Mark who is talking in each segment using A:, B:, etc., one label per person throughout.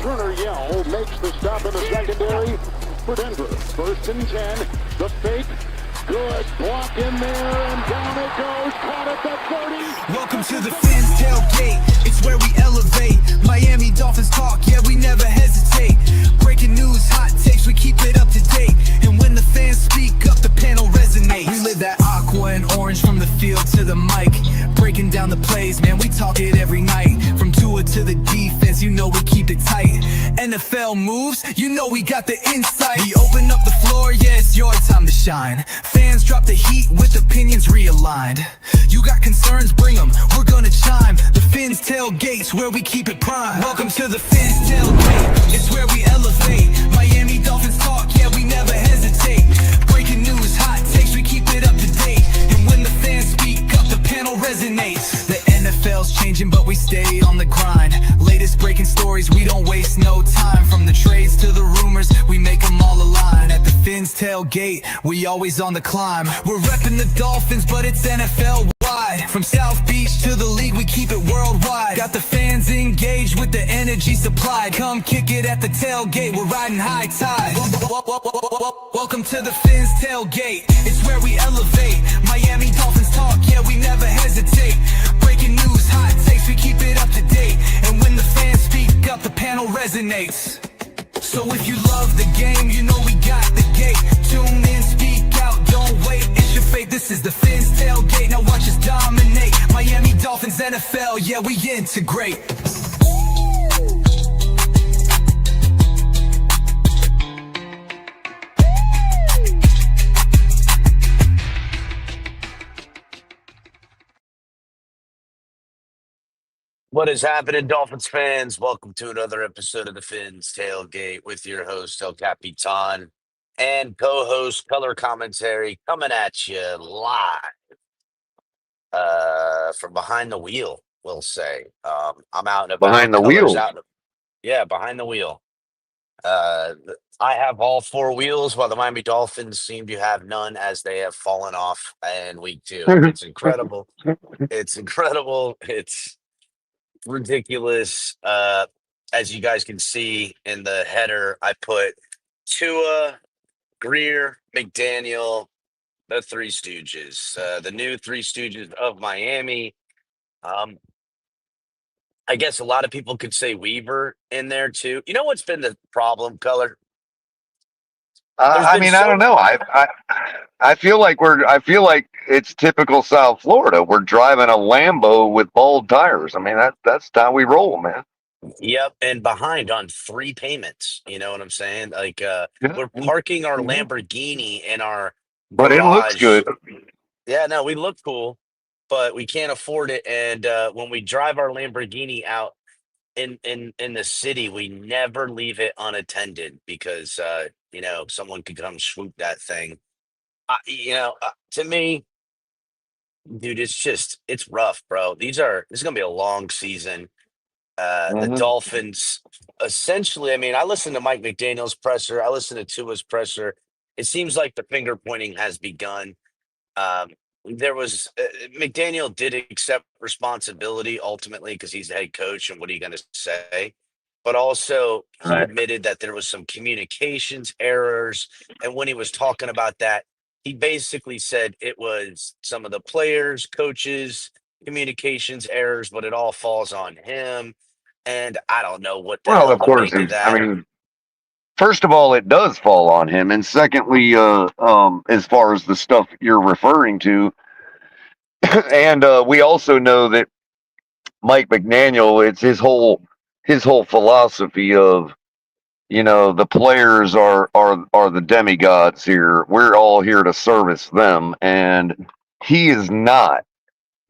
A: Turner Yell makes the stop in the secondary for Denver. 1st and 10. The fake. Good block in there, and down it goes. Caught at the 30.
B: Welcome to the Fins Tailgate. It's where we elevate. Miami Dolphins talk, yeah, we never hesitate. Breaking news, hot takes, we keep it up to date. And when the fans speak up, the panel resonates. We live that aqua and orange from the field to the mic. Breaking down the plays, man, we talk it every night. From Tua to the defense, you know we keep it tight. NFL moves, you know we got the insight. We open up the floor, yeah, it's your time to shine. Fans drop the heat with opinions realigned. You got concerns, bring them, we're gonna chime. The Fins Tailgate's where we keep it prime. Welcome to the Fins Tailgate, it's where we elevate. Miami Dolphins talk, yeah, we never hesitate. Breaking news, hot takes, we keep it up to date. And when the fans speak up, the panel resonates. The NFL's changing, but we stay on the grind. Latest breaking stories, we don't waste no time. From the trades to the rumors, we make them all align. At the Fins Tailgate, we always on the climb. We're repping the Dolphins, but it's NFL wide. From South Beach to the league, we keep it worldwide. Got the fans engaged with the energy supplied. Come kick it at the tailgate, we're riding high tide. Welcome to the Fins Tailgate, it's where we elevate. Miami Dolphins talk, yeah, we never hesitate. Breaking news, hot takes, we keep it up to date. And when the fans speak up, the panel resonates. So if you love the game, you know we got the gate. Tune in, speak out, don't wait, it's your fate. This is the Fins Tailgate, now watch us dominate. Miami Dolphins, NFL, yeah, we integrate.
C: What is happening, Dolphins fans? Welcome to another episode of the Fins Tailgate with your host, El Capitan, and co-host Color Commentary, coming at you live from behind the wheel, we'll say. I'm out and about.
D: Behind the
C: Color's
D: wheel?
C: behind the wheel. I have all four wheels, while the Miami Dolphins seem to have none, as they have fallen off in week 2. It's incredible. It's incredible. It's ridiculous. As you guys can see in the header, I put Tua, Grier, McDaniel, the Three Stooges, the new Three Stooges of Miami. I guess a lot of people could say Weaver in there too. You know what's been the problem, Color?
D: I don't know. I feel like it's typical South Florida. We're driving a Lambo with bald tires. I mean, that's how we roll, man.
C: Yep, and behind on 3 payments. You know what I'm saying? Like,
D: Yeah.
C: we're parking our Lamborghini in our
D: But it looks
C: garage.
D: good.
C: Yeah, no, we look cool, but we can't afford it. And when we drive our Lamborghini out in the city, we never leave it unattended because someone could come swoop that thing. To me, dude, it's rough, bro. This is gonna be a long season. The Dolphins, essentially, I mean, I listened to Mike McDaniel's presser. I listened to Tua's presser. It seems like the finger pointing has begun. McDaniel did accept responsibility ultimately because he's the head coach, and what are you going to say? But also, he admitted that there was some communications errors, and when he was talking about that, he basically said it was some of the players, coaches, communications errors, but it all falls on him. And I don't know what the hell
D: Well, of
C: to
D: course,
C: make of that.
D: I mean, first of all, it does fall on him, and secondly, as far as the stuff you're referring to, and we also know that Mike McDaniel, it's his whole philosophy of, the players are the demigods here. We're all here to service them, and he is not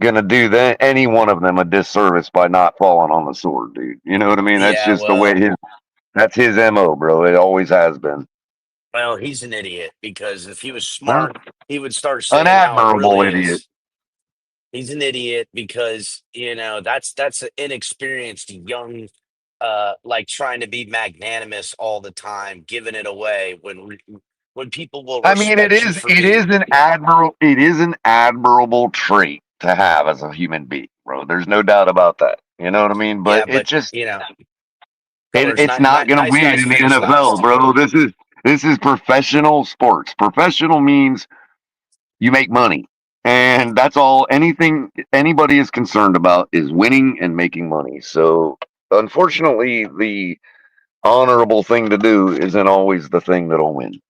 D: gonna do that any one of them a disservice by not falling on the sword, dude. You know what I mean? That's
C: Yeah,
D: just the way that's his MO, bro. It always has been.
C: Well, he's an idiot because if he was
D: Well,
C: smart, he would start saying
D: an
C: how it
D: admirable
C: really
D: idiot.
C: is. He's an idiot because that's an inexperienced young, like trying to be magnanimous all the time, giving it away when people will.
D: I mean,
C: Respect you for being-
D: it is an admirable trait to have as a human being, bro. There's no doubt about that. You know what I mean? But
C: Yeah,
D: it just, It's not going to
C: Nice
D: win
C: guys
D: in the
C: finish
D: NFL,
C: last.
D: bro. This is professional sports. Professional means you make money, and that's all. Anything anybody is concerned about is winning and making money. So, unfortunately, the honorable thing to do isn't always the thing that'll win.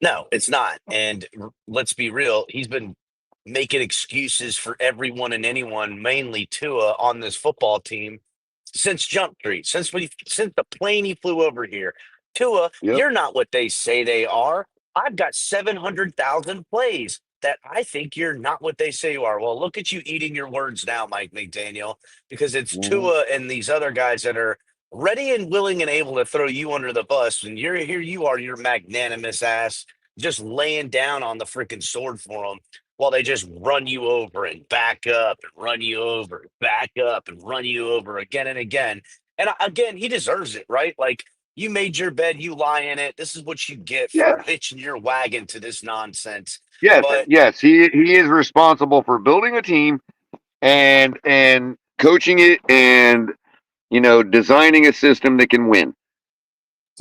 C: No, it's not. And let's be real, he's been making excuses for everyone and anyone, mainly Tua, on this football team since Jump Street, since the plane he flew over here. Tua,
D: Yep.
C: you're not what they say they are. I've got 700,000 plays that I think you're not what they say you are. Well, look at you eating your words now, Mike McDaniel, because it's
D: Mm-hmm.
C: Tua and these other guys that are ready and willing and able to throw you under the bus. And you're here, you are your magnanimous ass just laying down on the freaking sword for them while they just run you over and back up and run you over, back up and run you over again and again. And again, he deserves it, right? Like, you made your bed, you lie in it. This is what you get
D: Yeah.
C: for hitching your wagon to this nonsense.
D: Yes.
C: But
D: Yes. He is responsible for building a team and coaching it and designing a system that can win.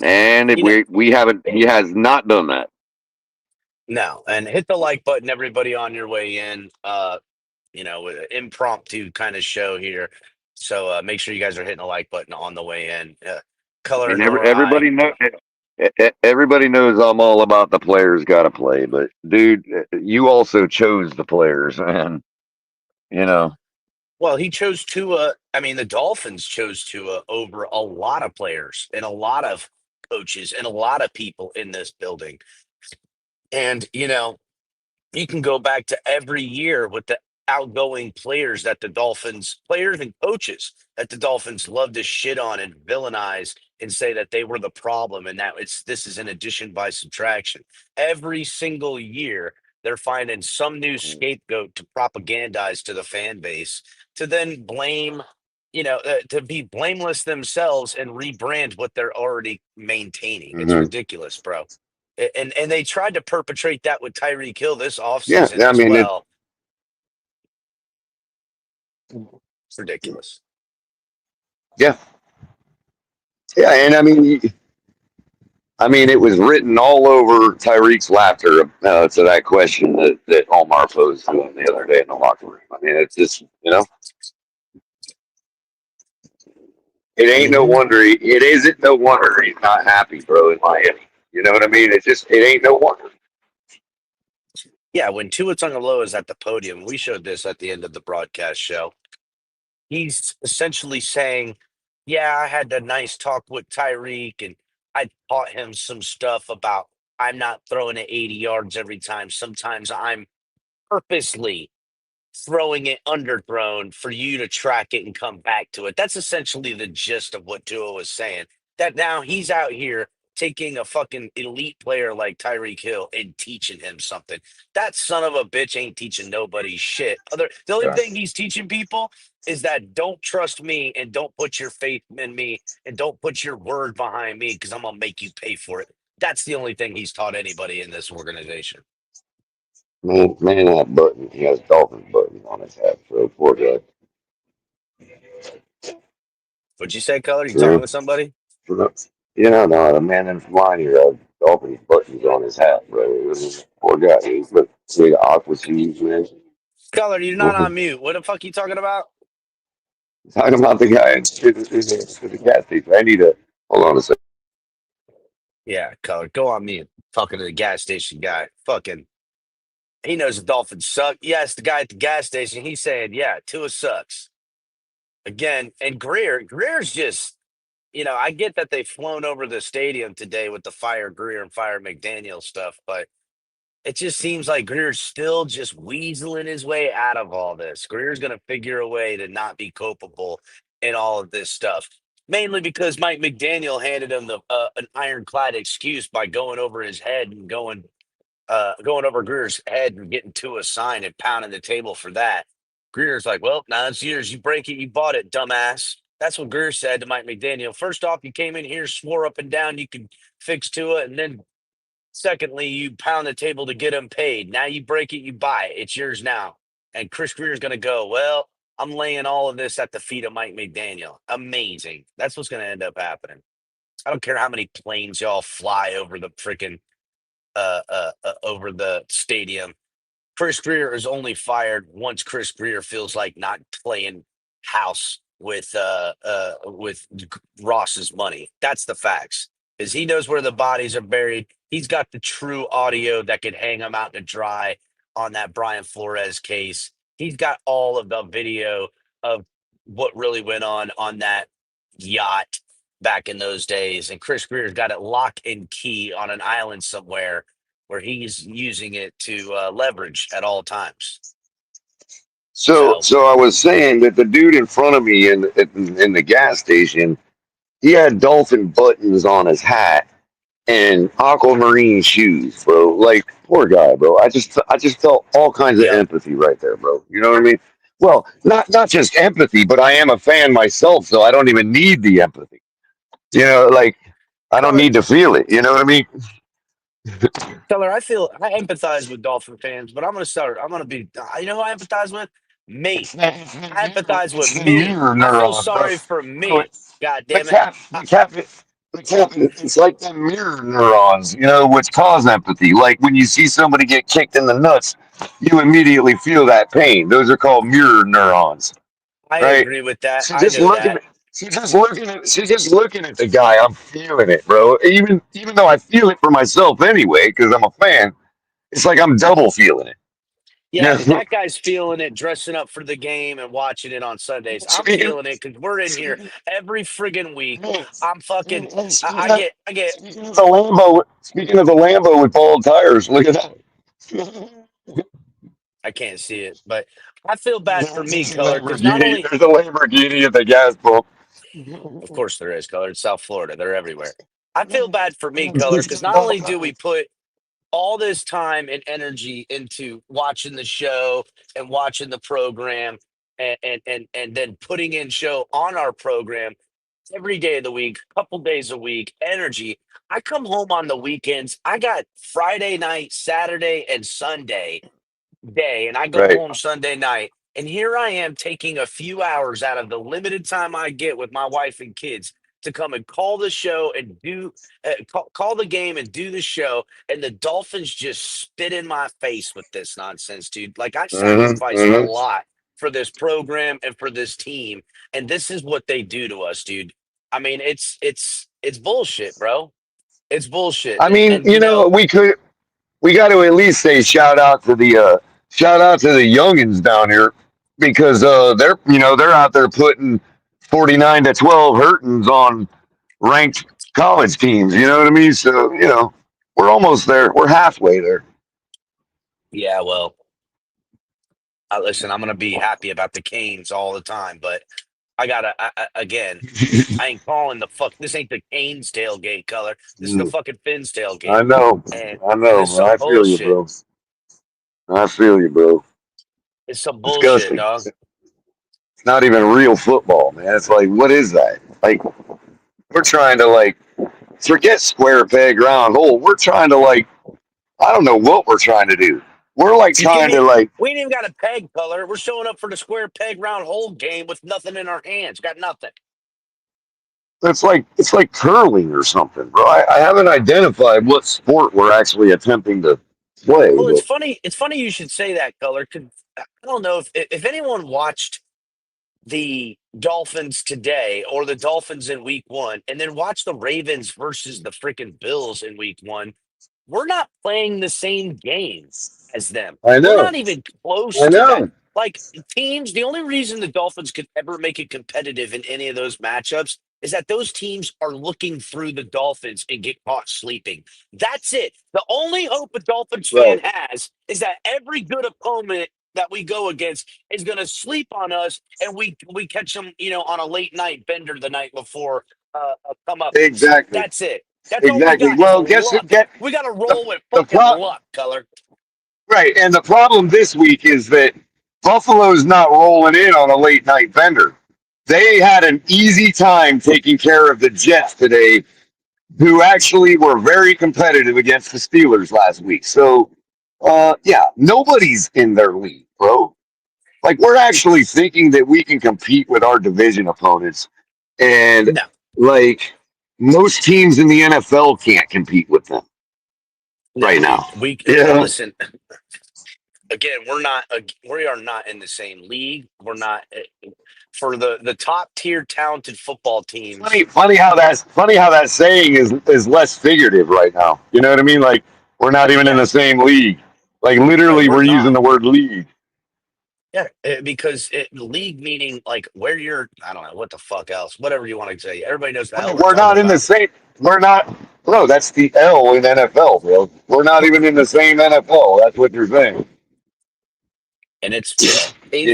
D: And
C: you know,
D: we haven't. He has not done that.
C: no. And hit the like button, everybody, on your way in. Impromptu kind of show here. So make sure you guys are hitting the like button on the way in. Color
D: And
C: nor I.
D: everybody knows I'm all about the players got to play. But dude, you also chose the players, and you know.
C: Well, he chose Tua. I mean, the Dolphins chose Tua over a lot of players and a lot of coaches and a lot of people in this building. And, you can go back to every year with the outgoing players and coaches that the Dolphins love to shit on and villainize and say that they were the problem and that this is an addition by subtraction. Every single year, they're finding some new scapegoat to propagandize to the fan base to then blame, to be blameless themselves and rebrand what they're already maintaining. It's
D: Mhm.
C: ridiculous, bro. And they tried to perpetrate that with Tyreek Hill this
D: Yeah,
C: offseason
D: I
C: as
D: mean it.
C: well. It's ridiculous.
D: Yeah, yeah, and I mean, it was written all over Tyreek's laughter to that question that Omar posed to him the other day in the locker room. I mean, it's just it ain't no
C: Hmm.
D: wonder. It isn't no wonder he's not happy, bro, in Miami. You know what I mean? It ain't no wonder.
C: Yeah, when Tua Tagovailoa is at the podium, we showed this at the end of the broadcast show. He's essentially saying, "Yeah, I had a nice talk with Tyreek, and I taught him some stuff about I'm not throwing it 80 yards every time. Sometimes I'm purposely throwing it underthrown for you to track it and come back to it." That's essentially the gist of what Tua was saying. That now he's out here taking a fucking elite player like Tyreek Hill and teaching him something. That son of a bitch ain't teaching nobody shit. The only thing he's teaching people is that don't trust me and don't put your faith in me and don't put your word behind me because I'm gonna make you pay for it. That's the only thing he's taught anybody in this organization.
D: Man, that button. He has Dolphins button on his head. So poor guy.
C: What'd you say, Color? You talking
D: So,
C: to somebody?
D: no, the man in line here has Dolphins buttons on his hat, bro. Poor guy. He's look big awkward shoes, man.
C: Color, you're not on mute. What the fuck you talking about?
D: Talking about the guy to the gas station. I need to hold on a second.
C: Yeah, Color, go on mute. Talking to the gas station guy. Fucking, he knows the Dolphins suck. Yes, the guy at the gas station, he's saying, yeah, Tua sucks. Again, and Grier's just, I get that they've flown over the stadium today with the fire Grier and fire McDaniel stuff, but it just seems like Greer's still just weaseling his way out of all this. Greer's going to figure a way to not be culpable in all of this stuff. Mainly because Mike McDaniel handed him an ironclad excuse by going over his head and going over Greer's head and getting to a sign and pounding the table for that. Greer's like, well, now it's yours. You break it, you bought it, dumbass. That's what Greer said to Mike McDaniel. First off, you came in here, swore up and down you could fix to it, and then secondly, you pound the table to get him paid. Now you break it, you buy it. It's yours now. And Chris Greer's going to go, well, I'm laying all of this at the feet of Mike McDaniel. Amazing. That's what's going to end up happening. I don't care how many planes y'all fly over the freaking over the stadium. Chris Grier is only fired once Chris Grier feels like not playing house with Ross's money. That's the facts. Is he knows where the bodies are buried. He's got the true audio that could hang him out to dry on that Brian Flores case. He's got all of the video of what really went on that yacht back in those days. And Chris Grier's got it lock and key on an island somewhere where he's using it to leverage at all times.
D: So I was saying that the dude in front of me in the gas station, he had dolphin buttons on his hat and aquamarine shoes, bro. Like, poor guy, bro. I just felt all kinds of
C: Yep.
D: empathy right there, bro. You know what I mean? Well, not just empathy, but I am a fan myself, so I don't even need the empathy. You know, like I don't need to feel it. You know what I mean?
C: Teller, I empathize with Dolphin fans, but I'm going to be, you know who I empathize with? Me. I empathize with me.
D: Mirror
C: I feel
D: neurons, bro.
C: sorry for me. God
D: The
C: damn it.
D: captain, it's like the mirror neurons, you know, which cause empathy. Like when you see somebody get kicked in the nuts, you immediately feel that pain. Those are called mirror neurons,
C: I
D: right?
C: agree with that.
D: So
C: I
D: just
C: know
D: looking
C: that.
D: at she's just looking at the guy. I'm feeling it, bro. Even though I feel it for myself anyway, because I'm a fan. It's like I'm double feeling it.
C: Yeah, because that guy's feeling it, dressing up for the game and watching it on Sundays. I'm
D: Speaking,
C: feeling it because we're in here every friggin' week. I'm fucking.
D: speaking
C: I get.
D: speaking of the Lambo with bald tires, look at that.
C: I can't see it, but I feel bad for me,
D: There's a
C: Color, because not only,
D: Lamborghini at the gas pump.
C: of course, there is Color. It's South Florida. They're everywhere. I feel bad for me, Color, because not only do we put all this time and energy into watching the show and watching the program and then putting in show on our program every day of the week, couple days a week, energy. I come home on the weekends. I got Friday night, Saturday, and Sunday day, and I go
D: Right.
C: home Sunday night. And here I am taking a few hours out of the limited time I get with my wife and kids to come and call the show and call the game and do the show. And the Dolphins just spit in my face with this nonsense, dude. Like I sacrificed a lot for this program and for this team, and this is what they do to us, dude. I mean, it's bullshit, bro. It's bullshit.
D: I mean,
C: And you know,
D: we got to at least say shout out to the youngins down here because they're out there putting 49-12 hurtings on ranked college teams. You know what I mean? So we're almost there. We're halfway there.
C: yeah, well, listen, I'm gonna be happy about the Canes all the time, but again, I ain't calling the fuck. This ain't the Canes tailgate Color. This is the fucking Fins tailgate.
D: I know.
C: And it's
D: Man.
C: some
D: I feel you,
C: bullshit.
D: bro. I feel you, bro.
C: It's some bullshit,
D: Disgusting.
C: dog.
D: It's not even real football, man. It's like, what is that? Like, we're trying to forget square peg round hole. We're trying to I don't know what we're trying to do. We're trying to
C: We ain't even got a peg Color. We're showing up for the square peg round hole game with nothing in our hands. Got nothing.
D: it's like curling or something, bro. I haven't identified what sport we're actually attempting to play.
C: Well, it's
D: But
C: funny. It's funny you should say that, Color. Because I don't know if anyone watched the Dolphins today or the Dolphins in week one and then watch the Ravens versus the freaking Bills in week one, we're not playing the same game as them.
D: I
C: We're
D: know,
C: not even close
D: I
C: to that.
D: know.
C: Like teams, the only reason the Dolphins could ever make it competitive in any of those matchups is that those teams are looking through the Dolphins and get caught sleeping. That's it. The only hope a Dolphins fan
D: Right.
C: has is that every good opponent that we go against is going to sleep on us, and we catch them, on a late night bender the night before come up.
D: Exactly.
C: That's it. That's all we
D: Exactly.
C: got is
D: Well, guess
C: luck.
D: get
C: We got to
D: the
C: roll with
D: the
C: fucking
D: pro-
C: luck, Color.
D: right, and the problem this week is that Buffalo's not rolling in on a late night bender. They had an easy time taking care of the Jets today, who actually were very competitive against the Steelers last week. So, yeah, nobody's in their league, bro. Like we're actually thinking that we can compete with our division opponents, and
C: No,
D: like most teams in the NFL can't compete with them
C: no,
D: right
C: dude.
D: now.
C: We
D: Yeah.
C: listen again. We are not in the same league. We're not for the top tier talented football teams.
D: Funny how that saying is less figurative right now. You know what I mean? Like we're not even in
C: Yeah,
D: the same league. Like
C: no,
D: literally,
C: we're
D: we're using
C: not.
D: the word league.
C: Yeah, because league meaning like where you're. I don't know what the fuck else. Whatever you want to say. Everybody knows the hell we're
D: We're
C: talking
D: not in the
C: about,
D: same. We're not. Bro, that's the L in NFL, bro. We're not even in the same NFL. That's what you're saying.
C: and it's
D: You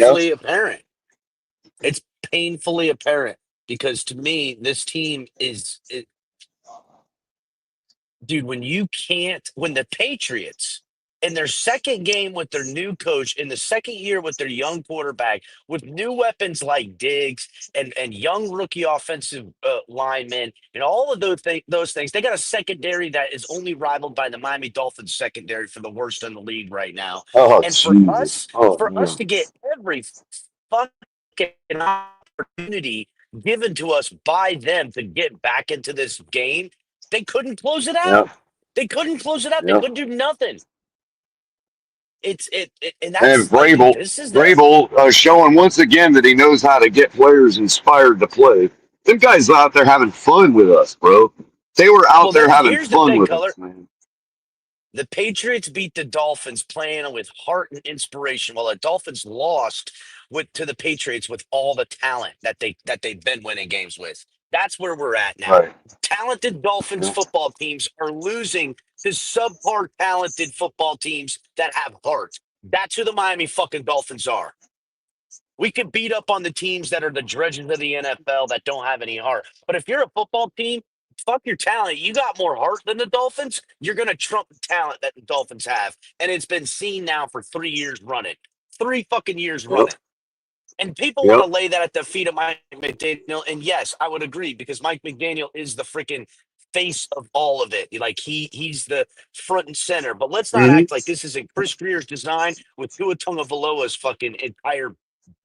D: know?
C: painfully apparent. It's painfully apparent because to me, this team dude, when the Patriots in their second game with their new coach, in the second year with their young quarterback, with new weapons like Diggs and young rookie offensive linemen and all of those things, they got a secondary that is only rivaled by the Miami Dolphins secondary for the worst in the league right now.
D: Oh
C: And
D: Jesus. Oh
C: for us
D: man.
C: to get every fucking opportunity given to us by them to get back into this game, they couldn't close it
D: Yeah.
C: out. They couldn't close it out. They
D: Yeah.
C: couldn't do nothing. And
D: And
C: that's like
D: Vrabel showing once again that he knows how to get players inspired to play. Them guys out there having fun with us, bro. They were out there having
C: here's the
D: fun
C: thing,
D: with
C: Color.
D: us, man.
C: The Patriots beat the Dolphins playing with heart and inspiration, while the Dolphins lost to the Patriots with all the talent that they've been winning games with. That's where we're at now.
D: Right.
C: Talented Dolphins
D: Yeah.
C: football teams are losing to subpar talented football teams that have heart. That's who the Miami fucking Dolphins are. We could beat up on the teams that are the dredges of the NFL that don't have any heart. But if you're a football team, fuck your talent. You got more heart than the Dolphins, you're going to trump the talent that the Dolphins have. And it's been seen now for 3 years running. 3 fucking years
D: Yep.
C: running. And people want
D: Yep.
C: to lay that at the feet of Mike McDaniel. And yes, I would agree because Mike McDaniel is the freaking face of all of it. Like he's the front and center. But let's not
D: Hmm.
C: act like this isn't Chris Grier's design with Tua Tagovailoa's fucking entire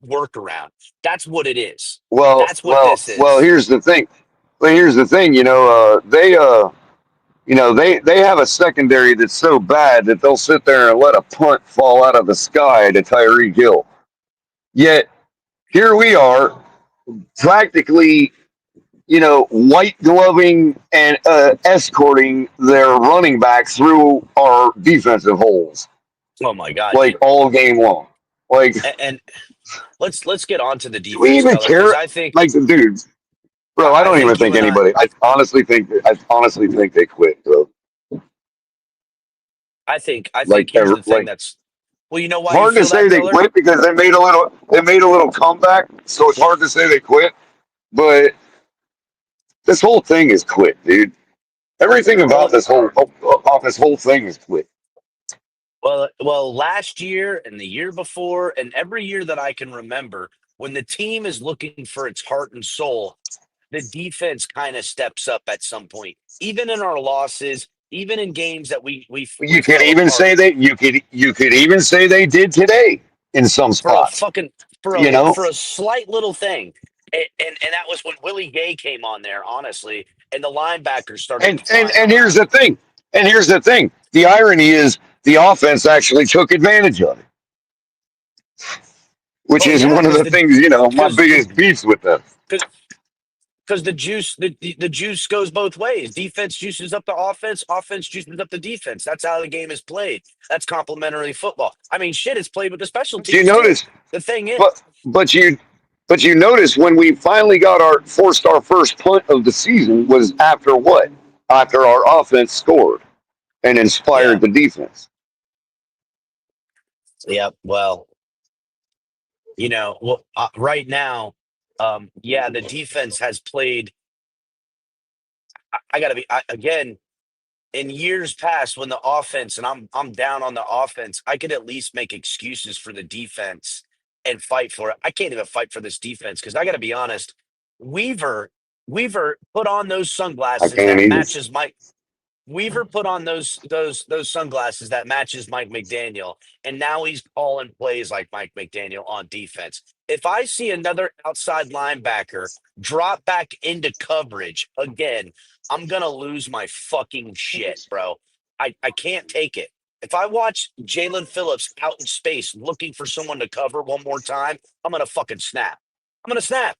C: workaround. That's what it is.
D: Well,
C: That's what
D: well,
C: this
D: well.
C: is.
D: Here's the thing. Well, here's the thing. They have a secondary that's so bad that they'll sit there and let a punt fall out of the sky to Tyreek Hill. Yet here we are, practically, white gloving and escorting their running back through our defensive holes
C: Oh my god,
D: like
C: dude.
D: all game long. Like,
C: And let's get on to the
D: do we
C: defense,
D: even
C: Color, because
D: care? Like, dude, bro, I
C: I
D: don't even
C: think you
D: think
C: and
D: anybody. I honestly think they quit, bro.
C: I think
D: Like,
C: here's the thing
D: like
C: that's well, you know
D: it's
C: why you
D: hard to
C: feel
D: say
C: that,
D: they
C: Color?
D: quit because they made a little comeback. So it's hard to say they quit. But this whole thing is quit, dude. Everything about
C: Well,
D: this whole thing is quit.
C: last year and the year before, and every year that I can remember, when the team is looking for its heart and soul, the defense kind of steps up at some point. Even in our losses, even in games that we
D: You could
C: fell
D: even
C: apart
D: say that you could even say they did today in some
C: for a
D: spots.
C: fucking
D: You know,
C: for a slight little thing. And that was when Willie Gay came on there, honestly, and the linebackers started
D: and and
C: flying
D: and here's
C: around.
D: the thing. And here's the thing. The irony is the offense actually took advantage of it, which
C: Oh
D: is
C: yeah,
D: one of the things, my
C: because
D: biggest beefs with them.
C: because the juice goes both ways. Defense juices up the offense, offense juices up the defense. That's how the game is played. That's complementary football. I mean, shit, it's played with the special
D: But you
C: teams too.
D: notice,
C: The thing is,
D: but you notice when we finally forced our first punt of the season was after what? After our offense scored and
C: yeah,
D: inspired the defense.
C: yeah. Well, right now, yeah, the defense has played. I got to be again. In years past, when the offense and I'm down on the offense, I could at least make excuses for the defense and fight for it. I can't even fight for this defense because I got to be honest. Weaver, Weaver put on those
D: I
C: sunglasses
D: can't
C: that
D: either.
C: matches Mike. Weaver put on those sunglasses that matches Mike McDaniel, and now he's calling plays like Mike McDaniel on defense. If I see another outside linebacker drop back into coverage again, I'm gonna lose my fucking shit, bro. I can't take it. If I watch Jalen Phillips out in space looking for someone to cover one more time, I'm gonna fucking snap. I'm gonna snap.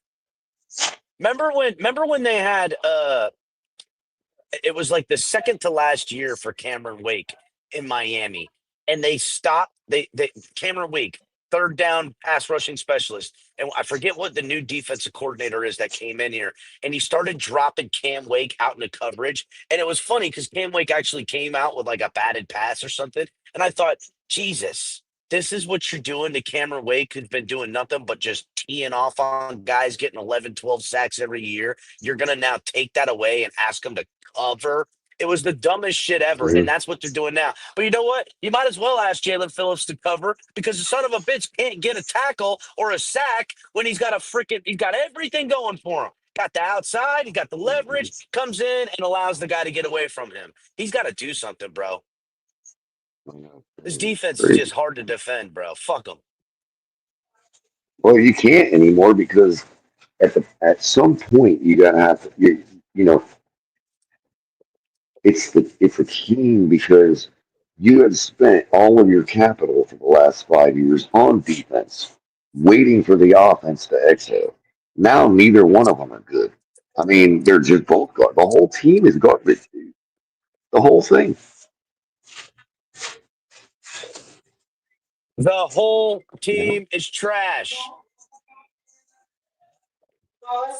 C: Remember when they had it was like the second to last year for Cameron Wake in Miami, and they stopped they Cameron Wake, third down pass rushing specialist, and I forget what the new defensive coordinator is that came in here, and he started dropping Cam Wake out into coverage, and it was funny because Cam Wake actually came out with like a batted pass or something, and I thought, Jesus. This is what you're doing to Cameron Wake, who's been doing nothing but just teeing off on guys getting 11, 12 sacks every year. You're going to now take that away and ask them to cover. It was the dumbest shit ever, and that's what they're doing now. But you know what? You might as well ask Jalen Phillips to cover because the son of a bitch can't get a tackle or a sack when he's got everything going for him. Got the outside, he got the leverage, comes in and allows the guy to get away from him. He's got to do something, bro. This defense is just hard to defend, bro. Fuck them.
D: Well, you can't anymore because at some point you gotta have to, you know it's a team because you have spent all of your capital for the last 5 years on defense, waiting for the offense to exhale. Now neither one of them are good. I mean, they're just both garbage. The whole team is garbage, dude. The whole thing.
C: The whole team is trash.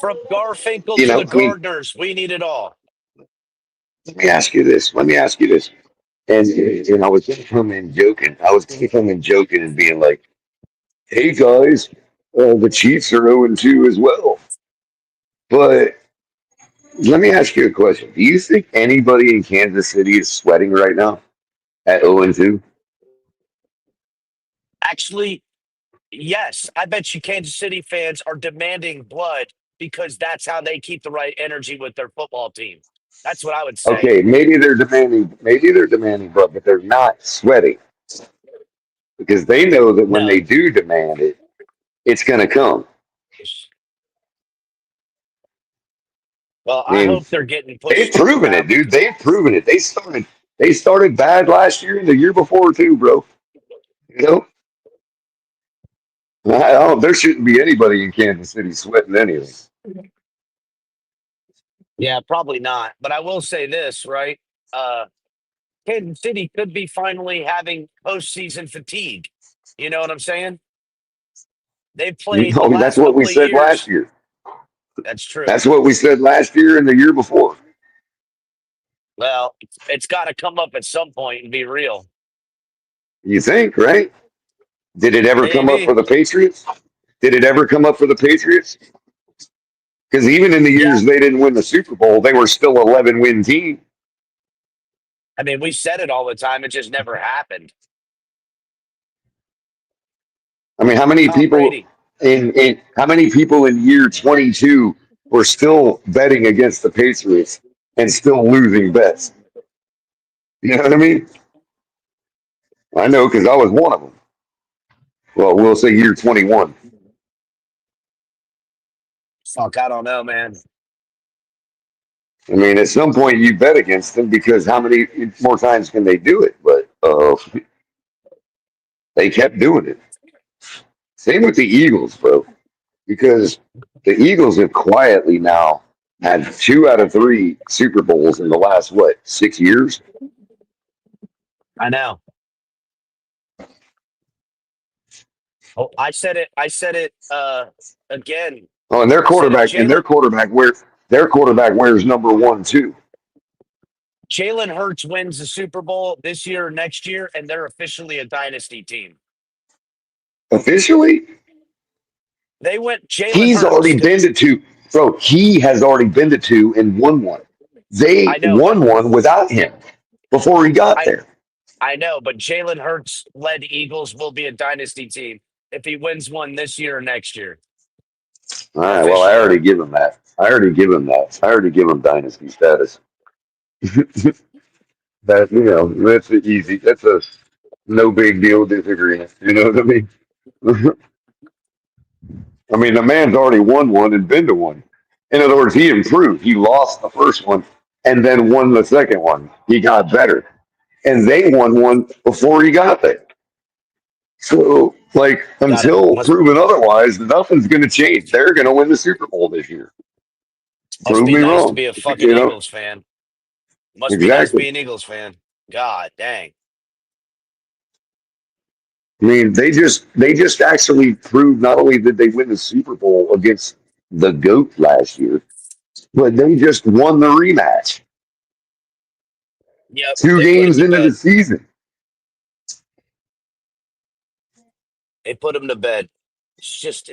C: From Garfinkel to the Gardeners, we need it all.
D: Let me ask you this. And I was going to come in joking. And being like, hey guys, the Chiefs are 0-2 as well. But let me ask you a question. Do you think anybody in Kansas City is sweating right now at 0-2?
C: Actually, yes. I bet you Kansas City fans are demanding blood because that's how they keep the right energy with their football team. That's what I would say.
D: Okay, maybe they're demanding blood, but they're not sweating because they know that when they do demand it, it's going to come.
C: Well, I hope they're getting pushed.
D: They've proven it, dude. They've proven it. They started bad last year and the year before too, bro. You know, there shouldn't be anybody in Kansas City sweating anything.
C: Yeah, probably not. But I will say this, right? Kansas City could be finally having postseason fatigue. You know what I'm saying? They've played.
D: That's what we said last year.
C: That's true.
D: That's what we said last year and the year before.
C: Well, it's got to come up at some point and be real.
D: You think, right? Did it ever come up for the Patriots? Because even in the years they didn't win the Super Bowl, they were still 11-win team.
C: I mean, we said it all the time. It just never happened.
D: I mean, how many people in year 22 were still betting against the Patriots and still losing bets? You know what I mean? I know because I was one of them. Well, we'll say year 21.
C: Fuck, I don't know, man.
D: I mean, at some point you bet against them because how many more times can they do it? But they kept doing it. Same with the Eagles, bro, because the Eagles have quietly now had 2 out of 3 Super Bowls in the last, 6 years?
C: I know. Oh, I said it again.
D: Oh, and their quarterback wears number 1 too.
C: Jalen Hurts wins the Super Bowl this year or next year, and they're officially a dynasty team.
D: Officially?
C: They went Jalen
D: He's
C: Hurts.
D: already been to 2. Bro, he has already been to 2 and won 1. They won 1 without him before he got there.
C: I know, but Jalen Hurts-led Eagles will be a dynasty team if he wins 1 this year or next year.
D: All right, well, I already give him that. I already give him dynasty status. That's a easy. That's a no big deal disagreement. You know what I mean? I mean, the man's already won one and been to one. In other words, he improved. He lost the first one and then won the second one. He got better, and they won one before he got there. So, like,
C: Got it.
D: until proven otherwise, nothing's going to change. They're going to win the Super Bowl this year.
C: Must
D: Prove
C: be
D: me
C: nice to
D: wrong.
C: be a fucking
D: You know
C: Eagles fan. Must be nice to
D: exactly.
C: be an Eagles fan. God dang.
D: I mean, they just actually proved not only did they win the Super Bowl against the GOAT last year, but they just won the rematch
C: Yep,
D: two
C: they put him
D: games
C: to
D: into the
C: bed.
D: season.
C: They put him to bed. It's just,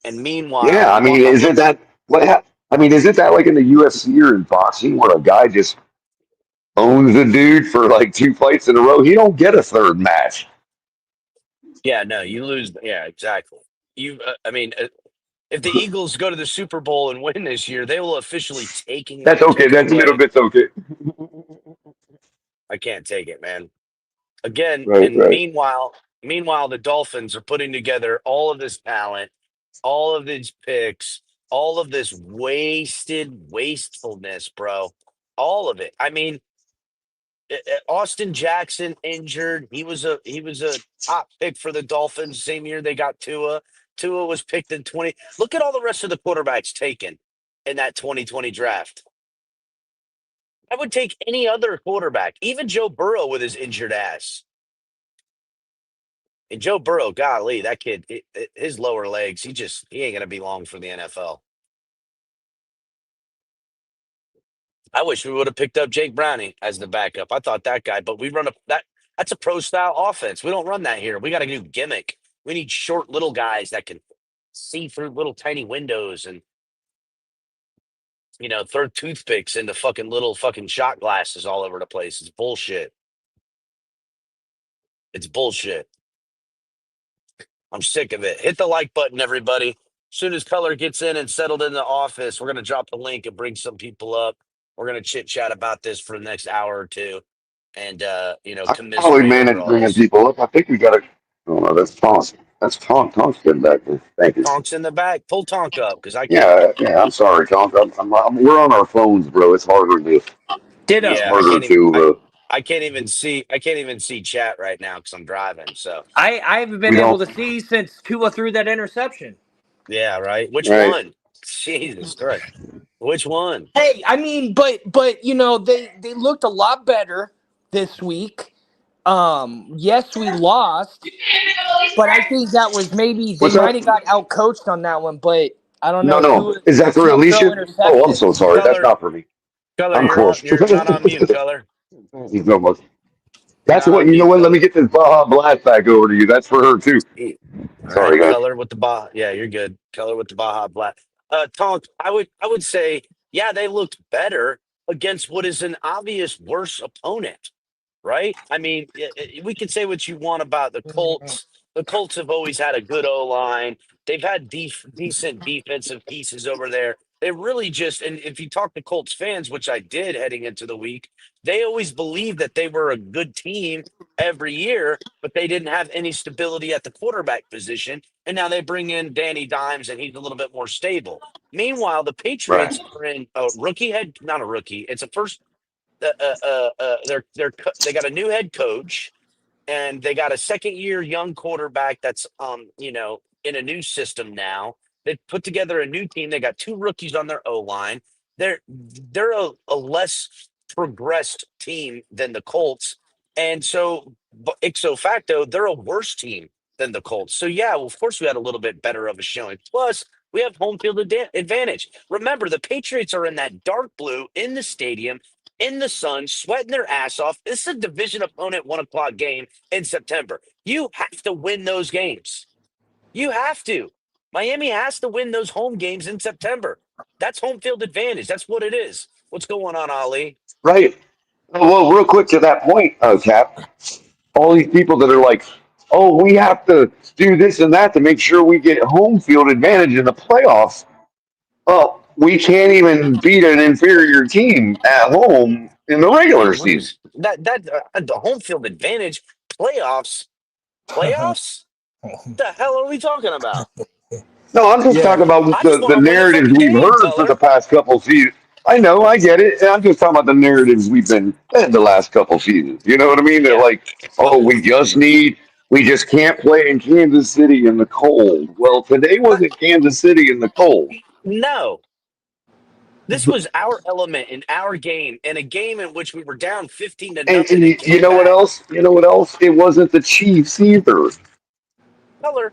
C: and meanwhile,
D: Yeah, I mean, isn't that what? I mean, isn't that like in the UFC or in boxing where a guy just owns a dude for like two fights in a row? He don't get a third match.
C: yeah, no, you lose. Yeah, exactly. I mean, if the Eagles go to the Super Bowl and win this year, they will officially
D: That's okay.
C: take
D: That's a little
C: away.
D: bit okay.
C: I can't take it, man. Again,
D: Right,
C: and
D: right.
C: meanwhile, the Dolphins are putting together all of this talent, all of these picks, all of this wastefulness, bro. All of it. I mean, Austin Jackson injured. He was a top pick for the Dolphins same year they got Tua. Tua was picked in 20. Look at all the rest of the quarterbacks taken in that 2020 draft. I would take any other quarterback, even Joe Burrow with his injured ass. And Joe Burrow, golly, that kid, his lower legs, he ain't gonna be long for the NFL. I wish we would have picked up Jake Browning as the backup. I thought that guy, but we run that's a pro style offense. We don't run that here. We got a new gimmick. We need short little guys that can see through little tiny windows and throw toothpicks into fucking little fucking shot glasses all over the place. It's bullshit. It's bullshit. I'm sick of it. Hit the like button, everybody. As soon as Color gets in and settled in the office, we're gonna drop the link and bring some people up. We're gonna chit chat about this for the next hour or two, and
D: I probably
C: commiserate over
D: managed
C: all
D: bringing
C: this.
D: people up. I think we got to. Oh no, that's Tonk. That's Tonk. Tonk's getting back there. Thank you.
C: Tonk's in the back. Pull Tonk up because I can't.
D: Yeah, yeah. I'm sorry, Tonk. We're on our phones, bro. It's harder to. It's
E: Ditto.
C: Yeah, I
D: harder
C: can't even.
D: to.
C: I can't even see. I can't even see chat right now because I'm driving. So
E: I haven't
D: We
E: been able
D: don't.
E: to see since Tua threw that interception.
C: yeah, right. Which
D: Right.
C: one? Jesus Christ. Which one?
E: Hey, I mean, but they looked a lot better this week. Yes, we lost, but I think that was maybe they
D: What's
E: might
D: up?
E: have got outcoached on that one. But I don't
D: No,
E: know.
D: no.
E: Tua
D: Is that for
E: still throw
D: Alicia? Oh, I'm so
E: interceptions.
D: sorry. That's
C: Color.
D: not for me.
C: Color.
D: I'm close.
C: You're not on mute. Color.
D: He's almost.
C: You're
D: That's
C: not
D: what
C: on
D: you know.
C: mute.
D: What? Let me
C: Color.
D: get this Baja Blast back over to you. That's for her too.
C: All
D: Sorry,
C: right,
D: guys.
C: color with the Baja. Yeah, you're good. Color with the Baja Black. Tonk, I would say, yeah, they looked better against what is an obvious worse opponent, right? I mean, we can say what you want about the Colts. The Colts have always had a good O line. They've had decent defensive pieces over there. They really just, and if you talk to Colts fans, which I did heading into the week, they always believed that they were a good team every year, but they didn't have any stability at the quarterback position. And now they bring in Danny Dimes, and he's a little bit more stable. Meanwhile, the
D: Right.
C: Patriots are in a rookie head, not a rookie. It's a first. They got a new head coach, and they got a second year young quarterback that's in a new system now. They put together a new team. They got two rookies on their O line. They're a less progressed team than the Colts, and so ipso facto they're a worse team than the Colts. So yeah, well, of course we had a little bit better of a showing. Plus we have home field advantage. Remember, the Patriots are in that dark blue in the stadium in the sun, sweating their ass off. This is a division opponent 1 o'clock game in September. You have to win those games. You have to. Miami has to win those home games in September. That's home field advantage. That's what it is. What's going on, Ali?
D: Right. Well, real quick to that point, Cap. All these people that are like, "Oh, we have to do this and that to make sure we get home field advantage in the playoffs." Well, we can't even beat an inferior team at home in the regular season.
C: That the home field advantage playoffs. The hell are we talking about?
D: No, I'm just
E: Yeah.
D: talking about
C: I just want
D: the
C: to win a
D: narratives
C: fucking
D: we've
C: game,
D: heard for
C: Color.
D: the past couple seasons. I know, I get it. And I'm just talking about the narratives we've been fed the last couple seasons. You know what I mean? They're
C: Yeah.
D: like, oh, we just can't play in Kansas City in the cold. Well, today wasn't Kansas City in the cold.
C: No. This was our element in our game, in a game in which we were down 15 to
D: And
C: nothing and
D: you
C: came
D: know what
C: back.
D: else? You know what else? It wasn't the Chiefs either.
C: Color,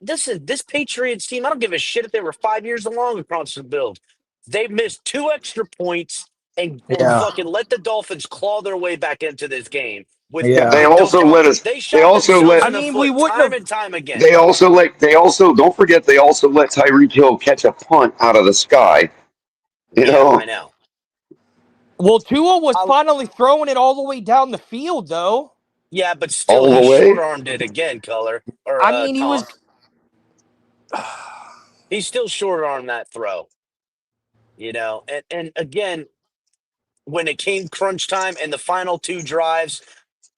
C: this Patriots team. I don't give a shit if they were 5 years along across the build. They missed 2 extra points and
E: Yeah.
C: fucking let the Dolphins claw their way back into this game with
E: Yeah.
D: They
C: no
D: also let
C: counter.
D: us.
C: They
D: They
C: shot
D: also
C: themselves
D: let.
E: I
C: in the
E: mean, we
C: foot
E: wouldn't
C: time
E: have.
C: and time again.
D: They also don't forget they also let Tyreek Hill catch a punt out of the sky. You
C: Yeah,
D: know,
C: I know.
E: Well, Tua was
C: I'll-
E: finally throwing it all the way down the field, though.
C: Yeah, but still,
D: all
C: he
D: the way.
C: short armed it again. Color or
E: I mean, he
C: Colin.
E: was.
C: He still short armed that throw. And again, when it came crunch time and the final 2 drives,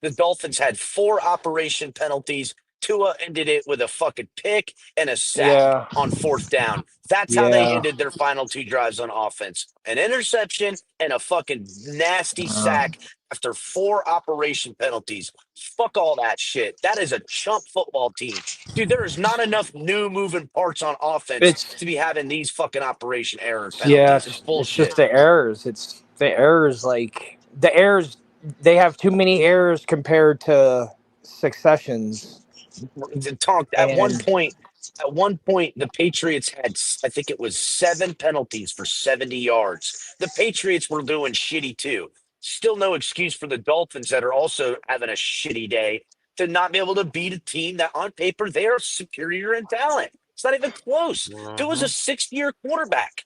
C: the Dolphins had 4 operation penalties. Tua ended it with a fucking pick and a sack
E: Yeah.
C: on 4th down. That's how they
E: Yeah.
C: ended their final 2 drives on offense. An interception and a fucking nasty sack after 4 operation penalties. Fuck all that shit. That is a chump football team. Dude, there is not enough new moving parts on offense
E: It's
C: to be having these fucking operation error
E: yeah.
C: penalties. It's
E: It's just
C: bullshit.
E: the errors. It's the errors. Like the errors, they have too many errors compared to successions.
C: Tonk,
E: And
C: at one point, the Patriots had, I think it was 7 penalties for 70 yards. The Patriots were doing shitty too. Still no excuse for the Dolphins that are also having a shitty day to not be able to beat a team that on paper they are superior in talent. It's not even close. Tua's a 6th-year quarterback.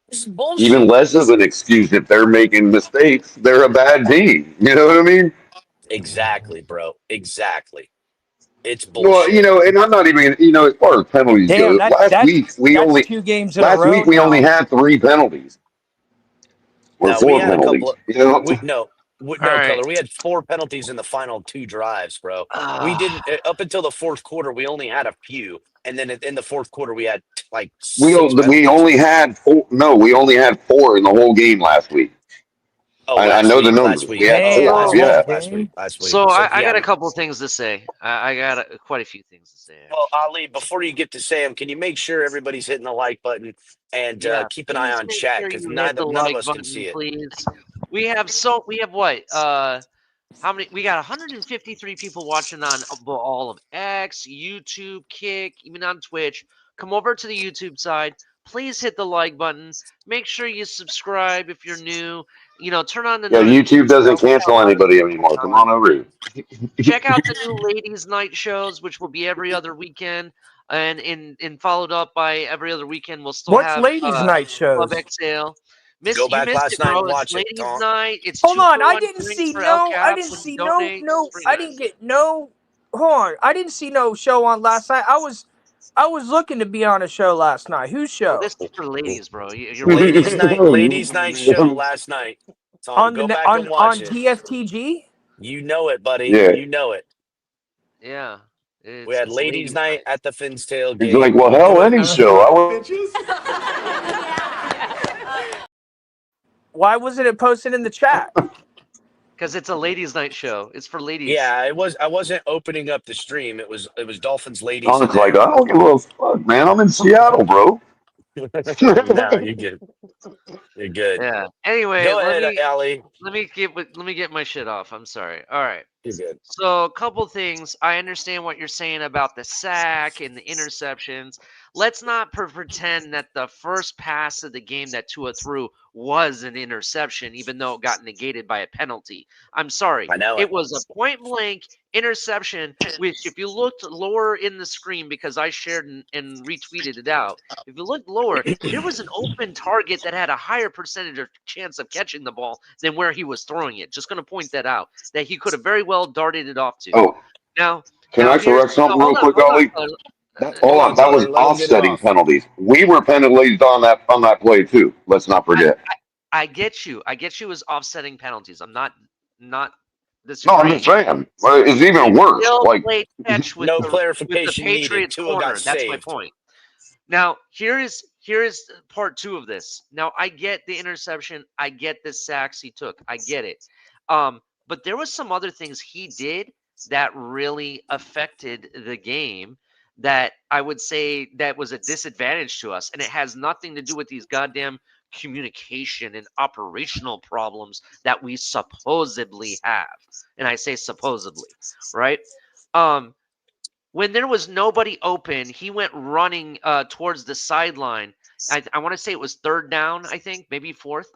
C: This is
D: Even
C: bullshit.
D: less of an excuse if they're making mistakes. They're a bad team. You know what I mean?
C: Exactly, bro. Exactly. It's
D: Well,
C: bullshit.
D: and I'm not even, as far as penalties
E: damn,
D: go.
E: that's 2 games in a
D: Last
E: row
D: week we only
E: now.
D: had 3 penalties or
C: No, we
D: 4
C: had a couple
D: penalties.
C: of
D: You know,
F: All
C: no
F: right.
C: Color. We had 4 penalties in the final 2 drives, bro. We didn't up until the 4th quarter. We only had a few, and then in the 4th quarter we had like 6
D: we
C: penalties.
D: only had 4. No, we only had 4 in the whole game last week.
C: Oh,
D: I
C: last
D: know the
C: week, last
D: numbers. We
C: week.
D: had
C: Oh,
E: Damn,
D: 4.
E: the
C: last
E: whole
C: week,
D: Yeah.
E: game.
C: last week.
F: So
C: So
F: I
C: yeah.
F: got a couple things to say. I got quite a few things to say.
C: Well, Ali, before you get to Sam, can you make sure everybody's hitting the like button and
F: Yeah,
C: keep an eye
F: please
C: on
F: make
C: chat
F: sure
C: because
F: you hit the
C: none of
F: like
C: us can
F: button,
C: see it.
F: please. We have what? How many? We got 153 people watching on all of X, YouTube, Kick, even on Twitch. Come over to the YouTube side. Please hit the like button. Make sure you subscribe if you're new. Turn on the
D: Yeah, YouTube
F: notification
D: doesn't
F: bell. We got a
D: cancel
F: lot of
D: anybody
F: stuff
D: anymore.
F: going
D: Come
F: on.
D: on over here.
F: Check out the new ladies' night shows, which will be every other weekend, and in followed up by every other weekend. We'll still
E: What's
F: have
E: ladies' night shows?
F: Club Exhale.
C: Go
F: You
C: back
F: missed
C: last
F: it,
C: night and
F: bro. It's
C: watch it,
F: ladies'
C: Tom.
F: night. It's
E: Hold
F: 2
E: on,
F: for
E: I
F: 1
E: didn't
F: drinks
E: see
F: for El
E: no. I
F: Cap
E: didn't
F: when you
E: see
F: donate. It's pretty
E: I didn't
F: nice.
E: get no. Hold on, I didn't see no show on last night. I was looking to be on a show last night. Whose
F: Well,
E: show?
F: this is for ladies, bro. You're welcome.
C: Ladies night show last night. Tom, go back and watch
E: On
C: it.
E: TFTG?
C: You know it, buddy.
D: Yeah.
C: You know it.
F: Yeah,
C: We had
F: it's
C: ladies night at the Fins
D: He's
C: Tailgate.
D: like, well,
C: We'll do
D: hell,
C: it.
D: any show.
E: Why wasn't it posted in the chat?
F: because it's a ladies' night show. It's for ladies.
C: Yeah, it was. I wasn't opening up the stream. It was Dolphins ladies in
D: Sonic's like,
C: there.
D: I don't give a fuck, man. I'm in Seattle, bro.
C: No, you're good. You're good.
F: Yeah. Anyway,
C: Go ahead, Allie.
F: let me get my shit off. I'm sorry. All right.
C: You're good.
F: So, a couple things. I understand what you're saying about the sack and the interceptions. Let's not pretend that the first pass of the game that Tua threw was an interception, even though it got negated by a penalty. I'm sorry.
C: I know
F: It
C: it.
F: was a point blank interception, which, if you looked lower in the screen, because I shared and retweeted it out, if you looked lower, there was an open target that had a higher percentage of chance of catching the ball than where he was throwing it. Just going to point that out, that he could have very well darted it off to.
D: Oh,
F: Now,
D: can I
F: here's
D: correct something
F: hold
D: real quick,
F: on,
D: Ollie?
F: hold on.
D: Hold on, that was
C: Color, let him get it
D: offsetting
C: off.
D: penalties. We were penalized on that play too. Let's not forget.
F: I get you. I get you as offsetting penalties. I'm not
D: No,
F: disagreeing.
D: I'm just saying. Well, it's even worse.
F: Still
D: Like,
F: played catch with
C: No
F: the
C: clarification needed.
F: Patriots
C: Tua got
F: corner. That's my
C: saved.
F: point. Now, here is part two of this. Now, I get the interception. I get the sacks he took. I get it. But there was some other things he did that really affected the game that I would say that was a disadvantage to us. And it has nothing to do with these goddamn communication and operational problems that we supposedly have. And I say supposedly, right? When there was nobody open, he went running towards the sideline. I want to say it was third down, I think, maybe fourth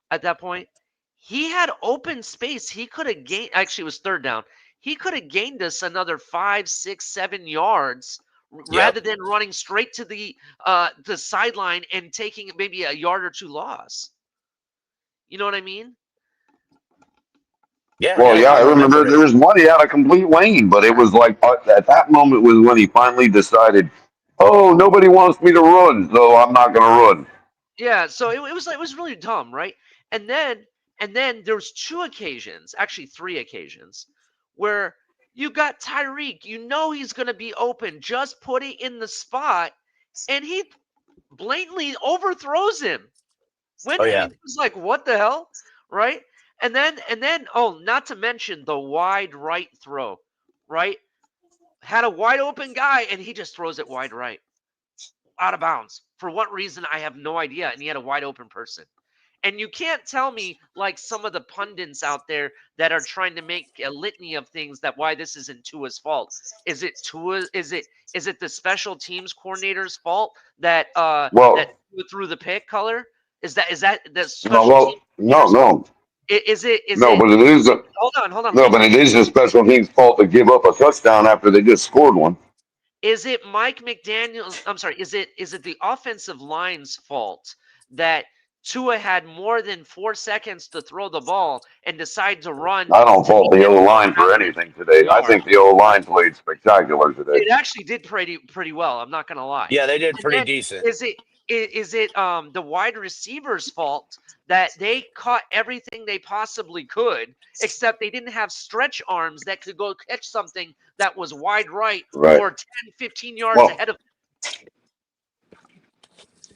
F: at that point. He had open space. He could have gained, actually, it was third down. He could have gained us another 5, 6, 7 yards rather than running straight to the sideline and taking maybe a yard or two loss. You know what I mean?
C: Yeah.
D: well,
C: no,
D: yeah, I remember
C: it.
D: there was one he had a complete lane, but it was like at that moment was when he finally decided, oh, nobody wants me to run, so I'm not going to run.
F: Yeah, so it was really dumb, right? And then there was 2 occasions, actually 3 occasions, where you got Tyreek, you know he's going to be open, just put it in the spot, and he blatantly overthrows him. When
C: Oh, yeah.
F: it was like, what the hell, right? And then oh, not to mention the wide right throw, right? Had a wide open guy and he just throws it wide right, out of bounds. For what reason, I have no idea. And he had a wide open person. And you can't tell me, like some of the pundits out there that are trying to make a litany of things, that why this isn't Tua's fault. Is it Tua? Is it the special teams coordinator's fault that
D: Well,
F: Tua threw the pick color? Is that the
D: no,
F: special
D: well,
F: teams
D: no,
F: coordinator's fault?
D: no,
F: Is it?
D: no, but it is
F: Hold on. Let
D: no,
F: me
D: but it
F: finish.
D: is the special teams' fault to give up a touchdown after they just scored one.
F: Is it Mike McDaniel's? I'm sorry. Is it the offensive line's fault that Tua had more than 4 seconds to throw the ball and decide to run
D: I don't
F: to
D: fault the
F: get
D: O line for anything today. I
F: yard?
D: think the O line played spectacular today.
F: It actually did pretty well. I'm not gonna lie.
C: Yeah, they did
F: And
C: pretty
F: then
C: decent.
F: is it the wide receiver's fault that they caught everything they possibly could, except they didn't have stretch arms that could go catch something that was wide right
D: Right.
F: or 10, 15 yards
D: Well,
F: ahead of them?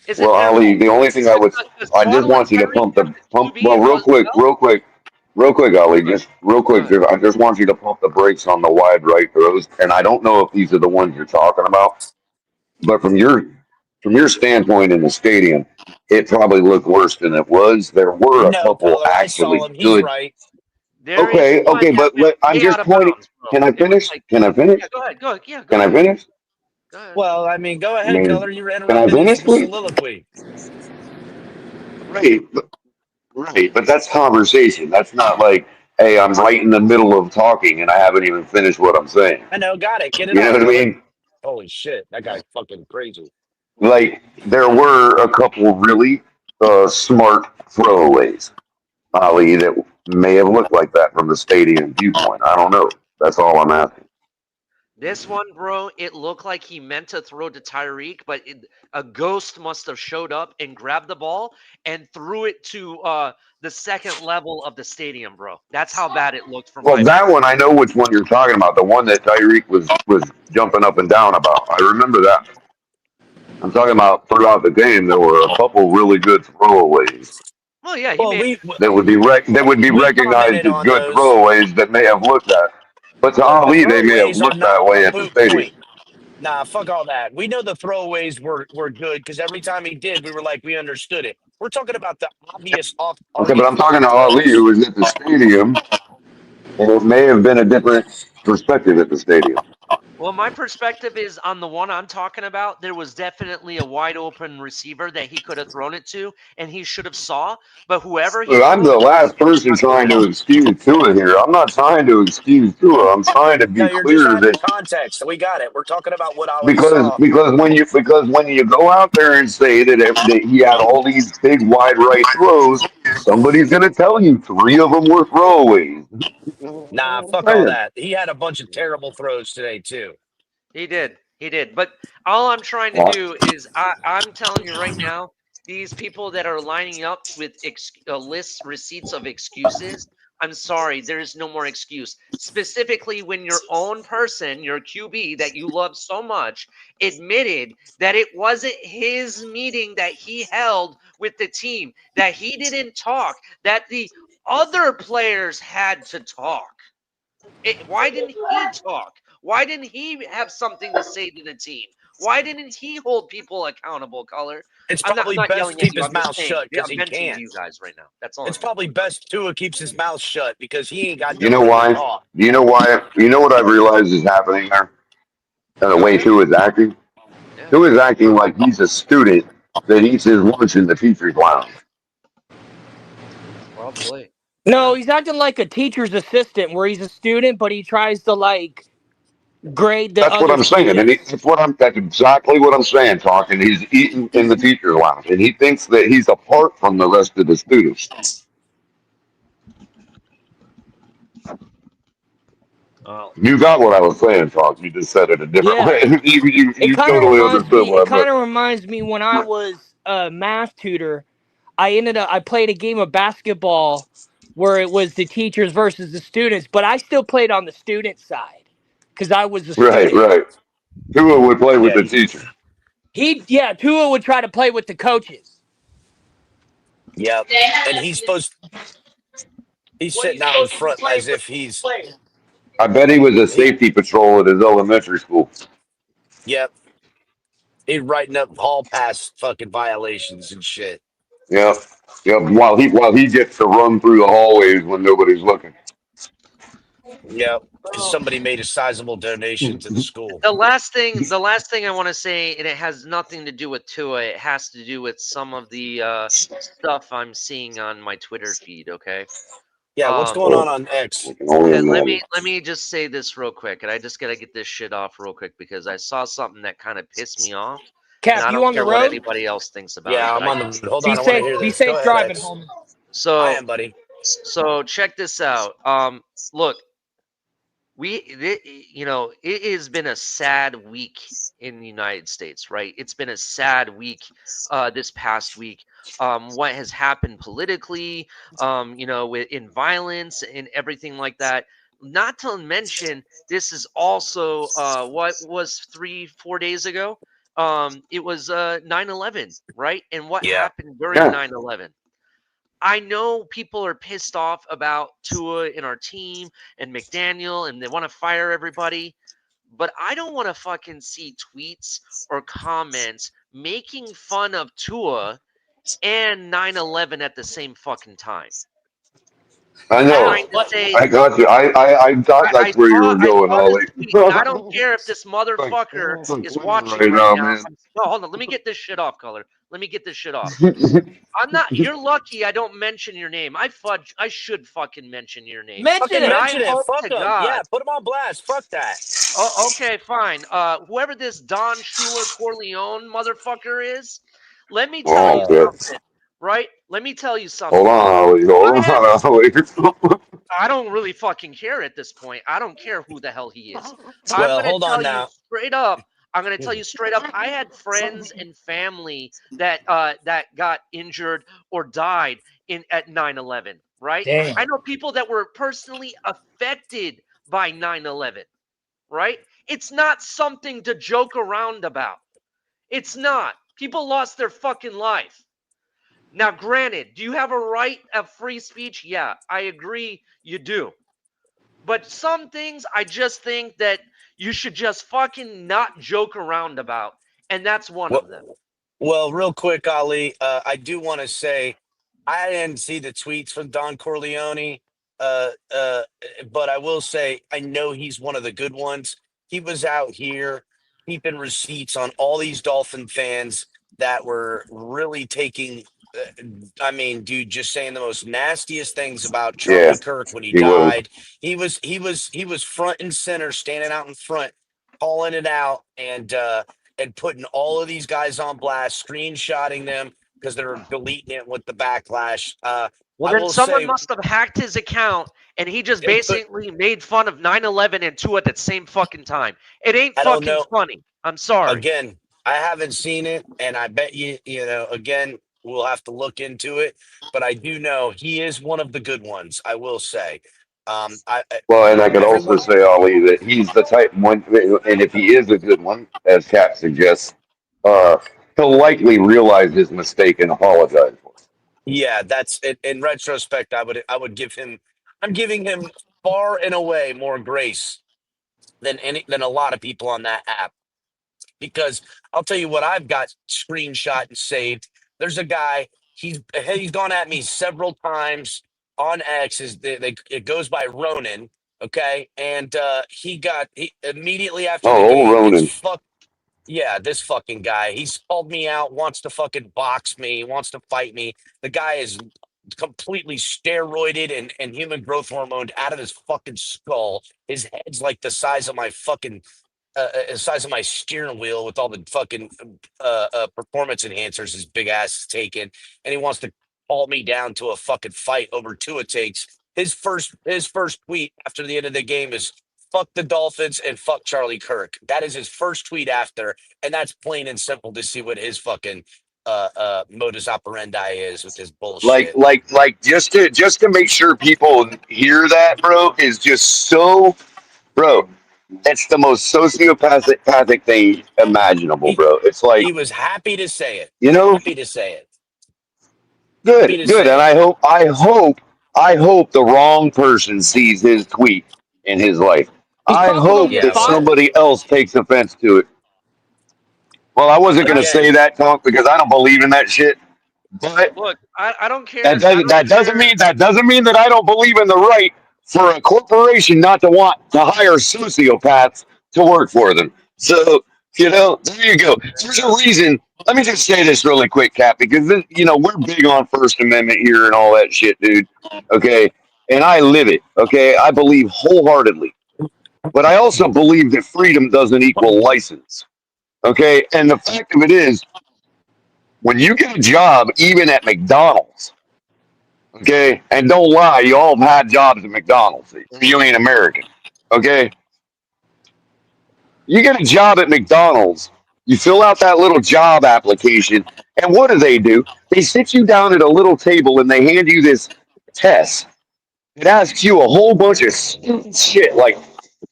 F: Is it
D: well,
F: their
D: Ali,
F: fault?
D: the only thing I would,
F: Does
D: I just
F: Waddle and
D: want you to
F: Tyreek
D: pump
F: have
D: the
F: the
D: pump.
F: QB
D: Well,
F: and
D: real quick, Ali, just real
F: Go
D: quick.
F: ahead.
D: I just want you to pump the brakes on the wide right throws. And I don't know if these are the ones you're talking about, but from your standpoint in the stadium, it probably looked worse than it was. There were a
C: No,
D: couple
C: color. I saw
D: actually
C: him. He's
D: good.
C: right.
F: There is
D: Okay,
F: one
D: okay,
F: that
D: but
F: went
D: I'm
F: way out
D: just
F: of
D: pointing.
F: bounds, bro.
D: Can I
F: It was
D: finish?
F: like,
D: Can I finish?
F: yeah, go ahead. Yeah, go
D: Can I
F: ahead.
D: finish?
F: Go ahead.
C: Well, I mean, go
D: I
C: ahead,
D: mean,
C: color. You were
D: can I
C: interrupting his
D: finish, please?
C: soliloquy.
D: Right, right, but that's conversation. That's not like, hey, I'm right in the middle of talking and I haven't even finished what I'm saying.
C: I know. Got it. Get it
D: You know
C: out,
D: what I
C: color.
D: mean?
C: Holy shit. That guy's fucking crazy.
D: Like there were a couple really smart throwaways, Ali, that may have looked like that from the stadium viewpoint. I don't know. That's all I'm asking.
F: This one, bro, it looked like he meant to throw to Tyreek, but a ghost must have showed up and grabbed the ball and threw it to the second level of the stadium, bro. That's how bad it looked from
D: Well,
F: my
D: that
F: vantage.
D: one I know which one you're talking about. The one that Tyreek was jumping up and down about. I remember that. I'm talking about throughout the game. There were a couple really good throwaways
F: Well, yeah, he
C: Well,
F: made.
D: that would be
C: we
D: recognized
C: commented
D: as
C: on
D: good
C: those.
D: throwaways that may have looked that. But to
C: Well, the
D: Ali, they may have
C: throwaways are
D: looked
C: not
D: that way
C: our
D: at the stadium.
C: point. Nah, fuck all that. We know the throwaways were good because every time he did, we were like, we understood it. We're talking about the obvious off
D: Okay, but
C: target
D: I'm talking to Ali,
C: throws.
D: who was at the stadium, and it may have been a different perspective at the stadium.
F: Well, my perspective is on the one I'm talking about, there was definitely a wide open receiver that he could have thrown it to, and he should have saw. But whoever he
D: Look, I'm
F: threw it
D: the
F: to,
D: last person
F: got the
D: trying to
F: ball.
D: excuse Tua here. I'm not trying to excuse Tua. I'm trying to
C: No,
D: be
C: you're just
D: clear
C: adding
D: that
C: context. So we got it. We're talking about what Ali
D: because
C: saw.
D: when you go out there and say that he had all these big wide right throws, somebody's going to tell you three of them were throwaways.
C: Nah, fuck all
D: Man,
C: that. He had a bunch of terrible throws today too.
F: He did. But all I'm trying to
D: well,
F: do is I'm telling you right now, these people that are lining up with receipts of excuses, I'm sorry, there is no more excuse. Specifically, when your own person, your QB that you love so much, admitted that it wasn't his meeting that he held with the team, that he didn't talk, that the other players had to talk. Why didn't he talk? Why didn't he have something to say to the team? Why didn't he hold people accountable, Color?
C: It's
F: I'm
C: probably
F: not
C: best
F: yelling
C: to
F: at
C: keep
F: you.
C: his
F: I'm just
C: mouth
F: saying.
C: shut because
F: I'm
C: he
F: venting to
C: can't.
F: you guys right now. That's all
C: It's
F: I'm doing.
C: probably best Tua keeps his mouth shut because he ain't got
D: You
C: no
D: know
C: room to
D: why?
C: talk.
D: You know why? You know what I've realized is happening there? And the way Tua is acting?
F: Yeah,
D: Tua is acting like he's a student that eats his lunch in the teacher's lounge.
F: probably.
E: No,
F: Yeah.
E: he's acting like a teacher's assistant where he's a student, but he tries to like grade the
D: That's what
E: other
D: I'm saying, and
E: students.
D: that's exactly what I'm saying. Talking, he's eating in the teacher's lounge, and he thinks that he's apart from the rest of the students.
F: Well,
D: You got what I was saying, Talk. You just said it a different
E: Yeah.
D: way. you,
E: It
D: you
E: kind of
D: totally
E: reminds
D: understood
E: me.
D: what
E: It
D: I meant.
E: kind of reminds me when I was a math tutor. I played a game of basketball where it was the teachers versus the students, but I still played on the student side because I was a
D: Right,
E: student.
D: right. Tua would play with
C: Yeah,
D: the teacher.
E: Tua would try to play with the coaches.
C: yep. And he's
E: When
C: sitting
E: he's
C: out in
E: supposed to be
C: front
E: playing
C: as
E: with
C: if
E: the
C: he's
E: players.
D: I bet he was a
C: he.
D: safety patrol at his elementary school.
C: Yep, he's writing up hall pass fucking violations and shit.
D: Yep, yep. While he gets to run through the hallways when nobody's looking.
C: Yep, because somebody made a sizable donation to the school.
F: the last thing I want to say, and it has nothing to do with Tua. It has to do with some of the stuff I'm seeing on my Twitter feed. Okay.
C: Yeah, what's
F: Um,
C: going on X?
D: I can only
F: let me
D: imagine.
F: let me just say this real quick, and I just gotta get this shit off real quick because I saw something that kind of pissed me off, and
E: Cap,
F: I
E: you
F: don't
E: on the
F: care what
E: road?
F: anybody else thinks about it.
C: Yeah,
F: But
C: I'm
F: I
C: on
F: just
C: the. Hold on, I want to hear
E: Be
C: this. Go
E: safe
C: ahead,
E: driving,
C: X.
E: homie.
C: I
F: so
C: am, buddy.
F: so check this out. Look, it has been a sad week in the United States, right? It's been a sad week this past week. What has happened politically, in violence and everything like that. Not to mention, this is also what was 3-4 days ago. It was 9/11, right? And what
C: Yeah.
F: happened during
D: Yeah,
F: 9/11? I know people are pissed off about Tua in our team and McDaniel and they want to fire everybody, but I don't want to fucking see tweets or comments making fun of Tua and 9/11 at the same fucking time.
D: I know.
F: Trying to say
D: I got you. I thought
F: I
D: that's where you
F: saw
D: were
F: I
D: going,
F: saw this
D: Ollie.
F: tweet, and I don't care if this
D: Like,
F: motherfucker
D: it's like
F: is
D: winning
F: watching
D: right
F: right
D: now,
F: now.
D: man.
F: No, hold on. Let me get this shit off, Color. Let me get this shit off. I'm not. You're lucky I don't mention your name. I should fucking mention your name.
E: Mention
C: Fucking
F: And
E: it.
F: I
C: mention it.
F: hope
C: Fuck
F: to
C: them.
F: God.
C: Yeah, put them on blast. Fuck that.
F: Oh, okay, fine. Whoever this Don Schuler Corleone motherfucker is, let me tell
D: Oh,
F: you
D: good.
F: something. Right? Let me tell you
D: Hold
F: something.
D: on, Ollie. Hold
F: I have.
D: on, Ollie.
F: I don't really fucking care at this point. I don't care who the hell he is. I'm
C: Well,
F: gonna
C: hold on
F: tell you
C: now.
F: straight up. I'm gonna tell you straight up. I had friends and family that got injured or died at 9/11. Right?
E: Damn.
F: I know people that were personally affected by 9/11. Right? It's not something to joke around about. It's not. People lost their fucking life. Now, granted, do you have a right of free speech? Yeah, I agree you do. But some things I just think that you should just fucking not joke around about. And that's one
C: Well,
F: of them.
C: well, real quick, Ali. I do want to say I didn't see the tweets from Don Corleone, uh, uh, but I will say I know he's one of the good ones. He was out here keeping receipts on all these Dolphin fans that were really taking. I mean, dude, just saying the most nastiest things about
D: Yeah,
C: Charlie Kirk when he
D: he was.
C: died. He was front and center, standing out in front, calling it out, and putting all of these guys on blast, screenshotting them because they're deleting it with the backlash.
F: Well,
C: I
F: then
C: will
F: someone
C: say,
F: must have hacked his account and he just
C: it could,
F: basically made fun of 9/11 and 2 at the same fucking time. It ain't
C: I don't
F: fucking
C: know.
F: funny. I'm sorry.
C: Again, I haven't seen it, and I bet you know. Again, We'll have to look into it, but I do know he is one of the good ones. I will say.
D: Well, and I could also
C: Everyone.
D: say, Ollie, that he's the type one, and if he is a good one, as Cap suggests, uh, he'll likely realize his mistake and apologize for it.
C: Yeah, that's it. In retrospect, I would give him. I'm giving him far and away more grace than a lot of people on that app, because I'll tell you what I've got screenshot and saved. There's a guy. He's gone at me several times on X. It goes by Ronan. Okay, and he immediately after the
D: Oh, old
C: game gets
D: Ronan.
C: fucked. Yeah, this fucking guy. He's called me out, wants to fucking box me, wants to fight me. The guy is completely steroided and human growth hormone out of his fucking skull. His head's like the size of my fucking size of my steering wheel with all the fucking performance enhancers his big ass is taking, and he wants to haul me down to a fucking fight over Tua takes. His first tweet after the end of the game is "fuck the Dolphins" and "fuck Charlie Kirk." That is his first tweet after, and that's plain and simple to see what his fucking modus operandi is with his bullshit.
D: Just to make sure people hear that, bro, is just so, bro. It's the most sociopathic thing imaginable,
C: He
D: bro. It's like,
C: he was happy to say it.
D: you know,
C: Happy to say it. Happy
D: good,
C: to
D: good,
C: say
D: and
C: it.
D: I hope the wrong person sees his tweet in his life.
E: He's
D: I
E: probably gonna
D: hope
E: get
C: Yeah,
D: that
C: well,
E: fired.
D: somebody else takes offense to it. Well, I wasn't gonna
C: again,
D: say that, Tonk, because I don't believe in that shit. But
F: Look, I don't
D: that
F: care. I
D: doesn't
F: don't
D: that doesn't
F: care.
D: mean that doesn't mean that I don't believe in the right for a corporation not to want to hire sociopaths to work for them. So there you go. There's a reason. Let me just say this really quick, Cap, because we're big on First Amendment here and all that shit, dude. Okay, and I live it. Okay, I believe wholeheartedly, but I also believe that freedom doesn't equal license. Okay, and the fact of it is, when you get a job, even at McDonald's. Okay, and don't lie, you all have had jobs at McDonald's. You ain't American. Okay, you get a job at McDonald's, you fill out that little job application, and what do? They sit you down at a little table and they hand you this test. It asks you a whole bunch of shit like,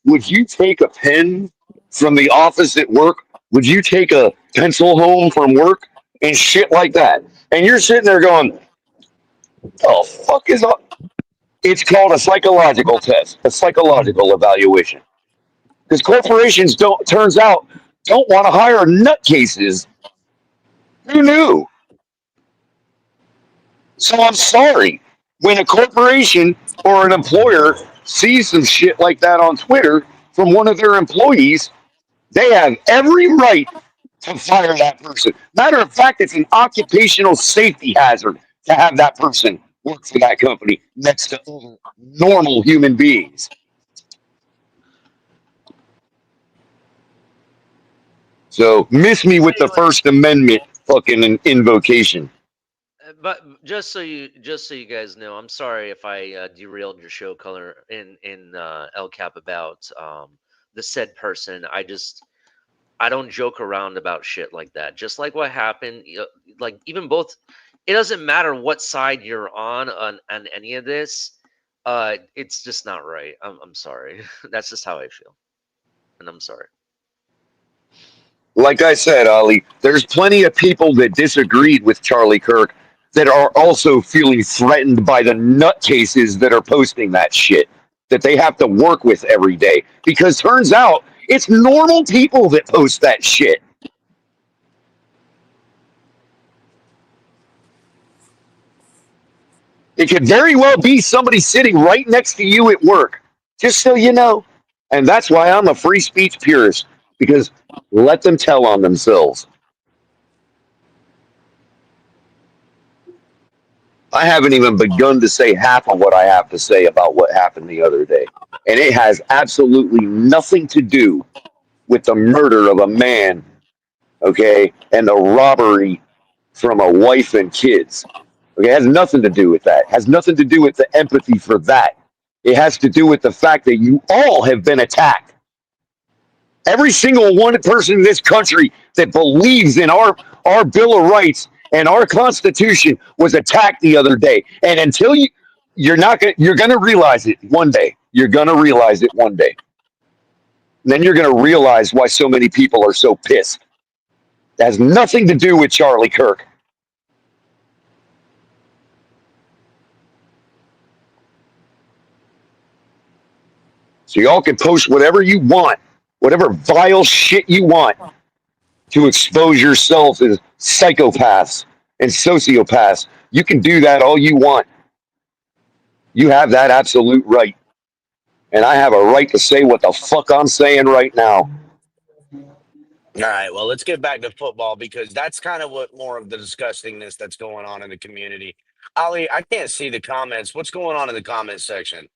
D: would you take a pen from the office at work? Would you take a pencil home from work? And shit like that. And you're sitting there going, oh, fuck is up? It's called a psychological test, a psychological evaluation. Because corporations turns out, don't want to hire nutcases. Who knew? So I'm sorry. When a corporation or an employer sees some shit like that on Twitter from one of their employees, they have every right to fire that person. Matter of fact, it's an occupational safety hazard to have that person work for that company next to other normal human beings. So miss me with the First Amendment fucking invocation.
F: But just so you guys know, I'm sorry if I derailed your show color in El Cap about the said person. I don't joke around about shit like that. Just like what happened, like even both. It doesn't matter what side you're on any of this. It's just not right. I'm sorry. That's just how I feel, and I'm sorry.
D: Like I said, Ali, there's plenty of people that disagreed with Charlie Kirk that are also feeling threatened by the nutcases that are posting that shit that they have to work with every day. Because turns out it's normal people that post that shit. It could very well be somebody sitting right next to you at work, just so you know. And that's why I'm a free speech purist, because let them tell on themselves. I haven't even begun to say half of what I have to say about what happened the other day. And it has absolutely nothing to do with the murder of a man, okay, and the robbery from a wife and kids. Okay, it has nothing to do with that. It has nothing to do with the empathy for that. It has to do with the fact that you all have been attacked. Every single one person in this country that believes in our Bill of Rights And our Constitution was attacked the other day. And until you're gonna realize it one day. You're gonna realize it one day. And then you're gonna realize why so many people are so pissed. It has nothing to do with Charlie Kirk. So y'all can post whatever you want, whatever vile shit you want to expose yourselves as psychopaths and sociopaths. You can do that all you want. You have that absolute right. And I have a right to say what the fuck I'm saying right now.
C: All right, well, let's get back to football because that's kind of what more of the disgustingness that's going on in the community. Ali, I can't see the comments. What's going on in the comment section?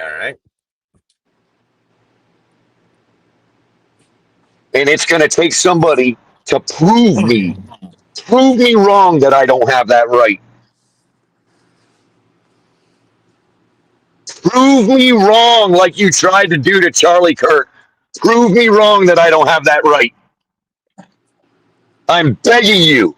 C: All right.
D: And it's going to take somebody to prove me wrong that I don't have that right. Prove me wrong like you tried to do to Charlie Kirk. Prove me wrong that I don't have that right. I'm begging you.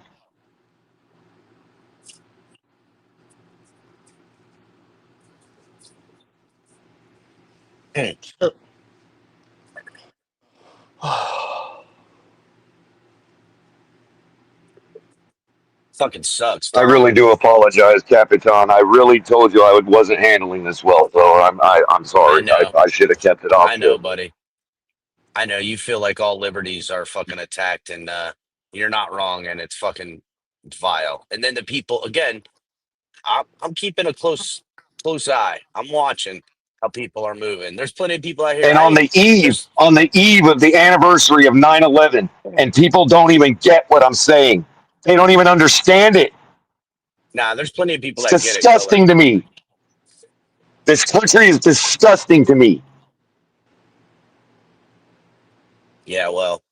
C: Fucking sucks.
D: I really do apologize, Capitan. I really told you I wasn't handling this well, so I'm sorry.
C: I know.
D: I should have kept it off.
C: I know, buddy. I know you feel like all liberties are fucking attacked, and you're not wrong, and it's fucking vile. And then the people again, I'm keeping a close eye. I'm watching how people are moving. There's plenty of people out here.
D: And on the eve of the anniversary of 9/11, and people don't even get what I'm saying. They don't even understand it.
C: Nah, there's plenty of people
D: It's
C: that get it.
D: disgusting to me. This country is disgusting to me.
C: Yeah, well,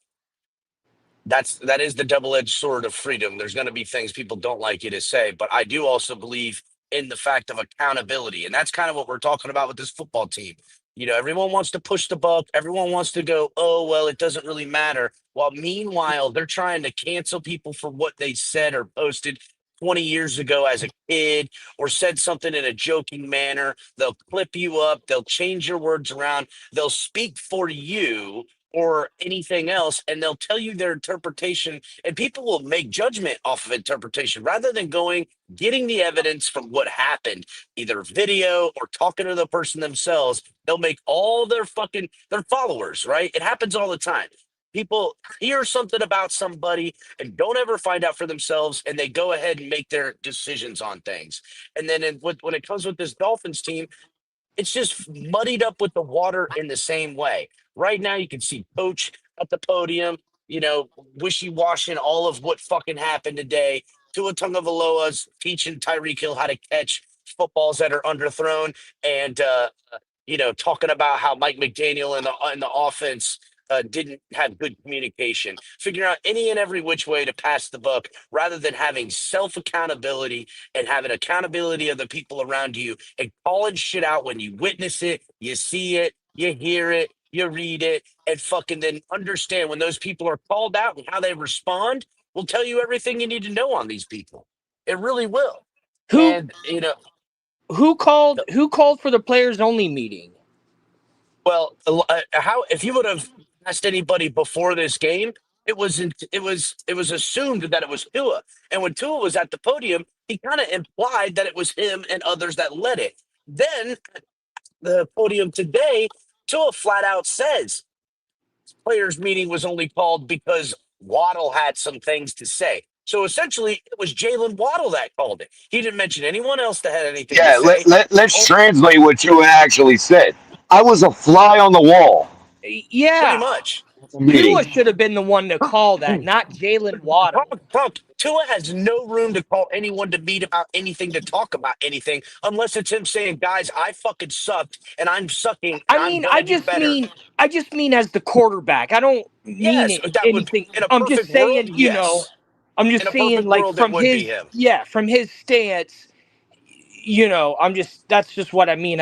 C: that is the double-edged sword of freedom. There's going to be things people don't like you to say, but I do also believe in the fact of accountability, and that's kind of what we're talking about with this football team. You know, everyone wants to push the buck. Everyone wants to go, oh, well, it doesn't really matter. While meanwhile, they're trying to cancel people for what they said or posted 20 years ago as a kid or said something in a joking manner. They'll clip you up. They'll change your words around. They'll speak for you or anything else, and they'll tell you their interpretation, and people will make judgment off of interpretation rather than getting the evidence from what happened, either video or talking to the person themselves. They'll make all their followers, right? It happens all the time. People hear something about somebody and don't ever find out for themselves, and they go ahead and make their decisions on things. And then when it comes with this Dolphins team, it's just muddied up with the water in the same way. Right now, you can see Coach at the podium, wishy-washing all of what fucking happened today. Tua Tagovailoa's teaching Tyreek Hill how to catch footballs that are underthrown, and talking about how Mike McDaniel and the offense didn't have good communication. Figuring out any and every which way to pass the buck rather than having self accountability and having accountability of the people around you and calling shit out when you witness it, you see it, you hear it, you read it, and fucking then understand when those people are called out and how they respond will tell you everything you need to know on these people. It really will.
E: Who called for the players only meeting?
C: Well, how if you would have asked anybody before this game, it was assumed that it was Tua, and when Tua was at the podium, he kind of implied that it was him and others that led it. Then the podium today, Tua flat out says players meeting was only called because Waddle had some things to say. So essentially, it was Jalen Waddle that called it. He didn't mention anyone else that had anything to say.
D: Let's translate what you actually said. I was a fly on the wall.
E: Yeah.
C: Pretty much.
E: Tua should have been the one to call that, not Jalen Waddle.
C: Tua has no room to call anyone to meet about anything, to talk about anything, unless it's him saying, guys, I fucking sucked and I'm sucking. And I
E: just mean as the quarterback. I don't mean anything. I'm just saying,
C: world,
E: I'm just saying, like, from his stance, that's just what I mean.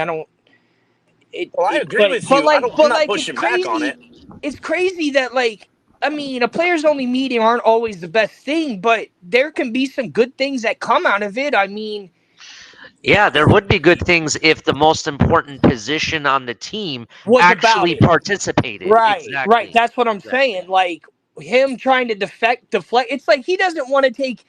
C: Well, I agree with you. I'm not pushing back on it.
E: It's crazy that a players only meeting aren't always the best thing, but there can be some good things that come out of it. I mean,
F: Yeah, there would be good things if the most important position on the team
E: was
F: actually
E: about it.
F: participated.
E: Right.
F: Exactly.
E: That's what I'm saying. Like him trying to deflect. It's like he doesn't want to take.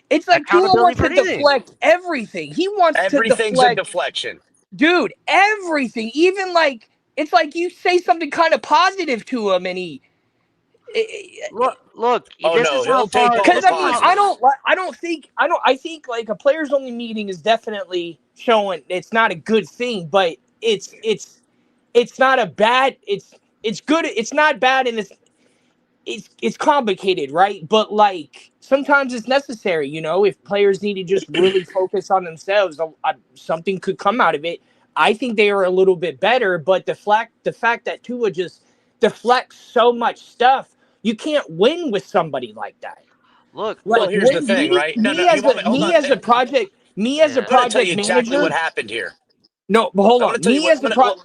E: It's like Tua
F: Accountability
E: wants
F: for
E: to
F: anything.
E: deflect everything. He wants to
C: Everything's a
E: deflect,
C: deflection.
E: dude. Everything. Even like it's like you say something kind of positive to him, and he.
F: Look.
C: Oh,
F: This
C: no,
F: is how
C: he'll take
F: far.
C: all
E: Because
C: the
E: I mean, I think like a players only meeting is definitely showing it's not a good thing, but it's not a bad. It's good. It's not bad, and it's complicated, right? But like sometimes it's necessary, if players need to just really focus on themselves, something could come out of it. I think they are a little bit better, but the fact that Tua just deflects so much stuff, you can't win with somebody like that.
F: Look.
C: Well, here's the thing, right? No, you want me? Hold on.
E: As a project
C: I'm going to tell you exactly what
E: manager.
C: happened here.
E: No, but hold
C: I
E: on.
C: want to tell you what.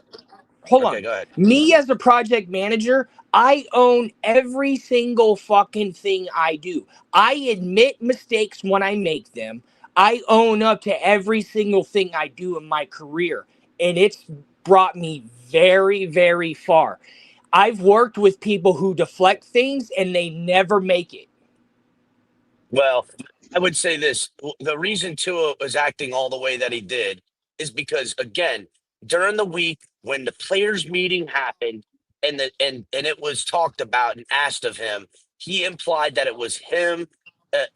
E: Hold
C: Okay,
E: on.
C: go ahead.
E: Me as a project manager, I own every single fucking thing I do. I admit mistakes when I make them. I own up to every single thing I do in my career. And it's brought me very, very far. I've worked with people who deflect things and they never make it.
C: Well, I would say this: the reason Tua was acting all the way that he did is because, again, during the week when the players' meeting happened and it was talked about and asked of him, he implied that it was him.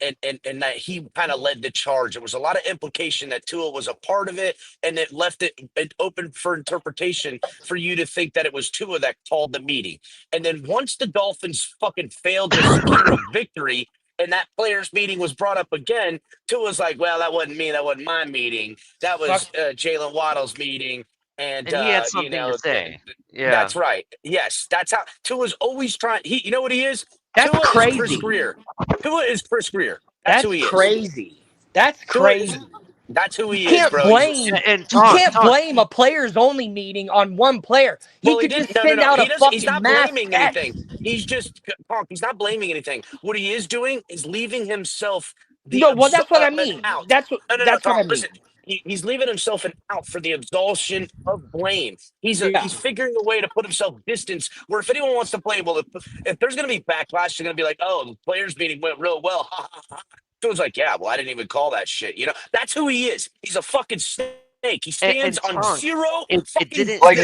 C: And that he kind of led the charge. There was a lot of implication that Tua was a part of it, and it left it open for interpretation for you to think that it was Tua that called the meeting. And then once the Dolphins fucking failed to secure a victory, and that players' meeting was brought up again, Tua's like, "Well, that wasn't me. That wasn't my meeting. That was Jalen Waddle's meeting." And
F: he had something to say. Yeah.
C: That's right. Yes, that's how Tua's always trying. You know what he is?
E: That's
C: Tua
E: crazy.
C: is Chris Grier. Tua is Chris Grier. That's who he is.
E: Crazy. That's crazy.
C: That's who he
E: You can't
C: is, bro.
E: blame.
F: And
E: You can't blame a players only meeting on one player. He could just send out a fucking
C: He's not
E: mass
C: blaming
E: text.
C: anything. He's just he's not blaming anything. What he is doing is leaving himself
E: No, well, that's what I mean.
C: out.
E: That's what
C: Tom,
E: I mean.
C: listen. He's leaving himself an out for the absolution of blame. He's figuring a way to put himself distance where if anyone wants to play, well, if there's going to be backlash, they're going to be like, "Oh, the players meeting went real well." So it's like, yeah, well, I didn't even call that shit. That's who he is. He's a fucking snake. He stands on zero.
D: Like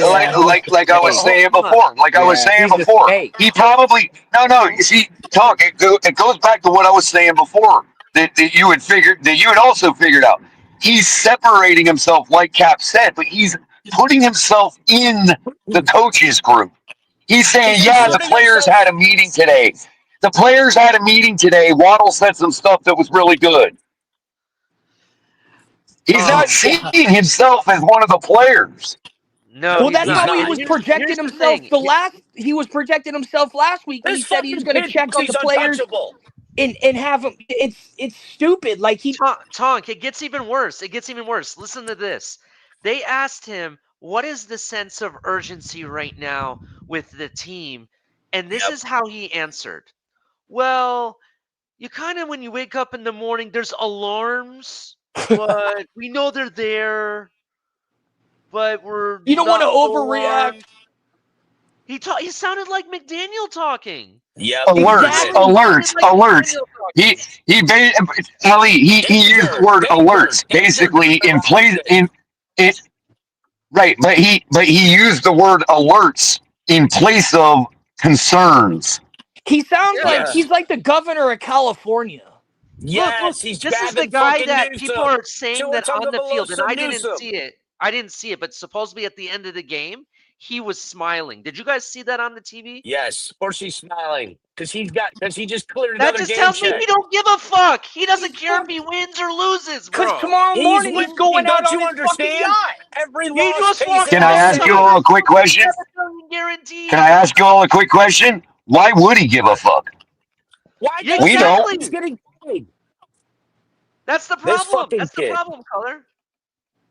D: I was saying before. He probably no. You see, it goes back to what I was saying before. That you had also figured out. He's separating himself, like Cap said, but he's putting himself in the coaches group. He's saying, yeah, the players had a meeting today. The players had a meeting today. Waddle said some stuff that was really good. He's not seeing himself as one of the players.
F: No,
E: well, that's how he was projecting himself. He was projecting himself last week. He said he was going to check on the players and have them. It's stupid. Like
F: Tonk. It gets even worse. Listen to this. They asked him, "What is the sense of urgency right now with the team?" And this is how he answered. Well, you kind of, when you wake up in the morning, there's alarms, but we know they're there, but
E: you don't want to overreact.
F: He sounded like McDaniel talking.
C: Yeah.
D: Alerts. He used the word alerts basically in place right, but he used the word alerts in place of concerns.
E: He sounds like he's like the governor of California.
C: Yes,
F: look, this is the guy that people are saying that on the field, and I didn't see it, but supposedly at the end of the game, he was smiling. Did you guys see that on the TV?
C: Yes, of course he's smiling because he just cleared
F: that
C: another
F: just
C: game
F: tells
C: check.
F: me he don't give a fuck. He doesn't care if he wins or loses, bro.
E: Because tomorrow morning he's going out on his fucking yacht.
C: Every loss
D: Can I ask you all a quick question?
F: Guaranteed.
D: Can I ask you all a quick question? Why would he give a fuck?
C: Why?
D: We know.
C: He's getting paid.
F: That's the problem. That's the problem, Color.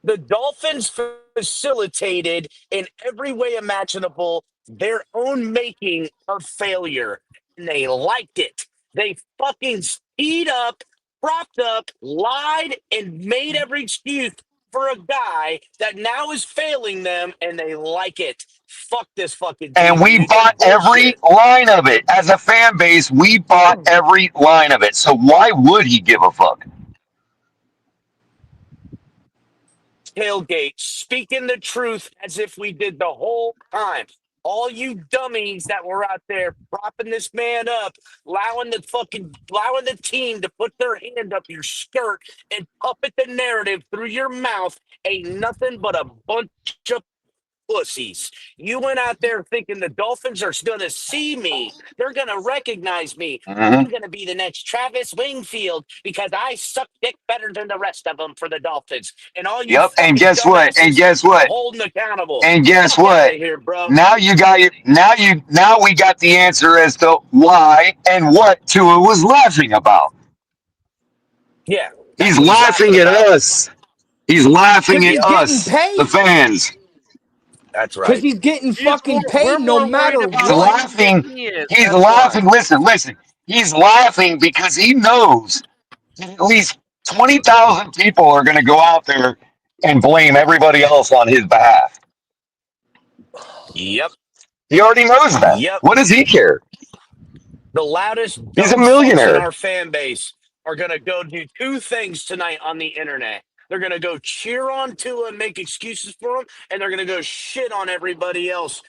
C: The Dolphins facilitated in every way imaginable their own making of failure, and they liked it. They fucking speed up, propped up, lied, and made every excuse for a guy that now is failing them, and they like it. Fuck this fucking
D: And
C: team,
D: we
C: dude. They're
D: bought every
C: bullshit.
D: line of it. As a fan base, we bought every line of it. So why would he give a fuck?
C: Tailgate, speaking the truth as if we did the whole time. All you dummies that were out there propping this man up, allowing the team to put their hand up your skirt and puppet the narrative through your mouth ain't nothing but a bunch of pussies. You went out there thinking the Dolphins are going to see me. They're going to recognize me.
D: Mm-hmm.
C: I'm going to be the next Travis Wingfield because I suck dick better than the rest of them for the Dolphins. And all you
D: Yep. And
C: fucking
D: guess what? And
C: dumbasses
D: guess
C: are
D: what?
C: holding accountable.
D: And guess
C: Fuck out
D: what?
C: of here, bro.
D: Now you got it. Now we got the answer as to why and what Tua was laughing about.
C: Yeah, that's
D: He's
C: what he's
D: laughing
C: laughing
D: at
C: about.
D: us. He's laughing
E: Because
D: at
E: he's
C: Yep,
E: getting
D: us, the
E: paid.
D: fans.
C: that's
E: Because
C: right.
E: he's getting fucking
F: We're
E: paid no
F: more worried
E: matter
D: He's
F: about what
E: what.
F: you think
D: laughing.
F: he is.
D: He's
F: That's why.
D: laughing. Listen. He's laughing because he knows that at least 20,000 people are going to go out there and blame everybody else on his behalf.
C: Yep,
D: He already knows that.
C: yep.
D: What does he care?
C: The loudest
D: He's a
C: dumb fucks in
D: millionaire.
C: our fan base are going to go do two things tonight on the internet. They're going to go cheer on Tua and make excuses for him, and they're going to go shit on everybody else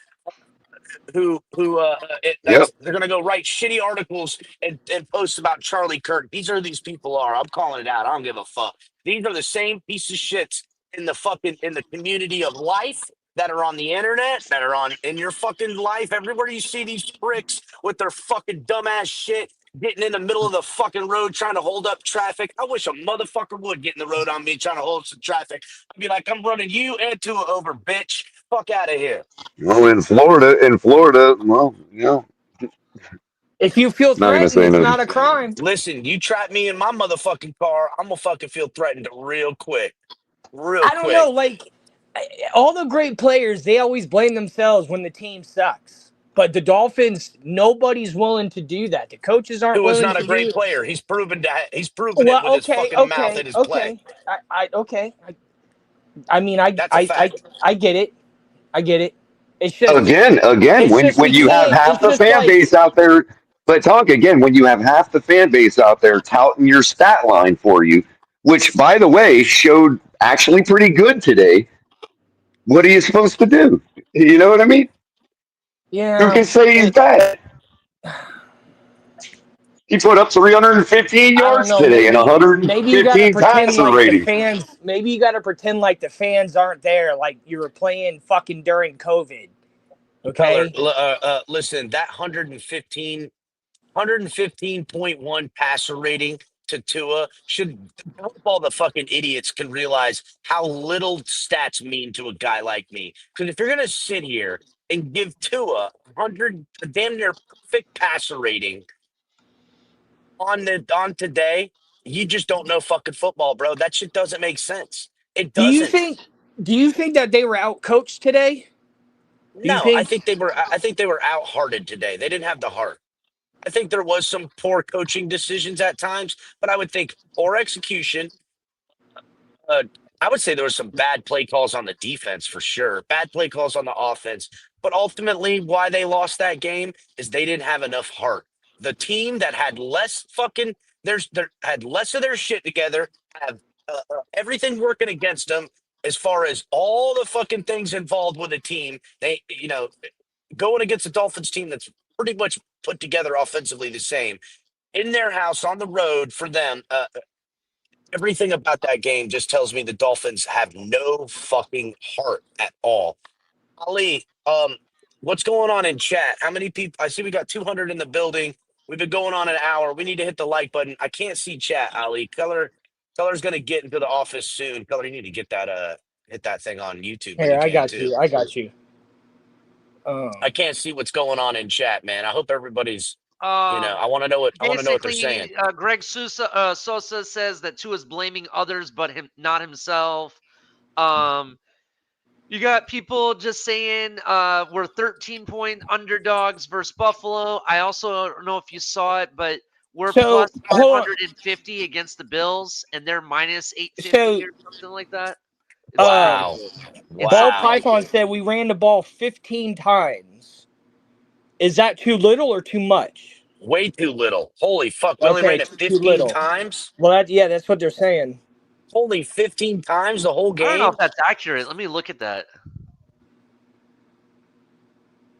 D: Yep.
C: they're going to go write shitty articles and posts about Charlie Kirk. These are who these people are. I'm calling it out. I don't give a fuck. These are the same piece of shits in the community of life that are on the internet, that are on in your fucking life. Everywhere you see these pricks with their fucking dumbass shit getting in the middle of the fucking road trying to hold up traffic. I wish a motherfucker would get in the road on me trying to hold some traffic. I'd be like, I'm running you and Tua over, bitch. Fuck out of here.
D: Well, well,
E: If you feel
D: not gonna
E: threatened,
D: say
E: it's
D: nothing.
E: not a crime.
C: Listen, you trap me in my motherfucking car, I'm gonna fucking feel threatened real quick. Real
E: I don't know.
C: quick.
E: Like, all the great players, they always blame themselves when the team sucks. But the Dolphins, nobody's willing to do that. The coaches aren't
C: Tua's
E: willing
C: not
E: to
C: a
E: do
C: great
E: it.
C: player. He's proven it
E: Well,
C: with his
E: okay,
C: fucking mouth
E: okay,
C: and his play.
E: okay. Okay. I mean,
C: That's a fact.
E: I get it. I get it. It's just,
D: Again,
E: it's just
D: when
E: we
D: you have
E: can't.
D: half
E: It's
D: the
E: just
D: fan
E: like,
D: base out there, but talk again when you have half the fan base out there touting your stat line for you, which by the way showed actually pretty good today. What are you supposed to do? You know what I mean? Who
E: yeah.
D: can say he's bad? He put up 315
E: I don't
D: yards
E: know.
D: today and
E: Maybe you gotta
D: 115
E: pretend
D: passer
E: like the
D: rating.
E: fans. Maybe you gotta pretend like the fans aren't there, like you were playing fucking during COVID.
C: Color,
E: Okay.
C: listen, that 115.1 passer rating to Tua should I hope all the fucking idiots can realize how little stats mean to a guy like me. Because if you're gonna sit here and give Tua 100 a damn near perfect passer rating on today, you just don't know fucking football, bro. That shit doesn't make sense. It
E: Do you
C: doesn't.
E: think? Do you think that they were out coached today? Do you
C: No, I
E: think?
C: think they were. I think they were out-hearted today. They didn't have the heart. I think there was some poor coaching decisions at times, but I would think poor execution. Uh, I would say there was some bad play calls on the defense for sure. Bad play calls on the offense, but ultimately, why they lost that game is they didn't have enough heart. The team that had less fucking had less of their shit together, have everything working against them as far as all the fucking things involved with a team. They, going against a Dolphins team that's pretty much put together offensively the same in their house on the road for them. Everything about that game just tells me the Dolphins have no fucking heart at all. Ali, what's going on in chat? How many people? I see we got 200 in the building. We've been going on an hour. We need to hit the like button. I can't see chat, Ali. Color's gonna get into the office soon. Color, you need to get that hit that thing on YouTube when
E: Here,
C: you
E: I
C: can
E: got
C: too.
E: you. I got you.
C: I can't see what's going on in chat, man. I hope everybody's.
F: Um,
C: I want to know what they're saying.
F: Basically, Greg Sosa says that Tua is blaming others, but not himself. You got people just saying we're 13-point underdogs versus Buffalo. I also don't know if you saw it, but we're
E: So,
F: plus
E: hold on.
F: 550 against the Bills, and they're minus 850
E: So,
F: or something like that. It's
C: Wow.
F: ridiculous.
E: Ball
C: Wow.
E: Python said we ran the ball 15 times. Is that too little or too much?
C: Way too little. Holy fuck. We only
E: Okay,
C: ran it
E: too
C: 15
E: little.
C: times?
E: Well, that's what they're saying.
C: Holy 15 times the whole
F: I don't know
C: game?
F: if that's accurate. Let me look at that.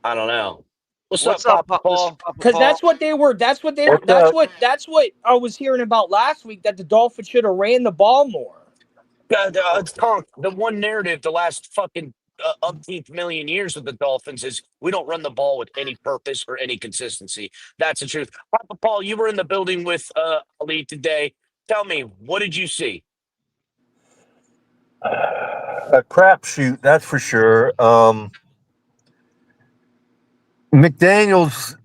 C: I don't know. What's
F: What's
C: up,
F: up,
C: Papa
F: Mr.
C: Paul?
F: Papa
E: Because
F: Paul?
E: that's what they were. That's what I was hearing about last week. That the Dolphins should have ran the ball more.
C: It's Conk. The one narrative the last fucking umpteenth million years with the Dolphins is we don't run the ball with any purpose or any consistency. That's the truth. Papa Paul, you were in the building with Ali today. Tell me, what did you see?
G: A crapshoot, that's for sure. McDaniel's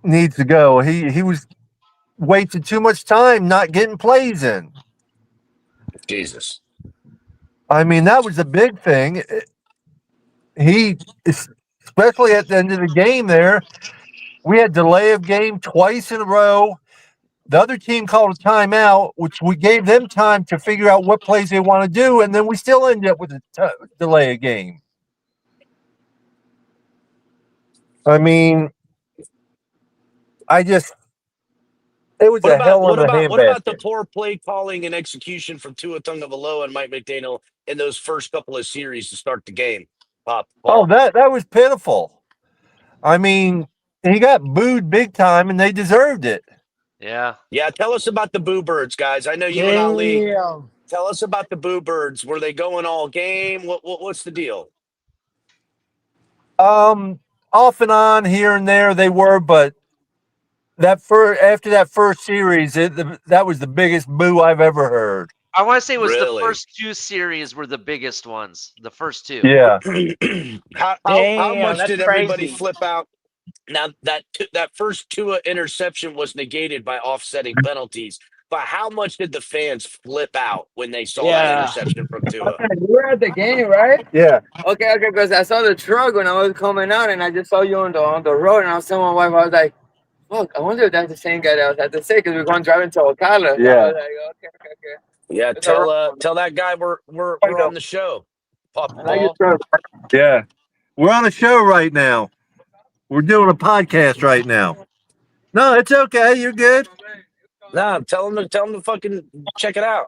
G: needs to go. He was wasting too much time not getting plays in.
C: Jesus.
G: I mean, that was the big thing. He, especially at the end of the game there, we had delay of game twice in a row. The other team called a timeout, which we gave them time to figure out what plays they want to do, and then we still ended up with a delay of game. I mean, it was a hell of a
C: What about the
G: handbasket.
C: poor play calling and execution from Tua Tagovailoa and Mike McDaniel in those first couple of series to start the game? Papa Paul.
G: Oh, that was pitiful. I mean, he got booed big time, and they deserved it.
F: Yeah.
C: Yeah, tell us about the Boo Birds, guys. I know you and Ali.
E: Damn.
C: Tell us about the Boo Birds. Were they going all game? What's the deal?
G: Off and on here and there they were, but after that first series, that was the biggest boo I've ever heard.
F: I want to say it was the
C: Really?
F: first two series were the biggest ones. The first two.
G: Yeah.
C: how
E: Damn,
C: much
E: that's
C: did everybody
E: crazy.
C: flip out? Now that first Tua interception was negated by offsetting penalties, but how much did the fans flip out when they saw that
E: Yeah.
C: interception from Tua?
H: Okay, you were at the game, right?
G: Yeah.
H: Okay, because I saw the truck when I was coming out, and I just saw you on the road, and I was telling my wife, I was like, "Fuck, I wonder if that's the same guy that was at the say, because we're going driving to Ocala."
G: Yeah.
H: I was like, okay.
C: Yeah,
H: It's a rough
C: tell that guy we're on the show. Papa
H: one. I like
C: Paul.
G: Yeah. We're on a show right now. We're doing a podcast right now. No, it's okay. You're good.
C: No, tell him to fucking check it out.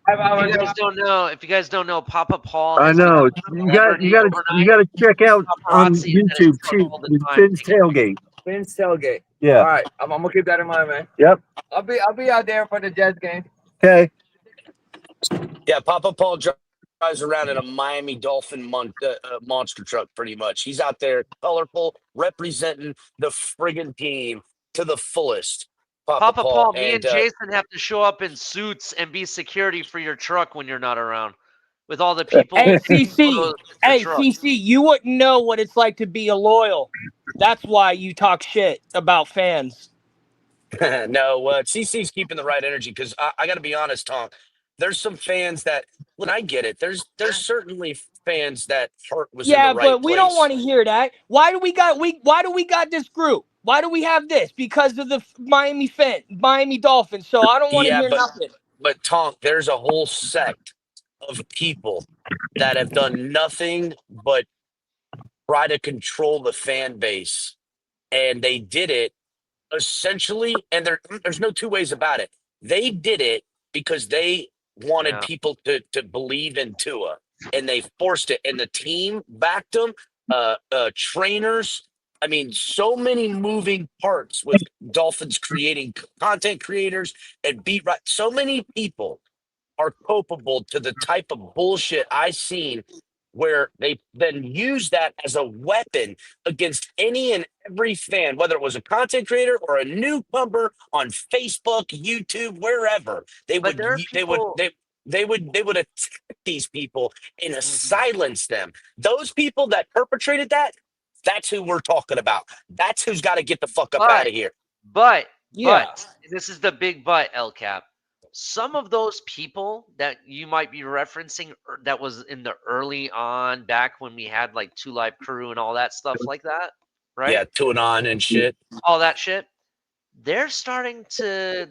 F: If you guys don't know, Papa Paul.
G: I
F: has
G: know.
F: been
G: You got to check out on
F: Paparazzi in his
G: YouTube
F: truck
G: too.
F: all the
G: with
F: time.
G: Fins Tailgate.
H: Fins Tailgate.
G: Yeah.
H: All right, I'm gonna keep that in mind, man.
G: Yep.
H: I'll be out there for the Jets game.
G: Okay.
C: Yeah, Papa Paul drives around in a Miami Dolphin monster truck, pretty much. He's out there, colorful, representing the friggin' team to the fullest.
F: Papa Paul, me
C: and
F: and Jason have to show up in suits and be security for your truck when you're not around, with all the people.
E: Hey,
F: taking
E: CC.
F: photos with your
E: Hey,
F: truck.
E: CC. You wouldn't know what it's like to be a loyal. That's why you talk shit about fans.
C: no, CC's keeping the right energy because I got to be honest, Tom. There's some fans that, when I get it, there's certainly fans that heart was in the right
E: but we don't
C: place.
E: want to hear that. Why do we got this group? Why do we have this? Because of the Miami Dolphins. So I don't want to hear nothing.
C: But Tom, there's a whole sect of people that have done nothing but try to control the fan base, and they did it essentially, and there's no two ways about it. They did it because they wanted people to believe in Tua, and they forced it, and the team backed them. Trainers, I mean, so many moving parts with Dolphins creating content creators and so many people are culpable to the type of bullshit I seen where they then use that as a weapon against any and every fan, whether it was a content creator or a newcomer on Facebook, YouTube, wherever. They would attack these people and silence them. Those people that perpetrated that, that's who we're talking about. That's who's got to get the fuck up out of here.
F: But this is the big but, El Cap. some of those people that you might be referencing that was in the early on back when we had like Two Live Crew and all that stuff like that, right?
C: Yeah, tuning on and shit.
F: All that shit. They're starting to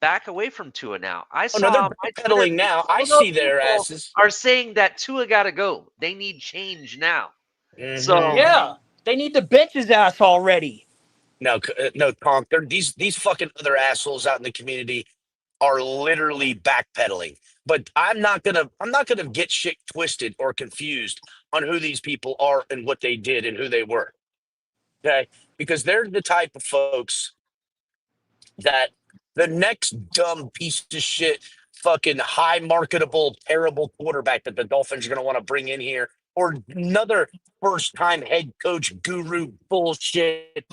F: back away from Tua now. I
C: Oh no, they're
F: saw my
C: backpedaling
F: Twitter,
C: now.
F: some
C: I
F: of those
C: see their
F: people
C: asses.
F: are saying that Tua got to go. They need change now.
C: Mhm.
F: So
E: Yeah, they need to bench his ass already.
C: No, Tonk. These fucking other assholes out in the community are literally backpedaling. But I'm not gonna get shit twisted or confused on who these people are and what they did and who they were. Okay, because they're the type of folks that the next dumb piece of shit, fucking high marketable, terrible quarterback that the Dolphins are going to want to bring in here, or another first time head coach guru bullshit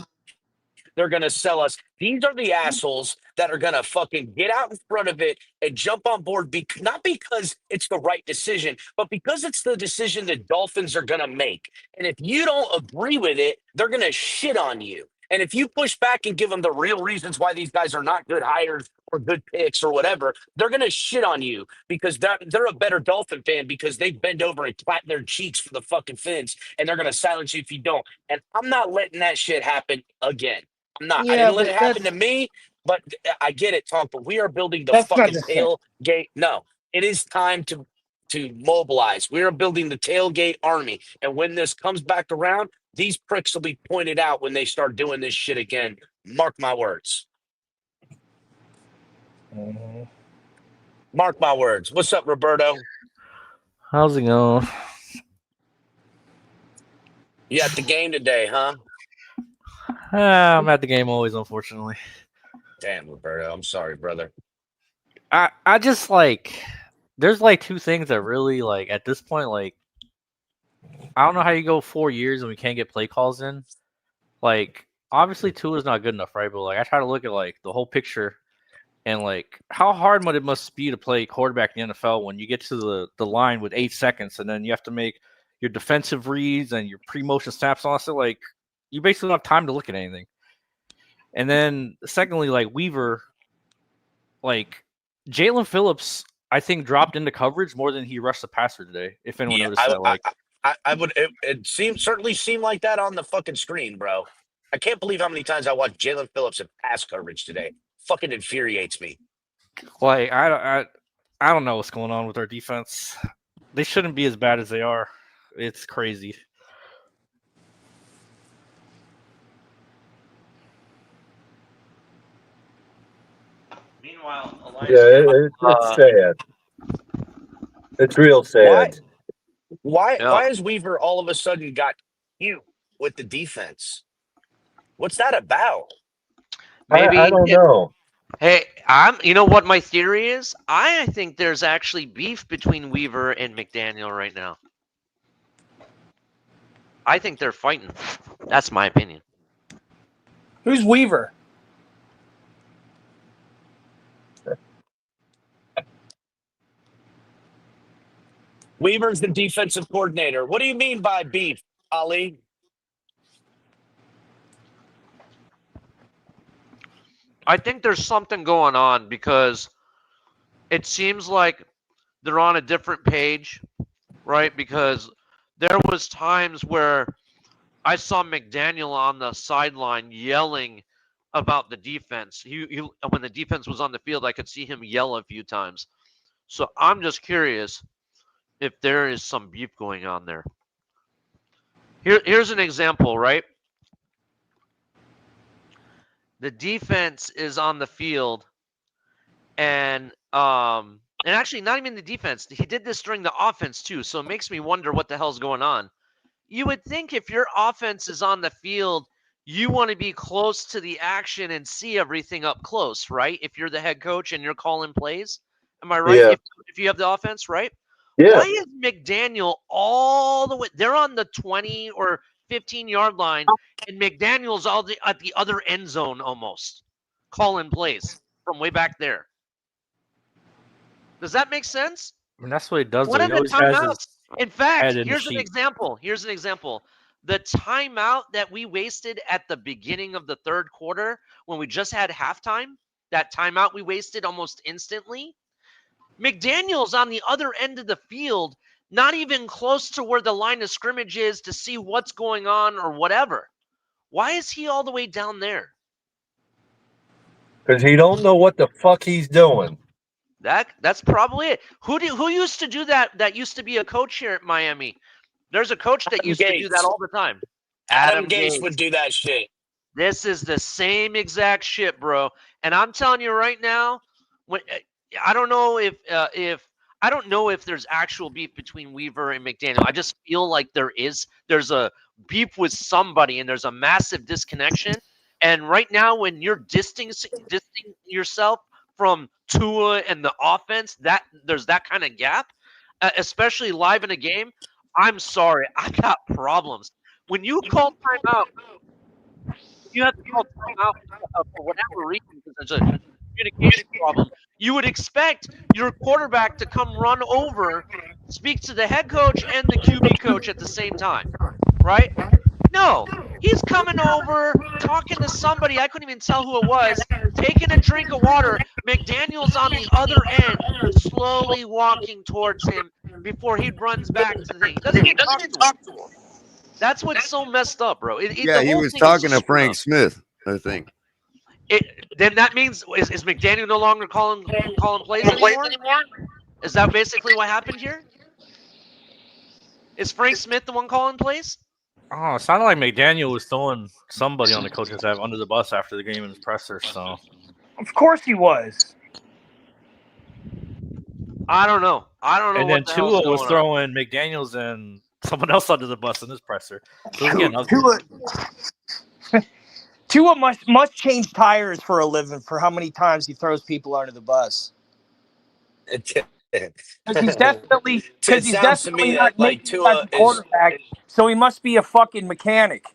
C: they're going to sell us. These are the assholes that are going to fucking get out in front of it and jump on board, not because it's the right decision, but because it's the decision the Dolphins are going to make. And if you don't agree with it, they're going to shit on you. And if you push back and give them the real reasons why these guys are not good hires or good picks or whatever, they're going to shit on you because they're a better Dolphin fan because they bend over and clap their cheeks for the fucking Fins, and they're going to silence you if you don't. And I'm not letting that shit happen again. I'm not. I
E: Yeah,
C: didn't let
E: but
C: it happen to
E: that's
C: me, but I get it, Tom. But we are building the
E: not
C: fucking
E: the same.
C: tailgate. No, it is time to mobilize. We are building the tailgate army, and when this comes back around, these pricks will be pointed out when they start doing this shit again. Mark my words. Mark my words. What's up, Roberto?
I: How's it going?
C: You at the game today, huh?
I: I'm at the game always, unfortunately.
C: Damn, Roberto. I'm sorry, brother.
I: I just like there's like two things that really like at this point, like I don't know how you go 4 years and we can't get play calls in. Like obviously Tua is not good enough, right? But like I try to look at like the whole picture and like how hard it must be to play quarterback in the NFL when you get to the line with 8 seconds and then you have to make your defensive reads and your pre-motion snaps on. So like you basically don't have time to look at anything. And then secondly, like Weaver, like Jalen Phillips, I think dropped into coverage more than he rushed the passer today. If anyone noticed that, like
C: I would. It certainly seemed like that on the fucking screen, bro. I can't believe how many times I watched Jalen Phillips in pass coverage today. Fucking infuriates me.
I: like I don't know what's going on with our defense. They shouldn't be as bad as they are. It's crazy.
F: meanwhile,
G: It's sad. It's real sad.
C: Why
F: Yeah.
C: why has Weaver all of a sudden got cute with the defense? What's that about?
F: maybe
G: I don't know.
F: Hey, you know what my theory is? I think there's actually beef between Weaver and McDaniel right now. I think they're fighting. That's my opinion.
E: Who's Weaver?
C: Weaver's the defensive coordinator. What do you mean by beef, Ali?
F: I think there's something going on because it seems like they're on a different page, right? Because there was times where I saw McDaniel on the sideline yelling about the defense. He when the defense was on the field, I could see him yell a few times. So I'm just curious if there is some beef going on there. Here's an example, right? The defense is on the field, and actually not even the defense. He did this during the offense too, so it makes me wonder what the hell's going on. You would think if your offense is on the field, you want to be close to the action and see everything up close, right? If you're the head coach and you're calling plays, am I right?
G: Yeah.
F: If you have the offense, right?
G: Yeah.
F: Why is McDaniel all the way? They're on the 20 or 15-yard line, and McDaniel's at the other end zone almost, calling plays from way back there. Does that make sense?
I: I mean, that's what he does.
F: What
I: Though.
F: are
I: He
F: the
I: always has his
F: timeouts? In fact,
I: head in the
F: here's an
I: sheet.
F: example. Here's an example. The timeout that we wasted at the beginning of the third quarter when we just had halftime, that timeout we wasted almost instantly. McDaniel's on the other end of the field, not even close to where the line of scrimmage is to see what's going on or whatever. Why is he all the way down there?
G: Because he don't know what the fuck he's doing.
F: That's probably it. Who used to do that? That used to be a coach here at Miami. There's a coach that used to do that all the time.
C: Adam Gase would do that shit.
F: This is the same exact shit, bro. And I'm telling you right now, I don't know if there's actual beef between Weaver and McDaniel. I just feel like there's a beef with somebody, and there's a massive disconnection. And right now, when you're distancing yourself from Tua and the offense, that there's that kind of gap, especially live in a game. I'm sorry, I got problems. When you call timeout, you have to call timeout for whatever reason because there's a communication problem. You would expect your quarterback to come run over, speak to the head coach and the QB coach at the same time, right? No, he's coming over, talking to somebody. I couldn't even tell who it was, taking a drink of water. McDaniel's on the other end, slowly walking towards him before he runs back to the thing. He doesn't even talk to him. That's what's so messed up, bro.
J: He was talking to Frank Smith, I think.
F: Then that means is McDaniel no longer calling plays anymore? Is that basically what happened here? Is Frank Smith the one calling plays?
I: Oh, it sounded like McDaniel was throwing somebody on the coaching staff under the bus after the game in his presser. So,
E: of course he was.
F: I don't know.
I: And then Tua was throwing McDaniels and someone else under the bus in his presser. So again,
E: Tua must change tires for a living for how many times he throws people under the bus. Because he's definitely not
C: like Tua
E: as a quarterback, so he must be a fucking mechanic.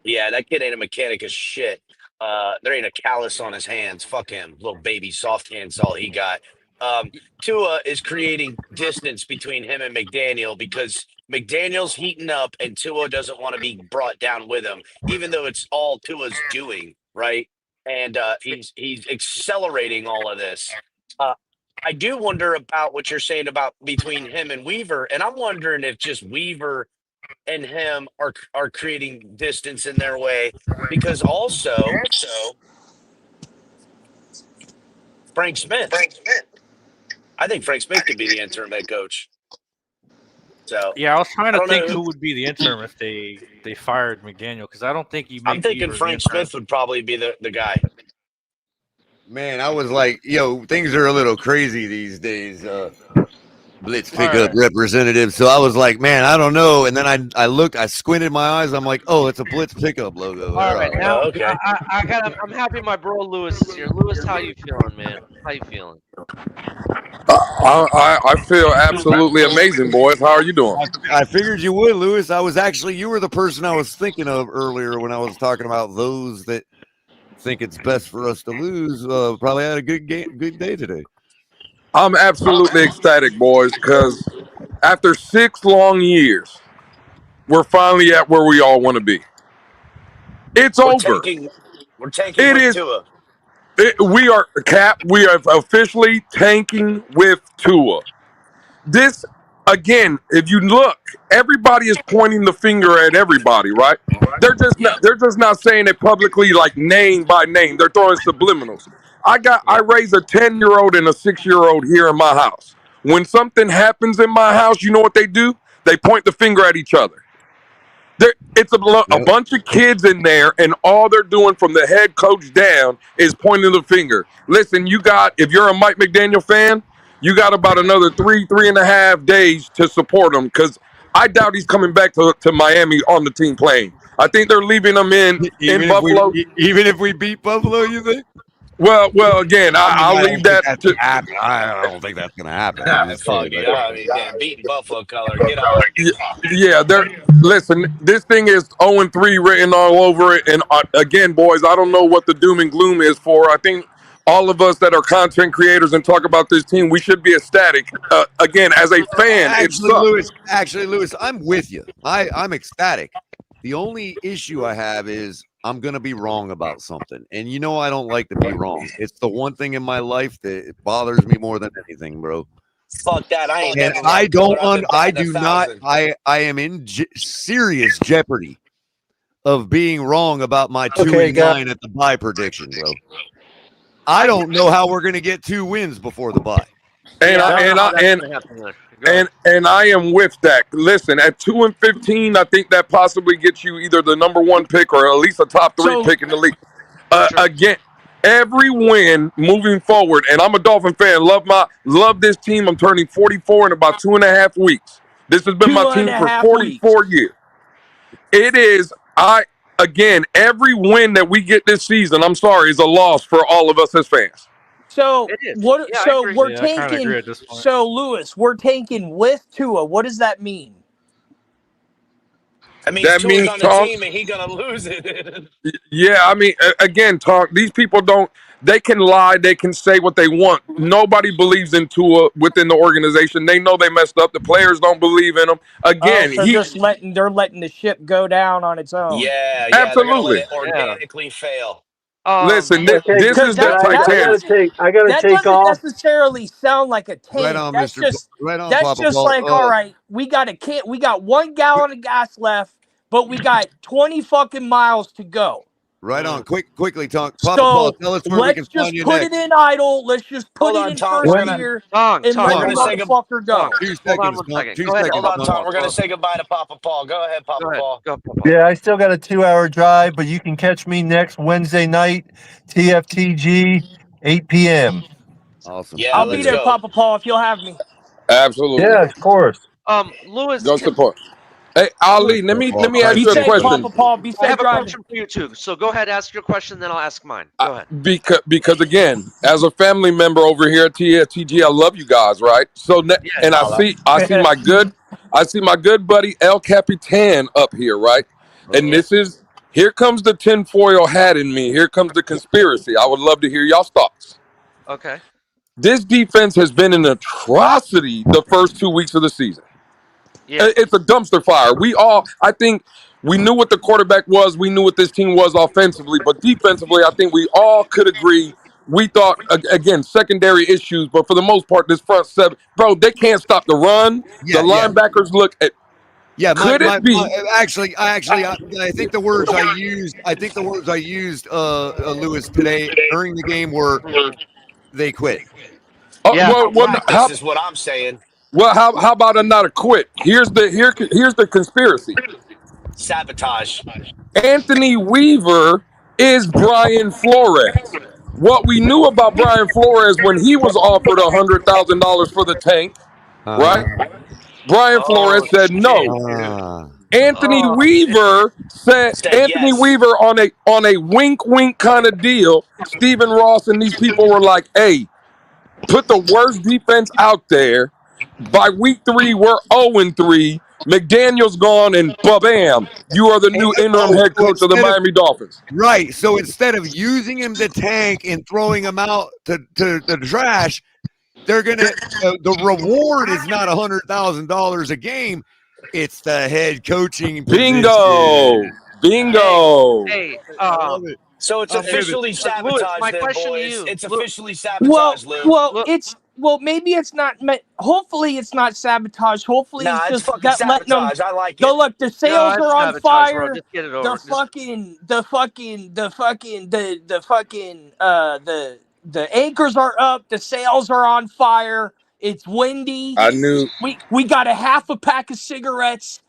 C: Yeah, that kid ain't a mechanic of shit. There ain't a callus on his hands. Fuck him. Little baby soft hands, all he got. Tua is creating distance between him and McDaniel because McDaniel's heating up and Tua doesn't want to be brought down with him, even though it's all Tua's doing, right? And he's accelerating all of this. I do wonder about what you're saying about between him and Weaver, and I'm wondering if just Weaver and him are creating distance in their way because also Frank Smith. I think Frank Smith could be the interim head coach. So
I: yeah, I was trying to think who would be the interim if they fired McDaniel because I don't think
C: I'm thinking Frank Smith would probably be the guy.
J: Man, I was like, things are a little crazy these days. Blitz pickup representative. So I was like, man, I don't know. And then I looked, I squinted my eyes. I'm like, oh, it's a Blitz pickup logo.
F: All right, now I'm happy my bro Lewis is here. Lewis, how you feeling, man? How you feeling?
K: I feel absolutely amazing, boys. How are you doing?
J: I figured you would, Lewis. You were the person I was thinking of earlier when I was talking about those that think it's best for us to lose. Probably had a good day today.
K: I'm absolutely ecstatic, boys, because after 6 long years, we're finally at where we all want to be. It's over.
C: We're tanking with Tua.
K: We are officially tanking with Tua. This, again, if you look, everybody is pointing the finger at everybody, right? They're just not saying it publicly, like name by name. They're throwing subliminals. I raise a 10-year-old and a 6-year-old here in my house. When something happens in my house, you know what they do? They point the finger at each other. It's a bunch of kids in there, and all they're doing from the head coach down is pointing the finger. Listen, if you're a Mike McDaniel fan, you got about another 3.5 days to support him because I doubt he's coming back to Miami on the team playing. I think they're leaving him in Buffalo.
J: Even if we beat Buffalo, you think?
K: Well, again, I'll leave that to
J: happen. I don't think that's going to happen.
C: Beating Buffalo color. Get on.
K: Yeah, listen, this thing is 0-3 written all over it. And again, boys, I don't know what the doom and gloom is for. I think all of us that are content creators and talk about this team, we should be ecstatic. Again, as a fan,
J: Lewis, I'm with you. I'm ecstatic. The only issue I have is I'm going to be wrong about something. And you know I don't like to be wrong. It's the one thing in my life that bothers me more than anything, bro.
C: Fuck that. I ain't
J: And
C: never
J: I
C: wrong,
J: don't
C: brother. I've been
J: I
C: batting
J: do not
C: 1,000.
J: I am in serious jeopardy of being wrong about my 2
G: Okay,
J: and
G: guys.
J: 9 at the bye prediction, bro. I don't know how we're going to get 2 wins before the bye.
K: And
F: Yeah, I don't know how
K: I
F: that's gonna happen there. Go ahead.
K: and I am with that. Listen, at 2-15, I think that possibly gets you either the number 1 pick or at least a top 3
E: So-
K: pick in the league.
F: Sure.
K: Again, every win moving forward, and I'm a Dolphin fan. Love this team. I'm turning 44 in about 2.5 weeks. This has been my team for
E: 2.5
K: 44 years. It is every win that we get this season, I'm sorry, is a loss for all of us as fans.
E: So
F: It is.
E: what?
F: Yeah, I
E: So
F: agree.
E: we're
I: Yeah, I kinda
E: tanking.
I: agree at this point.
E: So Lewis, we're tanking with Tua. What does that mean?
C: That means
K: That
C: Tua's
K: means
C: on the
K: Tom.
C: team and he gonna lose it.
K: Yeah, I mean, again, talk. These people don't. They can lie. They can say what they want. Nobody believes in Tua within the organization. They know they messed up. The players don't believe in him. Again,
E: So they're letting the ship go down on its own.
C: Yeah, they're gonna let
K: absolutely.
C: it organically fail.
K: Listen,
G: Okay,
K: this
E: Because
K: is the
E: that
K: Titanic.
G: I gotta
E: that
G: take
E: doesn't
G: off.
E: necessarily sound like a tank.
J: Right on,
E: That's
J: Mr.
E: just
J: Right on,
E: that's
J: Papa
E: just
J: Paul.
E: like, all right, we got 1 gallon of gas left, but we got 20 fucking miles to go.
J: Right on. Quickly, Tonk. Papa
E: So
J: Paul, tell us where we can
E: let's
J: find
E: just
J: you
E: put
J: next.
E: it in idle. Let's just put
C: Hold
E: it
C: on,
E: in
C: Tom.
E: first
C: We're gonna
E: gear
F: Tong,
E: and
F: Tong,
E: let
C: we're
E: the
C: gonna say
E: motherfucker go.
J: 2
F: hold on
J: seconds,
F: 1
J: Tonk.
F: second.
J: 2
F: Go ahead.
J: seconds.
C: hold on,
F: Go
C: Tom.
F: ahead.
C: We're gonna say goodbye to Papa Paul. Go ahead, Papa
F: Go ahead.
C: Paul.
F: Go, Papa.
G: Yeah, I still got a 2-hour drive, but you can catch me next Wednesday night, TFTG, 8 p.m.
J: Awesome.
C: Yeah,
E: I'll be
C: let's
E: there,
C: go.
E: Papa Paul, if you'll have me.
K: Absolutely.
G: Yeah, of course.
F: Lewis,
K: Go support. Hey, Ali, let me ask
E: Be
K: you a
E: safe,
K: question.
E: Papa Paul. Be
F: I
E: safe
F: have a
E: driving.
F: question for you too. So go ahead, ask your question, then I'll ask mine. Go ahead.
K: Because again, as a family member over here at TFTG, I love you guys, right? So and I see my good buddy El Capitan up here, right? And here comes the tinfoil hat in me. Here comes the conspiracy. I would love to hear y'all's thoughts.
F: Okay.
K: This defense has been an atrocity the first 2 weeks of the season.
F: Yeah.
K: It's a dumpster fire. I think we knew what the quarterback was. We knew what this team was offensively, but defensively, I think we all could agree. We thought, again, secondary issues, but for the most part, this front seven, bro, they can't stop the run.
J: Yeah,
K: The linebackers look at.
J: Yeah,
K: Could it be?
J: I think the words I used, Lewis, today during the game were they quit.
F: Yeah.
C: This is what I'm saying.
K: How about not a quit? Here's the conspiracy.
C: Sabotage.
K: Anthony Weaver is Brian Flores. What we knew about Brian Flores when he was offered $100,000 for the tank, right? Brian Flores said no. Anthony Weaver said Anthony
C: yes.
K: Weaver on a wink wink kind of deal. Stephen Ross and these people were like, "Hey, put the worst defense out there. By week 3, we're 0-3. McDaniel's gone, and bam, you are the new interim head coach of the Miami Dolphins."
J: Right. So instead of using him to tank and throwing him out to the trash, they're gonna. The reward is not $100,000 a game. It's the head coaching position.
K: Bingo.
F: Hey,
C: so it's officially sabotaged,
F: Lewis, my
C: then,
F: question to
C: boys.
F: you.
C: It's officially sabotaged, Lou.
E: Maybe it's not. Hopefully, it's not sabotage. Hopefully,
C: Nah,
E: it's
C: it's
E: just
C: fucking
E: letting them
C: sabotage. I like
E: go.
C: it.
E: Look, the sales
F: it's
E: are on
F: sabotage,
E: fire.
F: bro. Just get it over.
E: The anchors are up. The sales are on fire. It's windy.
K: I knew.
E: We got a half a pack of cigarettes.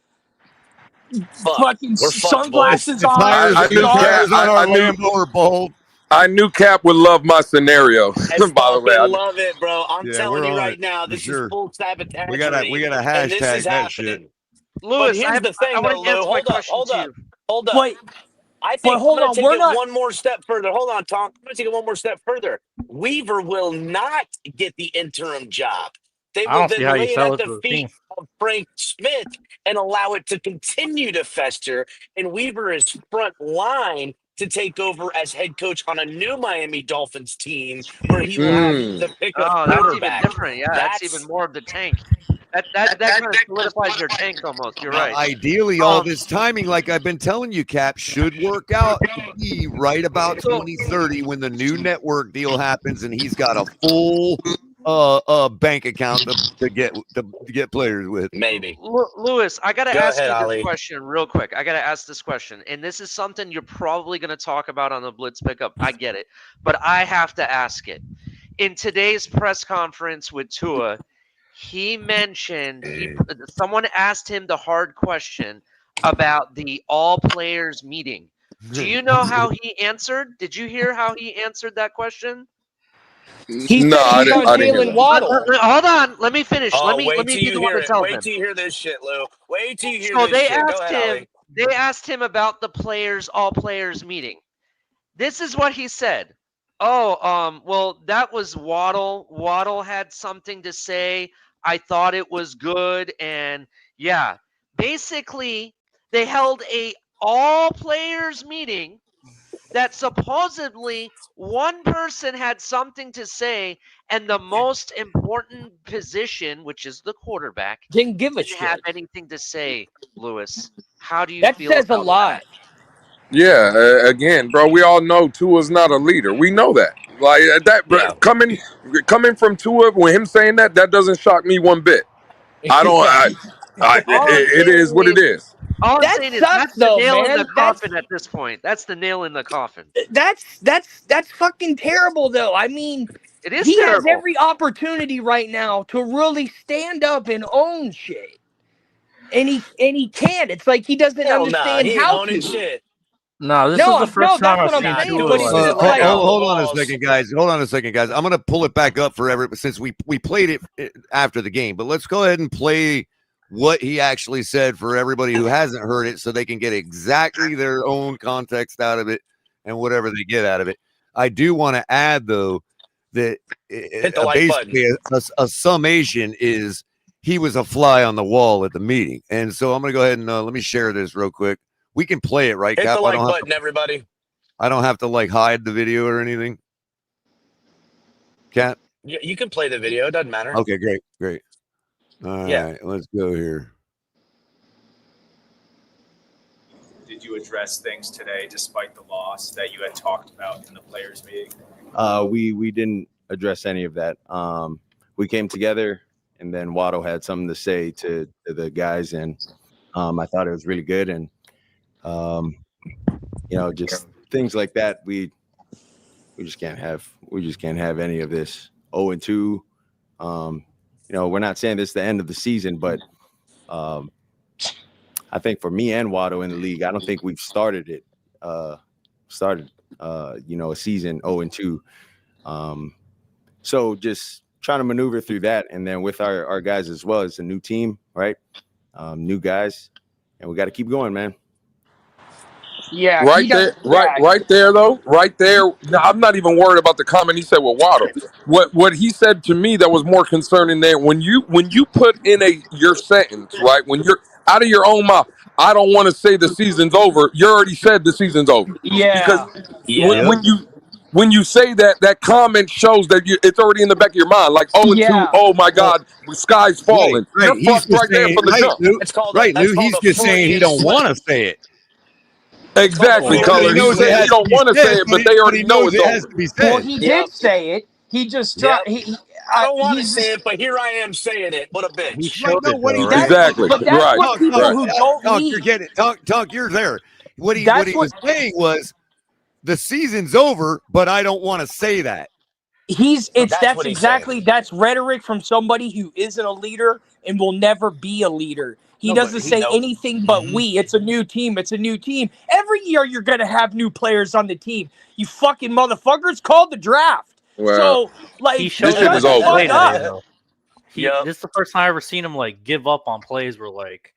E: Fucking
C: We're fucked, boys.
E: sunglasses
J: The
E: on.
J: tires,
K: I knew
J: the tires on our
K: I knew-
J: Lambo are bold.
K: I knew Cap would love my scenario.
C: I
K: By the way,
C: fucking love it, bro. I'm
J: Yeah,
C: telling
J: we're
C: you
J: on
C: right
J: it,
C: now,
J: for
C: this
J: sure.
C: is full sabotage.
J: We gotta
C: and this
J: hashtag
C: is
J: that shit.
C: happening.
F: Lewis,
C: But here's the thing,
F: I
C: though,
F: want to
C: Lou.
F: answer my question
C: Hold
F: to
C: up.
F: you.
C: Hold up.
E: But
C: I think I'm
E: hold
C: going
E: on,
C: to take
E: we're
C: it
E: not.
C: one more step further. Hold on, Tom. I'm going to take it one more step further. Weaver will not get the interim job. They
I: I
C: will
I: don't see
C: then
I: how you
C: lay it
I: sell
C: at
I: it to
C: the
I: the
C: feet
I: team.
C: of Frank Smith and allow it to continue to fester. And Weaver is front line to take over as head coach on a new Miami Dolphins team where he will have the pickup
F: Oh, that's even
C: quarterback.
F: different. Yeah, that's even more of the tank. That kind of solidifies your tank almost. You're right.
J: Ideally, all this timing, like I've been telling you, Cap, should work out to be right about 2030 when the new network deal happens and he's got a full bank account to get players with.
C: Maybe.
F: Lewis, I got to
C: Go
F: ask
C: ahead,
F: you
C: Ali.
F: this question real quick. I got to ask this question. And this is something you're probably going to talk about on the Blitz pickup. I get it. But I have to ask it. In today's press conference with Tua, he mentioned someone asked him the hard question about the all players meeting. Do you know how he answered? Did you hear how he answered that question?
E: He
K: No,
E: said
K: I
E: he's on
K: didn't hear
E: Jalen
K: that.
E: Waddle.
F: Hold on. Let me finish.
C: Oh,
F: let me
C: wait till
F: be
C: you
F: the one
C: hear
F: to
C: it.
F: tell
C: Wait
F: him.
C: till you hear this shit, Lou. Wait till you hear
F: So
C: this
F: they
C: shit. Go
F: asked
C: ahead,
F: him.
C: Ali.
F: They asked him about the all players meeting. This is what he said. Oh, well, that was Waddle. Waddle had something to say. I thought it was good, and yeah, basically they held a all players meeting that supposedly one person had something to say, and the most important position, which is the quarterback,
E: Didn't give a
F: didn't have
E: shit.
F: anything to say. Lewis, how do you
E: That
F: feel
E: says a
F: about
E: lot.
F: that?
K: Yeah, again, bro, we all know Tua's not a leader. We know that. Like that, bro,
C: Yeah.
K: coming from Tua, when him saying that doesn't shock me one bit. I don't.
F: All I'm
K: It is
F: saying
K: what it
F: is,
K: is.
F: all I'm
E: That
F: saying is
E: sucks,
F: that's the
E: though,
F: nail in the
E: man.
F: coffin at this point. That's the nail in the coffin.
E: That's fucking terrible, though. I mean,
F: It is
E: he has
F: terrible.
E: every opportunity right now to really stand up and own shit, and he can't. It's like he doesn't
C: Hell nah.
E: understand
C: He ain't
E: how
C: owning
E: to.
C: shit.
I: No, this is
E: No,
I: the first time
E: that's
I: I've
E: what I'm
I: seen
C: Nah,
E: saying.
I: Tua
E: But
C: Tua's
E: it's
C: still
E: just
C: flying
E: like,
C: off the
J: Hold on a
C: walls.
J: second, guys. Hold on a second, guys. I'm gonna pull it back up forever since we played it after the game. But let's go ahead and play what he actually said for everybody who hasn't heard it, so they can get exactly their own context out of it and whatever they get out of it. I do want to add though that
C: Hit the like
J: basically a summation is he was a fly on the wall at the meeting, and so I'm gonna go ahead and let me share this real quick. We can play it, right,
C: Hit
J: Cap?
C: the like button, everybody.
J: I don't have to like hide the video or anything. Cat?
C: You can play the video. It doesn't matter.
J: Okay, great. All right, let's go here.
L: Did you address things today, despite the loss, that you had talked about in the players' meeting?
M: We didn't address any of that. We came together, and then Waddle had something to say to the guys, and I thought it was really good. And just things like that. We just can't have any of this. 0-2. We're not saying this is the end of the season, but I think for me and Waddle in the league, I don't think we've started a season 0-2. So just trying to maneuver through that, and then with our guys as well. It's a new team, right? New guys, and we got to keep going, man.
E: yeah,
K: Right there, right there, though. Right there. No, I'm not even worried about the comment he said with Waddle. What he said to me that was more concerning there, when you put in your sentence, right? When you're out of your own mouth, I don't want to say the season's over. You already said the season's over. Because
C: Yeah.
K: when you say that comment shows that it's already in the back of your mind. Like 0-2, oh my God, the sky's falling.
J: Right.
K: You're
J: He's
K: fucked
J: just
K: right there
J: saying,
K: from the jump.
J: Lou.
C: That's called
J: Lou. He's
C: a
J: just saying he
C: Freudian
J: don't
C: slip.
J: want to say it.
K: Exactly,
C: Well,
K: Color.
J: He
K: He
J: knows it
K: said he
J: has to
K: don't
J: be
K: want to
J: said,
K: say it, but they
J: but
K: already
J: he
K: know
J: knows
K: it's
J: it has
K: over.
J: to be
E: Well,
J: said.
E: he
C: Yep.
E: did say it. He just
C: Yep.
E: tried.
C: I don't want to
E: He's
C: say it, but here I am saying it. What a
I: He
C: bitch.
I: showed
J: No,
I: it
J: what
I: though,
J: he
I: right?
J: did.
K: Exactly.
E: But that's
K: Right.
E: what people who don't
J: Tonk,
E: lead.
J: you're getting it. Tonk, you're there. What he
E: That's
J: was saying was the season's over, but I don't want to say that.
C: That's what he's saying.
E: That's rhetoric from somebody who isn't a leader and will never be a leader. He
J: No, but
E: doesn't say
C: Nope.
E: anything but we. It's a new team. It's a new team. Every year you're gonna have new players on the team. You fucking motherfuckers called the draft.
K: Well,
E: So like
I: He showed
K: this shit
I: it
E: shut
K: is
E: the
I: when he
K: over.
E: fuck
I: played today,
E: up.
I: though.
C: Yep.
I: This is the first time I ever seen him like give up on plays where like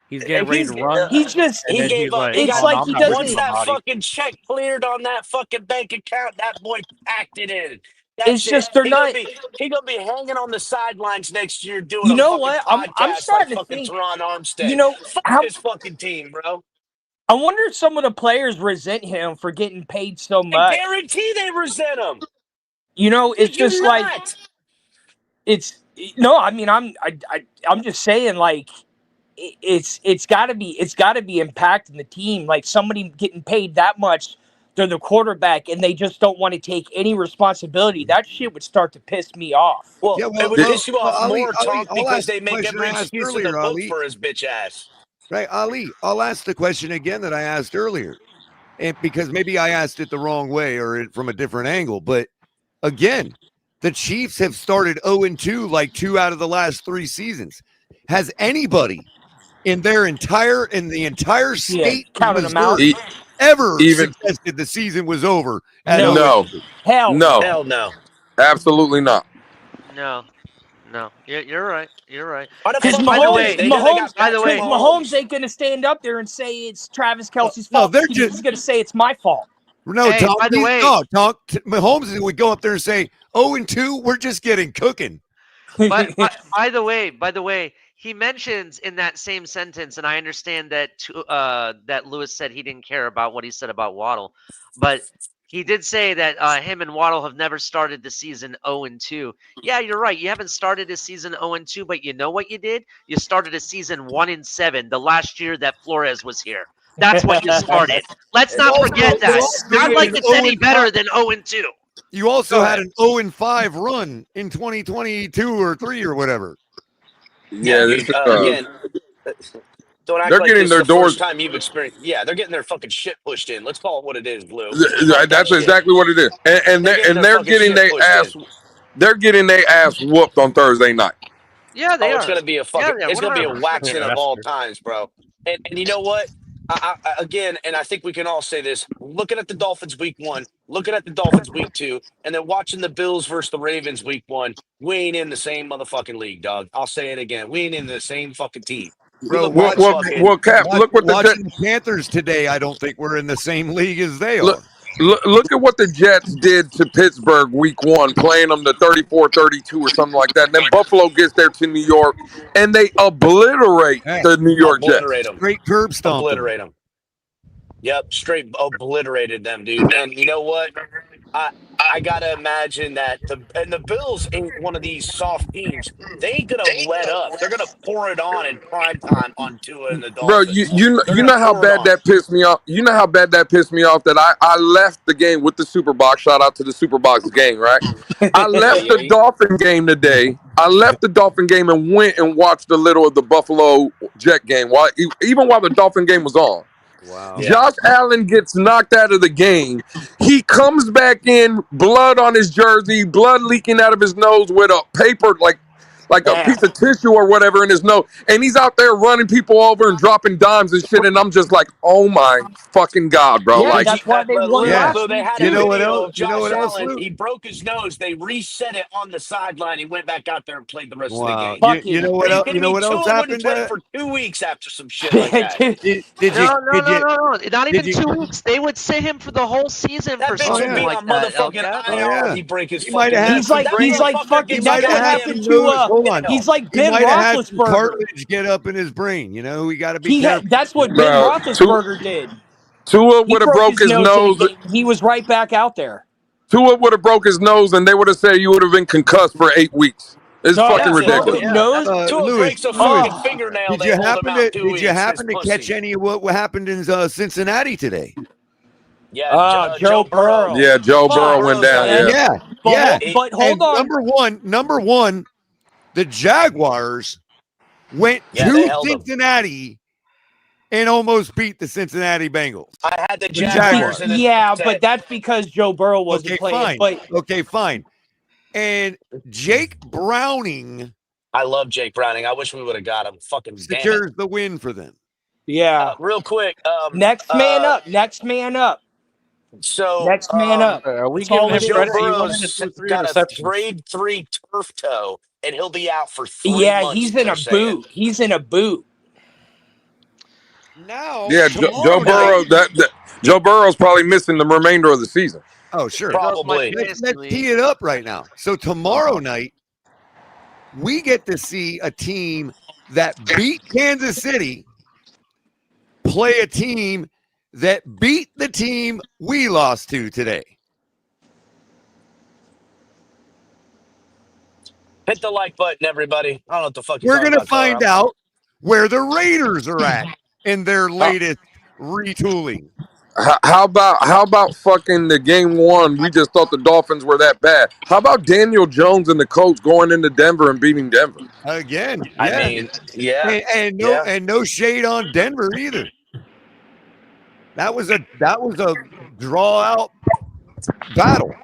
I: he's getting ready to run,
E: He's just
I: and
C: He
I: then
C: gave
I: he's
C: up.
I: like,
C: He
E: it's
I: "Oh
C: got
I: no,
E: like
I: I'm
E: he
I: not
C: once
I: breaking
E: doesn't
I: my
C: that
I: body."
C: fucking check cleared on that fucking bank account, that boy packed it in.
E: it's
C: That's it.
E: just they're not.
C: He gonna be hanging on the sidelines next year doing
E: You
C: a
E: know
C: fucking
E: what? I'm
C: podcast like
E: starting to
C: fucking
E: think,
C: Teron
E: you
C: Armstead.
E: know,
C: Fuck
E: how
C: this fucking team, bro.
E: I wonder if some of the players resent him for getting paid so
C: I
E: much.
C: guarantee they resent him.
E: You know,
C: They
E: it's
C: do
E: just like
C: not.
E: it's No, I mean I'm just saying like it's got to be impacting the team. Like somebody getting paid that much, they're the quarterback, and they just don't want to take any responsibility. That shit would start to piss me off.
C: Well,
J: Yeah,
C: it would piss you off
J: Ali,
C: more, Tonk,
J: I'll
C: because
J: ask
C: they
J: the
C: make
J: question
C: every
J: I asked
C: excuse in the
J: earlier,
C: book
J: Ali.
C: for his bitch ass.
J: Right, Ali, I'll ask the question again that I asked earlier. And because maybe I asked it the wrong way or from a different angle. But again, the Chiefs have started 0-2 like 2 out of the last 3 seasons. Has anybody in the entire state of
E: counted them out.
J: Missouri ever
K: Even
J: suggested the season was over at
E: No.
J: 0-2?
K: no,
E: Hell,
K: no,
C: Hell no.
K: absolutely not.
F: No, no, you're right. You're right.
C: Why the
E: because
C: fuck
F: by the
C: would
F: way,
C: they? They know they got
F: by the
C: Patrick
F: way,
E: Mahomes ain't gonna stand up there and say it's Travis Kelce's
J: No,
E: fault.
J: they're
E: He's
J: just
E: gonna say it's my fault.
J: no,
F: Hey,
J: Tom.
F: by the way-
J: Mahomes would go up there and say 0-2. We're just getting cooking.
F: But by the way, he mentions in that same sentence, and I understand that that Lewis said he didn't care about what he said about Waddle, but he did say that him and Waddle have never started the season 0-2. Yeah, you're right. You haven't started a season 0-2, but you know what you did? You started a season 1-7 the last year that Flores was here. That's what you started. Let's not forget that. Not like it's any better than 0-2.
J: You also had an 0-5 run in 2022 or 3 or whatever.
K: Yeah,
C: dude, again, don't act
K: they're
C: like
K: getting
C: this
K: their
C: is the
K: doors.
C: first time you've experienced. Yeah, they're getting their fucking shit pushed in. Let's call it what it is, Blue.
K: That's exactly what it is, and they're getting their ass. They're getting their ass whooped on Thursday night.
F: Yeah, they are.
C: It's gonna be a fucking.
F: Yeah,
C: it's gonna be a
F: 100%.
C: waxing of all times, bro. And you know what? Again, and I think we can all say this: looking at the Dolphins week 1, looking at the Dolphins week 2, and then watching the Bills versus the Ravens week 1. We ain't in the same motherfucking league, dog. I'll say it again: we ain't in the same fucking team.
J: Bro,
K: Cap, look what
J: watching the Panthers today. I don't think we're in the same league as they are.
K: Look at what the Jets did to Pittsburgh week 1, playing them to 34-32 or something like that. And then Buffalo gets there to New York, and they obliterate the New York Jets.
J: Straight curb stomp.
C: Obliterate them. Yep, straight obliterated them, dude. And you know what? I gotta imagine that the Bills ain't one of these soft teams. They ain't gonna let up. They're gonna pour it on in prime time on Tua and the
K: Bro,
C: Dolphins.
K: you know how bad that pissed me off. You know how bad that pissed me off that I left the game with the Super Box. Shout out to the Super Box gang, right? I left the Dolphin game today. I left the Dolphin game and went and watched a little of the Buffalo Jet game even while the Dolphin game was on.
J: Wow.
K: Josh Allen gets knocked out of the game. He comes back in, blood on his jersey, blood leaking out of his nose with a paper like a piece of tissue or whatever in his nose. And he's out there running people over and dropping dimes and shit. And I'm just like, oh my fucking God, bro.
E: Yeah,
K: like,
E: that's why they won last
C: They
E: week.
C: had
J: You
C: a
J: know what
C: video
J: else?
C: of
J: You know
C: Josh
J: what else,
C: Allen.
J: Lou?
C: He broke his nose. They reset it on the sideline. He went back out there and played the rest of the
J: Wow.
C: game.
J: You know what
C: Are you
J: else?
C: kidding
J: You know
C: me?
J: what else
C: Tua wouldn't
J: happened?
C: play for 2 weeks after some shit like that.
F: No. Not even 2 weeks. They would sit him for the whole season
C: That
F: for
C: bitch would
F: something
C: be
F: like
C: on
F: that.
C: motherfucking IR if he break his fucking
E: He's like fucking.
C: gets
E: That's
C: a
E: what
C: goddamn
E: happened to.
J: Hold on.
E: He's like
J: He
E: Ben
J: might have had some
E: Roethlisberger.
J: cartilage get up in his brain. You know, we got to be careful.
E: That's what Ben Roethlisberger did.
K: Tua
E: He
K: would have broke his
E: in
K: nose.
E: a game. He was right back out there.
K: Tua would have broke his nose, and they would have said you would have been concussed for 8 weeks. It's fucking ridiculous.
C: Tua breaks a fucking fingernail. They hold him out 2 weeks.
J: Did you happen to catch any of what happened in Cincinnati today?
C: Yeah,
E: Joe Burrow.
K: Yeah, Joe Burrow went down.
J: Yeah.
E: But hold on.
J: Number one, the Jaguars went to Cincinnati and almost beat the Cincinnati Bengals.
C: I had the Jaguars.
E: But that's because Joe Burrow wasn't playing.
J: Okay, fine. And Jake Browning.
C: I love Jake Browning. I wish we would have got him. Fucking
J: secures the win for them.
E: Yeah.
C: Real quick.
E: Next man up. Next man up.
C: So
E: next man up.
I: Are we
E: That's
I: giving
E: all
I: him
E: it is.
I: credit? He
C: Burrow's
I: went into 3
C: got a
I: interceptions.
C: grade 3 turf toe, and he'll be out for 3 months.
E: He's in a boot. He's in a boot.
J: Now,
K: Joe Burrow. Joe Burrow's probably missing the remainder of the season.
J: Oh, sure.
C: Probably.
J: Let's tee it up right now. So tomorrow night, we get to see a team that beat Kansas City play a team that beat the team we lost to today.
C: Hit the like button, everybody. I don't know what the fuck you're
J: We're
C: talking
J: gonna
C: about,
J: find
C: Colorado.
J: out where the Raiders are at in their latest retooling.
K: How about fucking the game one? We just thought the Dolphins were that bad. How about Daniel Jones and the coach going into Denver and beating Denver?
J: Again,
C: I
J: yeah.
C: mean, yeah.
J: And no shade on Denver either. That was a draw out battle.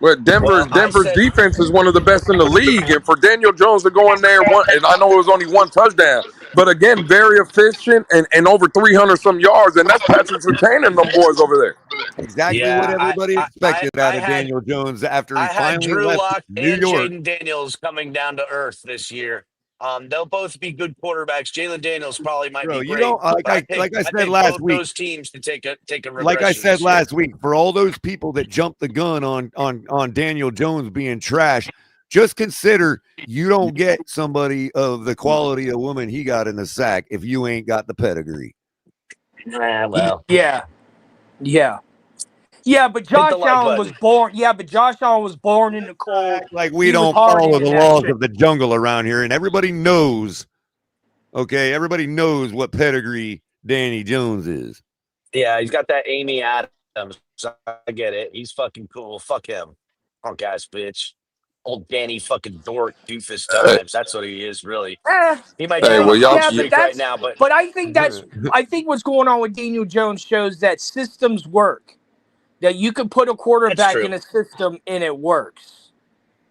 K: But Denver's defense is one of the best in the league, and for Daniel Jones to go in there, and I know it was only one touchdown, but again, very efficient and over 300 some yards, and that's Patrick Surtain and them boys over there.
J: Exactly what everybody expected out of Daniel Jones after he
C: I had
J: finally
C: Drew
J: left
C: Lock
J: New
C: and
J: York.
C: Jaden Daniels coming down to earth this year. They'll both be good quarterbacks. Jalen Daniels probably might be great.
J: You don't like I said last week.
C: Those teams to take a regression.
J: Like I said last week, for all those people that jumped the gun on Daniel Jones being trash, just consider you don't get somebody of the quality of woman he got in the sack if you ain't got the pedigree.
C: Well,
E: yeah, but Josh Allen was born. Yeah, but Josh Allen was born in the cold.
J: Like we don't follow the laws of the jungle around here, and everybody knows. Okay, everybody knows what pedigree Danny Jones is.
C: Yeah, he's got that Amy Adams. So I get it. He's fucking cool. Fuck him. Punk ass bitch. Old Danny fucking dork doofus times. That's what he is, really. He might be right now, but
E: I think I think what's going on with Daniel Jones shows that systems work. That you can put a quarterback in a system and it works.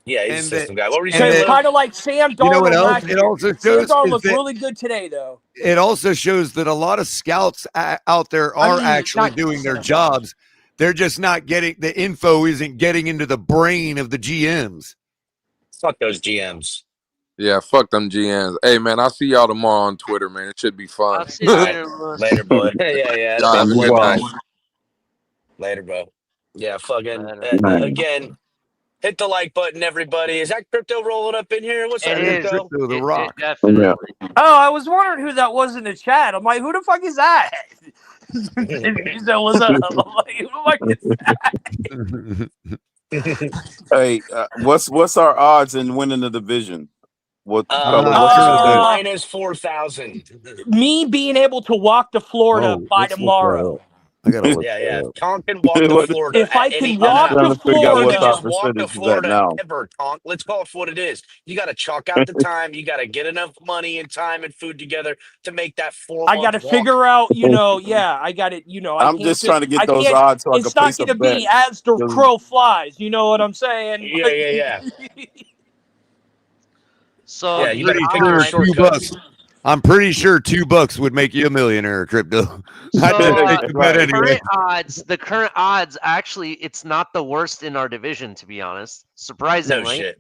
C: Yeah, he's a system guy. What were you
E: saying?
C: saying?
E: Kind of like Sam Darnold.
J: You know what else? It also shows
E: Sam Darnold looks really good today, though.
J: It also shows that a lot of scouts out there are actually doing their jobs. They're just not getting the info. Isn't getting into the brain of the GMs.
C: Fuck those GMs.
K: Yeah, fuck them GMs. Hey, man, I'll see y'all tomorrow on Twitter, man. It should be fun.
F: I'll see you later,
C: Later, boy. Yeah.
K: Y'all have a good night.
C: Later, bro. Yeah, fucking again. Hit the like button, everybody. Is that crypto rolling up in here? What's that?
J: Crypto the Rock.
E: Oh, I was wondering who that was in the chat. I'm like, who the fuck is that? He said, "What's up?" I'm like, who the fuck is that?
N: Hey, what's our odds in winning the division? What's
C: minus 4,000.
E: Me being able to walk to Florida by tomorrow.
J: I gotta look.
C: Yeah. Tonk can walk to Florida.
E: If I can walk to Florida,
C: just walk to Florida ever, Tonk. Let's call it for what it is. You got to chalk out the time. You got to get enough money and time and food together to make that 4 month
E: I got to figure out, I got it,
N: I'm just trying to get those odds so I can
E: it's not
N: place a
E: going to
N: bet.
E: be as the crow flies. You know what I'm saying?
C: Yeah.
F: So
C: you got to pick your shortcuts.
J: I'm pretty sure $2 would make you a millionaire, crypto.
F: So,
J: anyway.
F: the current odds, actually, it's not the worst in our division, to be honest. Surprisingly.
C: No shit.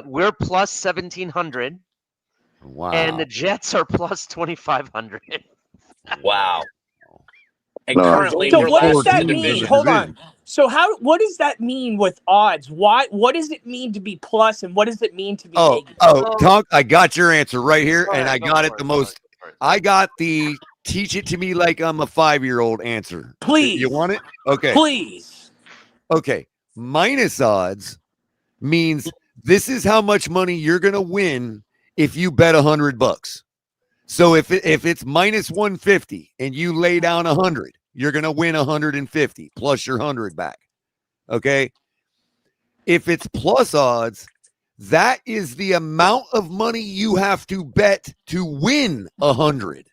F: We're plus 1,700.
J: Wow.
F: And the Jets are plus 2,500.
C: Wow. And currently,
E: so
C: we're
E: what does
C: last
E: that
C: in the
E: mean?
C: division.
E: Hold on. So what does that mean with odds? What does it mean to be plus, and what does it mean to be negative?
J: Tonk, I got your answer right here, and I got it the most. I got the teach it to me like I'm a 5-year-old answer.
E: Please.
J: You want it? Okay.
E: Please.
J: Okay. Minus odds means this is how much money you're gonna win if you bet $100. So if it's minus 150 and you lay down 100, you're going to win 150 plus your 100 back. Okay. If it's plus odds, that is the amount of money you have to bet to win 100.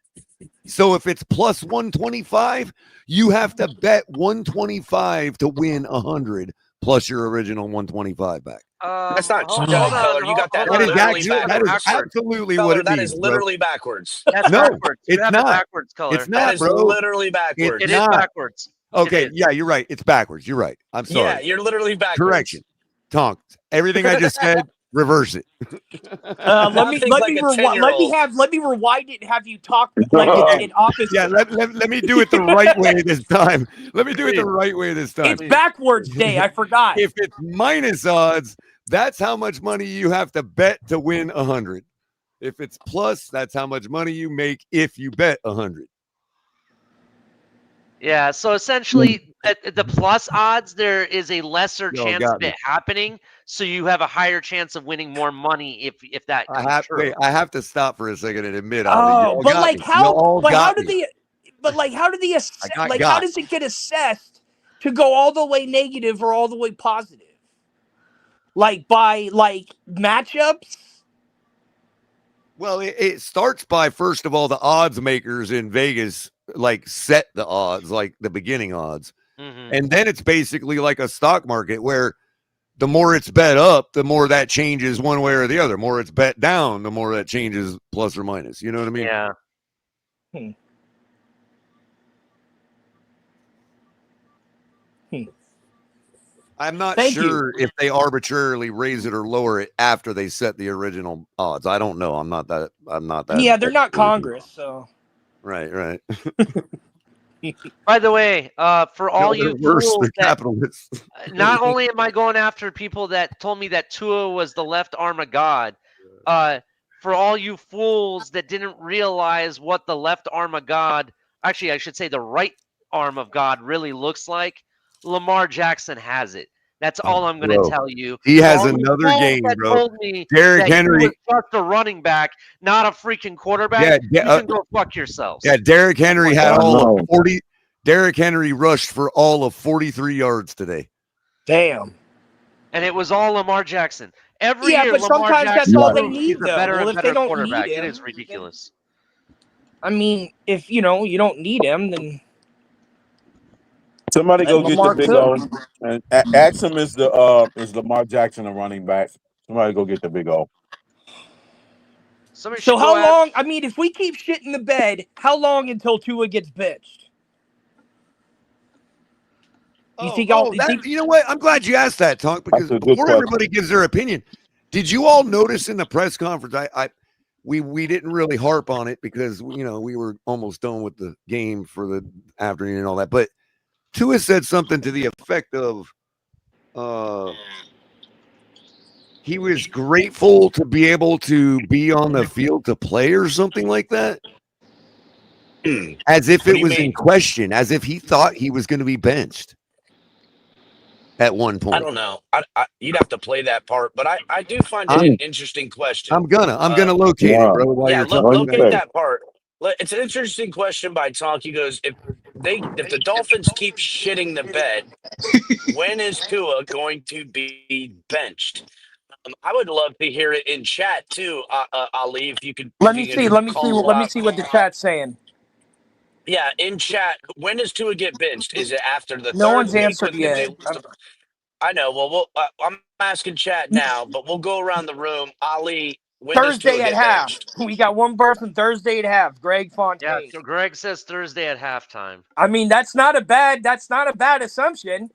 J: So if it's plus 125, you have to bet 125 to win 100 plus your original 125 back.
C: That's not Color. You got that.
J: That is
C: backwards.
J: absolutely
C: Color,
J: what it
C: that
J: means.
C: is literally backwards.
F: That's
J: No,
F: backwards. You
J: it's
F: have
J: not.
F: it backwards, Color.
J: It's not,
C: That is
J: bro.
C: literally backwards.
F: It is backwards.
J: Okay, yeah, you're right. It's backwards. You're right. I'm sorry.
C: Yeah, you're literally backwards.
J: Correction. Tonk. Everything I just said, reverse it.
E: Let me rewind it and have you talk like in opposite.
J: Yeah, let me do it the right way this time. Let me do it the right way this time.
E: It's backwards day. I forgot.
J: If it's minus odds, that's how much money you have to bet to win 100. If it's plus, that's how much money you make if you bet 100.
F: Yeah, so essentially, At the plus odds, there is a lesser
J: Yo,
F: chance
J: got
F: of
J: me.
F: it happening, so you have a higher chance of winning more money if that comes true.
J: I have to stop for a second and admit, Ali,
E: Oh,
J: y'all
E: but
J: got
E: like
J: me.
E: how?
J: Y'all
E: But how
J: got
E: do
J: me.
E: how do they
J: I got
E: like how
J: got.
E: does it get assessed to go all the way negative or all the way positive? Like by like matchups?
J: Well, it starts by, first of all, the odds makers in Vegas like set the odds, like the beginning odds.
F: Mhm.
J: And then it's basically like a stock market where the more it's bet up, the more that changes one way or the other. More it's bet down, the more that changes plus or minus. You know what I mean?
F: Yeah.
J: I'm not
E: Thank you.
J: sure if they arbitrarily raise it or lower it after they set the original odds. I don't know. I'm not that.
E: Yeah, they're not Congress, so.
J: Right.
F: By the way, for all
J: No,
F: you
J: they're worse.
F: fools
J: They're
F: that
J: capitalists.
F: not only am I going after people that told me that Tua was the left arm of God, for all you fools that didn't realize what the left arm of God, actually, I should say the right arm of God really looks like, Lamar Jackson has it. That's all I'm going to
J: Bro,
F: tell you.
J: he
F: For
J: has
F: all you
J: another
F: fools
J: game,
F: that
J: bro.
F: told me
J: Derrick
F: that he
J: Henry.
F: was just a running back, not a freaking quarterback, you can go fuck yourselves.
J: Yeah, Derrick Henry had
N: I
J: all
N: know.
J: of 40. Derrick Henry rushed for all of 43 yards today.
E: Damn.
F: And it was all Lamar Jackson. Every
E: Yeah,
F: year,
E: but
F: Lamar
E: sometimes that's
F: Jackson
E: all they
F: proves
E: need,
F: he's a
E: though.
F: better
E: Well,
F: and
E: if
F: better
E: they don't
F: quarterback.
E: need
F: It
E: him,
F: is ridiculous.
E: I mean, if you don't need him, then
N: Somebody
E: let
N: go get the
E: Lamar
N: big
E: cook.
N: O and ask him is Lamar Jackson a running back? Somebody go get the big O.
F: Somebody
E: So
F: should go
E: how
F: ask.
E: long? I mean, if we keep shit in the bed, how long until Tua gets benched? You think
J: You know what? I'm glad you asked that, Tonk, because
N: That's a good
J: before
N: question.
J: everybody gives their opinion, did you all notice in the press conference? We didn't really harp on it because we were almost done with the game for the afternoon and all that. But Tua said something to the effect of, he was grateful to be able to be on the field to play or something like that. As if
C: What
J: it
C: do you
J: was in
C: mean?
J: question, as if he thought he was going to be benched at one point.
C: I don't know. You'd have to play that part, but I do find it an interesting question.
J: I'm gonna locate it, bro. While
C: Yeah,
J: you're talking,
C: locate that part. It's an interesting question by Tonk. He goes, if the Dolphins keep shitting the bed, when is Tua going to be benched? I would love to hear it in chat too, Ali. If you could
E: Let me see
C: call.
E: what the chat's saying.
C: Yeah, in chat. When does Tua get benched? Is it after the
E: No
C: third
E: one's
C: week
E: answered
C: with if they
E: yet.
C: lose the I know. Well, I'm asking chat now, but we'll go around the room. Ali, when does
E: Thursday
C: Tua
E: at
C: get
E: half.
C: benched?
E: We got one person Thursday at half. Greg
F: Yeah,
E: Fontaine.
F: so Greg says Thursday at halftime.
E: I mean, that's not a bad assumption.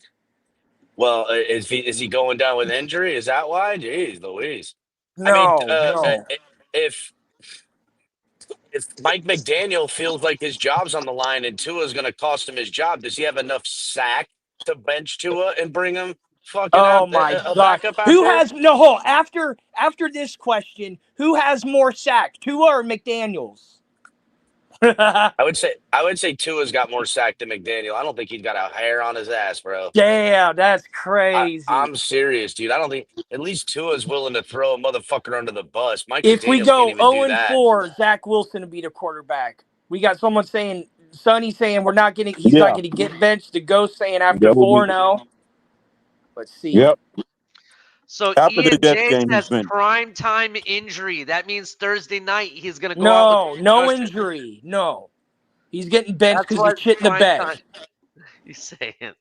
C: Well, is he going down with injury? Is that why? Jeez, Louise. I mean,
E: No.
C: if Mike McDaniel feels like his job's on the line and Tua is going to cost him his job, does he have enough sack to bench Tua and bring him fucking
E: Oh
C: out
E: my
C: a
E: god.
C: backup out
E: Who
C: there?
E: has no hold after this question, who has more sack, Tua or McDaniels?
C: I would say Tua's got more sack than McDaniel. I don't think he's got a hair on his ass, bro.
E: Damn, that's crazy.
C: I'm serious, dude. I don't think at least Tua's willing to throw a motherfucker under the bus. Mike
E: If we
C: McDaniel
E: go
C: can't even do that.
E: 0-4, Zach Wilson will be the quarterback. We got someone saying, Sonny saying he's not going to get benched. The Ghost saying after 4-0. Let's see.
N: Yep.
F: So
N: After the
F: Ian
N: Jets
F: J
N: game,
F: says
N: he's been.
F: prime time injury. That means Thursday night he's going to go out with
E: No
F: concussion.
E: injury. No. He's getting benched
F: That's
E: because
F: what
E: he's shit in the
F: prime
E: bed.
F: time- He's saying.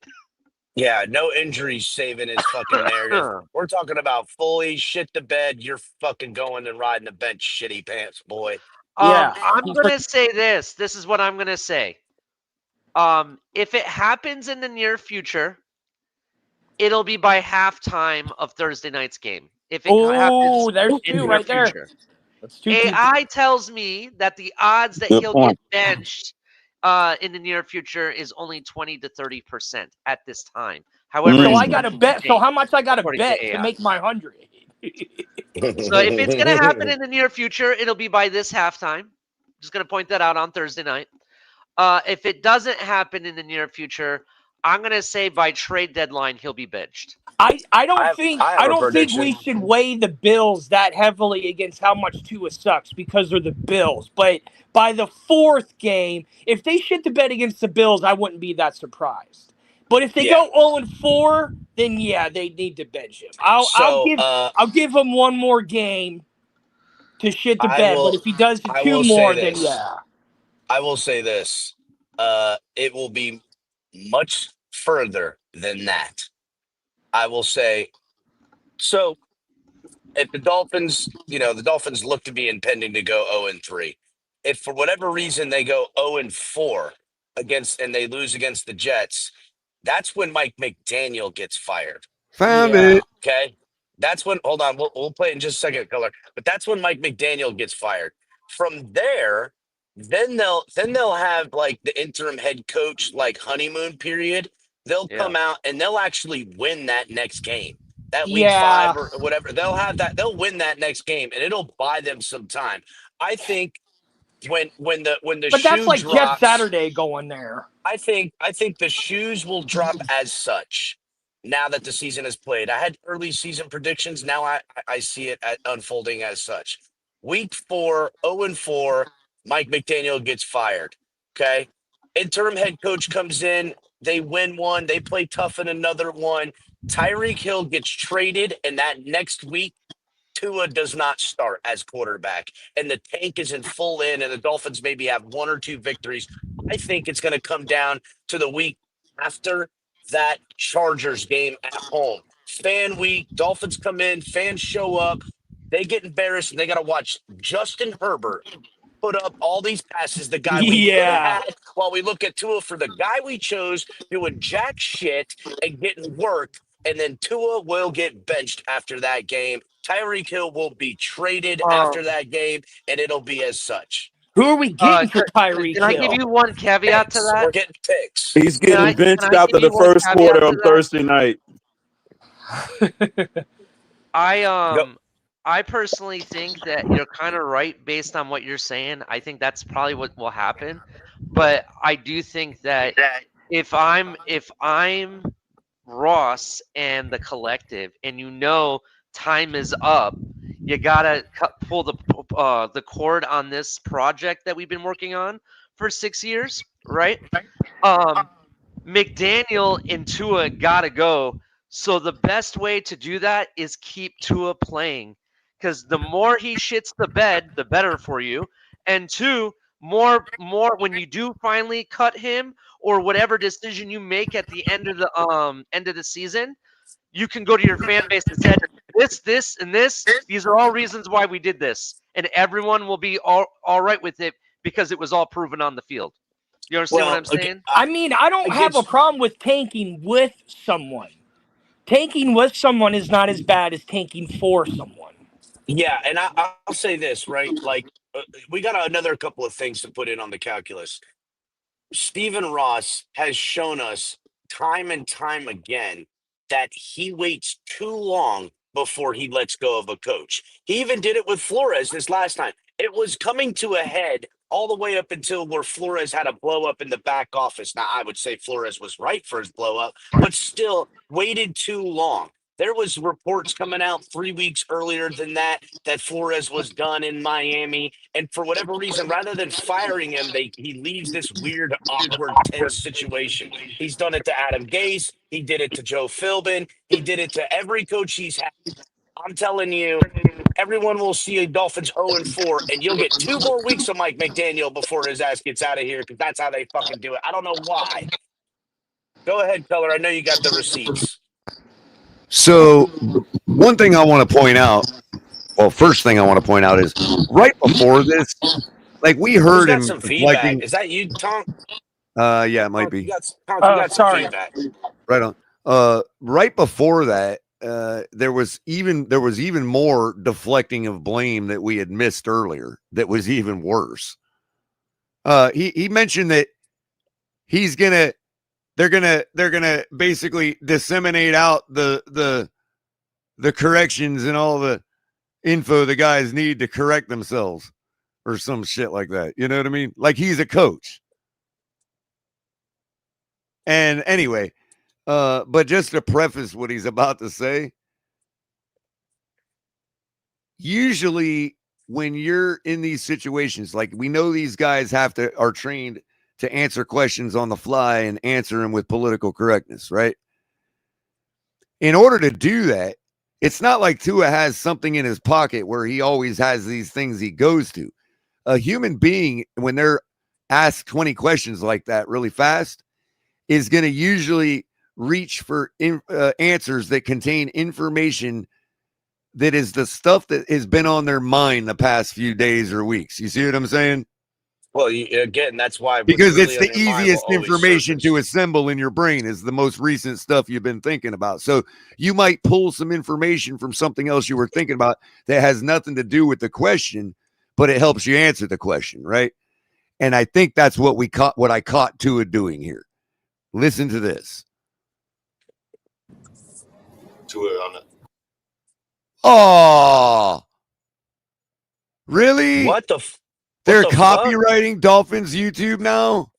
C: Yeah, no injuries saving his fucking narrative. We're talking about fully shit the bed. You're fucking going and riding the bench, shitty pants, boy.
E: Yeah.
F: I'm going to say this. This is what I'm going to say. If it happens in the near future, it'll be by halftime of Thursday night's game. If it happens
E: there's
F: in
E: two
F: the
E: right there.
F: future.
E: That's two
F: AI tells me that the odds that
N: Good
F: he'll
N: point.
F: get benched in the near future is only 20 to 30% at this time. However,
E: So
F: it's
E: I got to
F: going
E: bet. So
F: change,
E: how much I got to
F: according
E: bet
F: AI.
E: to make my 100?
F: So if it's going to happen in the near future, it'll be by this halftime. Just going to point that out on Thursday night. If it doesn't happen in the near future, I'm going to say by trade deadline he'll be benched.
E: I
C: I
E: don't
C: have,
E: think
C: I have
E: I
C: a
E: don't think
C: prediction.
E: we should weigh the Bills that heavily against how much Tua sucks because they're the Bills. But by the fourth game, if they shit the bed against the Bills, I wouldn't be that surprised. But if they
C: Yeah.
E: go 0-4, then yeah, they need to bench him. I'll give him one more game to shit the bed. But if he does
C: I
E: two
C: will say
E: more, then
C: this.
E: yeah.
C: I will say this. It will be much further than that. I will say, so if the Dolphins look to be impending to go 0-3. If for whatever reason they go 0-4 and they lose against the Jets, that's when Mike McDaniel gets fired.
J: Found it.
C: Okay. That's when, hold on, we'll play it in just a second, Color. But that's when Mike McDaniel gets fired. From there, then they'll have like the interim head coach like honeymoon period. They'll come out and they'll actually win that next game. That week 5 or whatever. They'll have that, they'll win that next game and it'll buy them some time. I think when the
E: But
C: shoe
E: that's like
C: drops,
E: Jeff Saturday going there.
C: I think the shoes will drop as such now that the season is played. I had early season predictions. Now I see it unfolding as such. Week 4, 0-4, Mike McDaniel gets fired. Okay. Interim head coach comes in. They win one. They play tough in another one. Tyreek Hill gets traded, and that next week, Tua does not start as quarterback, and the tank is in full in, and the Dolphins maybe have 1 or 2 victories. I think it's going to come down to the week after that Chargers game at home. Fan week, Dolphins come in, fans show up, they get embarrassed, and they got to watch Justin Herbert put up all these passes, the guy we could have had, while we look at Tua for the guy we chose doing jack shit and getting work, and then Tua will get benched after that game. Tyreek Hill will be traded after that game, and it'll be as such.
E: Who are we getting for Tyreek
F: Can I give you one caveat to that?
C: We're getting picks.
N: He's getting benched
F: can I
N: after
F: give you
N: the
F: one
N: first
F: caveat
N: quarter
F: to
N: on
F: that?
N: Thursday night.
F: I personally think that you're kind of right based on what you're saying. I think that's probably what will happen. But I do think that if I'm Ross and the collective, and time is up, you gotta pull the cord on this project that we've been working on for 6 years, right? McDaniel and Tua gotta go. So the best way to do that is keep Tua playing, because the more he shits the bed, the better for you. And 2, more when you do finally cut him or whatever decision you make at the end of the season, you can go to your fan base and say, this, and this. These are all reasons why we did this, and everyone will be all right with it because it was all proven on the field. You understand what I'm saying?
E: I mean, I don't have a problem with tanking with someone. Tanking with someone is not as bad as tanking for someone.
C: Yeah, and I'll say this, right? Like, we got another couple of things to put in on the calculus. Stephen Ross has shown us time and time again that he waits too long before he lets go of a coach. He even did it with Flores this last time. It was coming to a head all the way up until where Flores had a blow up in the back office. Now, I would say Flores was right for his blow up, but still waited too long. There was reports coming out 3 weeks earlier than that Flores was done in Miami. And for whatever reason, rather than firing him, he leaves this weird, awkward, tense situation. He's done it to Adam Gase. He did it to Joe Philbin. He did it to every coach he's had. I'm telling you, everyone will see a Dolphins 0-4, and you'll get 2 more weeks of Mike McDaniel before his ass gets out of here, because that's how they fucking do it. I don't know why. Go ahead, Color. I know you got the receipts.
J: So one thing I want to point out, first thing I want to point out is right before this, like we heard him
C: some feedback. Is that you, Tom?
J: Yeah, it might be.
C: You got some feedback.
J: Right on. Right before that, there was even more deflecting of blame that we had missed earlier. That was even worse. He mentioned that they're gonna basically disseminate out the corrections and all the info the guys need to correct themselves or some shit like that. You know what I mean? Like he's a coach. And anyway, but just to preface what he's about to say, usually when you're in these situations, like we know these guys are trained to answer questions on the fly and answer them with political correctness, right? In order to do that, it's not like Tua has something in his pocket where he always has these things he goes to. A human being, when they're asked 20 questions like that really fast, is going to usually reach for answers that contain information that is the stuff that has been on their mind the past few days or weeks. You see what I'm saying?
C: Well, again, that's why
J: because
C: really
J: it's the easiest information to assemble in your brain is the most recent stuff you've been thinking about. So you might pull some information from something else you were thinking about that has nothing to do with the question, but it helps you answer the question, right? And I think that's what I caught Tua doing here. Listen to this.
O: Tua on it.
J: Oh, really?
C: What the?
J: They're copywriting Dolphins YouTube now?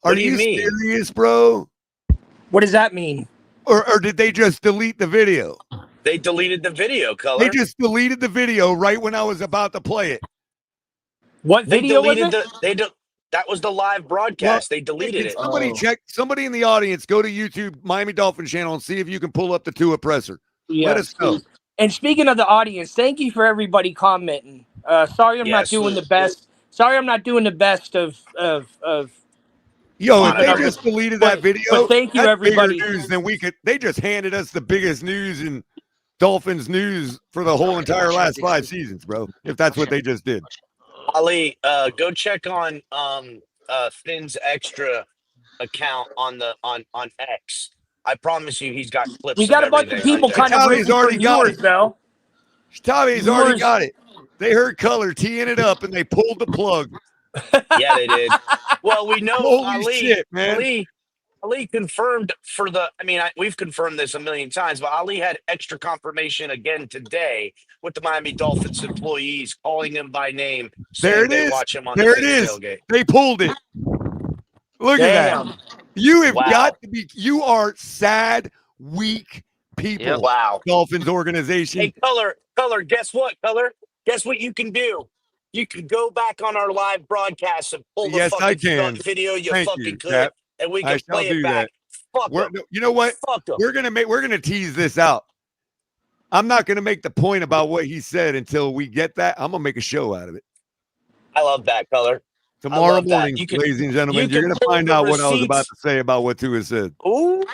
J: Are you serious, bro?
E: What does that mean?
J: Or did they just delete the video?
C: They deleted the video, Color.
J: They just deleted the video right when I was about to play it.
E: What video was it?
C: That was the live broadcast. They deleted it.
J: Somebody check. Somebody in the audience, go to YouTube, Miami Dolphins channel, and see if you can pull up the Tua presser.
E: Yeah,
J: let us know.
E: And speaking of the audience, thank you for everybody commenting. Sorry I'm not doing the best. Sorry I'm not doing the best of.
J: Yo, if they just deleted that video,
E: but thank you,
J: that's
E: everybody.
J: bigger news than we could. They just handed us the biggest news in Dolphins news for the whole entire last 5 seasons, bro. If that's what they just did.
C: Ali, go check on Fins Extra account on X. I promise you, he's got clips.
E: We got a bunch of people kind of
J: Tavi's already got it.
E: Though.
J: Tavi's already got it. They heard Color teeing it up and they pulled the plug.
C: Yeah, they did. Well, we know
J: Holy
C: Ali,
J: shit, man.
C: Ali confirmed for the. I mean, we've confirmed this a million times, but Ali had extra confirmation again today with the Miami Dolphins employees calling him by name.
J: There it is.
C: Watch him on
J: there
C: the
J: it is.
C: Tailgate.
J: They pulled it. Look at that. You have got to be. You are sad, weak people.
C: Yeah, wow.
J: Dolphins organization.
C: Hey, Color. Guess what? Color. Guess what you can do. You can go back on our live broadcast and pull the fucking video you fucking could,
J: Cap.
C: and we can play it back. Fuck them.
J: You know what?
C: Fuck them.
J: We're gonna tease this out. I'm not gonna make the point about what he said until we get that. I'm gonna make a show out of it.
C: I love that, Color.
J: Tomorrow morning, ladies and gentlemen, you're gonna find out what I was about to say about what Tua said.
C: Ooh.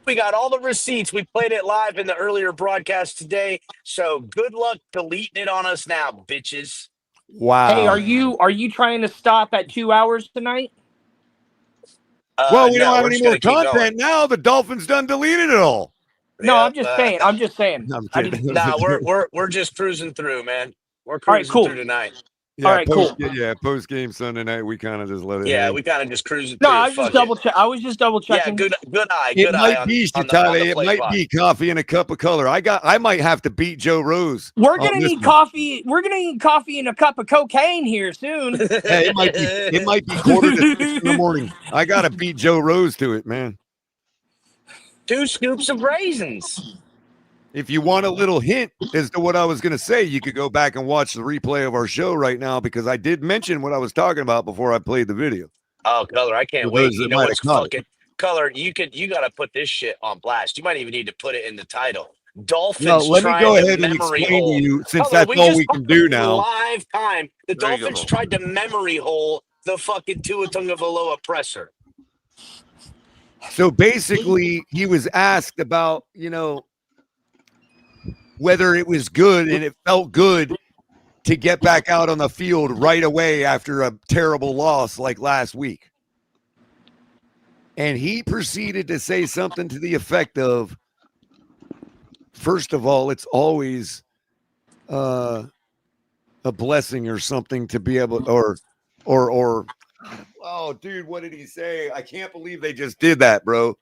C: We got all the receipts. We played it live in the earlier broadcast today. So good luck deleting it on us now, bitches.
J: Wow.
E: Hey, are you trying to stop at 2 hours tonight?
J: Well, we don't have any more content now. The Dolphins done deleted it all.
E: No, I'm just saying.
J: No, I'm kidding.
C: Nah, we're just cruising through, man. We're cruising through tonight.
J: Yeah,
E: all right, cool.
J: Yeah, post game Sunday night, we kind of just let it.
C: Yeah,
J: hang.
C: we kind of just cruising
E: No,
C: through.
E: I was just double checking.
C: Yeah, good eye.
J: It
C: Good eye
J: might
C: on,
J: be
C: on the
J: Chitale. It
C: play
J: might
C: clock.
J: be coffee and a cup of color. I might have to beat Joe Rose.
E: We're gonna need coffee. We're gonna need coffee and a cup of cocaine here soon.
J: Yeah, it might be quarter to 6 in the morning. I gotta beat Joe Rose to it, man.
C: 2 scoops of raisins.
J: If you want a little hint as to what I was going to say, you could go back and watch the replay of our show right now because I did mention what I was talking about before I played the video.
C: Oh, Color, I can't
J: For
C: wait.
J: those
C: You
J: that
C: know
J: might
C: what's
J: have caught it.
C: fucking Color? You got to put this shit on blast. You might even need to put it in the title. Dolphins.
J: No, let me
C: trying
J: go
C: to
J: ahead and
C: memory
J: explain
C: hole.
J: to you, since
C: Color,
J: that's all
C: just
J: we can
C: talked
J: do
C: in
J: now.
C: Live time. The Dolphins tried to memory hole the fucking Tua Tagovailoa presser.
J: So basically, he was asked about, whether it was good and it felt good to get back out on the field right away after a terrible loss like last week. And he proceeded to say something to the effect of, first of all, it's always a blessing or something to be able, or oh, dude, what did he say? I can't believe they just did that, bro.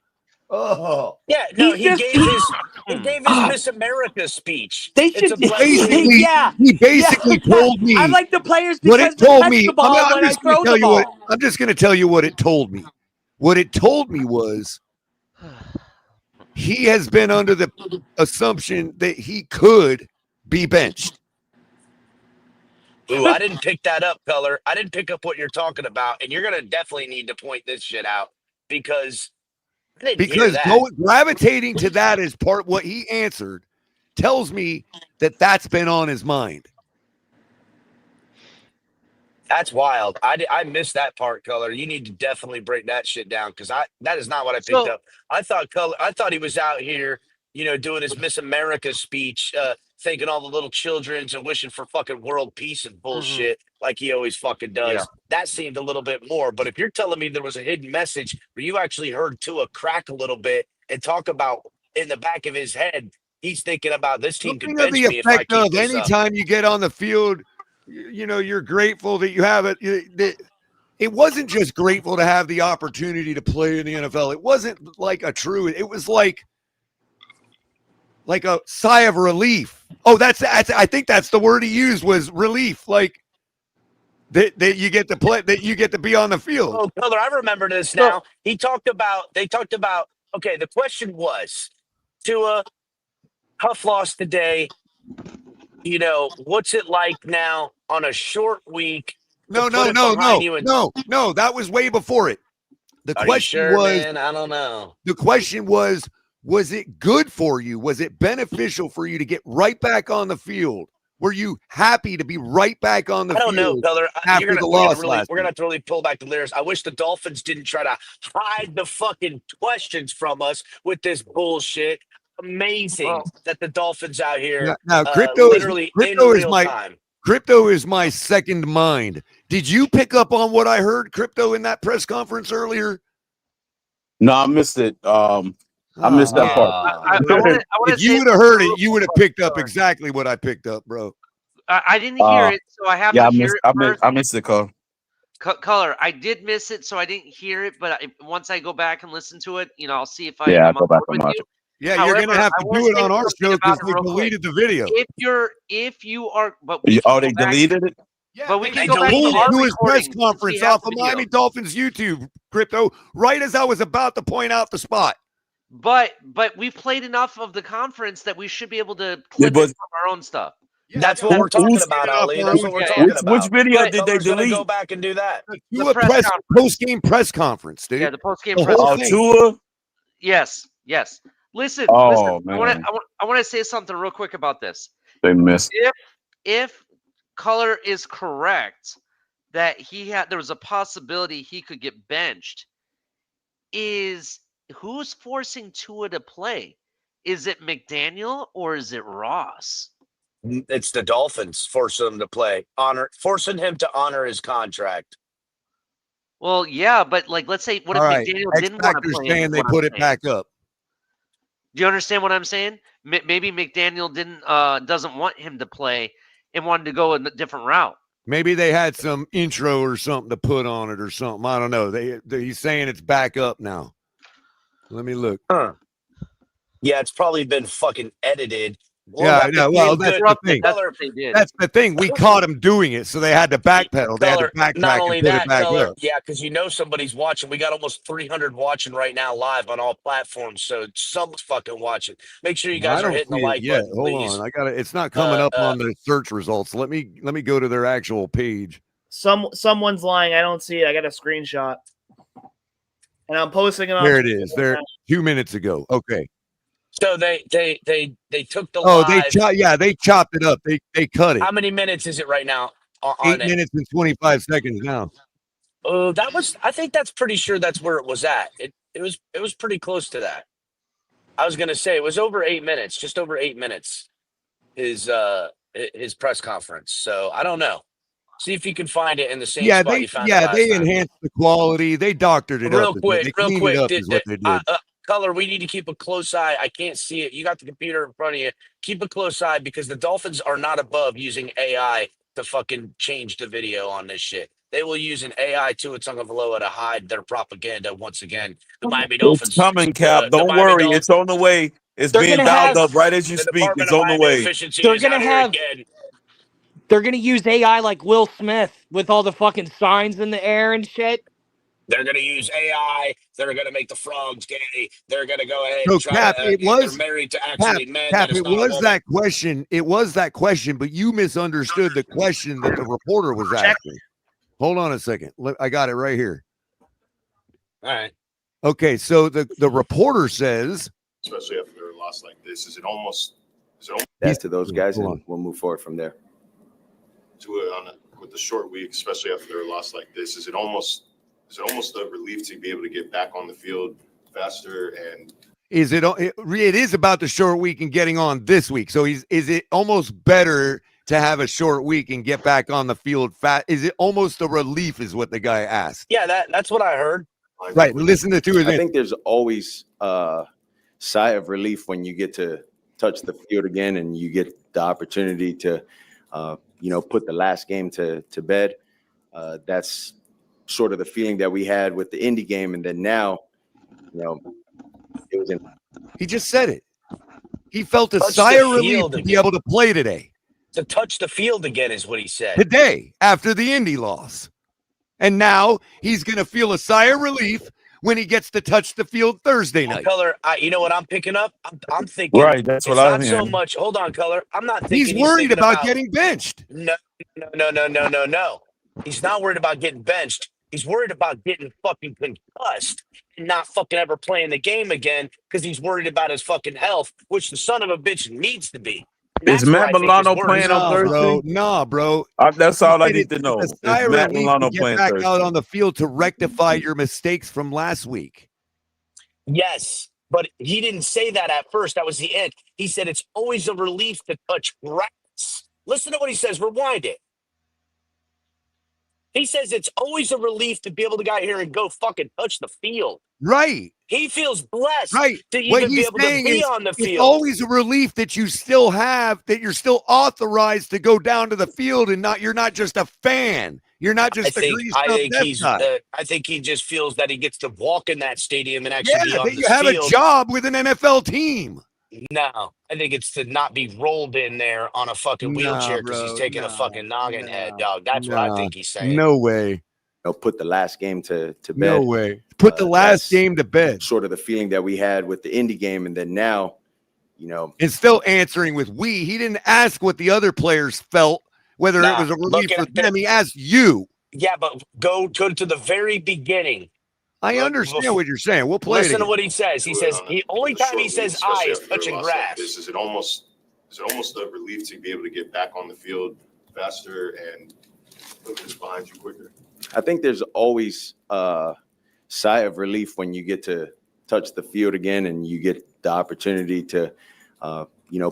J: Oh,
C: yeah, no, he gave his Miss America speech.
E: They
C: It's
E: should.
C: a blessing.
J: He basically told me.
E: I like the players
J: What
E: because
J: it
E: they
J: told
E: catch
J: me.
E: the ball when I throw the ball.
J: I'm just going to tell you what it told me. What it told me was he has been under the assumption that he could be benched.
C: Ooh, I didn't pick that up, Color. I didn't pick up what you're talking about, and you're gonna definitely need to point this shit out because I didn't hear that.
J: Gravitating to that as part what he answered tells me that that's been on his mind.
C: That's wild. I missed that part, Color. You need to definitely break that shit down because that is not what I picked up. I thought he was out here, doing his Miss America speech, thanking all the little childrens and wishing for fucking world peace and bullshit like he always fucking does.
F: Yeah.
C: That seemed a little bit more. But if you're telling me there was a hidden message where you actually heard Tua crack a little bit and talk about in the back of his head, he's thinking about this team could bench me if I keep this up.
J: Anytime you get on the field, you're grateful that you have it. It wasn't just grateful to have the opportunity to play in the NFL. It wasn't like it was like a sigh of relief. Oh, that's I think that's the word he used was relief. Like that you get to play, that you get to be on the field.
C: Oh, Color, I remember this now. They talked about, okay, the question was, Tua, tough loss today. What's it like now on a short week?
J: No. That was way before it. The question was,
C: man? I don't know.
J: The question was it good for you? Was it beneficial for you to get right back on the field? Were you happy to be right back on the field?
C: I don't know, Color.
J: After the loss
C: we're going to have to really pull back the lyrics. I wish the Dolphins didn't try to hide the fucking questions from us with this bullshit. Amazing that the Dolphins out here
J: now crypto
C: literally in real time.
J: Crypto is my second mind. Did you pick up on what I heard, Crypto, in that press conference earlier?
N: No, I missed it. I missed that part.
J: If you would have heard it, you would have picked up exactly what I picked up, bro.
F: I didn't hear it, so I have to hear it.
N: I missed the call.
F: Color, I did miss it, so I didn't hear it. But once I go back and listen to it, I'll see if I.
N: I'll go back and watch it.
J: Yeah,
F: However,
J: you're gonna have to do it on our show because we deleted the video.
F: If you are, but
N: they deleted it.
J: Yeah,
F: but we can
J: go
F: go back to
J: his press conference off of Miami Dolphins YouTube, Crypto, right as I was about to point out the spot.
F: But we've played enough of the conference that we should be able to clip it from our own stuff.
C: Yeah, that's what we're talking about, Ali. That's what we're talking about.
N: Which video did they delete?
C: Go back and do that.
J: The post-game press conference, dude.
F: Yeah, the post-game press conference.
N: Tua?
F: Yes. Listen.
N: Man.
F: I want to say something real quick about this.
N: They missed.
F: If Color is correct that there was a possibility he could get benched, who's forcing Tua to play? Is it McDaniel or is it Ross?
C: It's the Dolphins forcing him to play, forcing him to honor his contract.
F: Well, yeah, but let's say, what if McDaniel didn't want to play?
J: Saying they put it back up.
F: Do you understand what I'm saying? Maybe McDaniel doesn't want him to play and wanted to go a different route.
J: Maybe they had some intro or something to put on it or something. I don't know. He's saying it's back up now. Let me look.
C: Yeah, it's probably been fucking edited.
J: Well, that's the thing. That's the thing. We caught him doing it, so they had to backpedal. They had to backtrack
C: not only
J: and put
C: that,
J: it back up.
C: Yeah, because somebody's watching. We got almost 300 watching right now live on all platforms, so someone's fucking watching. Make sure you guys are hitting the like button, please.
J: Hold on, it's not coming up on the search results. Let me go to their actual page.
P: Someone's lying. I don't see it. I got a screenshot, and I'm posting it on.
J: There it is. There 2 minutes ago. Okay.
C: So they took the
J: live. They chopped it up. They cut it.
C: How many minutes is it right now?
J: 8 minutes and 25 seconds now.
C: Oh, I think that's pretty sure that's where it was at. It was pretty close to that. I was gonna say it was over 8 minutes, just over 8 minutes. His press conference. So I don't know. See if you can find it in the same spot you found it last
J: they
C: time.
J: enhanced the quality. They doctored it
C: real
J: up.
C: Quick.
J: Is what they did.
C: Color, we need to keep a close eye. I can't see it. You got the computer in front of you. Keep a close eye because the Dolphins are not above using AI to fucking change the video on this shit. They will use an AI to Tagovailoa to hide their propaganda once again. The Miami Dolphins.
N: It's coming, Cap. Don't worry. It's on the way. It's
E: They're
N: being
E: gonna
N: dialed
E: have
N: up right as you
C: The
N: speak.
C: Department
N: It's
C: of
N: on the
C: Highway
N: way.
C: Efficiency
E: they're
C: is
E: gonna
C: out here
E: have
C: again.
E: they're gonna use AI like Will Smith with all the fucking signs in the air and shit.
C: They're going to use AI. They're going to make the frogs gay. They're going to go ahead
J: So
C: and try to.
J: Cap, it
C: They're
J: was
C: married to
J: Cap,
C: actually men.
J: Cap,
C: That is
J: it
C: not a
J: was
C: woman.
J: that question. It was that question, but you misunderstood the question that the reporter was
P: Check.
J: asking. Hold on a second. I got it right here.
C: All right.
J: Okay, so the reporter says,
O: especially after a loss like this. Is it almost
M: That to those guys,
J: Hold
M: and we'll move forward from there.
O: with the short week, especially after a loss like this? Is it almost a relief to be able to get back on the field faster? And
J: it is about the short week and getting on this week. So is it almost better to have a short week and get back on the field fast? Is it almost a relief is what the guy asked?
C: Yeah, that's what I heard.
J: Right. Listen to his
M: I think there's always a sigh of relief when you get to touch the field again and you get the opportunity to, put the last game to bed. That's sort of the feeling that we had with the Indy game. And then now, it was in.
J: He just said it. He felt a
C: Touch
J: sigh
C: the
J: of relief
C: field
J: to be
C: again.
J: able to play today.
C: To touch the field again is what he said.
J: Today, after the Indy loss. And now he's going to feel a sigh of relief when he gets to touch the field Thursday night.
C: Color, you know what I'm picking up? I'm thinking.
N: Right, that's what
C: it's
N: I'm
C: not so
N: hearing.
C: much. Hold on, Color. I'm not thinking
J: He's worried
C: thinking
J: about getting benched.
C: No. He's not worried about getting benched. He's worried about getting fucking concussed and not fucking ever playing the game again because he's worried about his fucking health, which the son of a bitch needs to be.
N: Is Matt Milano playing on Thursday?
J: Nah, bro.
N: That's all I
J: He
N: need
J: said
N: to know.
J: it's
N: Is
J: a sigh of
N: Matt
J: relief
N: Milano
J: to get
N: playing
J: back
N: Thursday?
J: out on the field to rectify your mistakes from last week.
C: Yes, but he didn't say that at first. That was the end. He said it's always a relief to touch grass. Listen to what he says. Rewind it. He says it's always a relief to be able to get out here and go fucking touch the field.
J: Right.
C: He feels blessed to
J: What
C: even be
J: he's
C: able to
J: saying
C: be
J: is
C: on the
J: it's
C: field.
J: always a relief that you still have, that you're still authorized to go down to the field and you're not just a fan. You're not just
C: I think he just feels that he gets to walk in that stadium and actually be on
J: that
C: the
J: you have
C: field.
J: a job with an NFL team.
C: No, I think it's to not be rolled in there on a fucking wheelchair because he's taking a fucking noggin head, dog. That's what I think he's saying.
J: No way.
M: Put the last game to bed.
J: No way. Put the last game to bed.
M: Sort of the feeling that we had with the Indy game, and then now,
J: and still answering with we. He didn't ask what the other players felt, whether it was a relief for them. He asked you.
C: Yeah, but go to the very beginning.
J: I understand what you're saying. We'll play.
C: Listen
J: it
C: to what he says. He says the only time he says "I" is touching grass.
O: Is it almost a relief to be able to get back on the field faster and put this behind you quicker?
M: I think there's always a sigh of relief when you get to touch the field again and you get the opportunity to,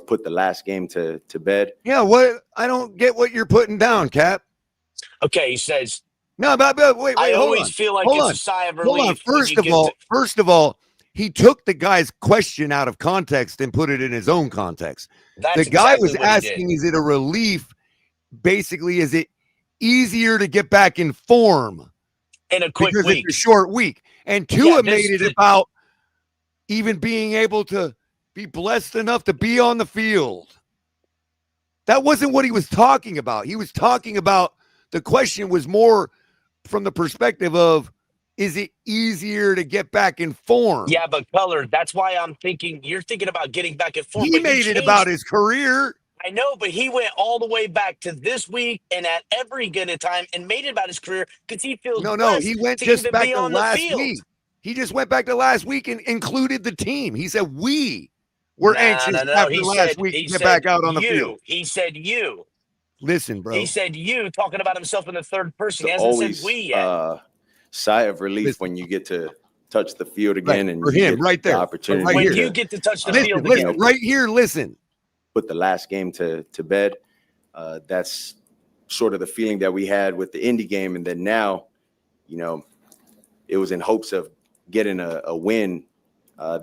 M: put the last game to bed.
J: Yeah, what? I don't get what you're putting down, Cap.
C: Okay, he says.
J: No, but wait.
C: I
J: hold
C: always
J: on.
C: feel like
J: hold
C: it's
J: on.
C: a sigh of
J: Hold
C: relief.
J: on. First of all, he took the guy's question out of context and put it in his own context.
C: That's
J: the guy
C: exactly
J: was
C: what he
J: asking,
C: did.
J: is it a relief? Basically, is it easier to get back in form
C: in a quick
J: because
C: week?
J: It's a short week? And Tua made it about even being able to be blessed enough to be on the field. That wasn't what he was talking about. He was talking about, the question was more from the perspective of, is it easier to get back in form?
C: Yeah, but Color, that's why I'm thinking you're thinking about getting back in form.
J: He made it about his career.
C: I know, but he went all the way back to this week and at every given time and made it about his career because he feels
J: no. He went
C: to
J: just
C: even
J: back
C: be
J: to
C: on
J: last
C: the field.
J: week. He just went back to last week and included the team. He said we were anxious after last week to get back out on the field.
C: He said you.
J: Listen, bro.
C: He said you, talking about himself in the third person. He
M: It's
C: hasn't
M: always
C: said we yet.
M: Sigh of relief when you get to touch the field again and
J: for
M: you
J: him
M: get
J: right
M: the
J: there.
M: opportunity
J: Right
C: when
J: here.
C: you get to touch the
J: Listen,
C: field
J: listen,
C: again.
J: right here, listen.
M: Put the last game to bed. That's sort of the feeling that we had with the Indy game, and then now, it was in hopes of getting a win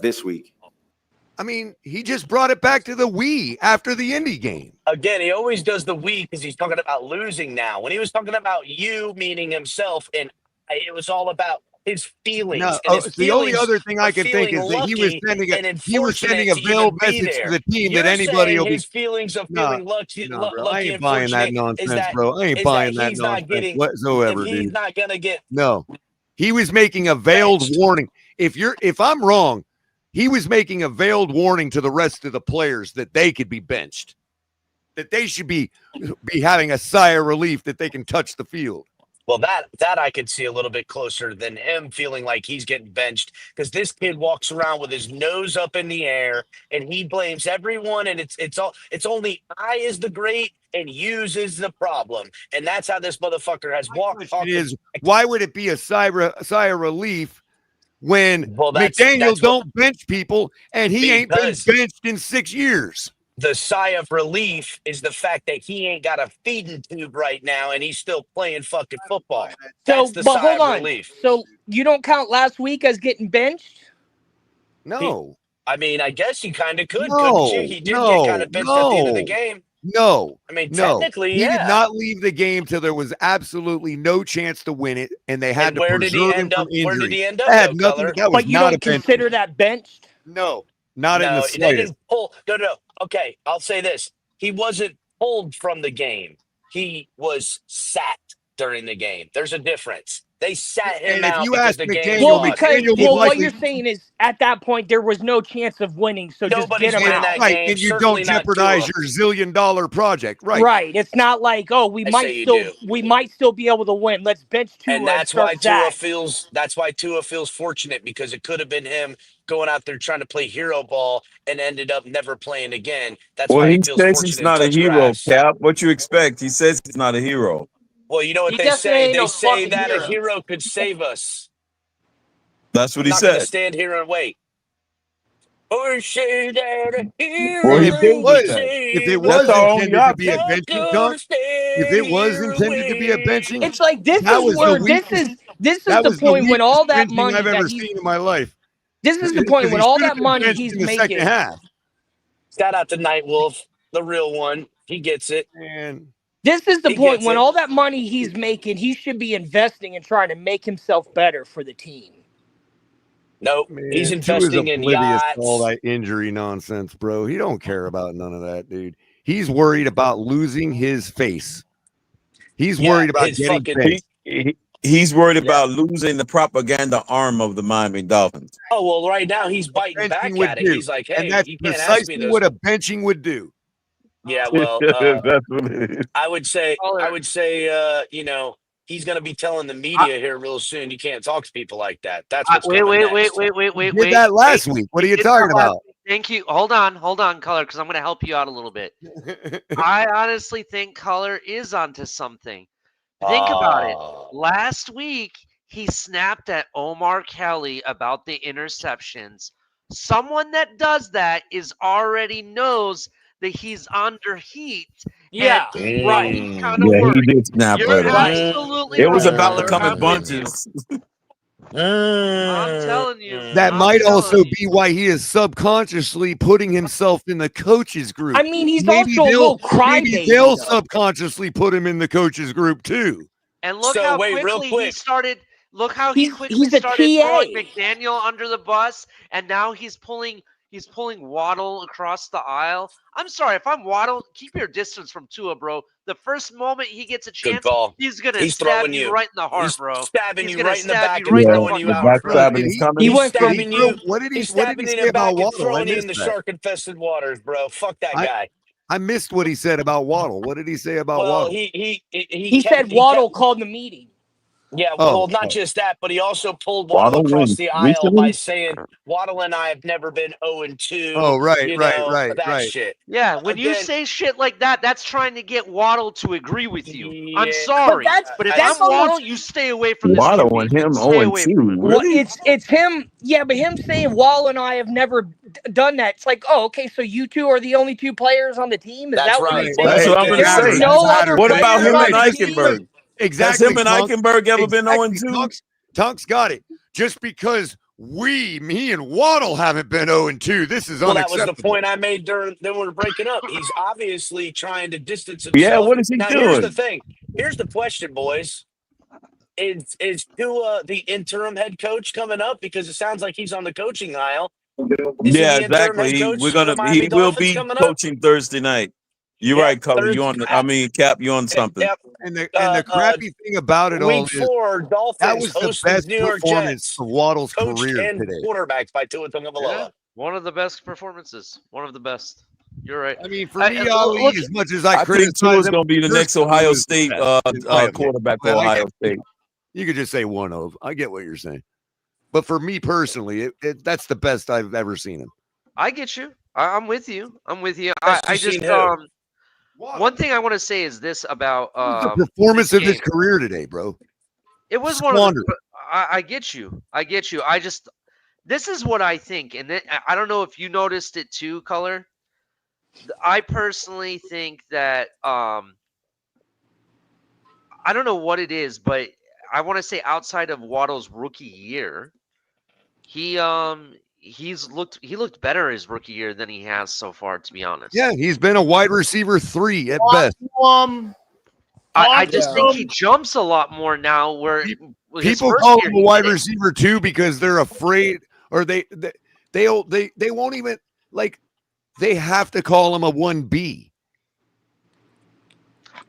M: this week.
J: I mean, he just brought it back to the we after the Indy game.
C: Again, he always does the we because he's talking about losing now. When he was talking about you, meaning himself, and it was all about his feelings.
J: No,
C: And his
J: the only
C: feelings
J: other thing I
C: of
J: can think
C: feeling
J: is that he was
C: lucky
J: sending
C: and
J: a
C: unfortunate to
J: veiled
C: even be
J: message to
C: there.
J: the team
C: You're
J: that anybody
C: saying
J: will be.
C: his feelings of
J: No,
C: feeling lucky,
J: no, bro. I
C: lucky
J: ain't
C: and
J: buying that
C: fortunate
J: nonsense, bro. I ain't buying that
C: he's not
J: nonsense
C: getting,
J: whatsoever,
C: and he's
J: dude.
C: not gonna get
J: No, he was making a veiled
C: benched.
J: warning. If I'm wrong, he was making a veiled warning to the rest of the players that they could be benched, that they should be having a sigh of relief that they can touch the field.
C: Well, that I could see a little bit closer than him feeling like he's getting benched, because this kid walks around with his nose up in the air and he blames everyone, and it's only I is the great and yous is the problem, and that's how this motherfucker has walked.
J: Why would it be a sigh of relief when
C: That's
J: McDaniel
C: what,
J: don't bench people and he ain't been
C: because
J: benched in 6 years?
C: the sigh of relief is the fact that he ain't got a feeding tube right now and he's still playing fucking football. That's the sigh
E: hold
C: of
E: on.
C: relief.
E: So you don't count last week as getting benched?
J: No.
C: I mean, I guess you kind of could, couldn't you?
J: No,
C: He did get kind of benched at the end of the game.
J: No.
C: I mean,
J: No.
C: technically,
J: He
C: yeah.
J: did not leave the game till there was absolutely no chance to win it, and they had
C: And
J: to
C: where did he
J: preserve him
C: end
J: from
C: up? Where did
J: injury.
C: he end up,
J: That had
C: though,
J: nothing.
C: Color?
J: That was
E: But you
J: not a
E: don't
J: bench.
E: consider that benched?
J: No, not in the
C: No, they
J: slightest.
C: didn't pull. No. Okay, I'll say this: he wasn't pulled from the game. He was sat during the game. There's a difference. They sat him
J: And if
C: out
J: you
C: because
J: ask
C: the game
J: McDaniel,
C: was
E: Well,
C: lost.
E: because
J: McDaniel would
E: what
J: likely
E: you're saying is at that point there was no chance of winning, so just
C: Nobody's
E: get him
C: winning
E: out.
C: that
J: right,
C: game.
J: and you
C: Certainly
J: don't
C: not
J: jeopardize
C: Tua.
J: your $1 zillion project, right?
E: Right. It's not like, oh, we
C: I
E: might
C: say you
E: still
C: do.
E: be able to win. Let's bench
C: And
E: Tua and
C: that's why
E: start Zach.
C: Tua feels fortunate, because it could have been him going out there trying to play hero ball and ended up never playing again. That's
N: Well,
C: why he
N: he
C: feels
N: says he's
C: fortunate to
N: not a
C: touch
N: hero,
C: grass.
N: Cap. What you expect? He says he's not a hero.
C: Well, you know what
E: He
C: they
E: definitely
C: say?
E: ain't
C: They
E: no
C: say
E: fucking
C: that a
E: hero.
C: hero could save us.
N: That's what
C: I'm
N: he
C: not going to
N: said.
C: stand here and wait. Or say that a
N: Well, he
C: hero
N: did
C: could
N: that.
J: If it
C: save
J: was
N: That's
C: us.
N: our only
J: intended to be a
N: option.
C: Not
J: benching,
C: gonna
J: if
C: stand
J: it was
C: here and
J: intended to be a benching,
E: It's like this
J: that
E: is
J: was
E: where
J: the weakest.
E: this is
J: That
E: the
J: was the
E: point when
J: weakest
E: all that
J: benching I've
E: money that
J: ever
E: he's
J: seen in my life.
E: this is the
J: Because
E: point
J: he
E: when all
J: should have
E: that
J: been
E: money
J: benched
E: he's
J: in the second
E: making.
J: half.
C: Shout out to Nightwolf, the real one. He gets it.
J: And
E: This is the
C: He
E: point
C: gets
E: when
C: it.
E: all that money he's making, he should be investing and trying to make himself better for the team.
C: Nope. He's
J: man, Tua is
C: investing in
J: oblivious to all
C: yachts.
J: that injury nonsense, bro. He don't care about none of that, dude. He's worried about losing his face. He's
C: Yeah,
J: worried about
C: his
J: getting
C: fucking.
J: benched.
N: He's worried
C: Yeah.
N: about losing the propaganda arm of the Miami Dolphins.
C: Oh, well, right now he's biting
J: Benching
C: back
J: would
C: at it.
J: do,
C: He's like,
J: and
C: hey,
J: that's
C: you can't ask me
J: precisely
C: those.
J: what a benching would do.
C: Yeah, well,
N: That's what it is.
C: I would say, you know, he's going to be telling the media here real soon. You can't talk to people like that. That's what's
F: Wait,
C: coming
F: wait,
C: next.
F: wait.
J: Did that last week? What are you
F: He did that
J: talking
F: last
J: about?
F: week. Thank you. Hold on, Color, because I'm going to help you out a little bit. I honestly think Color is onto something. Think about it. Last week, he snapped at Omar Kelly about the interceptions. Someone that does that already knows that he's under heat.
E: Yeah,
F: and
E: right.
F: He's kind of
N: Yeah, he
F: worried.
N: did snap
F: You're
N: at him.
F: absolutely
N: It was
F: right,
N: about to
F: Color.
N: come in
F: I'm with you.
N: bunches.
F: I'm telling you.
J: That
F: I'm
J: might
F: telling
J: also
F: you.
J: be why he is subconsciously putting himself in the coaches group.
E: I mean, he's
J: maybe
E: also a little
J: maybe
E: crybaby.
J: they'll
E: though.
J: subconsciously put him in the coaches group too.
F: And look
C: So,
F: how
C: wait, real
F: quickly he
C: quick.
F: started. Look how he
E: He's
F: quickly
E: a
F: started
E: TA.
F: throwing McDaniel under the bus, and now he's pulling Waddle across the aisle. I'm sorry, if I'm Waddle, keep your distance from Tua, bro. The first moment he gets a
C: Good
F: chance,
C: call.
F: he's gonna
C: He's
F: stab
C: throwing
F: you
C: you.
F: right in the heart,
C: He's
F: bro.
C: stabbing
F: He's
C: you
F: gonna
C: right in the
F: stab
C: back
F: you
C: and
F: right in the
C: throwing you
F: fucking
C: out
F: heart,
C: in
F: bro.
C: front.
N: Backstabbing is coming.
E: He
C: He's
E: went from
C: stabbing you.
J: What did he
C: He's
J: say
C: stabbing in the
J: about
C: back and
J: Waddle? I
C: throwing you in
J: missed
C: the
J: that.
C: shark-infested waters, bro. Fuck that guy.
J: I missed what he said about Waddle. What did he say about
C: Well,
J: Waddle?
E: he said Waddle called the meeting.
C: Yeah,
J: Oh,
C: well, not just that, but he also pulled Waddle
N: Waddle
C: across
N: wins
C: the aisle by
N: recently.
C: saying Waddle and I have never been 0-2.
J: Oh, right,
C: You
J: right,
C: know,
J: right,
C: that
J: right.
C: shit.
F: Yeah, when you
C: Again,
F: say shit like that, that's trying to get Waddle to agree with you.
C: yeah,
F: I'm sorry, but if
E: that's
F: I'm Waddle,
E: almost
F: you stay away from this
N: Waddle
F: QB.
N: and him
F: Stay away
N: 0-2.
F: from it.
E: Well,
N: Really?
E: it's him. Yeah, but him saying Wall and I have never done that. It's like, oh, okay, so you two are the only two players on the team. Is
C: that's
E: that what
C: right.
E: he's
C: Well,
E: saying?
N: That's
C: hey,
N: what I'm
C: hey,
N: gonna
E: There were
N: say.
E: no other
N: What
E: players
N: about him
E: on
N: and
E: the team.
N: Eichenberg?
J: Exactly.
N: Has him and Eichenberg ever been 0-2?
J: Tunk's got it. Just because me and Waddle haven't been 0-2, this is
C: well, that
J: unacceptable.
C: was the point I made during when we were breaking up. He's obviously trying to distance himself.
N: Yeah, what is he
C: now,
N: doing?
C: here's the thing. Here's the question, boys. Is Tua the interim head coach coming up? Because it sounds like he's on the coaching aisle. Is he
N: Yeah,
C: the interim head
N: exactly.
C: coach
N: We're
C: for the
N: gonna.
C: Miami
N: He will
C: Dolphins
N: be
C: coming up?
N: coaching Thursday night. You're
C: Yeah,
N: right, Color. You
C: Thursday.
N: on? Cap. You on something?
C: Yep.
J: And the crappy thing about it all
C: Week
J: is
C: 4,
J: that
C: Dolphins
J: was the
C: hosting
J: best
C: New York
J: performance
C: Jets,
J: of Waddle's
C: coached
J: career
C: and
J: today.
C: quarterbacked by Tua Tagovailoa.
F: Yeah, one of the best performances. One of the best. You're right.
J: I mean, for me, Ali,
F: look,
J: as much as I
N: I think
J: criticize
N: Tua's
J: him,
N: going to be the next
J: personally,
N: Ohio
J: he was the
N: State
J: best.
N: quarterback for
J: Well,
N: Ohio State.
J: You could just say one of. I get what you're saying, but for me personally, that's the best I've ever seen him.
F: I get you. I'm with you. I'm with you.
C: Best
F: I
C: you've
F: just
C: seen who?
F: one thing I want to say is this about
J: The performance
F: this
J: of his
F: game.
J: career today, bro.
F: It was one of the. I get you. I get you. I just this is what I think, and then, I don't know if you noticed it too, Color. I personally think that I don't know what it is, but I want to say outside of Waddle's rookie year, he looked better his rookie year than he has so far, to be honest.
J: Yeah, he's been a wide receiver 3 at best.
F: I just think he jumps a lot more now. Where
J: People call him a wide receiver 2 because they're afraid, or they won't even like. They have to call him a 1B.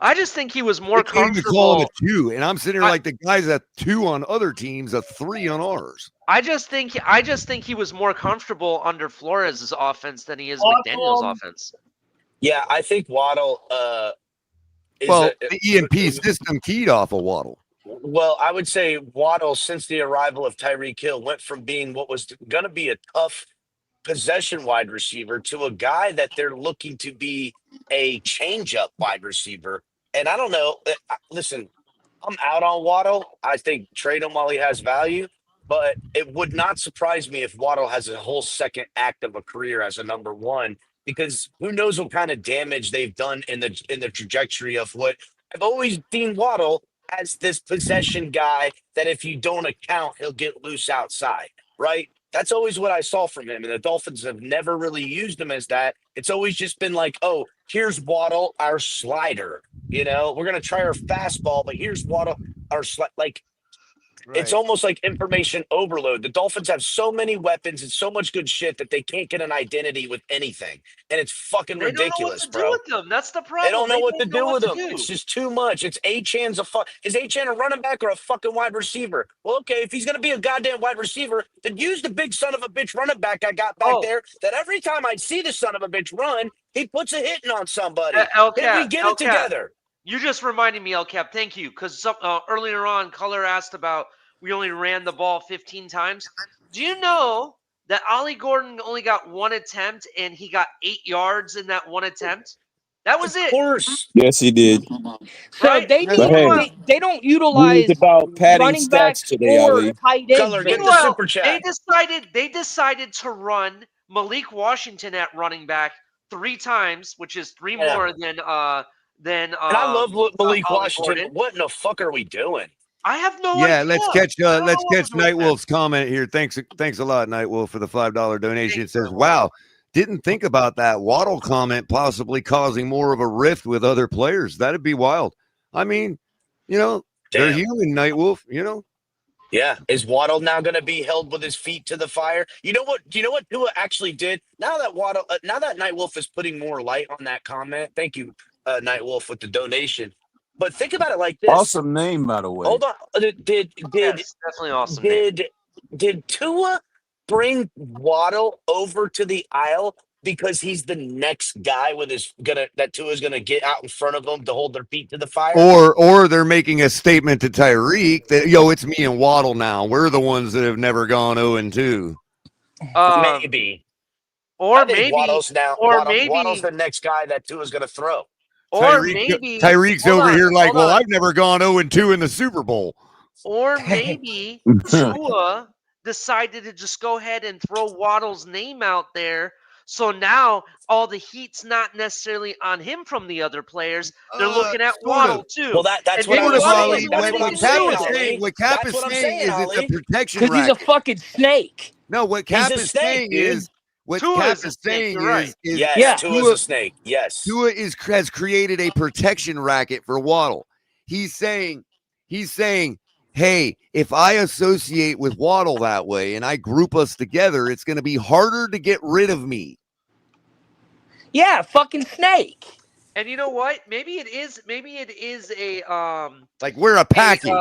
F: I just think he was more
J: They can't even
F: comfortable.
J: call him a 2, and I'm sitting here like the guy's a 2 on other teams, a 3 on ours.
F: I just think he was more comfortable under Flores' offense than he is McDaniel's offense.
C: Yeah, I think Waddle.
J: The EMP system keyed off of Waddle.
C: Well, I would say Waddle, since the arrival of Tyreek Hill, went from being what was going to be a tough possession wide receiver to a guy that they're looking to be a change-up wide receiver. And I don't know. Listen, I'm out on Waddle. I think trade him while he has value. But it would not surprise me if Waddle has a whole second act of a career as a number one, because who knows what kind of damage they've done in the trajectory of what I've always seen Waddle as this possession guy that if you don't account, he'll get loose outside, right? That's always what I saw from him. And the Dolphins have never really used him as that. It's always just been like, oh, here's Waddle, our slider. You know, we're going to try our fastball, but here's Waddle, our slide. Like, it's almost like information overload. The Dolphins have so many weapons and so much good shit that they can't get an identity with anything. And it's fucking ridiculous,
F: They don't know what to do with them. That's the problem.
C: They don't know what to do with them.
F: do.
C: It's just too much. It's Achan's is Achan a running back or a fucking wide receiver? Well, okay, if he's going to be a goddamn wide receiver, then use the big son of a bitch running back I got back there that every time I see the son of a bitch run, he puts a hitting on somebody. Can we get it together?
F: You just reminded me, El Cap. Thank you. Because earlier on, Color asked about we only ran the ball 15 times. Do you know that Ollie Gordon only got one attempt and he got 8 yards in that one attempt? That was it.
C: Of course.
N: Yes, he did.
E: So
F: Right?
E: they don't
N: We
E: utilize
N: was about padding
E: running backs
N: stats today,
E: or
N: Ali.
E: tight ends.
C: Color, get the
F: Meanwhile,
C: super chat.
F: They decided to run Malik Washington at running back 3 times, which is 3 more than
C: and I love Malik Washington.
F: Gordon.
C: What in the fuck are we doing?
F: I have no idea.
J: Yeah, let's catch
F: with
J: Nightwolf's comment here. Thanks a lot, Nightwolf, for the $5 donation. It says, "Wow, didn't think about that Waddle comment possibly causing more of a rift with other players. That'd be wild. I mean, they're human, Nightwolf.
C: Yeah, is Waddle now going to be held with his feet to the fire? You know what? Do you know what Tua actually did? Now that Nightwolf is putting more light on that comment. Thank you, Nightwolf, with the donation. But think about it like this.
N: Awesome name, by the way.
C: Hold on. Did
F: definitely awesome name.
C: Did Tua bring Waddle over to the aisle because he's the next guy that Tua's gonna get out in front of him to hold their feet to the fire?
J: Or they're making a statement to Tyreek that it's me and Waddle now. We're the ones that have never gone 0-2.
C: Maybe.
F: Or maybe
C: Waddle's the next guy that Tua's gonna throw.
F: Or maybe
J: Tyreek's over here like, well, I've never gone 0-2 in the Super Bowl.
F: Or maybe Tua decided to just go ahead and throw Waddle's name out there. So now all the heat's not necessarily on him from the other players. They're looking at Waddle too.
C: Well, that's what I'm saying.
J: What Cap is saying is it's a protection
E: because he's a fucking snake.
J: No, what Cap is saying is Tua is
C: a snake. Yes,
J: Tua has created a protection racket for Waddle. He's saying, hey, if I associate with Waddle that way and I group us together, it's going to be harder to get rid of me.
E: Yeah, fucking snake.
F: And you know what? Maybe it is a
J: like we're a package.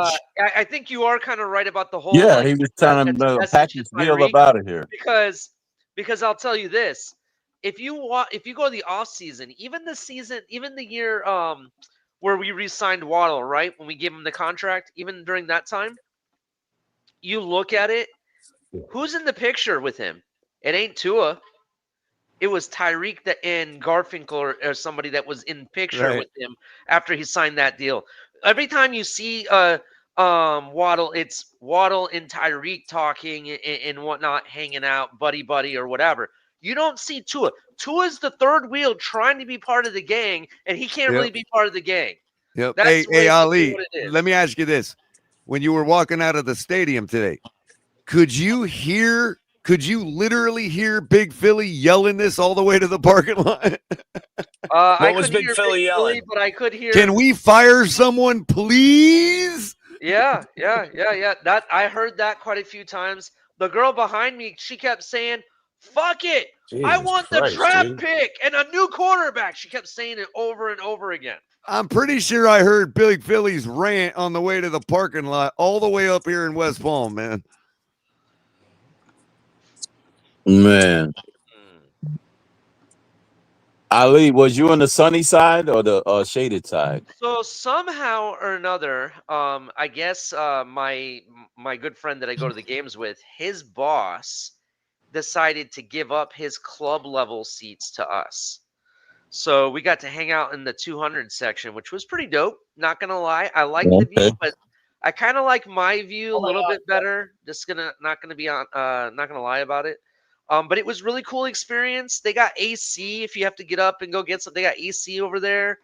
F: I think you are kind of right about the whole
N: Yeah, he was trying to
F: message
N: package
F: to
N: deal up
F: Tyreek,
N: out of here.
F: because I'll tell you this. If you go to the off season, even the year where we re-signed Waddle, right? When we gave him the contract, even during that time, you look at it, who's in the picture with him? It ain't Tua. It was Tyreek and Garfinkel or somebody that was in picture with him after he signed that deal. Every time you see Waddle, it's Waddle and Tyreek talking and whatnot, hanging out, buddy or whatever. You don't see Tua. Tua's the third wheel trying to be part of the gang, and he can't really be part of the gang.
J: Yep.
F: That's
J: Hey, Ali,
F: what it is.
J: let me ask you this. When you were walking out of the stadium today, could you literally hear Big Philly yelling this all the way to the parking lot?
F: I
C: was
F: couldn't
C: Big
F: hear
C: Philly yelling?
F: but I could hear.
J: Can we fire someone, please?
F: Yeah. That I heard that quite a few times. The girl behind me, she kept saying, "Fuck it, I
C: Jesus
F: want
C: Christ,
F: the draft
C: dude.
F: pick and a new quarterback." She kept saying it over and over again.
J: I'm pretty sure I heard Big Philly's rant on the way to the parking lot all the way up here in West Palm, man.
N: Man. Ali, was you on the sunny side or the shaded side?
F: So somehow or another, I guess my good friend that I go to the games with, his boss decided to give up his club level seats to us. So we got to hang out in the 200 section, which was pretty dope. Not gonna lie, I like the view, but I kind of like my view a little bit better. Not gonna lie about it. But it was really cool experience. They got AC if you have to get up and go get some. They got AC over there.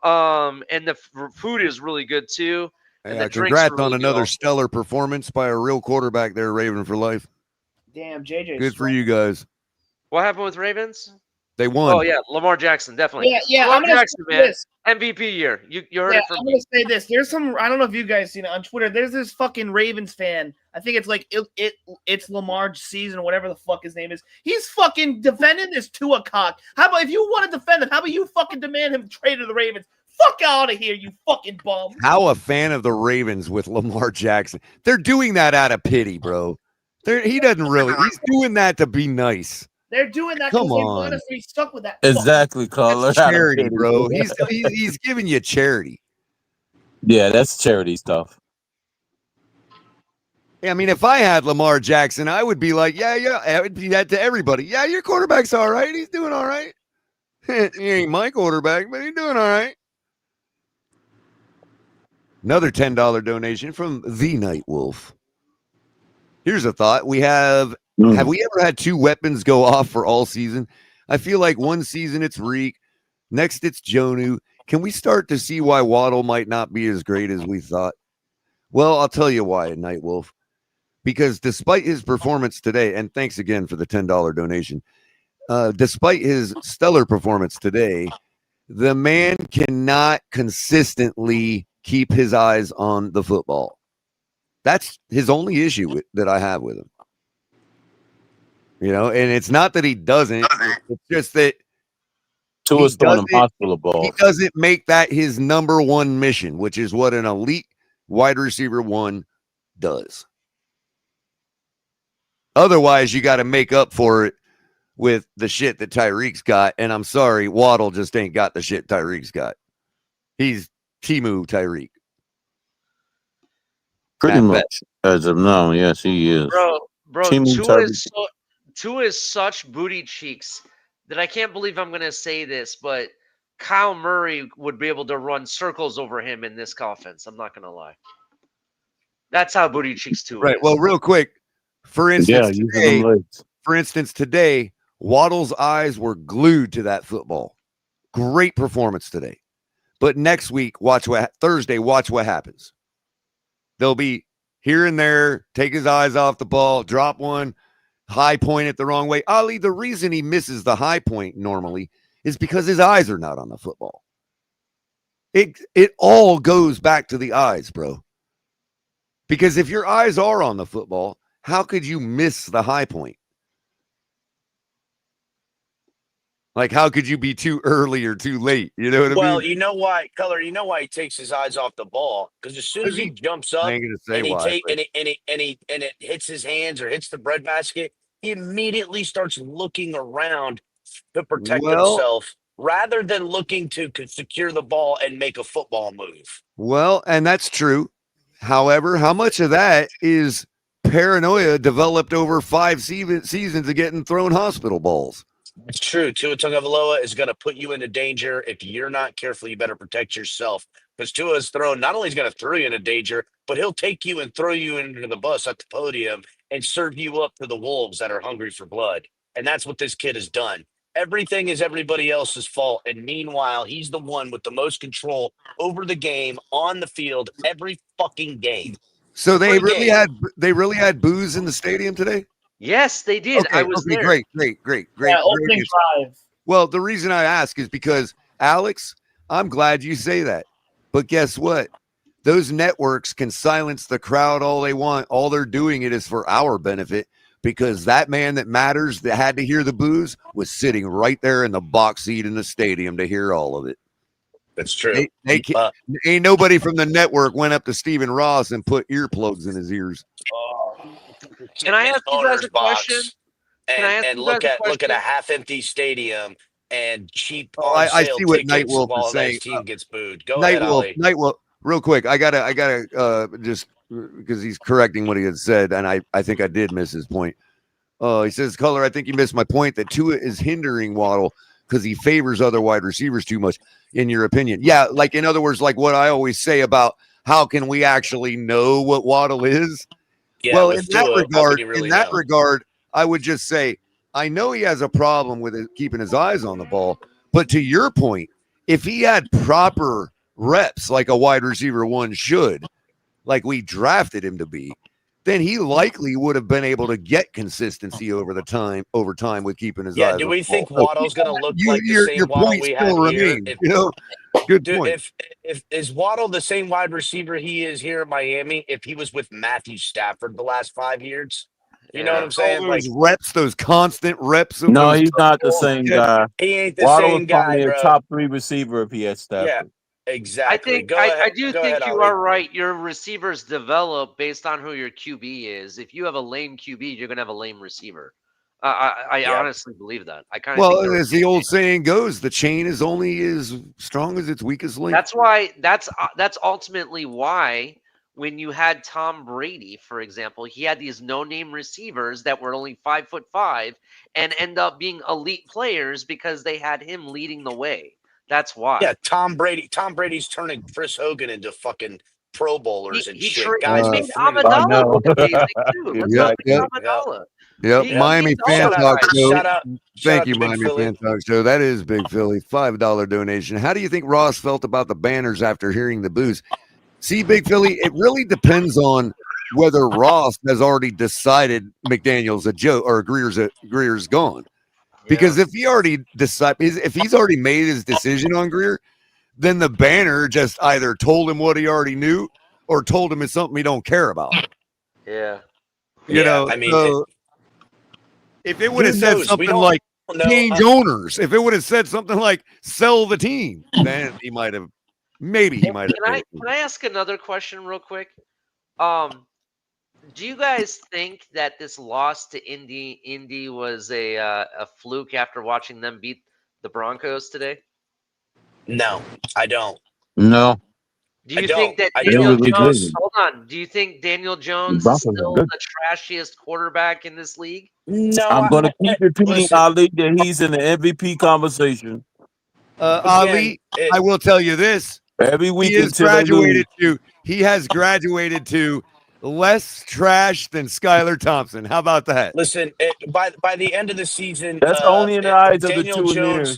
F: And the food is really good too. And
J: Yeah,
F: the drinks
J: congrats
F: are really
J: on
F: good
J: another
F: also.
J: stellar performance by a real quarterback there, Raven for life.
P: Damn, JJ.
J: Good for you guys.
F: What happened with Ravens?
J: They won.
F: Oh yeah, Lamar Jackson definitely.
P: Yeah.
F: Lamar
P: I'm gonna
F: Jackson,
P: say
F: man,
P: this.
F: MVP year. You heard it from
P: I'm
F: me.
P: gonna say this. There's some. I don't know if you guys seen it on Twitter. There's this fucking Ravens fan. I think it's like it's Lamar's season or whatever the fuck his name is. He's fucking defending this Tua cock. How about if you want to defend him? How about you fucking demand him trade to the Ravens? Fuck out of here, you fucking bum.
J: How a fan of the Ravens with Lamar Jackson. They're doing that out of pity, bro. He doesn't really. He's doing that to be nice.
P: They're doing that
J: Come
P: because they
J: on.
P: want us to be stuck with that.
N: Exactly, Carl.
J: That's charity, bro. He's giving you charity.
N: Yeah, that's charity stuff.
J: I mean, if I had Lamar Jackson, I would be like, yeah, I would be that to everybody. Yeah, your quarterback's all right. He's doing all right. He ain't my quarterback, but he's doing all right. Another $10 donation from the Night Wolf. Here's a thought. Have we ever had two weapons go off for all season? I feel like one season it's Reek, next it's Jonu. Can we start to see why Waddle might not be as great as we thought? Well, I'll tell you why, Night Wolf. Because despite his performance today, and thanks again for the $10 donation, despite his stellar performance today, the man cannot consistently keep his eyes on the football. That's his only issue that I have with him. You know, and it's not that he doesn't. It's just that
N: Tua's throwing him hospital balls.
J: he doesn't make that his number one mission, which is what an elite wide receiver one does. Otherwise, you got to make up for it with the shit that Tyreek's got. And I'm sorry, Waddle just ain't got the shit Tyreek's got. He's Timu Tyreek.
N: Pretty much as of now, yes, he is.
F: Bro, Tua is such booty cheeks that I can't believe I'm going to say this, but Kyle Murray would be able to run circles over him in this offense. I'm not going to lie. That's how booty cheeks Tua
J: Right.
F: is.
J: Well, real quick, for instance, today, Waddle's eyes were glued to that football. Great performance today. But next week, Thursday, watch what happens. They'll be here and there, take his eyes off the ball, drop one, high point it the wrong way. Ali, the reason he misses the high point normally is because his eyes are not on the football. It all goes back to the eyes, bro. Because if your eyes are on the football, how could you miss the high point? Like, how could you be too early or too late? You know what I
C: Well,
J: mean?
C: you know why, Color? You know why he takes his eyes off the ball? Because as soon as he jumps
J: I
C: up
J: ain't gonna say
C: and he
J: why,
C: take
J: but
C: and it hits his hands or hits the breadbasket, he immediately starts looking around to protect
J: well,
C: himself rather than looking to secure the ball and make a football move.
J: well, and that's true. However, how much of that is paranoia developed over 5 seasons of getting thrown hospital balls?
C: It's true. Tua Tagovailoa is going to put you into danger. If you're not careful, you better protect yourself. Because Tua is thrown, not only is going to throw you into danger, but he'll take you and throw you into the bus at the podium and serve you up to the wolves that are hungry for blood. And that's what this kid has done. Everything is everybody else's fault. And meanwhile, he's the one with the most control over the game on the field every fucking game.
J: So they
C: Every
J: really
C: game.
J: had booze in the stadium today?
F: Yes, they did. I was there.
J: Great.
P: Yeah, opening drive.
J: Well, the reason I ask is because, Alex, I'm glad you say that. But guess what? Those networks can silence the crowd all they want. All they're doing it is for our benefit, because that man that matters that had to hear the booze was sitting right there in the box seat in the stadium to hear all of it.
C: That's true.
J: Ain't nobody from the network went up to Stephen Ross and put earplugs in his ears.
F: Can I ask you guys a question?
C: And look at a half-empty stadium and cheap
J: Oh,
C: on
J: I
C: sale
J: see what
C: tickets
J: Nightwolf
C: while
J: is saying.
C: his team gets booed. Go ahead,
J: Nightwolf,
C: Ali.
J: Nightwolf, real quick. I gotta just because he's correcting what he had said, and I think I did miss his point. He says, Color, I think you missed my point that Tua is hindering Waddle because he favors other wide receivers too much, in your opinion. Yeah, like in other words, like what I always say about how can we actually know what Waddle is?
C: Yeah,
J: well,
C: with
J: in that
C: Tua, how
J: regard,
C: can you really
J: in that
C: know?
J: regard, I would just say I know he has a problem with keeping his eyes on the ball, but to your point, if he had proper reps like a wide receiver one should, like we drafted him to be, then he likely would have been able to get consistency over time with keeping his eyes
C: Do
J: on
C: we
J: the ball.
C: think Waddle's going to look like the
J: your
C: same Waddle
J: point
C: we
J: still
C: have here?
J: remains. Good point.
C: If is Waddle the same wide receiver he is here in Miami if he was with Matthew Stafford the last 5 years? You know what I'm saying?
J: Those reps, those constant reps.
N: No, he's not the same guy.
C: He ain't the
N: Waddle
C: same
N: is probably
C: guy,
N: a
C: bro.
N: top 3 receiver if he had Stafford.
C: Yeah, exactly.
F: I do
C: Go
F: think
C: ahead,
F: you
C: Ali.
F: are right. Your receivers develop based on who your QB is. If you have a lame QB, you're gonna have a lame receiver. I honestly believe that. I kind of think
J: Well, as the old saying goes, the chain is only as strong as its weakest link.
F: that's why that's ultimately why when you had Tom Brady, for example, he had these no-name receivers that were only 5'5" and end up being elite players because they had him leading the way. That's why.
C: Yeah, Tom Brady's turning Chris Hogan into fucking Pro Bowlers and shit.
F: He
C: Guys
F: made
C: with 3
F: Amendola look amazing too. Let's not
J: Yep,
F: forget Amendola.
J: Yep,
F: He
J: Miami
F: beats all
J: Fan
F: the
J: Talk
F: guys.
J: Show.
C: Shout out
J: Thank you,
C: to Big
J: Miami
C: Philly.
J: Fan Talk Show. That is Big Philly. $5 donation. How do you think Ross felt about the banners after hearing the booze? See, Big Philly, it really depends on whether Ross has already decided McDaniel's a joke or Grier's gone. Because if he already if he's already made his decision on Grier, then the banner just either told him what he already knew or told him it's something he don't care about.
F: Yeah.
J: You know,
C: I mean,
J: so if it would have
C: who
J: said
C: knows? We
J: something
C: don't
J: like
C: know.
J: change owners, if it would have said something like sell the team, then he might have
F: Can I ask another question real quick? Do you guys think that this loss to Indy was a fluke after watching them beat the Broncos today?
C: No, I don't.
N: No.
F: Do you think that
C: I
F: Daniel
C: don't,
F: Jones?
C: because-
F: Hold on. Do you think Daniel Jones is
N: Broncos are
F: still
N: good.
F: the trashiest quarterback in this league?
C: No,
N: I'm going to keep repeating,
C: listen.
N: Ali, that he's in the MVP conversation.
J: Ali, I will tell you this.
N: Every week
J: He has
N: until they lose.
J: he has graduated to less trash than Skylar Thompson. How about that?
C: Listen, by the end of the season,
N: That's only in the eyes of the two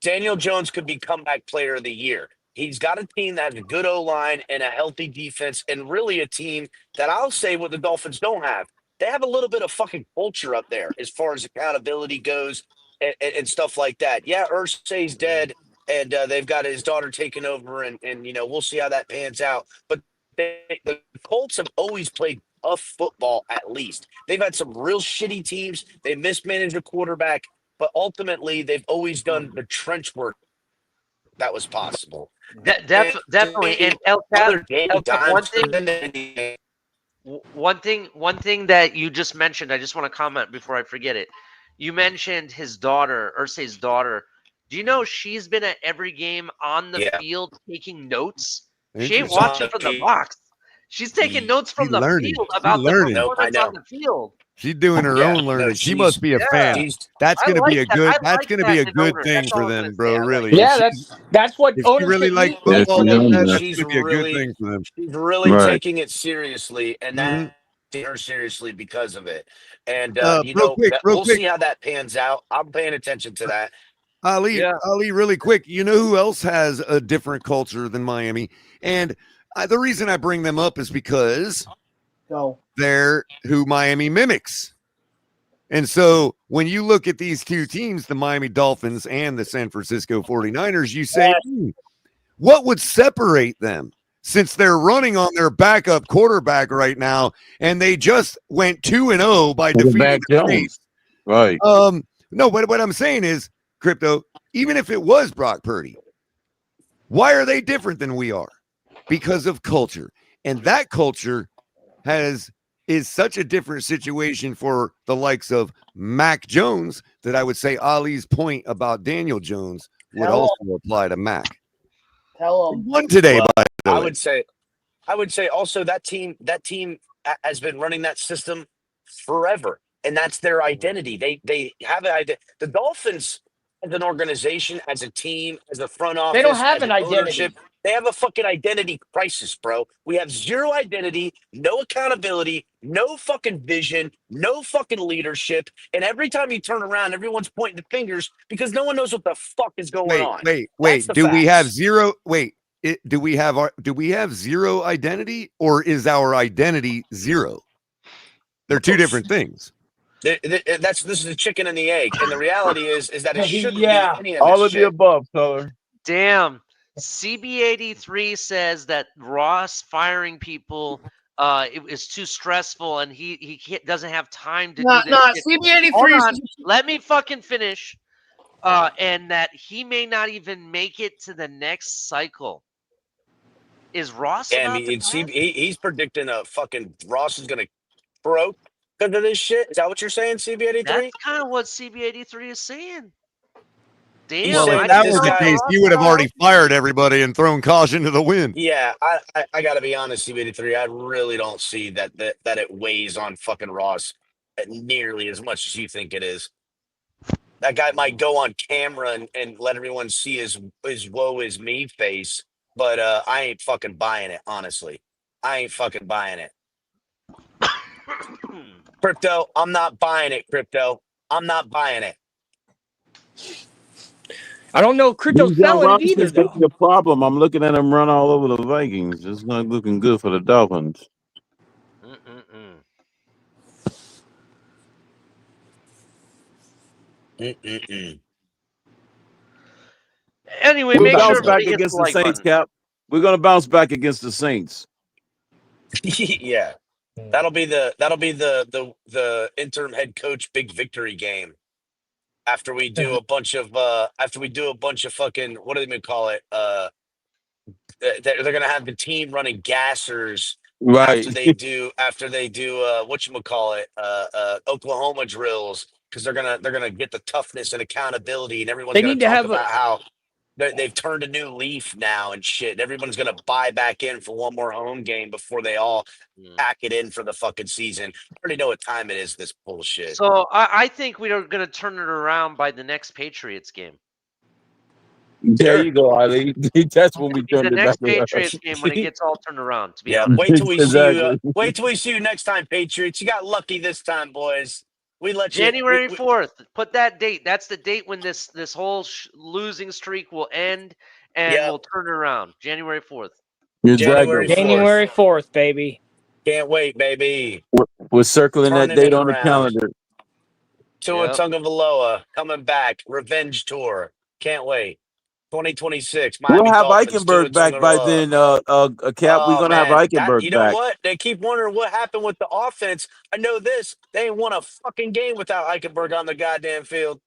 C: Daniel Jones could be comeback player of the year. He's got a team that has a good O-line and a healthy defense, and really a team that I'll say what the Dolphins don't have. They have a little bit of fucking culture up there as far as accountability goes and stuff like that. Yeah, Irsay's dead, and they've got his daughter taking over, and we'll see how that pans out. But the Colts have always played tough football. At least they've had some real shitty teams. They mismanaged a quarterback, but ultimately they've always done the trench work that was possible.
F: Definitely. And one thing that you just mentioned, I just want to comment before I forget it. You mentioned his daughter, Irsay's daughter. Do you know she's been at every game on the field taking notes? She ain't watching from the box. She's taking notes from the field about the performance on the field.
J: She's doing her own learning. She must be a fan. That's going to be a good. That's going to be a good thing for them, bro. Really.
E: Yeah, that's what
J: if she really like football. That's going to be a good thing for them.
C: She's really taking it seriously, and that taking her seriously because of it. And we'll see how that pans out. I'm paying attention to that.
J: Ali, really quick. You know who else has a different culture than Miami? And the reason I bring them up is because they're who Miami mimics. And so when you look at these two teams, the Miami Dolphins and the San Francisco 49ers, you say, what would separate them? Since they're running on their backup quarterback right now, and they just went 2-0 by defeating the Chiefs.
N: Right.
J: No, but what I'm saying is, Crypto, even if it was Brock Purdy, why are they different than we are? Because of culture. And that culture is such a different situation for the likes of Mac Jones that I would say Ali's point about Daniel Jones would also apply to Mac.
P: Tell him.
J: Won today, by the way.
C: I would say also that team has been running that system forever, and that's their identity. They have an identity. The Dolphins as an organization, as a team, as a front office,
E: they don't have
C: as
E: an identity.
C: Ownership, they have a fucking identity crisis, bro. We have zero identity, no accountability, no fucking vision, no fucking leadership. And every time you turn around, everyone's pointing the fingers because no one knows what the fuck is going on.
J: Wait. Do we have zero? Wait, do we have zero identity, or is our identity zero? They're two different things.
C: This is the chicken and the egg, and the reality is that it shouldn't be any of
N: all
C: this
N: of
C: shit.
N: the above, color.
F: Damn. CB83 says that Ross firing people it is too stressful, and he doesn't have time to do this.
P: CB83.
F: Hold on, let me fucking finish. And that he may not even make it to the next cycle. Is Ross?
C: Damn, he's predicting a fucking Ross is gonna broke because of this shit. Is that what you're saying, CB83?
F: That's kind of what CB83 is saying. Damn,
J: well, if that was the case, he would have already fired everybody and thrown caution to the wind.
C: Yeah, I got to be honest, CB83. I really don't see that it weighs on fucking Ross nearly as much as you think it is. That guy might go on camera and let everyone see his woe is me face, but I ain't fucking buying it, honestly. I ain't fucking buying it. Crypto, I'm not buying it, Crypto. I'm not buying it.
E: I don't know. Crypto's selling it either, though.
N: The problem, I'm looking at him run all over the Vikings. It's not looking good for the Dolphins.
F: Anyway,
N: we'll
F: make
N: bounce
F: sure
N: back against the Saints, Cap. We're gonna bounce back against the Saints.
C: Yeah, that'll be the interim head coach big victory game. After we do a bunch of fucking, what do they even call it? They're gonna have the team running gassers
N: right
C: after they do whatchamacallit, Oklahoma drills, because they're gonna get the toughness and accountability, and everyone's gonna talk about how they've turned a new leaf now and shit. And everyone's gonna buy back in for one more home game before they all pack it in for the fucking season. I already know what time it is. This bullshit.
F: So I think we are gonna turn it around by the next Patriots game.
N: There you go, Ali. That's when we turn
F: the
N: it
F: next
N: back
F: Patriots game when it gets all turned around. To be
C: Yeah,
F: honest.
C: wait till we
N: Exactly.
C: see you. Wait till we see you next time, Patriots. You got lucky this time, boys. We let
F: January 4th. Put that date. That's the date when this whole losing streak will end, and we'll turn it around. January 4th.
C: January 4th.
E: January 4th, baby.
C: Can't wait, baby.
N: We're circling
C: Turning
N: that date
C: it
N: on the
C: around.
N: calendar.
C: Tua Tagovailoa coming back. Revenge tour. Can't wait. 2026.
N: We'll
C: Miami
N: have
C: Dolphins, do
N: Eichenberg
C: it,
N: back
C: Tonga
N: by
C: Loa.
N: then. Cap, we're
C: Oh
N: gonna have
C: man, that
N: Eichenberg
C: you know
N: back.
C: what? They keep wondering what happened with the offense. I know this. They ain't won a fucking game without Eichenberg on the goddamn field.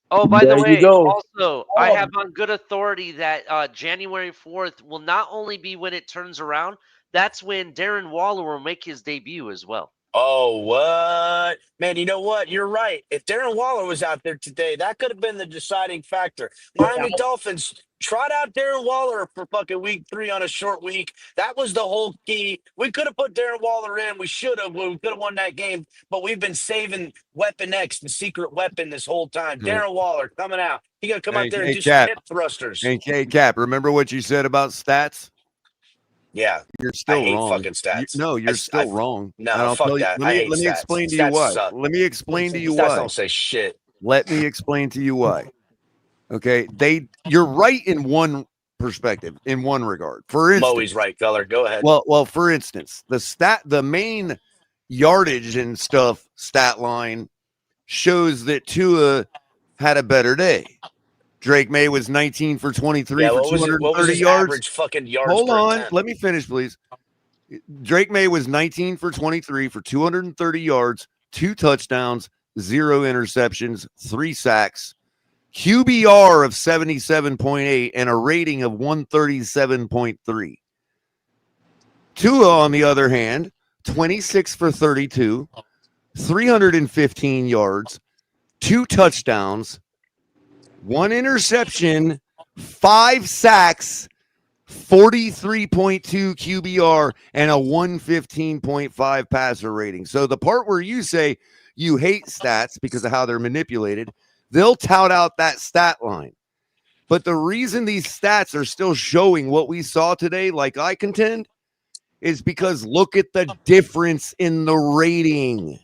F: Oh, by the
N: There you
F: way,
N: go.
F: also, I have on good authority that January 4th will not only be when it turns around, that's when Darren Waller will make his debut as well.
C: Oh, what? Man, you know what? You're right. If Darren Waller was out there today, that could have been the deciding factor. Miami Dolphins trot out Darren Waller for fucking week 3 on a short week. That was the whole key. We could have put Darren Waller in. We should have. We could have won that game, but we've been saving Weapon X, the secret weapon, this whole time. Darren Waller coming out. He going to come out there and do some
J: Cap.
C: hip thrusters.
J: Hey, Cap, remember what you said about stats?
C: Yeah.
J: You're
C: I
J: still
C: hate
J: wrong.
C: fucking stats.
J: No, you're still wrong.
C: No,
J: And I'll
C: fuck
J: tell you.
C: that.
J: Let
C: I
J: me
C: hate stats.
J: explain to you
C: Stats
J: why.
C: suck.
J: Let me explain to you
C: Stats
J: why.
C: don't say shit.
J: Let me explain to you why. Okay, you're right in one perspective, in one regard. For instance,
C: Moe's right, Color. Go ahead.
J: well, for instance, the main yardage and stuff stat line shows that Tua had a better day. Drake May was 19 for 23 for
C: what was
J: 230
C: his
J: yards.
C: average fucking yards
J: Hold
C: per
J: on,
C: attempt?
J: let me finish, please. Drake May was 19 for 23 for 230 yards, 2 touchdowns, 0 interceptions, 3 sacks, QBR of 77.8, and a rating of 137.3. Tua, on the other hand, 26 for 32, 315 yards, 2 touchdowns, 1 interception, 5 sacks, 43.2 QBR, and a 115.5 passer rating. So the part where you say you hate stats because of how they're manipulated, they'll tout out that stat line. But the reason these stats are still showing what we saw today, like I contend, is because look at the difference in the rating.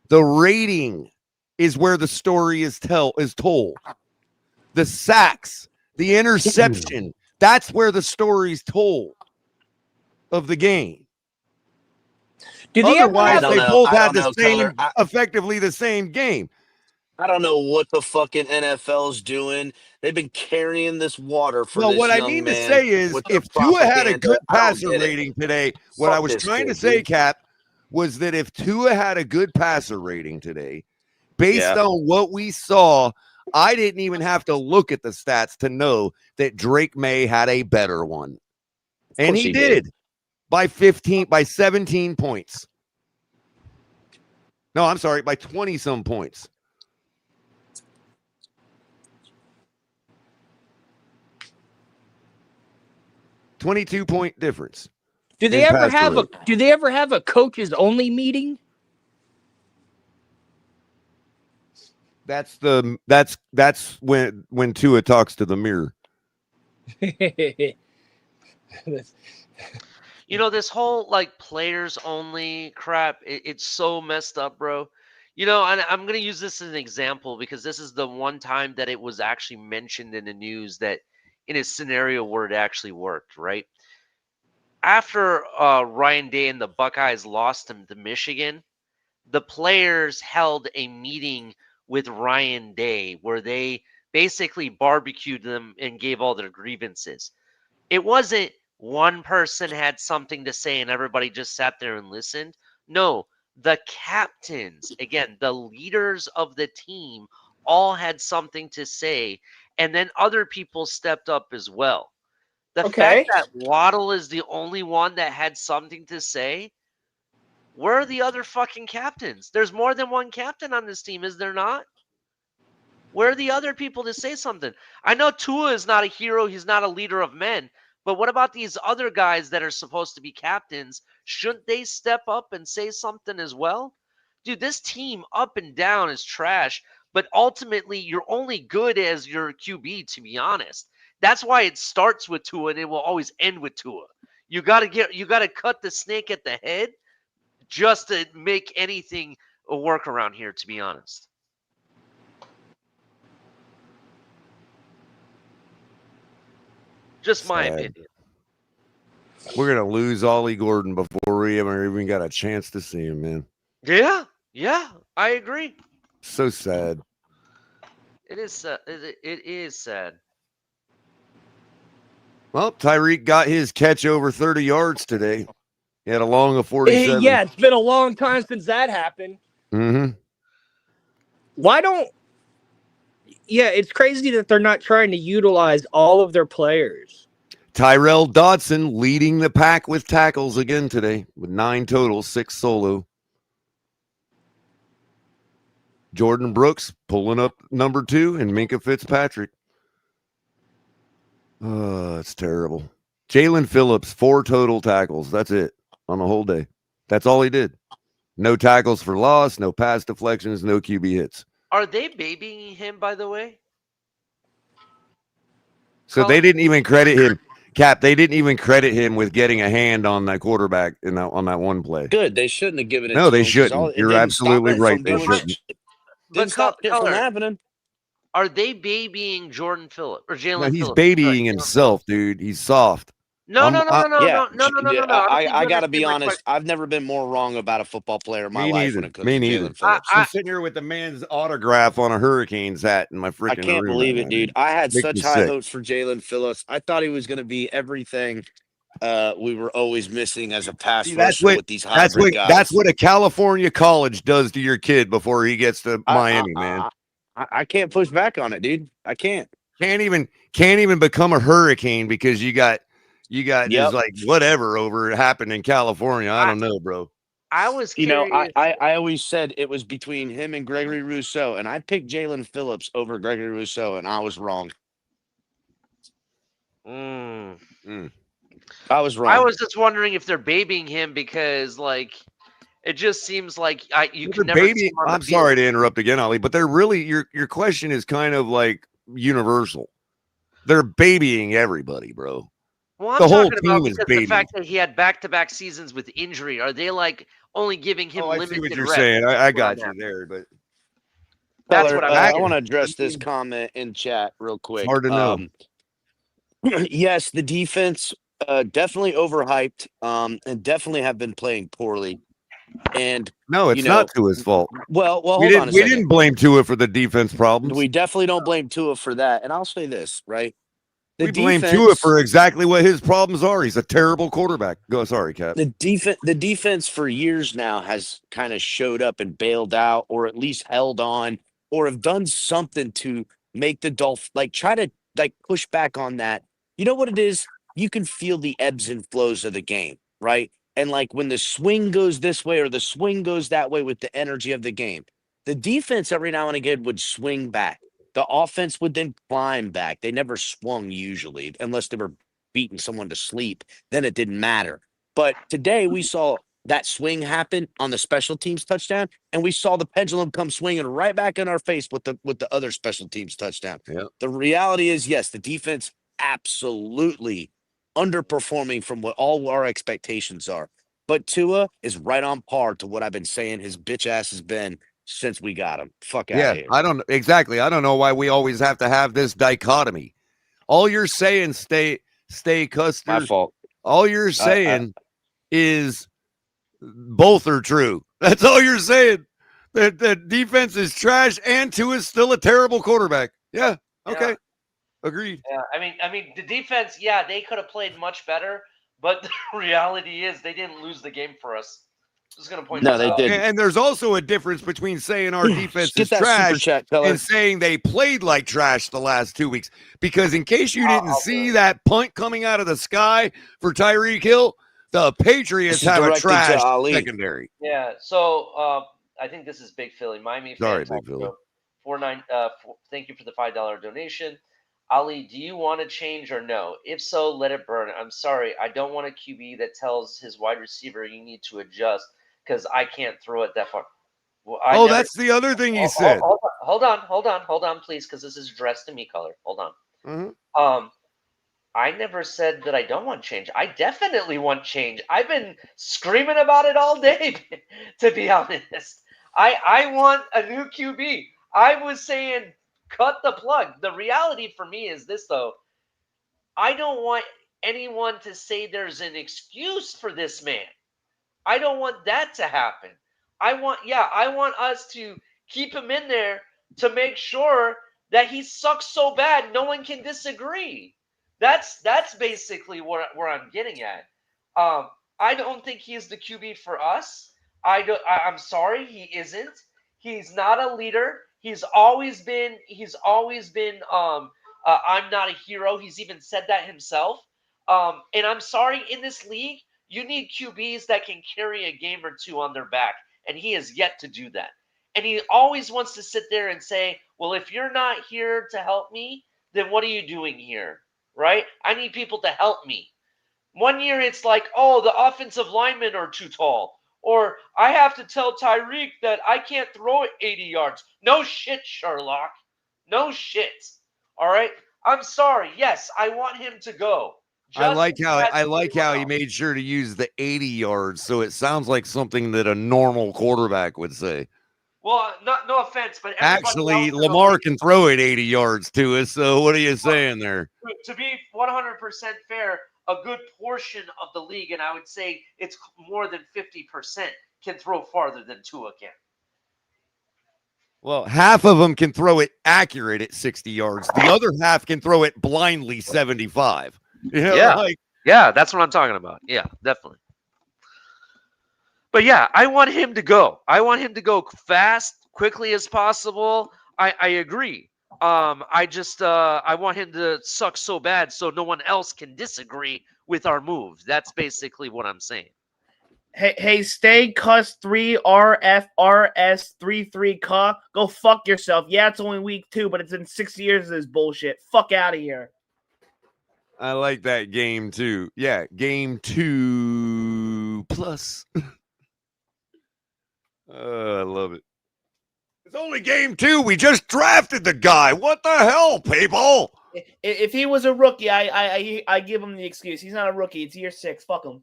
J: The rating is where the story is told. The sacks, the interception, that's where the story's told of the game.
E: Do they ever
J: Otherwise,
E: have
J: they
E: a,
J: both
C: I
J: had
C: don't know, Color.
J: effectively the same game.
C: I don't know what the fucking NFL's doing. They've been carrying this water for
J: Well,
C: this
J: what I
C: young
J: mean to
C: man
J: say is
C: with their
J: if Tua had a
C: propaganda.
J: good
C: I don't
J: passer
C: get it.
J: rating today, what I
C: Fuck
J: was
C: this
J: trying to
C: kid,
J: say,
C: dude.
J: Cap, was that if Tua had a good passer rating today, based on what we saw, I didn't even have to look at the stats to know that Drake May had a better one. And he did by 17 points. No, I'm sorry, by 20 some points. $22-point difference.
E: do they ever have a coaches only meeting?
J: That's when Tua talks to the mirror.
F: You know, this whole like players only crap, it's so messed up, bro. You know, and I'm going to use this as an example because this is the one time that it was actually mentioned in the news that in a scenario where it actually worked, right? After Ryan Day and the Buckeyes lost him to Michigan, the players held a meeting with Ryan Day where they basically barbecued them and gave all their grievances. It wasn't one person had something to say and everybody just sat there and listened. No, the captains, again, the leaders of the team, all had something to say, and then other people stepped up as well. The fact that Waddle is the only one that had something to say, where are the other fucking captains? There's more than one captain on this team, is there not? Where are the other people to say something? I know Tua is not a hero. He's not a leader of men. But what about these other guys that are supposed to be captains? Shouldn't they step up and say something as well? Dude, this team up and down is trash. But ultimately, you're only good as your QB, to be honest. That's why it starts with Tua and it will always end with Tua. You gotta cut the snake at the head just to make anything work around here, to be honest. Just my opinion.
J: We're gonna lose Ollie Gordon before we ever even got a chance to see him, man.
F: Yeah, I agree.
J: So sad.
F: It is sad.
J: Well, Tyreek got his catch over 30 yards today. He had a long of 47.
E: Yeah, it's been a long time since that happened.
J: Mm-hmm.
E: Why don't? Yeah, it's crazy that they're not trying to utilize all of their players.
J: Tyrell Dodson leading the pack with tackles again today with 9 total, 6 solo. Jordan Brooks pulling up number 2 and Minka Fitzpatrick. Oh, it's terrible. Jalen Phillips, 4 total tackles. That's it on the whole day. That's all he did. No tackles for loss, no pass deflections, no QB hits.
F: Are they babying him, by the way?
J: So they didn't even credit him. Cap, they didn't even credit him with getting a hand on that quarterback on that one play.
C: Good. They shouldn't have given it.
J: No,
C: to
J: they
C: him 'cause
J: shouldn't.
C: it
J: You're
C: didn't
J: absolutely
C: stop it
J: right.
C: from
J: They
C: doing
J: shouldn't.
C: shit. Didn't stop it from happening.
F: Are they babying Jordan Phillips or Jalen
J: No, he's
F: Phillips?
J: babying himself, dude. He's soft.
F: No.
C: Yeah,
F: I
C: I got to be honest. I've never been more wrong about a football player in my
J: Me
C: life
J: neither.
C: when it comes
J: Me
C: to
J: neither.
C: Jalen Phillips.
J: I'm sitting here with the man's autograph on a Hurricanes hat in my freaking
C: I can't
J: room
C: believe
J: right
C: it,
J: now,
C: dude. I had
J: Makes
C: such
J: me
C: high
J: sick.
C: hopes for Jalen Phillips. I thought he was going to be everything we were always missing as a pass
J: See,
C: rusher with these hybrid guys.
J: That's what a California college does to your kid before he gets to Miami, man.
C: I can't push back on it, dude. I can't.
J: Can't even become a Hurricane because you got this like whatever over it happened in California. I don't know, bro.
F: I was
C: curious. I always said it was between him and Gregory Rousseau, and I picked Jalen Phillips over Gregory Rousseau, and I was wrong. I was wrong.
F: I was just wondering if they're babying him because, like, it just seems like you can never see him on the
J: I'm
F: field.
J: sorry to interrupt again, Ali, but they're really your question is kind of like universal. They're babying everybody, bro.
F: Well, I'm
J: The whole
F: talking about
J: team is
F: because the
J: baby.
F: fact that he had back-to-back seasons with injury. Are they like only giving him
J: I
F: limited
J: see what you're
F: reps?
J: saying. I
F: That's what
J: got
F: I'm
J: you there, but
F: That's
C: Feller,
F: what I'm
C: I
F: saying.
C: want to address this comment in chat real quick.
J: hard to know.
C: Yes, the defense definitely overhyped and definitely have been playing poorly. And
J: no, it's not Tua's fault.
C: Well,
J: we
C: hold
J: didn't
C: on a
J: we
C: second.
J: didn't blame Tua for the defense problems.
C: We definitely don't blame Tua for that. And I'll say this, right?
J: We blame Tua for exactly what his problems are. He's a terrible quarterback. Go, sorry, Cap.
C: The defense for years now has kind of showed up and bailed out, or at least held on, or have done something to make the Dolphins try to push back on that. You know what it is? You can feel the ebbs and flows of the game, right? And when the swing goes this way or the swing goes that way with the energy of the game, the defense every now and again would swing back. The offense would then climb back. They never swung usually, unless they were beating someone to sleep. Then it didn't matter. But today we saw that swing happen on the special teams touchdown, and we saw the pendulum come swinging right back in our face with the other special teams touchdown.
J: Yep.
C: The reality is, yes, the defense absolutely underperforming from what all our expectations are. But Tua is right on par to what I've been saying his bitch ass has been since we got him. Fuck out of here.
J: I don't know why we always have to have this dichotomy. All you're saying, stay Custer.
C: My fault.
J: All you're saying is both are true. That's all you're saying. That the defense is trash and Tua is still a terrible quarterback. Yeah. Okay.
F: Yeah.
J: Agreed.
F: Yeah, I mean, the defense. Yeah, they could have played much better, but the reality is they didn't lose the game for us. Just gonna point.
C: No,
F: this
C: they
F: out.
C: didn't.
J: And there's also a difference between saying our defense
C: Get
J: is
C: that super
J: trash
C: chat, Keller.
J: and saying they played like trash the last 2 weeks. Because in case you didn't see that punt coming out of the sky for Tyreek Hill, the Patriots
C: This is
J: have a
C: directed to
J: trash
C: Ali.
J: secondary.
F: Yeah. So I think this is Big Philly, Miami.
J: Sorry,
F: fan
J: Big Philly.
F: 49. Thank you for the $5 donation. Ali, do you want to change or no? If so, let it burn. I'm sorry, I don't want a QB that tells his wide receiver you need to adjust because I can't throw it that far. Well,
J: That's the other thing he said.
F: Hold on, please, because this is addressed to me, Color. Hold on.
J: Mhm.
F: I never said that I don't want change. I definitely want change. I've been screaming about it all day, to be honest. I want a new QB. I was saying cut the plug. The reality for me is this, though. I don't want anyone to say there's an excuse for this man. I don't want that to happen. I want us to keep him in there to make sure that he sucks so bad no one can disagree. That's basically where I'm getting at. I don't think he's the QB for us. I'm sorry, he isn't. He's not a leader. He's always been. I'm not a hero. He's even said that himself. And I'm sorry, in this league, you need QBs that can carry a game or two on their back, and he has yet to do that. And he always wants to sit there and say, "Well, if you're not here to help me, then what are you doing here?" Right? I need people to help me. One year it's like, oh, the offensive linemen are too tall. Or I have to tell Tyreek that I can't throw it 80 yards. No shit, Sherlock. No shit. All right? I'm sorry. Yes, I want him to go.
J: I like how
F: everyone
J: he
F: else.
J: made sure to use the 80 yards, so it sounds like something that a normal quarterback would say.
F: Well, no offense, but everybody
J: Actually,
F: else in the
J: Lamar
F: league-
J: can throw it 80 yards to us. So what are you saying there?
F: To be 100% fair, a good portion of the league, and I would say it's more than 50%, can throw farther than Tua can.
J: Well, half of them can throw it accurate at 60 yards. The other half can throw it blindly 75. You know,
F: Yeah, that's what I'm talking about. Yeah, definitely. But yeah, I want him to go. I want him to go fast, quickly as possible. I agree. I want him to suck so bad so no one else can disagree with our moves. That's basically what I'm saying.
P: Hey, stay cuss 3RFRS33 cuh. Go fuck yourself. Yeah, it's only week 2, but it's been 6 years of this bullshit. Fuck out of here.
J: I like that game too. Yeah, game 2 plus. I love it. It's only game 2. We just drafted the guy. What the hell, people?
P: If he was a rookie, I give him the excuse. He's not a rookie. It's year 6. Fuck him.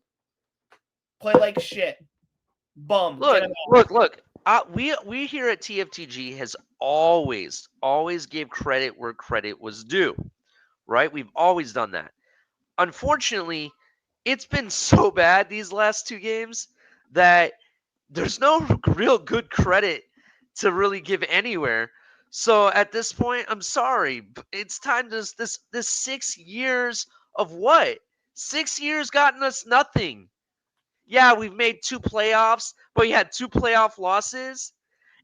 P: Play like shit. Bum.
F: Look. We here at TFTG has always gave credit where credit was due, right? We've always done that. Unfortunately, it's been so bad these last 2 games that there's no real good credit to really give anywhere. So at this point, I'm sorry. It's time to this 6 years of what? 6 years gotten us nothing. Yeah, we've made 2 playoffs, but we had 2 playoff losses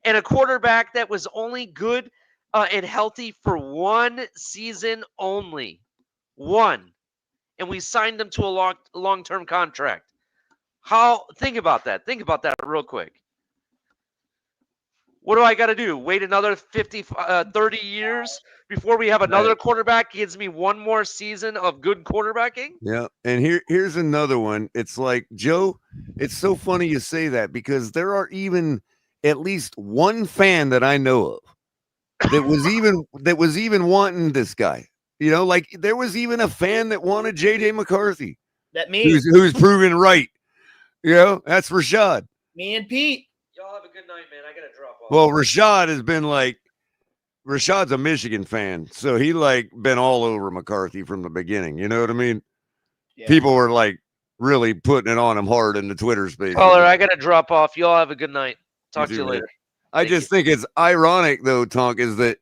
F: and a quarterback that was only good and healthy for 1 season only. 1. And we signed him to a long-term contract. Think about that. Think about that real quick. What do I got to do? Wait another 30 years before we have another quarterback gives me 1 more season of good quarterbacking?
J: Yeah. And here's another one. It's like, Joe, it's so funny you say that because there are even at least 1 fan that I know of that was even wanting this guy. You know, like there was even a fan that wanted JJ McCarthy.
P: That means
J: who's proven right. You know, that's Rashad.
P: Me and Pete.
F: Y'all have a good night, man. I gotta drop off.
J: Well, Rashad has been like, Rashad's a Michigan fan, so he like been all over McCarthy from the beginning. You know what I mean? Yeah. People were like really putting it on him hard in the Twitter space.
F: Caller, I gotta drop off. Y'all have a good night. Talk to you later.
J: I just think it's ironic though, Tonk, is that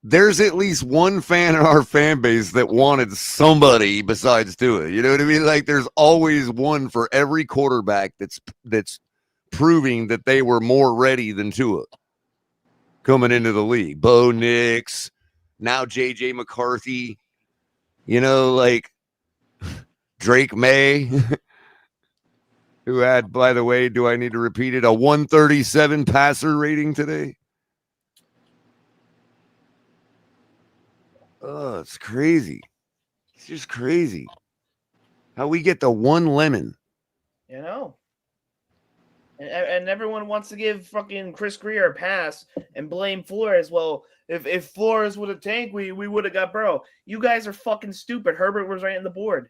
J: there's at least 1 fan in our fan base that wanted somebody besides Tua. You know what I mean? Like there's always one for every quarterback that's proving that they were more ready than Tua coming into the league. Bo Nix, now JJ McCarthy, you know, like Drake May, who had, by the way, do I need to repeat it, a 137 passer rating today? Oh, it's crazy. It's just crazy how we get the 1 lemon.
P: You know. And everyone wants to give fucking Chris Grier a pass and blame Flores. Well, if Flores would have tanked, we would have got Burrow. You guys are fucking stupid. Herbert was right on the board.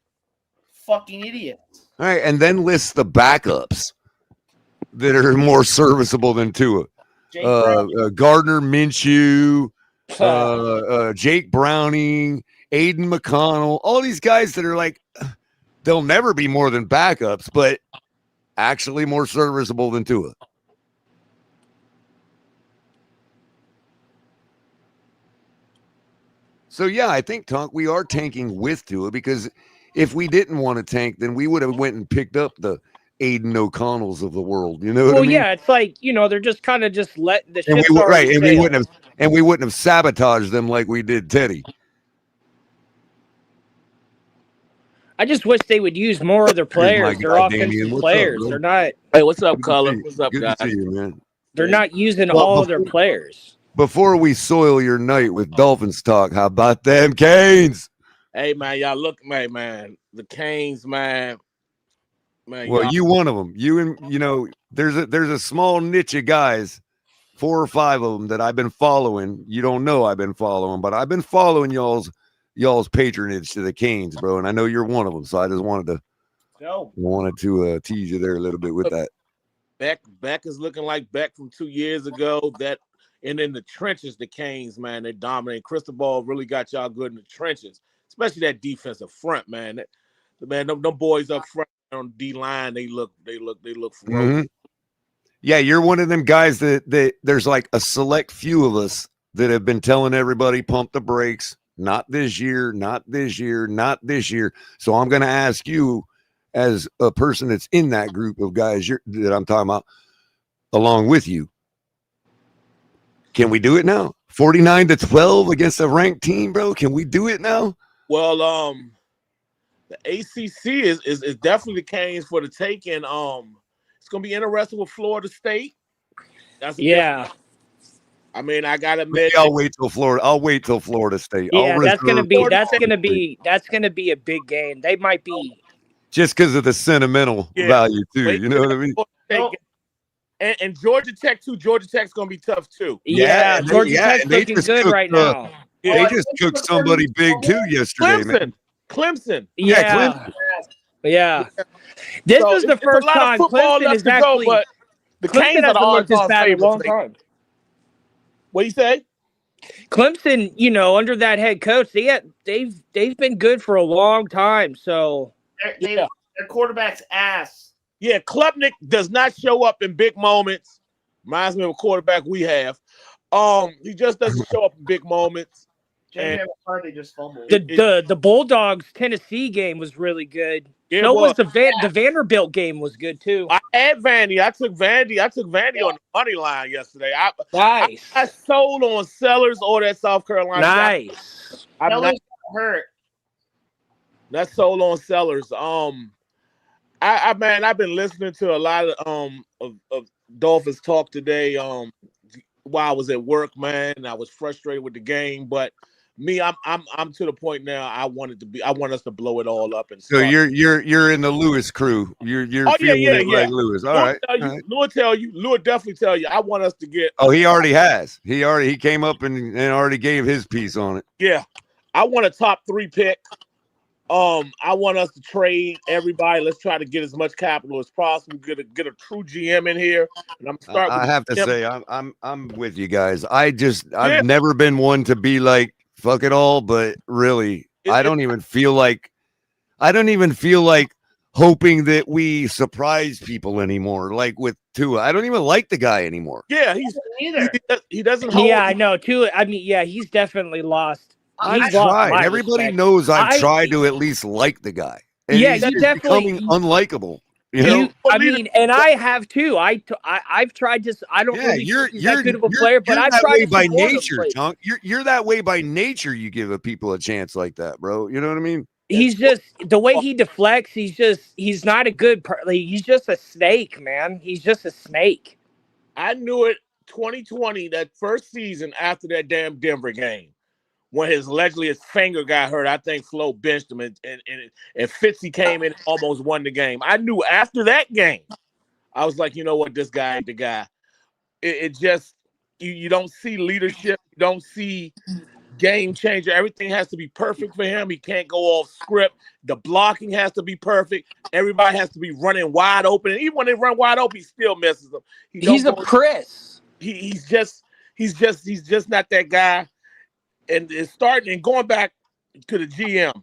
P: Fucking idiot.
J: All right, and then list the backups that are more serviceable than Tua. Gardner Minshew, Jake Browning, Aiden McConnell, all these guys that are like, they'll never be more than backups, but actually more serviceable than Tua. So yeah, I think we are tanking with Tua, because if we didn't want to tank, then we would have went and picked up the Aiden O'Connells of the world. You know what I
E: Well,
J: mean?
E: yeah, it's like, they're just kind of just letting the
J: And
E: ship's
J: we
E: already
J: and
E: sailed.
J: we wouldn't have sabotaged them like we did Teddy.
E: I just wish they would use more of their players, their
J: guy,
E: offensive
J: Damian. What's
E: players.
J: up, bro?
E: They're not.
Q: Hey, what's up,
J: Good to
Q: Color?
J: see you.
Q: What's up,
J: Good
Q: guys?
J: to see you, man.
E: They're not using
J: Well,
E: all of their players.
J: Before we soil your night with Dolphins talk, how about them Canes?
Q: Hey, man, y'all look, man, the Canes, man.
J: Well,
Q: y'all-
J: you one of them. There's a small niche of guys, 4 or 5 of them that I've been following. You don't know I've been following, but I've been following y'all's patronage to the Canes, bro. And I know you're one of them, so I just wanted to tease you there a little bit with that.
Q: Beck is looking like Beck from 2 years ago. And in the trenches, the Canes, man, they dominate. Cristobal really got y'all good in the trenches, especially that defensive front, man. Them boys up front on D line, they look ferocious.
J: Mm-hmm. Yeah, you're one of them guys that there's like a select few of us that have been telling everybody pump the brakes. Not this year, not this year, not this year. So I'm going to ask you, as a person that's in that group of guys that I'm talking about, along with you, can we do it now? 49-12 against a ranked team, bro. Can we do it now?
Q: Well, the ACC is definitely the Canes for the taking. It's gonna be interesting with Florida State. I mean, I gotta admit,
J: I'll wait till Florida State.
E: Yeah, that's gonna be a big game. They might be
J: just because of the sentimental value too. You know what I mean?
Q: And Georgia Tech too. Georgia Tech's gonna be tough too.
E: Yeah, Georgia Tech's looking good right now.
J: They just took somebody big too yesterday, man.
Q: Clemson.
E: Yeah. This is the first time Clemson is actually.
Q: But the Canes
E: hasn't looked this bad in a long
Q: time. What do you say?
E: Clemson, under that head coach, they've been good for a long time. So
P: their quarterback's ass.
Q: Yeah, Klubnik does not show up in big moments. Reminds me of a quarterback we have. He just doesn't show up in big moments.
P: They just fumbled.
E: The Bulldogs Tennessee game was really good.
Q: Yeah,
E: so was the Vanderbilt game was good too.
Q: I had Vandy. I took Vandy on the money line yesterday.
E: Nice.
Q: I sold on Sellers or that South Carolina.
E: Nice.
Q: I'm not
P: hurt.
Q: That's sold on Sellers. I've been listening to a lot of Dolphins talk today. While I was at work, man, and I was frustrated with the game, but me, I'm to the point now. I want us to blow it all up. And
J: so you're in the Lewis crew. You're feeling it like Lewis. All right.
Q: Lewis definitely tell you. I want us to get.
J: Oh, he already has. He came up and already gave his piece on it.
Q: Yeah, I want a top 3 pick. I want us to trade everybody. Let's try to get as much capital as possible. Get a true GM in here. And I'm starting.
J: I have to say, I'm with you guys. I've never been one to be like fuck it all, but really, I don't even feel like hoping that we surprise people anymore. Like with Tua, I don't even like the guy anymore.
Q: Yeah, he doesn't. Hold
E: yeah, I know. Tua. I mean, yeah, he's definitely lost.
J: I tried. Everybody knows I've tried to at least like the guy. And
E: yeah,
J: he's
E: you definitely
J: becoming unlikable. You know?
E: I mean, and I have too. I've tried to. I don't really think he's that good of a player, but I've tried to
J: by nature, Chunk. You're that way by nature. You give people a chance like that, bro. You know what I mean?
E: He's just the way he deflects. He's not a good. He's just a snake, man. He's just a snake.
Q: I knew it. 2020, that first season after that damn Denver game, when his finger got hurt, I think Flo benched him, and Fitzy came in and almost won the game. I knew after that game, I was like, you know what, this guy ain't the guy. It just you don't see leadership, you don't see game changer. Everything has to be perfect for him. He can't go off script. The blocking has to be perfect. Everybody has to be running wide open, and even when they run wide open, he still messes them.
E: He's a Chris.
Q: He's just not that guy. And it's starting and going back to the GM,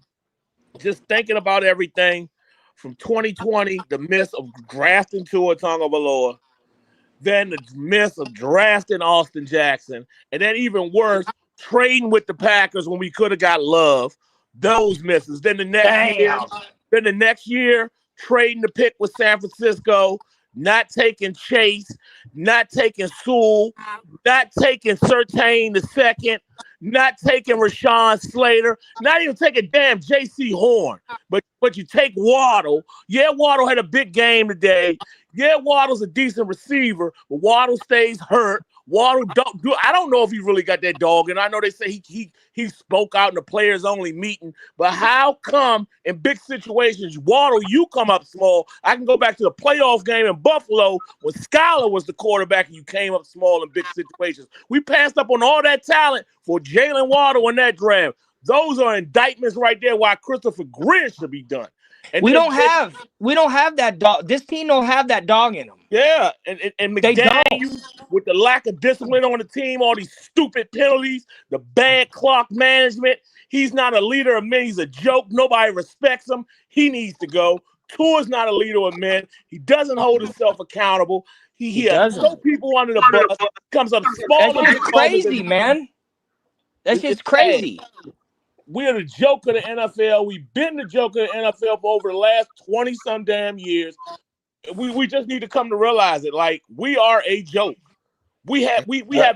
Q: just thinking about everything from 2020, the miss of drafting Tua Tagovailoa, then the miss of drafting Austin Jackson, and then even worse, trading with the Packers when we could have got Love. Those misses. Then the next year, trading the pick with San Francisco, not taking Chase, not taking Sewell, not taking Surtain the second, not taking Rashawn Slater, not even taking damn J.C. Horn. But you take Waddle. Yeah, Waddle had a big game today. Yeah, Waddle's a decent receiver, but Waddle stays hurt. Waddle I don't know if he really got that dog, and I know they say he spoke out in the players only meeting, but how come in big situations, Waddle, you come up small? I can go back to the playoff game in Buffalo when Skyler was the quarterback and you came up small in big situations. We passed up on all that talent for Jalen Waddle in that draft. Those are indictments right there why Christopher Grier should be done. And
E: we don't have that dog. This team don't have that dog in them.
Q: Yeah, and McDaniel with the lack of discipline on the team, all these stupid penalties, the bad clock management. He's not a leader of men. He's a joke. Nobody respects him. He needs to go. Tua's not a leader of men. He doesn't hold himself accountable. He has no people under the bus. Comes up small.
E: That's just crazy, man. That's just crazy.
Q: We're the joke of the NFL. We've been the joke of the NFL for over the last 20-some damn years. We just need to come to realize it. Like, we are a joke. We have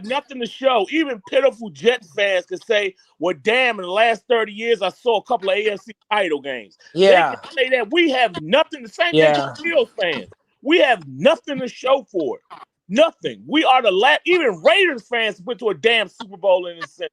Q: nothing to show. Even pitiful Jets fans could say, well, damn, in the last 30 years, I saw a couple of AFC title games.
E: Yeah.
Q: They can say that. We have nothing to say. Yeah. Steelers fans. We have nothing to show for it. Nothing. We are the last. Even Raiders fans went to a damn Super Bowl in this sense.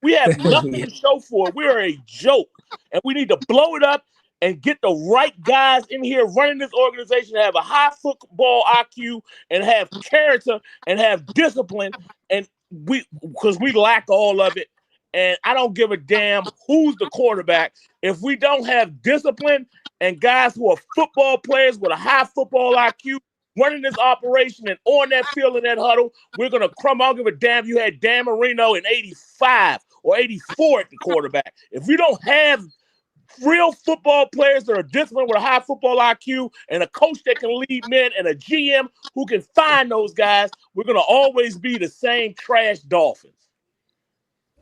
Q: We have nothing to show for it. We are a joke. And we need to blow it up and get the right guys in here running this organization, have a high football IQ and have character and have discipline. And because we lack all of it. And I don't give a damn who's the quarterback. If we don't have discipline and guys who are football players with a high football IQ running this operation and on that field in that huddle, we're going to crumble. I don't give a damn. You had Dan Marino in 85 or 84 at the quarterback. If you don't have real football players that are disciplined with a high football IQ and a coach that can lead men and a GM who can find those guys, we're going to always be the same trash Dolphins.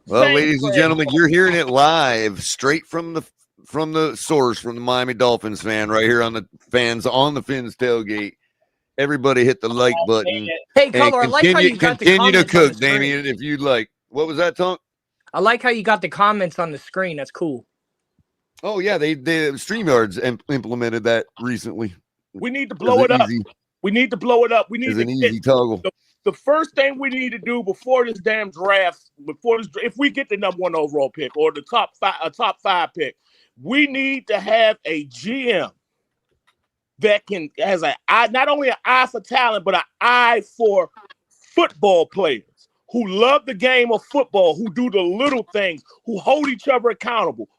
J: Well, ladies and gentlemen, you're hearing it live, straight from the source, from the Miami Dolphins fan, right here on the Fins Tailgate. Everybody hit the like button.
E: Hey, Color, I like how you got the
J: continue to
E: comments on
J: cook,
E: the screen.
J: Damien, if you'd like. What was that, Tunk?
E: I like how you got the comments on the screen. That's cool.
J: Oh yeah, they StreamYards implemented that recently.
Q: We need to blow it up. We need to blow it up. We need
J: an easy toggle.
Q: The first thing we need to do before this damn draft, if we get the number 1 overall pick or the top 5 pick, we need to have a GM that has not only an eye for talent, but an eye for football players who love the game of football, who do the little things, who hold each other accountable.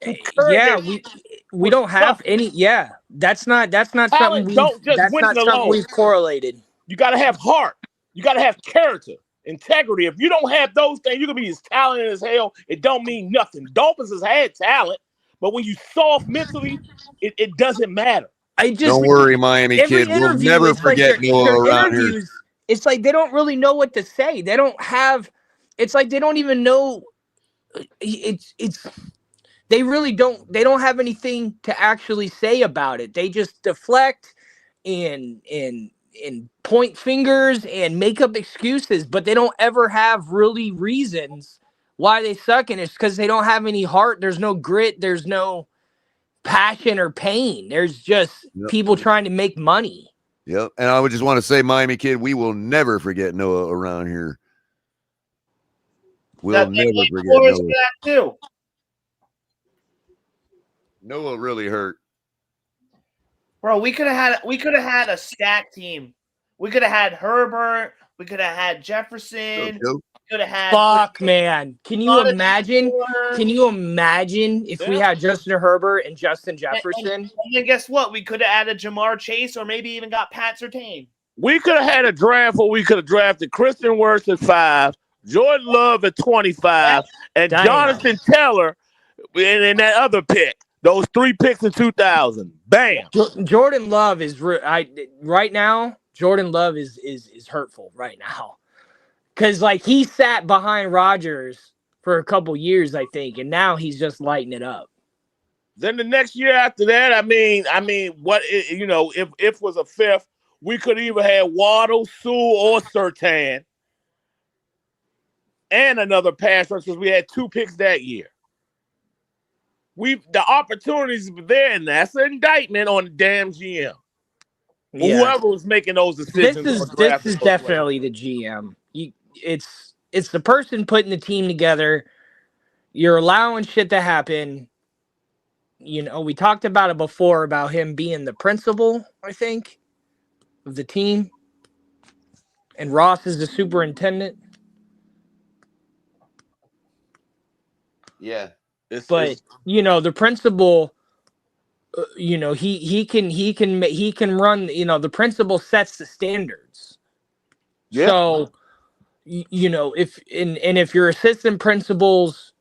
E: We don't have any. Yeah, that's not something we've correlated.
Q: You got to have heart. You got to have character, integrity. If you don't have those things, you can be as talented as hell. It don't mean nothing. Dolphins has had talent, but when you soft mentally, it doesn't matter.
J: Don't worry, Miami kid. We'll never forget Noah around here.
E: It's like they don't really know what to say. They don't have. It's like they don't even know. They really don't. They don't have anything to actually say about it. They just deflect and point fingers and make up excuses, but they don't ever have really reasons why they suck. And it's because they don't have any heart. There's no grit. There's no passion or pain. There's just people trying to make money.
J: Yep. And I would just want to say, Miami kid, we will never forget Noah around here. We'll never forget Noah. Noah really hurt.
P: Bro, we could have had a stacked team. We could have had Herbert. We could have had Jefferson. Could have had.
E: Fuck, man. Can you imagine? Can you imagine if we had Justin Herbert and Justin Jefferson?
P: And then guess what? We could have added Jamar Chase, or maybe even got Pat Surtain.
Q: We could have had a draft where we could have drafted Christian Wirfs at 5, Jordan Love at 25, and Jonathan Taylor in that other pick. Those 3 picks in 2000. Bam.
E: Jordan Love is right now. Jordan Love is hurtful right now, because like he sat behind Rodgers for a couple years, I think, and now he's just lighting it up.
Q: Then the next year after that, I mean, what if was a fifth, we could either have Waddle, Sewell, or Surtain, and another pass rush because we had 2 picks that year. The opportunities were there, and that's an indictment on the damn GM.
E: Yeah.
Q: Whoever was making those decisions.
E: This is definitely the GM. It's the person putting the team together. You're allowing shit to happen. We talked about it before about him being the principal, I think, of the team. And Ross is the superintendent.
J: Yeah.
E: But the principal, he can run. The principal sets the standards.
Q: Yeah.
E: So, if your assistant principals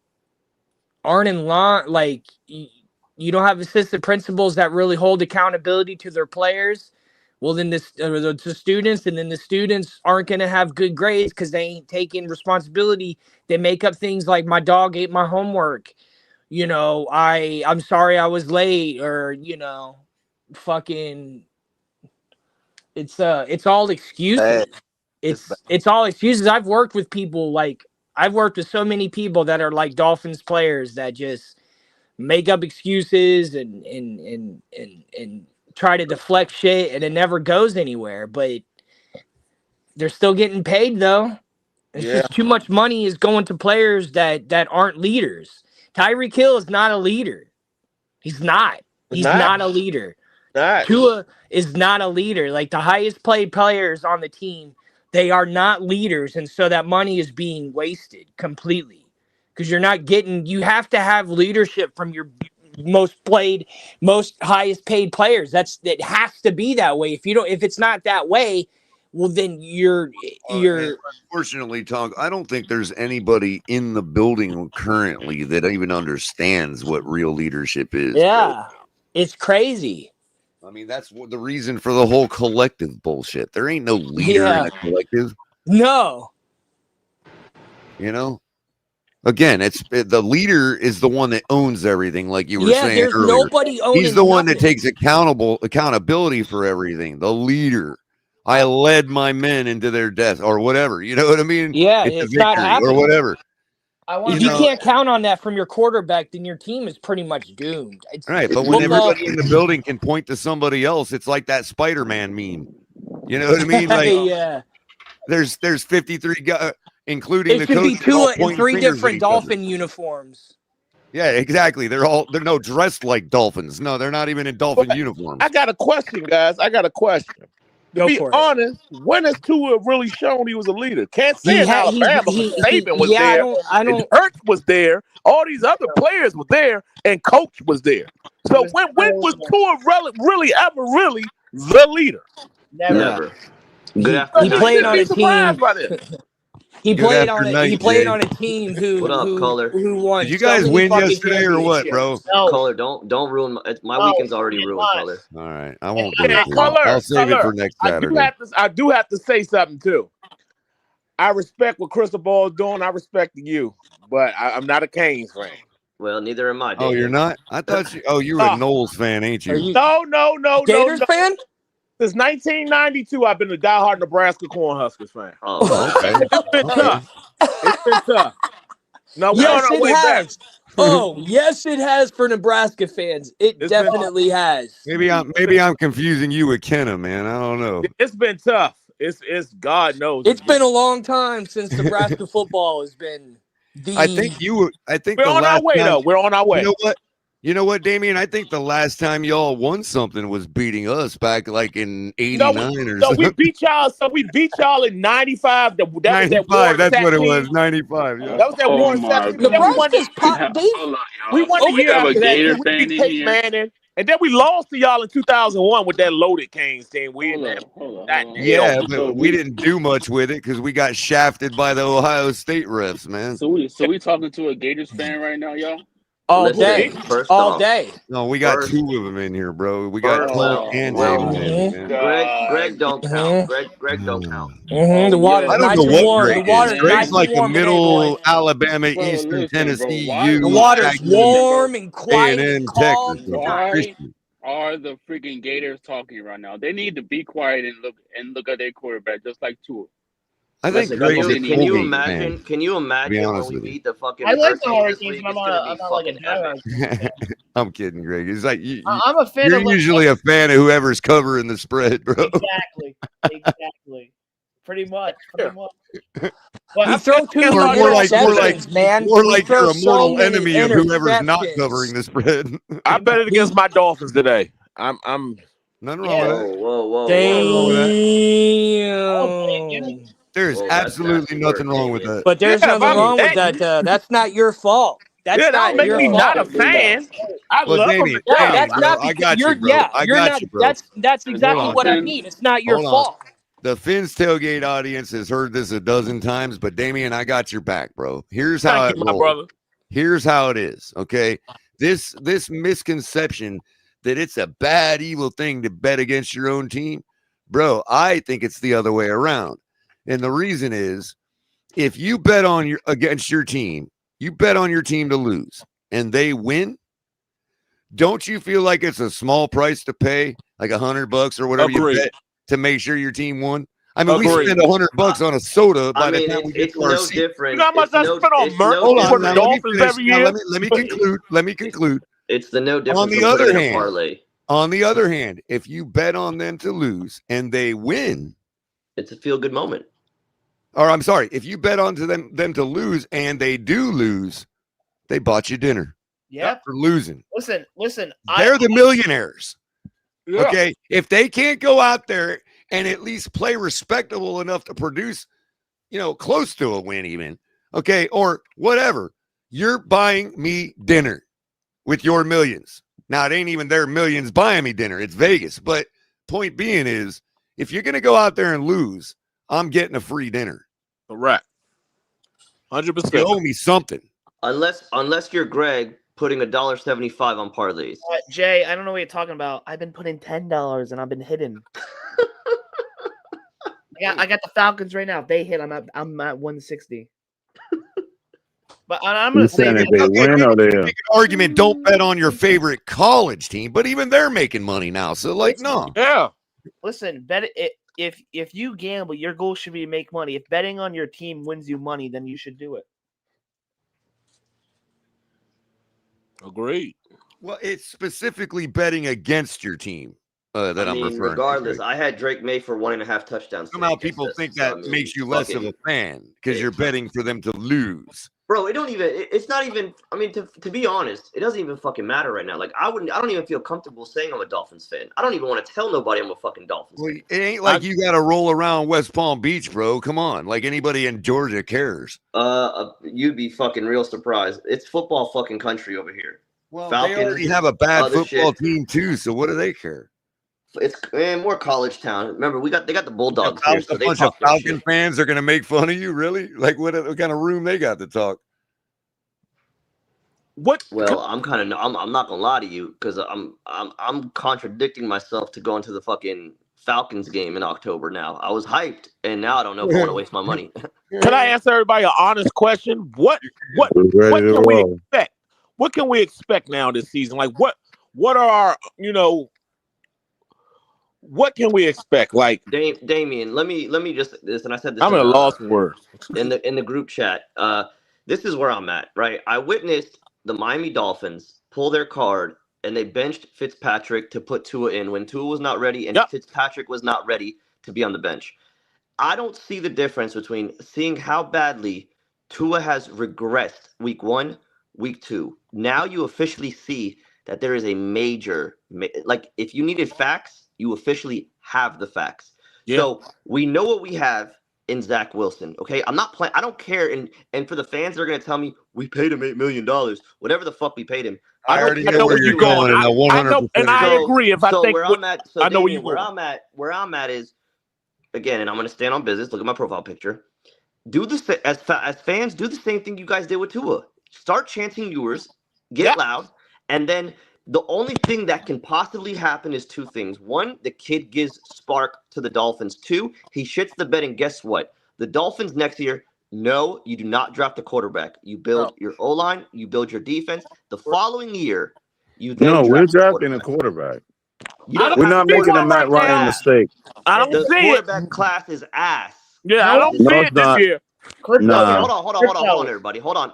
E: aren't in line, like you don't have assistant principals that really hold accountability to their players, well, then the students, and then the students aren't going to have good grades because they ain't taking responsibility. They make up things like my dog ate my homework. I'm sorry I was late, or fucking. It's all excuses. It's all excuses. I've worked with so many people that are like Dolphins players that just make up excuses and try to deflect shit, and it never goes anywhere. But they're still getting paid though. It's just too much money is going to players that aren't leaders. Tyreek Hill is not a leader. He's not. He's not a leader. Tua is not a leader. Like the highest paid players on the team, they are not leaders, and so that money is being wasted completely because you have to have leadership from your most highest paid players. It has to be that way. If it's not that way, well, then you're.
J: Unfortunately, Tom, I don't think there's anybody in the building currently that even understands what real leadership is.
E: Yeah, it's crazy.
J: I mean, that's the reason for the whole collective bullshit. There ain't no leader in a collective.
E: No.
J: Again, the leader is the one that owns everything, like you were saying
E: there's
J: earlier.
E: Nobody owning
J: He's the one that
E: nothing.
J: takes accountability for everything. The leader. I led my men into their death, or whatever. You know what I mean?
E: Yeah,
J: it's
E: not
J: happening, or whatever.
E: If you can't count on that from your quarterback, then your team is pretty much doomed.
J: Right, but when everybody in the building can point to somebody else, it's like that Spider-Man meme. You know what I mean? Like,
E: yeah.
J: There's 53 guys, including the
E: It should be
J: coaches, all
E: Tua in
J: pointing
E: 3
J: fingers at
E: different
J: each other.
E: Dolphin uniforms.
J: Yeah, exactly. They're no dressed like Dolphins. No, they're not even in Dolphin uniforms.
Q: I got a question, guys. To be honest, when has Tua really shown he was a leader? Can't say in Alabama. Saban was there. And Hurts was there. All these other players were there, and Coach was there. So when was Tua really ever the leader?
R: Never. Good
E: He
R: afternoon.
E: played on a team. He
J: Good
E: played
J: after
E: on
J: night,
E: He played
J: Jay.
E: on a team who
R: What up, caller?
E: who won.
J: Did you
E: so
J: guys
E: many
J: win
E: fucking
J: yesterday or what, bro?
R: Caller, don't ruin my weekend's already ruined, caller.
J: All right, I won't do
Q: Yeah,
J: it. I'll save it for next Saturday.
Q: I do have to say something too. I respect what Crystal Ball is doing. I respect you, but I'm not a Canes fan.
R: Well, neither am I.
J: Oh,
R: David.
J: you're not? I thought you. Oh, you're a Knowles fan, ain't you?
Q: No.
E: Gators fan?
Q: Since 1992, I've been a diehard Nebraska Cornhuskers fan.
R: Oh,
J: okay.
Q: It's been tough. It's been tough. No,
E: yes, it has. Oh, yes, it has for Nebraska fans. It definitely has.
J: Maybe I'm confusing you with Kenna, man. I don't know.
Q: It's been tough. It's God knows.
E: It's been a long time since Nebraska football has been the.
J: I think
Q: we're on our way though. We're on our way.
J: You know what, Damian? I think the last time y'all won something was beating us back like in '89 or
Q: so
J: something.
Q: we beat y'all in '95. That was
J: 95. That's what it was. 95. Yeah.
Q: That was that Warren Sapp team.
E: Nebraska's pop.
Q: We won the year after that. We beat Peyton Manning, and then we lost to y'all in 2001 with that loaded Canes team.
J: Yeah, but we didn't do much with it because we got shafted by the Ohio State refs, man.
S: So we talking to a Gators fan right now, y'all?
E: All
R: Listen,
E: day.
R: first
E: All
R: off,
E: day.
J: No, we got
R: first,
J: 2 of them in here, bro. We got
R: first,
J: Punk
R: well,
J: and
R: well,
J: Damien in it, man.
R: Greg don't count. Greg don't count.
E: The water's
J: I don't
E: nice
J: know
E: and
J: what
E: warm. The
J: Greg is.
E: water's
J: Greg's
E: nice and
J: like a
E: warm today, boys.
J: middle Alabama,
S: Bro,
J: Eastern
S: listen, bro.
J: Tennessee,
S: Why?
E: The
J: U,
E: water's
J: Jackson,
E: warm and quiet and
J: A&M,
E: calm
J: Texas.
E: tonight.
S: Why are the freaking Gators talking right now? They need to be quiet and look at their quarterback, just like Tua.
J: I think
R: Listen,
J: Greg's a
S: need.
R: can you
J: Colgate
R: imagine?
J: fan,
R: Can you
J: to be
R: imagine when
J: honest
R: we
J: with you.
R: beat the fucking
P: I like the
R: Hurricanes this
P: Hurricanes,
R: week?
P: but
R: It's gonna be
P: I'm not like a
R: fucking epic.
P: diehard fan.
J: I'm kidding, Greg. It's like
P: I'm a fan
J: you're
P: of like,
J: usually a fan of whoever's covering the spread, bro.
P: exactly. Pretty much. But
E: We throw too many
J: Or more like
E: interceptions, man.
J: more
E: We
J: like
E: throw
J: you're a
E: so
J: mortal
E: many
J: enemy of whoever's not
E: interceptions.
J: covering the spread.
Q: I bet it against my Dolphins today. I'm
J: Nothing wrong with that.
R: Whoa.
J: Nothing wrong with that.
E: Damn.
J: There's
R: Whoa, that's
J: absolutely
R: nasty work,
J: nothing wrong with
R: Damien.
J: that.
E: But there's
Q: Yeah, if
E: nothing
Q: I'm
E: wrong with that. That's not your fault. That's
Q: that
E: not
Q: don't make
E: your
Q: me
E: fault.
Q: not a fan. I
J: Well,
Q: love them
J: Damien,
Q: to
E: Yeah,
Q: death.
E: that's
J: bro,
E: not
J: I
E: because
J: got
E: you're
J: you, bro. I
E: you're
J: got
E: not
J: you, bro.
E: that's exactly
J: Hold
E: what I
J: on.
E: mean. It's not your
J: Hold on.
E: fault.
J: The Fins Tailgate audience has heard this a dozen times, but Damien, I got your back, bro. Here's how
Q: Thank
J: it
Q: you, my
J: rolls.
Q: brother.
J: Here's how it is, okay? This misconception that it's a bad, evil thing to bet against your own team, bro, I think it's the other way around. And the reason is, if you bet on against your team, you bet on your team to lose, and they win, don't you feel like it's a small price to pay, like $100 or whatever
Q: Agreed.
J: you bet to make sure your team won? I mean, we
Q: Agreed.
J: spend $100 on a soda by
R: I mean,
J: the time we get
R: it's
J: to our
R: no
J: seat.
R: different.
Q: You know how much
R: It's
Q: I
R: no,
Q: spent on
R: it's
Q: merch
R: no
J: Hold on,
Q: for the
J: now
R: different.
J: let me
Q: Dolphins
J: finish.
Q: every
J: Now
Q: year?
J: let me conclude. Let me conclude.
R: It's the no
J: On
R: difference
J: the
R: from putting
J: other
R: in a
J: hand,
R: parlay.
J: if you bet on them to lose and they win,
R: It's a feel good moment.
J: or I'm sorry, if you bet on to them to lose and they do lose, they bought you dinner.
P: Yep.
J: For losing.
P: Listen.
J: They're the millionaires.
Q: Yeah.
J: Okay. If they can't go out there and at least play respectable enough to produce, close to a win, even, okay, or whatever, you're buying me dinner with your millions. Now, it ain't even their millions buying me dinner. It's Vegas. But point being is, if you're going to go out there and lose, I'm getting a free dinner.
Q: Correct. 100%.
J: You owe me something.
R: Unless you're Greg putting $1.75 on parlays.
P: Jay, I don't know what you're talking about. I've been putting $10 and I've been hitting. I got the Falcons right now. If they hit, I'm at 160. But I'm going to say
N: If they win or they
J: make an argument, don't bet on your favorite college team, but even they're making money now. So, no.
Q: Yeah.
P: Listen, bet it. If you gamble, your goal should be to make money. If betting on your team wins you money, then you should do it.
Q: Agreed.
J: Well, it's specifically betting against your team that I'm referring
R: regardless,
J: to.
R: I had Drake May for 1.5 touchdowns.
J: Somehow people think that makes you less of a fan because you're betting for them to lose.
R: Bro, it's not even, I mean, to be honest, it doesn't even fucking matter right now. Like, I don't even feel comfortable saying I'm a Dolphins fan. I don't even want to tell nobody I'm a fucking Dolphins fan.
J: It ain't like you got to roll around West Palm Beach, bro. Come on. Like anybody in Georgia cares.
R: You'd be fucking real surprised. It's football fucking country over here.
J: Well,
R: Falcons,
J: they already have a bad
R: other
J: football
R: shit.
J: team too, so what do they care?
R: It's more college town. Remember, they got the Bulldogs here, so
J: A
R: they
J: bunch of
R: talk their
J: Falcon
R: shit.
J: fans are going to make fun of you, really? Like what kind of room they got to talk?
R: Well, I'm not gonna lie to you because I'm contradicting myself to go into the fucking Falcons game in October now. I was hyped, and now I don't know if I want to waste my money.
Q: Can I answer everybody an honest question? What
N: ready to
Q: can we
N: roll.
Q: expect? What can we expect now this season? Like what are our, what can we expect? Like
R: Damien, let me just this, and I said this.
Q: I'm at a loss for words.
R: in the group chat. This is where I'm at. Right, I witnessed the Miami Dolphins pull their card and they benched Fitzpatrick to put Tua in when Tua was not ready and Fitzpatrick was not ready to be on the bench. I don't see the difference between seeing how badly Tua has regressed week 1, week 2. Now you officially see that there is a major, like if you needed facts, you officially have the facts.
Q: Yeah.
R: So we know what we have in Zach Wilson. Okay. I'm not playing. I don't care. And for the fans that are going to tell me we paid him $8 million, whatever the fuck we paid him.
J: I already know where you're going, and I 100%.
Q: And I agree. If I think
R: where I'm at, so
Q: I know where
R: Damien,
Q: you're going.
R: where I'm at is, again, and I'm going to stand on business. Look at my profile picture. Do this as fans. Do the same thing you guys did with Tua. Start chanting yours get loud, and then the only thing that can possibly happen is two things. One, the kid gives spark to the Dolphins. Two, he shits the bed, and guess what? The Dolphins next year, no, you do not draft a quarterback. You build your O-line, you build your defense. The following year, you then
N: No, we're
R: draft
N: drafting a quarterback.
R: You don't
N: We're not making a Matt Ryan mistake.
Q: I don't
R: the
Q: see it.
R: quarterback class is ass.
Q: Yeah, I don't
N: No,
Q: see
N: it's
Q: it this
N: not.
Q: year.
N: Nah.
R: Hold on, everybody. Hold on.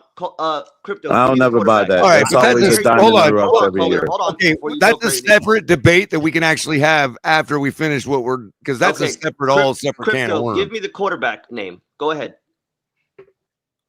R: Crypto.
N: I'll never buy that.
J: All right,
N: It's
J: but
N: always
J: that's
N: a diamond in the rough every year.
J: Okay, that's a separate debate that we can actually have after we finish what we're because that's a separate, separate can of
R: Crypto,
J: worms.
R: give me the quarterback name. Go ahead.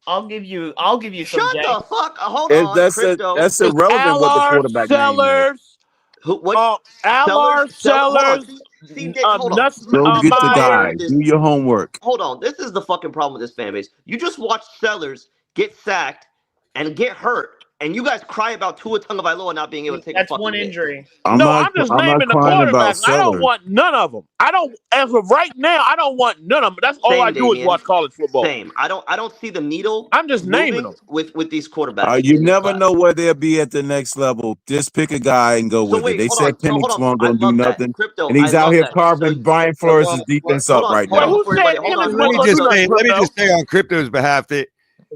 P: I'll give you some.
R: Shut the fuck. Hold
N: It-
R: on,
N: that's a-
R: Crypto.
N: that's irrelevant what the
Q: Allard
N: quarterback name is.
Q: Sellers.
R: Who? What?
Q: Allard Sellers.
R: Hold on.
N: Go get the guy. Do your homework.
R: Hold on. This is the fucking problem with this fan base. You just watch Sellers get sacked and get hurt, and you guys cry about Tua Tagovailoa not being able to take a fucking hit.
P: injury.
N: I'm
Q: I'm just naming the
N: crying about
Q: quarterbacks. I don't
N: Sellers.
Q: want none of them. I don't, as of right now, I don't want none of them. That's all
R: Same,
Q: I do is
R: Damian.
Q: watch college football.
R: Same. I don't see the needle.
Q: I'm just naming
R: moving
Q: them
R: with these quarterbacks.
N: You never know where they'll be at the next level. Just pick a guy and go with it. They said Penix won't
R: I
N: gonna do
R: love that.
N: nothing,
R: Crypto,
N: and he's
R: I
N: out
R: love
N: here
R: that.
N: carving Brian Flores' defense up right now.
J: Let me just say on Crypto's behalf that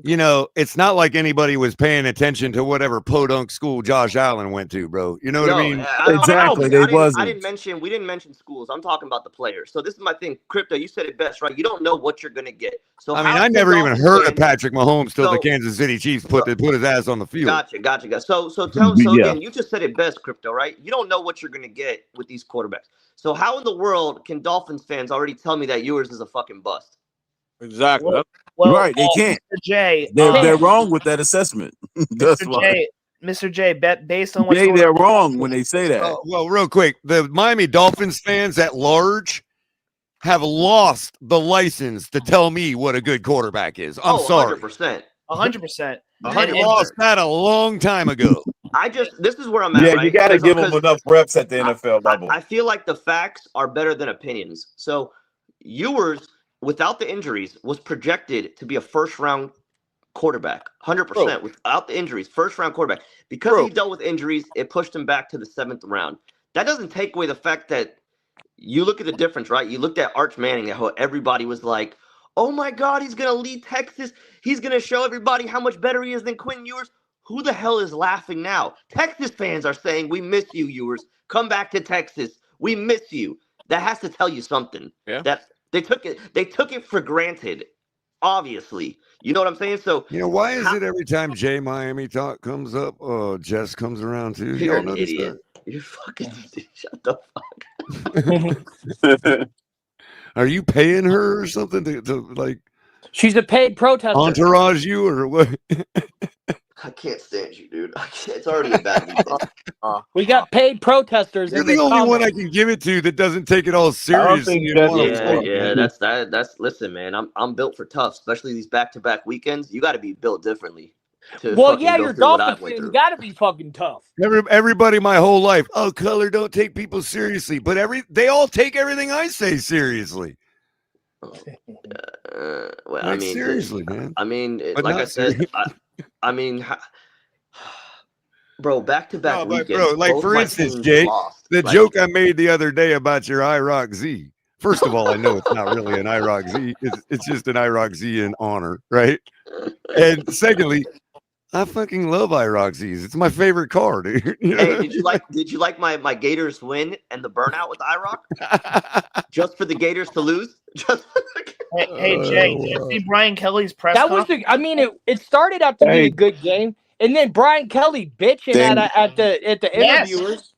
J: it's not like anybody was paying attention to whatever podunk school Josh Allen went to, bro. You know what I mean?
N: Exactly, they wasn't.
R: We didn't mention schools. I'm talking about the players. So this is my thing. Crypto, you said it best, right? You don't know what you're gonna get. So
J: I mean, I never even heard of Patrick Mahomes till the Kansas City Chiefs put his ass on the field.
R: Gotcha. So again, you just said it best, Crypto, right? You don't know what you're gonna get with these quarterbacks. So how in the world can Dolphins fans already tell me that yours is a fucking bust?
Q: Exactly.
P: Well,
N: right, they can't.
P: Mr. J,
N: They're wrong with that assessment. That's why.
P: Mr. J, based on what
N: They're wrong when they say that.
J: Well, real quick, the Miami Dolphins fans at large have lost the license to tell me what a good quarterback is. I'm sorry.
R: 100%.
P: 100%.
J: They lost that a long time ago.
R: This is where I'm at.
N: Yeah,
R: right?
N: you got to give them
R: Because
N: enough reps at the NFL level.
R: I feel like the facts are better than opinions. So Ewers, without the injuries, was projected to be a first-round quarterback, 100% without the injuries, first-round quarterback. Because he dealt with injuries, it pushed him back to the 7th round. That doesn't take away the fact that you look at the difference, right? You looked at Arch Manning, how everybody was like, oh my God, he's going to lead Texas. He's going to show everybody how much better he is than Quinn Ewers. Who the hell is laughing now? Texas fans are saying, we miss you, Ewers. Come back to Texas. We miss you. That has to tell you something.
Q: Yeah.
R: That they took it for granted, obviously. You know what I'm saying? So
J: why is it every time Jay Miami talk comes up, Jess comes around too?
R: You're
J: Y'all
R: an
J: notice
R: idiot.
J: that?
R: You're fucking shut the fuck.
J: Are you paying her or something to like?
E: She's a paid protester.
J: Entourage you or what?
R: I can't stand you, dude. It's already a bad weekend.
E: We got paid protesters.
J: You're
E: in
J: the only
E: comments.
J: one I can give it to that doesn't take it all seriously.
R: That's listen, man. I'm built for tough, especially these back-to-back weekends. You got to be built differently.
E: Well, yeah, your Dolphins fans got to be fucking tough.
J: Everybody my whole life, color don't take people seriously, but they all take everything I say seriously.
R: Well, I mean,
J: seriously, man.
R: I mean,
J: But
R: like
J: not
R: I said, I mean, bro, back-to-back weekends.
J: Bro, like
R: both
J: for
R: my
J: instance,
R: teams
J: Jay,
R: lost.
J: the
R: Like,
J: joke I made the other day about your IROC Z. First of all, I know it's not really an IROC Z. It's just an IROC Z in honor, right? And secondly, I fucking love IROC Z's. It's my favorite car, dude.
R: Hey, did you like my Gators win and the burnout with IROC? Just for the Gators to lose?
P: Hey, Jay, did you see Brian Kelly's press
E: That was
P: conference?
E: it started out to be a good game, and then Brian Kelly bitching at the interviewers.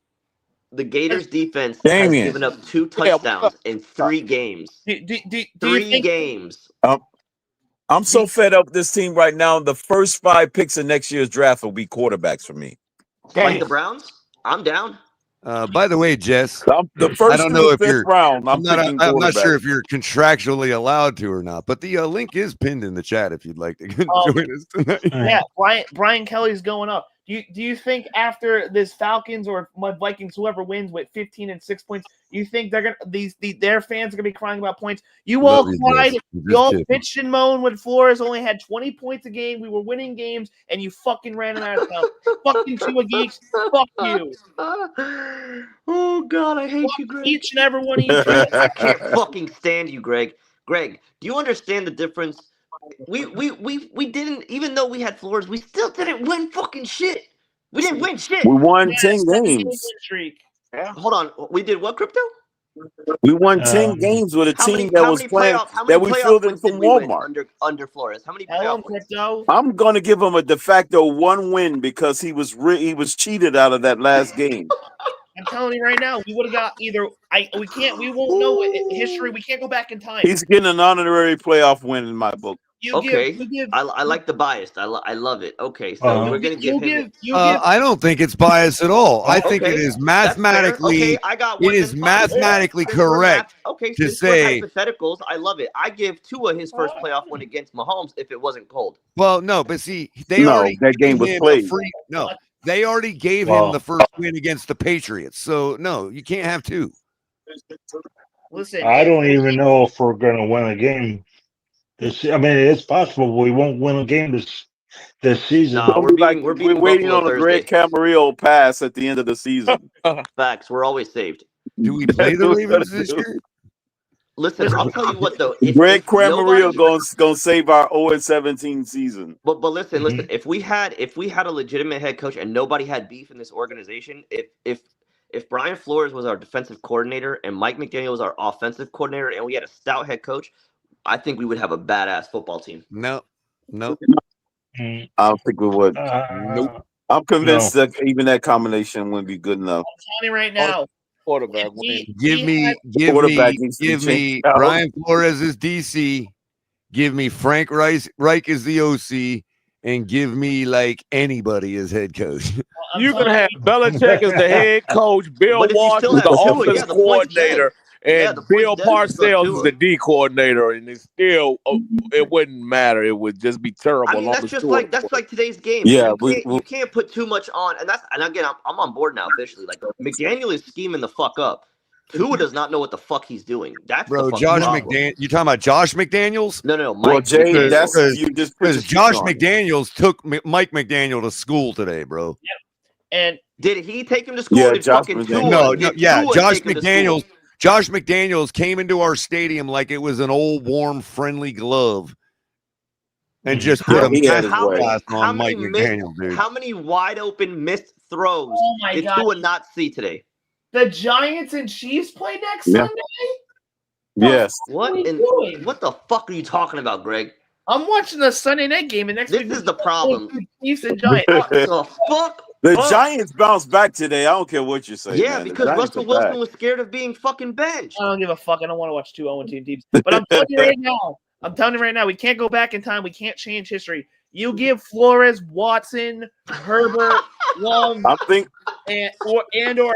R: The Gators defense has given up 2 touchdowns in 3 games. Three games.
N: I'm so fed up with this team right now. The first 5 picks of next year's draft will be quarterbacks for me.
R: Like the Browns? I'm down.
J: By the way, Jess,
N: the first
J: I don't know if you're.
N: round,
J: I'm not sure if you're contractually allowed to or not, but the link is pinned in the chat if you'd like to join us tonight.
P: Yeah, Brian Kelly's going up. Do you think after this Falcons or Vikings, whoever wins with 15 and 6 points, you think they're gonna their fans are gonna be crying about points? You all cried, you all bitched and moaned when Flores only had 20 points a game. We were winning games, and you fucking ran it out of town. Fucking Tua geeks, fuck you.
R: Oh God, I hate you, Greg.
P: Each and every one of you.
R: I can't fucking stand you, Greg. Greg, do you understand the difference? We didn't, even though we had Flores, we still didn't win fucking shit. We didn't win shit.
N: We won 10 games.
P: Streak.
R: Hold on, we did what, Crypto?
N: We won 10 games with a team that was playing that we fielded from Walmart.
R: Under Flores. How many playoff wins?
N: I'm going to give him a de facto 1 win because he was cheated out of that last game.
P: I'm telling you right now, we would have got either. We won't know history. We can't go back in time.
N: He's getting an honorary playoff win in my book.
R: I like the bias. I love it. Okay, so we're gonna give him.
J: I don't think it's biased at all. I think it is mathematically.
R: I got
J: it is mathematically correct.
R: Okay,
J: to
R: since
J: say.
R: we're hypotheticals, I love it. I give Tua his first playoff win against Mahomes if it wasn't cold.
J: Well, no, but see, that
N: game was played.
J: They already gave him the first win against the Patriots. So no, you can't have 2.
P: Listen,
T: I don't even know if we're gonna win a game. It's possible we won't win a game this season.
R: Nah,
N: we're waiting on a Greg Camarillo pass at the end of the season.
R: Facts. We're always saved.
J: Do we play the Ravens this year?
R: Listen, I'll tell you what though.
N: Greg Camarillo gonna save our 0-17 season.
R: But listen. If we had a legitimate head coach and nobody had beef in this organization, if Brian Flores was our defensive coordinator and Mike McDaniel was our offensive coordinator and we had a stout head coach, I think we would have a badass football team.
J: No.
N: I don't think we would.
J: Nope.
N: I'm convinced that even that combination wouldn't be good enough.
P: I'm telling you right now.
Q: Quarterback.
J: Give me Brian Flores as DC. Give me Frank Reich as the OC, and give me like anybody as head coach.
Q: You can have Belichick as the head coach, Bill Walsh as the offense coordinator, and Bill Parcells is the D coordinator, and it's still it wouldn't matter. It would just be terrible.
R: I mean, that's like today's game.
N: Yeah,
R: you can't put too much on, and again, I'm on board now officially. Like McDaniel is scheming the fuck up. Tua does not know what the fuck he's doing. That's
J: bro.
R: The
J: Josh McDaniels. You talking about Josh McDaniels?
R: No.
N: Mike, well, Jay,
J: because Josh McDaniels took Mike McDaniel to school today, bro.
P: Yep. And
R: did he take him to school?
N: Yeah,
R: Josh
N: McDaniels.
J: Josh McDaniels came into our stadium like it was an old, warm, friendly glove, and just put a masterclass on Mike McDaniel, dude.
R: How many wide open missed throws did Tua not see today?
P: The Giants and Chiefs play next Sunday?
N: Yes.
R: What the fuck are you talking about, Greg?
P: I'm watching the Sunday night game, and next week
R: is the problem.
P: Chiefs and Giants.
R: What the fuck?
N: The Giants bounced back today. I don't care what you say.
R: Yeah,
N: man.
R: because Russell Wilson was scared of being fucking benched.
P: I don't give a fuck. I don't want to watch 2 0-team teams. But I'm telling you right now, we can't go back in time. We can't change history. You give Flores, Watson, Herbert, Long, or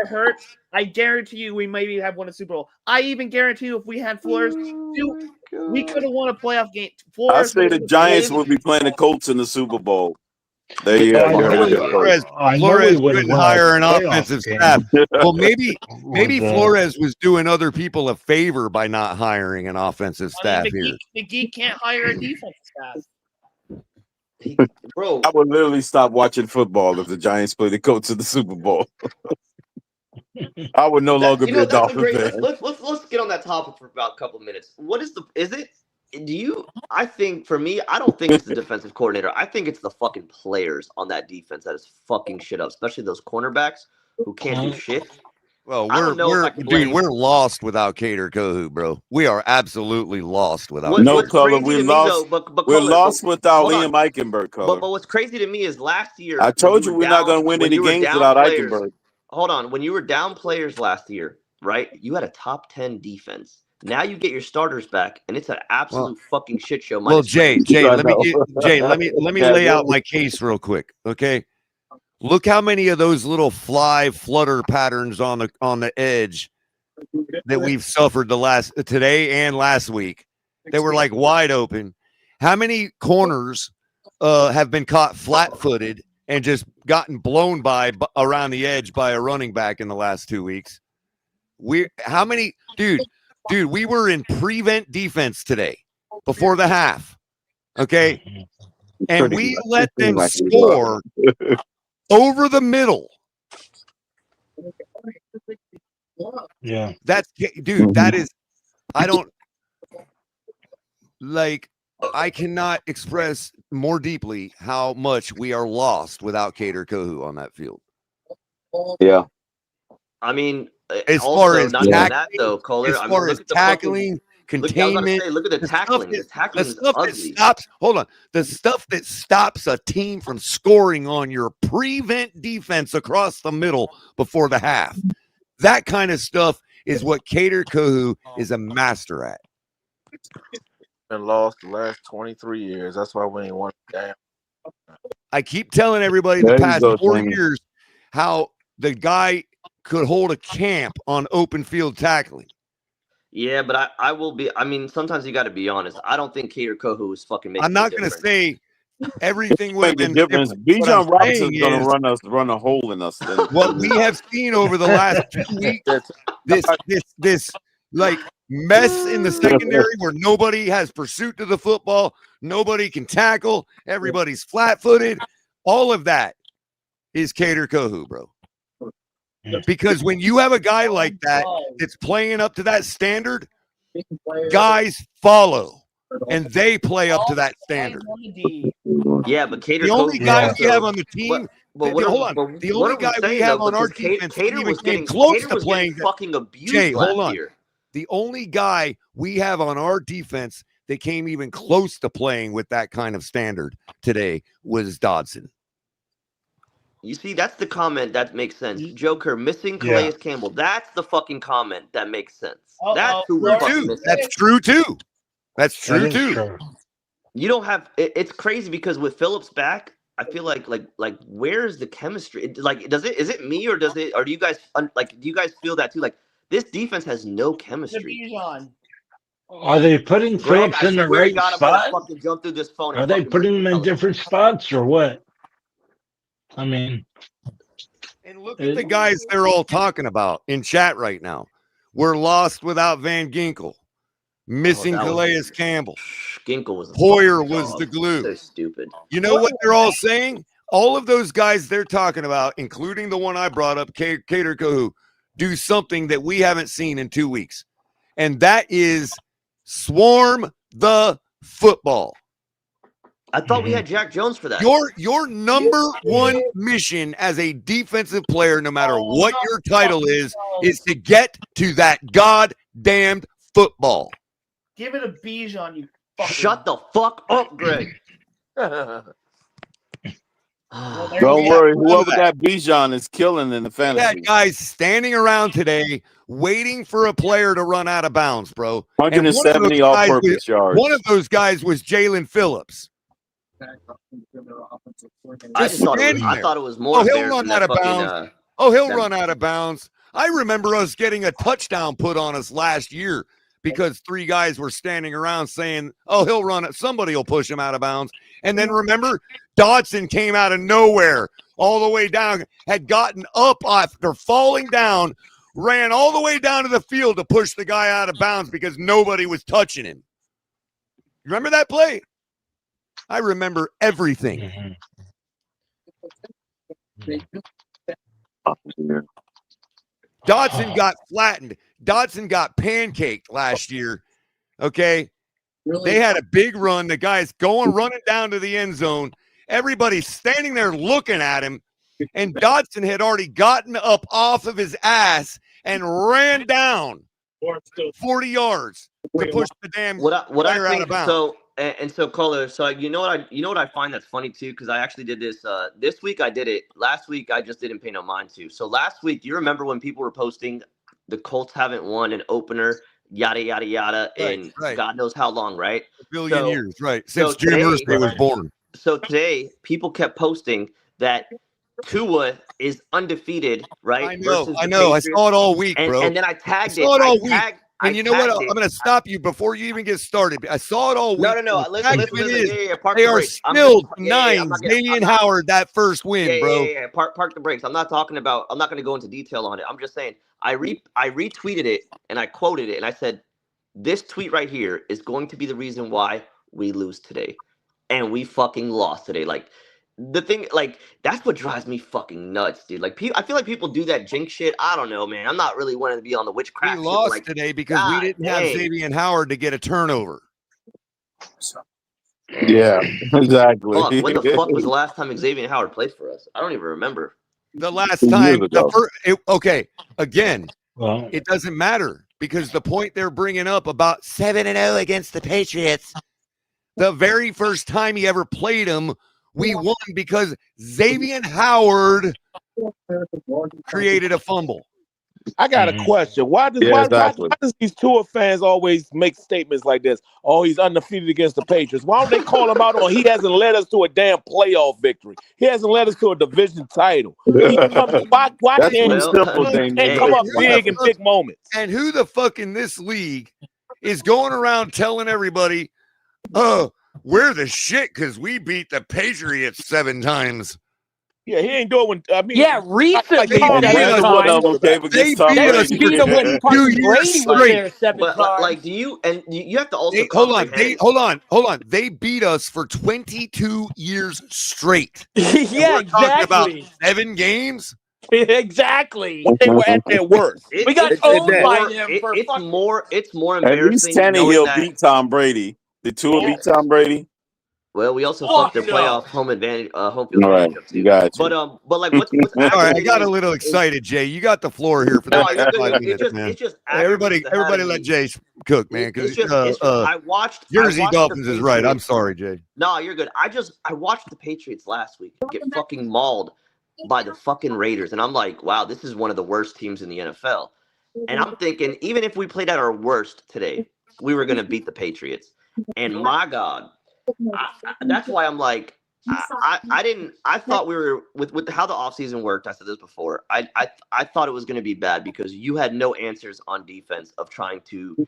P: Hurts, I guarantee you we maybe have won a Super Bowl. I even guarantee you if we had Flores, we could have won a playoff game.
N: I say the Giants would be playing the Colts in the Super Bowl. There you go.
J: Flores wouldn't hire an offensive staff. Well, maybe Flores was doing other people a favor by not hiring an offensive staff here.
P: McGee can't hire a defensive staff.
R: Bro,
N: I would literally stop watching football if the Giants play the Colts in the Super Bowl. I would no longer be a Dolphins fan.
R: Let's get on that topic for about a couple minutes. I think for me, I don't think it's the defensive coordinator. I think it's the fucking players on that defense that is fucking shit up, especially those cornerbacks who can't do shit.
J: Well, we're lost without Cater Kohu, bro. We are absolutely lost without him.
N: No color. We're lost without Liam Eichenberg color.
R: But what's crazy to me is last year
N: I told you we're not going to win any games without Eichenberg.
R: Hold on. When you were down players last year, right? You had a top 10 defense. Now you get your starters back, and it's an absolute fucking shit show.
J: Well, Jay, let me lay out my case real quick, okay? Look how many of those little fly flutter patterns on the edge that we've suffered today and last week. They were like wide open. How many corners have been caught flat-footed and just gotten blown by around the edge by a running back in the last 2 weeks. How many, dude, we were in prevent defense today before the half. Okay. And we let them score over the middle.
T: Yeah.
J: That's, dude, that is, I don't, like, I cannot express more deeply how much we are lost without Cater Kohu on that field.
D: Yeah.
R: I mean,
J: as
R: also,
J: far as
R: not even
J: tackling,
R: that though, Kohler.
J: as
R: I mean,
J: far
R: look
J: as
R: at the
J: tackling,
R: fucking, look,
J: containment,
R: look at the tackling. The tackling is ugly.
J: The stuff that stops a team from scoring on your prevent defense across the middle before the half. That kind of stuff is what Cater Kohu is a master at.
Q: And lost the last 23 years. That's why we ain't won a game.
J: I keep telling everybody the past 4 years how the guy could hold a camp on open field tackling.
R: Yeah, but I will be. I mean, sometimes you got to be honest. I don't think Cater Kohu is fucking making.
J: I'm not going to say everything would have been
N: difference. Bijan Robinson's going to run a hole in us.
J: What we have seen over the last 2 weeks, this like mess in the secondary where nobody has pursuit to the football, nobody can tackle, everybody's flat-footed. All of that is Cater Kohu, bro. Because when you have a guy like that that's playing up to that standard, guys follow and they play up to that standard.
R: Yeah, but Cater
J: The only
R: Kohu
J: guy
R: also,
J: we have on the team,
R: hold on.
J: the only guy we have on our defense
R: Cater was
J: came
R: getting
J: close
R: Cater
J: to
R: was
J: playing.
R: getting fucking abused
J: Jay,
R: last
J: hold on.
R: year.
J: The only guy we have on our defense that came even close to playing with that kind of standard today was Dodson.
R: You see, that's the comment that makes sense. Joker missing Calais Campbell. That's the fucking comment that makes sense. That's who we're fucking missing.
J: That's true too. That's true too.
T: True.
R: You don't have. It's crazy because with Phillips back, I feel like where's the chemistry? Like, is it me or do you guys do you guys feel that too? Like, this defense has no chemistry.
T: Are they putting
R: Greg,
T: Phillips
R: I
T: in the
R: swear to
T: right
R: God, I'm gonna
T: spot?
R: fucking jump through this phone.
T: Are they putting him in different spots or what? I mean,
J: and look at the guys they're all talking about in chat right now. We're lost without Van Ginkel. Missing Calais Campbell.
R: Ginkle was
J: Hoyer was the glue.
R: So stupid.
J: You know what they're all saying? All of those guys they're talking about, including the one I brought up, Cater Kohu, do something that we haven't seen in 2 weeks. And that is swarm the football.
R: I thought we had Jack Jones for that.
J: Your number one mission as a defensive player, no matter what your title is to get to that goddamned football.
P: Give it a Bijan, you fucking.
R: Shut the fuck up, Greg.
N: Don't worry, whoever that Bijan is killing in the fantasy.
J: That guy's standing around today waiting for a player to run out of bounds, bro.
N: 170 all-purpose yards.
J: One of those guys was Jalen Phillips.
R: I thought it was more.
J: Oh, he'll run out of bounds. He'll run out of bounds. I remember us getting a touchdown put on us last year because 3 guys were standing around saying, "Oh, he'll run it. Somebody will push him out of bounds." And then remember, Dodson came out of nowhere, all the way down, had gotten up after falling down, ran all the way down to the field to push the guy out of bounds because nobody was touching him. You remember that play? I remember everything. Dodson got flattened. Dodson got pancaked last year. Okay. They had a big run. The guy's running down to the end zone. Everybody's standing there looking at him. And Dodson had already gotten up off of his ass and ran down 40 yards to push the damn player out of bounds.
R: So Kohler, so you know what I find that's funny too, because I actually did this this week. I did it last week. I just didn't pay no mind to. So last week, you remember when people were posting the Colts haven't won an opener, yada yada yada, and God knows how long, right?
J: A billion years, right? Since Jim Irsay was born.
R: So today, people kept posting that Tua is undefeated, right?
J: I know. I saw it all week, bro.
R: And then I tagged it.
J: And you know what? I'm going to stop you before you even get started. I saw it all week.
R: No. Listen. Park
J: They
R: the
J: are
R: brakes.
J: still denying Xavier Howard that first win, bro.
R: Yeah. Park the brakes. I'm not going to go into detail on it. I'm just saying I retweeted it and I quoted it and I said, this tweet right here is going to be the reason why we lose today. And we fucking lost today. Like, the thing, like, that's what drives me fucking nuts, dude. Like, I feel like people do that jinx shit. I don't know, man. I'm not really wanting to be on the witchcraft.
J: We lost
R: like,
J: today because we didn't have Xavier Howard to get a turnover.
N: Yeah, exactly.
R: Fuck, when the fuck was the last time Xavier Howard played for us? I don't even remember.
J: The last time. Again, it doesn't matter because the point they're bringing up about 7-0 against the Patriots, the very first time he ever played him, we won because Xavier Howard created a fumble.
Q: I got a question. Why does these Tua fans always make statements like this? Oh, he's undefeated against the Patriots. Why don't they call him out on he hasn't led us to a damn playoff victory? He hasn't led us to a division title. Why can't he come up big in big moments?
J: And who the fuck in this league is going around telling everybody, oh, we're the shit because we beat the Patriots 7 times.
Q: Yeah, he ain't doing. I mean,
E: recently
J: they beat us 2 years straight.
R: But like, do you have to also
J: hold on. They beat us for 22 years straight.
E: Yeah,
J: talking about
E: exactly.
J: 7 games.
E: Exactly.
Q: They were at their worst.
E: We got owned by them.
R: It's more
N: At least
R: embarrassing.
N: Tannehill beat Tom Brady. Did Tua beat Tom Brady?
R: Well, we also fucked their playoff home advantage, home field advantage up too.
N: Got you.
R: But like, what's
J: all right? I got a little excited, Jay. You got the floor here for the next 5 minutes, man. Everybody, let Jay cook, man. Because
R: I watched
J: Jersey Dolphins is right. I'm sorry, Jay.
R: No, you're good. I watched the Patriots last week get fucking mauled by the fucking Raiders, and I'm like, wow, this is one of the worst teams in the NFL. And I'm thinking, even if we played at our worst today, we were gonna beat the Patriots. And my God. That's why I'm like, I thought we were with how the offseason worked. I said this before. I thought it was going to be bad because you had no answers on defense of trying to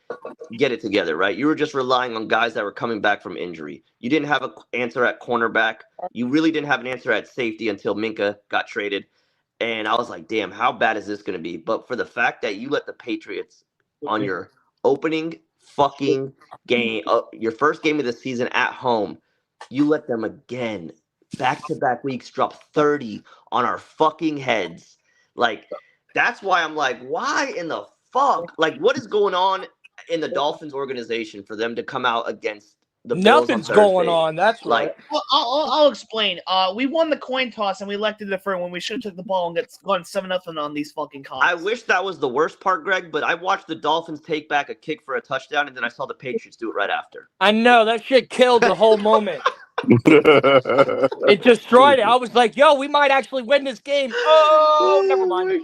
R: get it together, right? You were just relying on guys that were coming back from injury. You didn't have an answer at cornerback. You really didn't have an answer at safety until Minka got traded. And I was like, damn, how bad is this going to be? But for the fact that you let the Patriots on your opening fucking game, your first game of the season at home, you let them again back-to-back weeks drop 30 on our fucking heads. Like, that's why I'm like, why in the fuck? Like, what is going on in the Dolphins organization for them to come out against the Bills?
E: Nothing's going on. That's
R: like,
P: well, I'll explain. We won the coin toss and we elected to defer when we should have took the ball and gone 7-0 on these fucking calls.
R: I wish that was the worst part, Greg, but I watched the Dolphins take back a kick for a touchdown, and then I saw the Patriots do it right after.
E: I know that shit killed the whole moment. It destroyed it. I was like, yo, we might actually win this game. Oh, never mind.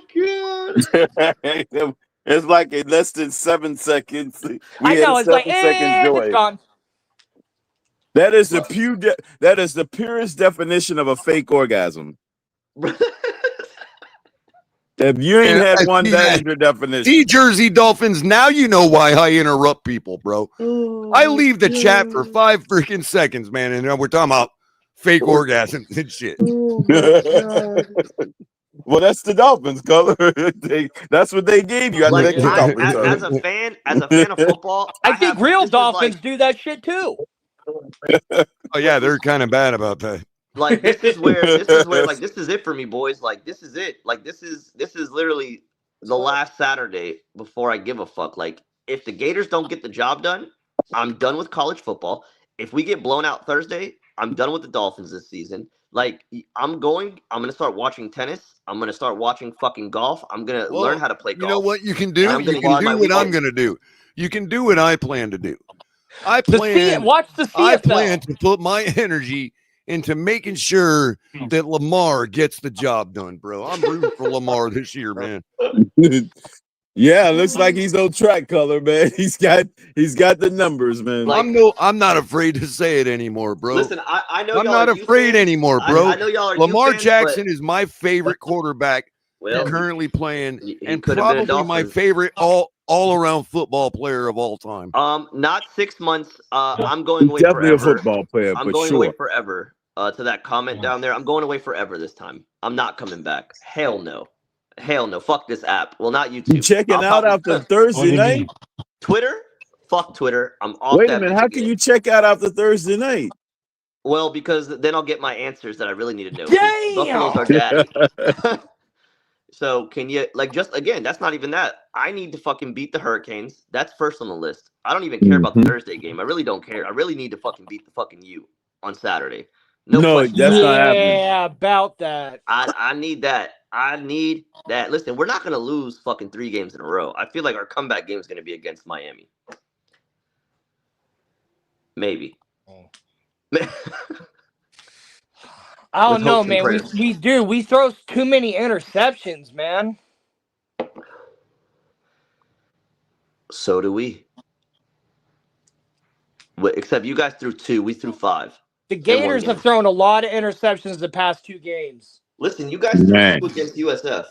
N: It's like in less than 7 seconds.
E: I know, it's like,
N: joy.
E: it's gone.
N: That is the purest definition of a fake orgasm. If you ain't had one, that is your definition.
J: See, Jersey Dolphins, now you know why I interrupt people, bro. I leave the chat for 5 freaking seconds, man, and we're talking about fake orgasms and shit.
N: Well, that's the Dolphins, color. That's what they gave you.
R: Like, as a fan of football,
E: I think real Dolphins do that shit too.
J: Oh yeah, they're kind of bad about that.
R: Like, this is where like, this is it for me, boys. Like, this is it. Like, this is literally the last Saturday before I give a fuck. Like, if the Gators don't get the job done, I'm done with college football. If we get blown out Thursday, I'm done with the Dolphins this season. Like, I'm gonna start watching tennis. I'm gonna start watching fucking golf. I'm gonna learn how to play golf.
J: You know what you can do? You can do what I'm gonna do. You can do what I plan to do. I plan to put my energy into making sure that Lamar gets the job done, bro. I'm rooting for Lamar this year, man.
N: Yeah, looks like he's on track, color, man. He's got the numbers, man.
J: Like, I'm not afraid to say it anymore, bro.
R: Listen, I know
J: I'm not afraid anymore, bro.
R: I know y'all are
J: Lamar
R: fans,
J: Jackson is my favorite quarterback currently playing, and probably my favorite all all-around football player of all time.
R: Not 6 months. I'm going away
N: Definitely
R: forever.
N: a football player,
R: I'm
N: for
R: going
N: sure.
R: away forever. To that comment down there, I'm going away forever this time. I'm not coming back. Hell no. Hell no. Fuck this app. Well, not YouTube.
N: You checking
R: I'll
N: out
R: probably-
N: after Thursday night?
R: Twitter? Fuck Twitter. I'm off
N: Wait a
R: that
N: minute.
R: bitch
N: How can
R: again.
N: you check out after Thursday night?
R: Well, because then I'll get my answers that I really need to know.
E: Damn!
R: Buffaloes are daddy. So can you, like, just again, that's not even that. I need to fucking beat the Hurricanes. That's first on the list. I don't even care about the Thursday game. I really don't care. I really need to fucking beat the fucking U on Saturday. No, question.
N: that's not happening.
E: Yeah, about that.
R: I need that. I need that. Listen, we're not going to lose fucking 3 games in a row. I feel like our comeback game is going to be against Miami. Maybe.
E: I don't
R: With
E: know,
R: hopes and
E: man.
R: prayers.
E: We throw too many interceptions, man.
R: So do we. Except you guys threw 2. We threw 5.
E: The Gators have thrown a lot of interceptions the past 2 games.
R: Listen, you guys threw 2 against USF.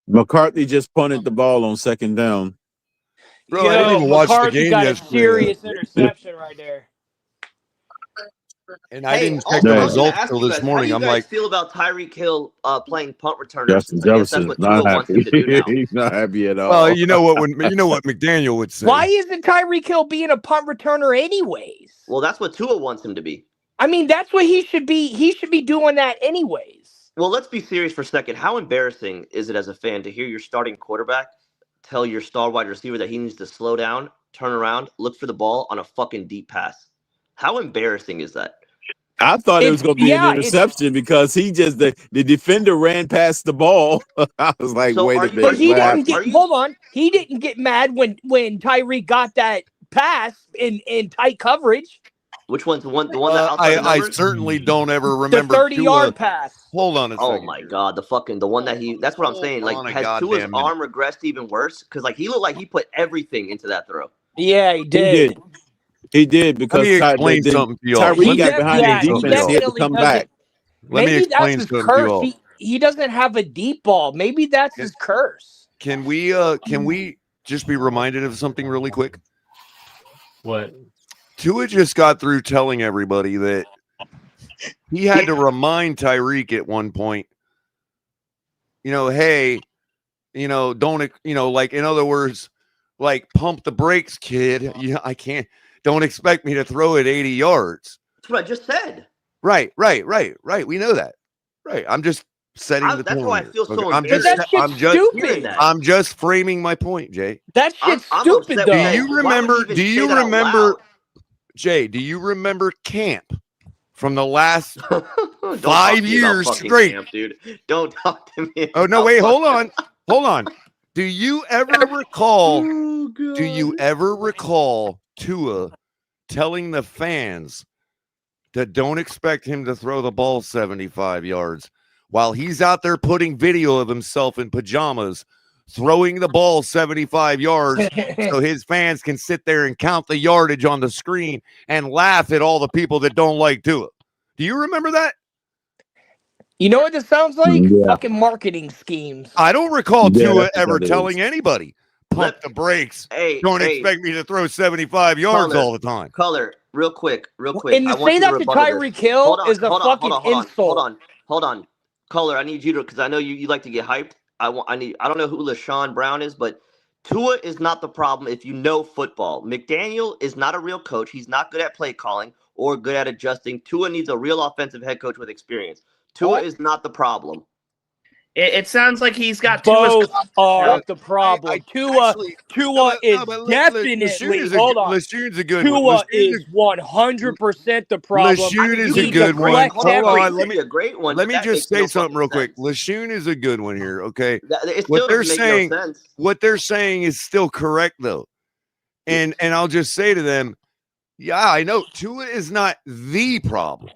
N: McCarthy just punted the ball on 2nd down.
J: Bro, I didn't even watch the
E: McCarthy
J: game
E: got a
J: yesterday.
E: serious interception right there.
J: And I didn't check
R: also,
J: the
R: I was gonna
J: results
R: ask
J: till
R: you
J: this
R: guys,
J: morning.
R: How
J: I'm
R: do you guys
J: like,
R: feel about Tyreek Hill playing punt returner?
N: Justin
R: I guess that's
N: Jefferson's
R: what
N: not
R: Tua wants him to do now.
N: happy. He's not happy at all.
J: well, you know what McDaniel would say.
E: Why isn't Tyreek Hill being a punt returner anyways?
R: Well, that's what Tua wants him to be.
E: I mean, that's what he should be. He should be doing that anyways.
R: Well, let's be serious for a second. How embarrassing is it as a fan to hear your starting quarterback tell your star wide receiver that he needs to slow down, turn around, look for the ball on a fucking deep pass? How embarrassing is that?
N: I thought it was going to be an interception because he just the defender ran past the ball. I was like,
R: So
N: wait
R: are
N: a
R: you-
N: minute.
E: But he
N: what
E: didn't
N: happened?
E: get. Hold on, he didn't get mad when Tyreek got that pass in tight coverage.
R: Which one's the one that outside the
J: I
R: numbers?
J: certainly don't ever remember
E: The 30-yard pass.
J: Hold on a
R: Oh
J: second.
R: my god, the one that he. That's what I'm saying.
J: Hold on
R: Like,
J: a
R: has Tua's
J: goddamn minute.
R: arm regressed even worse? Because like he looked like he put everything into that throw.
E: Yeah, he
N: He
E: did.
N: did. He did because
J: me explain something to y'all.
N: Tyreek
J: Let
N: got
J: me
N: behind
J: explain
N: the
J: something to
N: defense. He had to
E: definitely
N: come
E: doesn't-
N: back.
J: Let me
E: Maybe
J: explain
E: that's his
J: something to
E: curse.
J: y'all.
E: He doesn't have a deep ball. Maybe that's his curse.
J: Can we just be reminded of something really quick?
T: What?
J: Tua just got through telling everybody that he had to remind Tyreek at one point, hey, don't, like, in other words, like, pump the brakes, kid. I can't, don't expect me to throw it 80 yards.
R: That's what I just said.
J: Right. We know that. Right. I'm just setting the
R: That's
J: tone
R: why I
J: here.
R: feel so
J: Okay,
R: embarrassed.
E: But that shit's
R: Hearing that.
J: I'm just framing my point, Jay.
E: That shit's
R: I'm
E: stupid,
R: upset
E: though.
R: with
J: Do you
R: Why would
J: remember?
R: you even
J: Do
R: say
J: you
R: that out
J: remember,
R: loud?
J: Jay? Do you remember camp from the last
R: Don't talk
J: 5
R: to me about
J: years
R: fucking
J: straight?
R: camp, dude. Don't talk to me.
J: Oh no!
R: about
J: Wait,
R: fucking-
J: hold on. Do you ever recall? Do you ever recall Tua telling the fans that don't expect him to throw the ball 75 yards while he's out there putting video of himself in pajamas throwing the ball 75 yards so his fans can sit there and count the yardage on the screen and laugh at all the people that don't like Tua? Do you remember that?
E: You know what this sounds like?
N: Yeah.
E: Fucking marketing schemes.
J: I don't recall
N: Yeah,
J: Tua
N: that's what
J: ever
N: that is.
J: telling anybody, pump the brakes.
R: Hey,
J: Don't
R: hey,
J: expect me to throw 75 yards
R: Color.
J: all the time.
R: Color, real quick.
E: And
R: I
E: to
R: want
E: say
R: you
E: that to
R: rebuttal this.
E: Tyreek Hill
R: Hold on,
E: is a
R: hold on,
E: fucking
R: hold on,
E: insult.
R: Hold on. Color, I need you to, because I know you like to get hyped. I don't know who LaShawn Brown is, but Tua is not the problem if you know football. McDaniel is not a real coach. He's not good at play calling or good at adjusting. Tua needs a real offensive head coach with experience. Tua is not the problem.
P: It sounds like he's got
E: Both
P: Tua's
E: are the problem. Tua is definitely. Hold on.
J: LeShune's a good
E: Tua
J: one.
E: is 100% the problem.
J: LeShune is
E: You
J: a
E: need
J: good
E: to
J: one.
E: flex
J: Hold
E: that
J: on.
E: rate.
J: Let
R: a great one.
J: Let
R: but
J: me
R: that
J: just
R: makes no
J: say something
R: fucking
J: real quick.
R: sense.
J: LeShune is a good one here. Okay.
R: It still doesn't make no sense.
J: What they're saying is still correct though. And I'll just say to them, yeah, I know Tua is not the problem,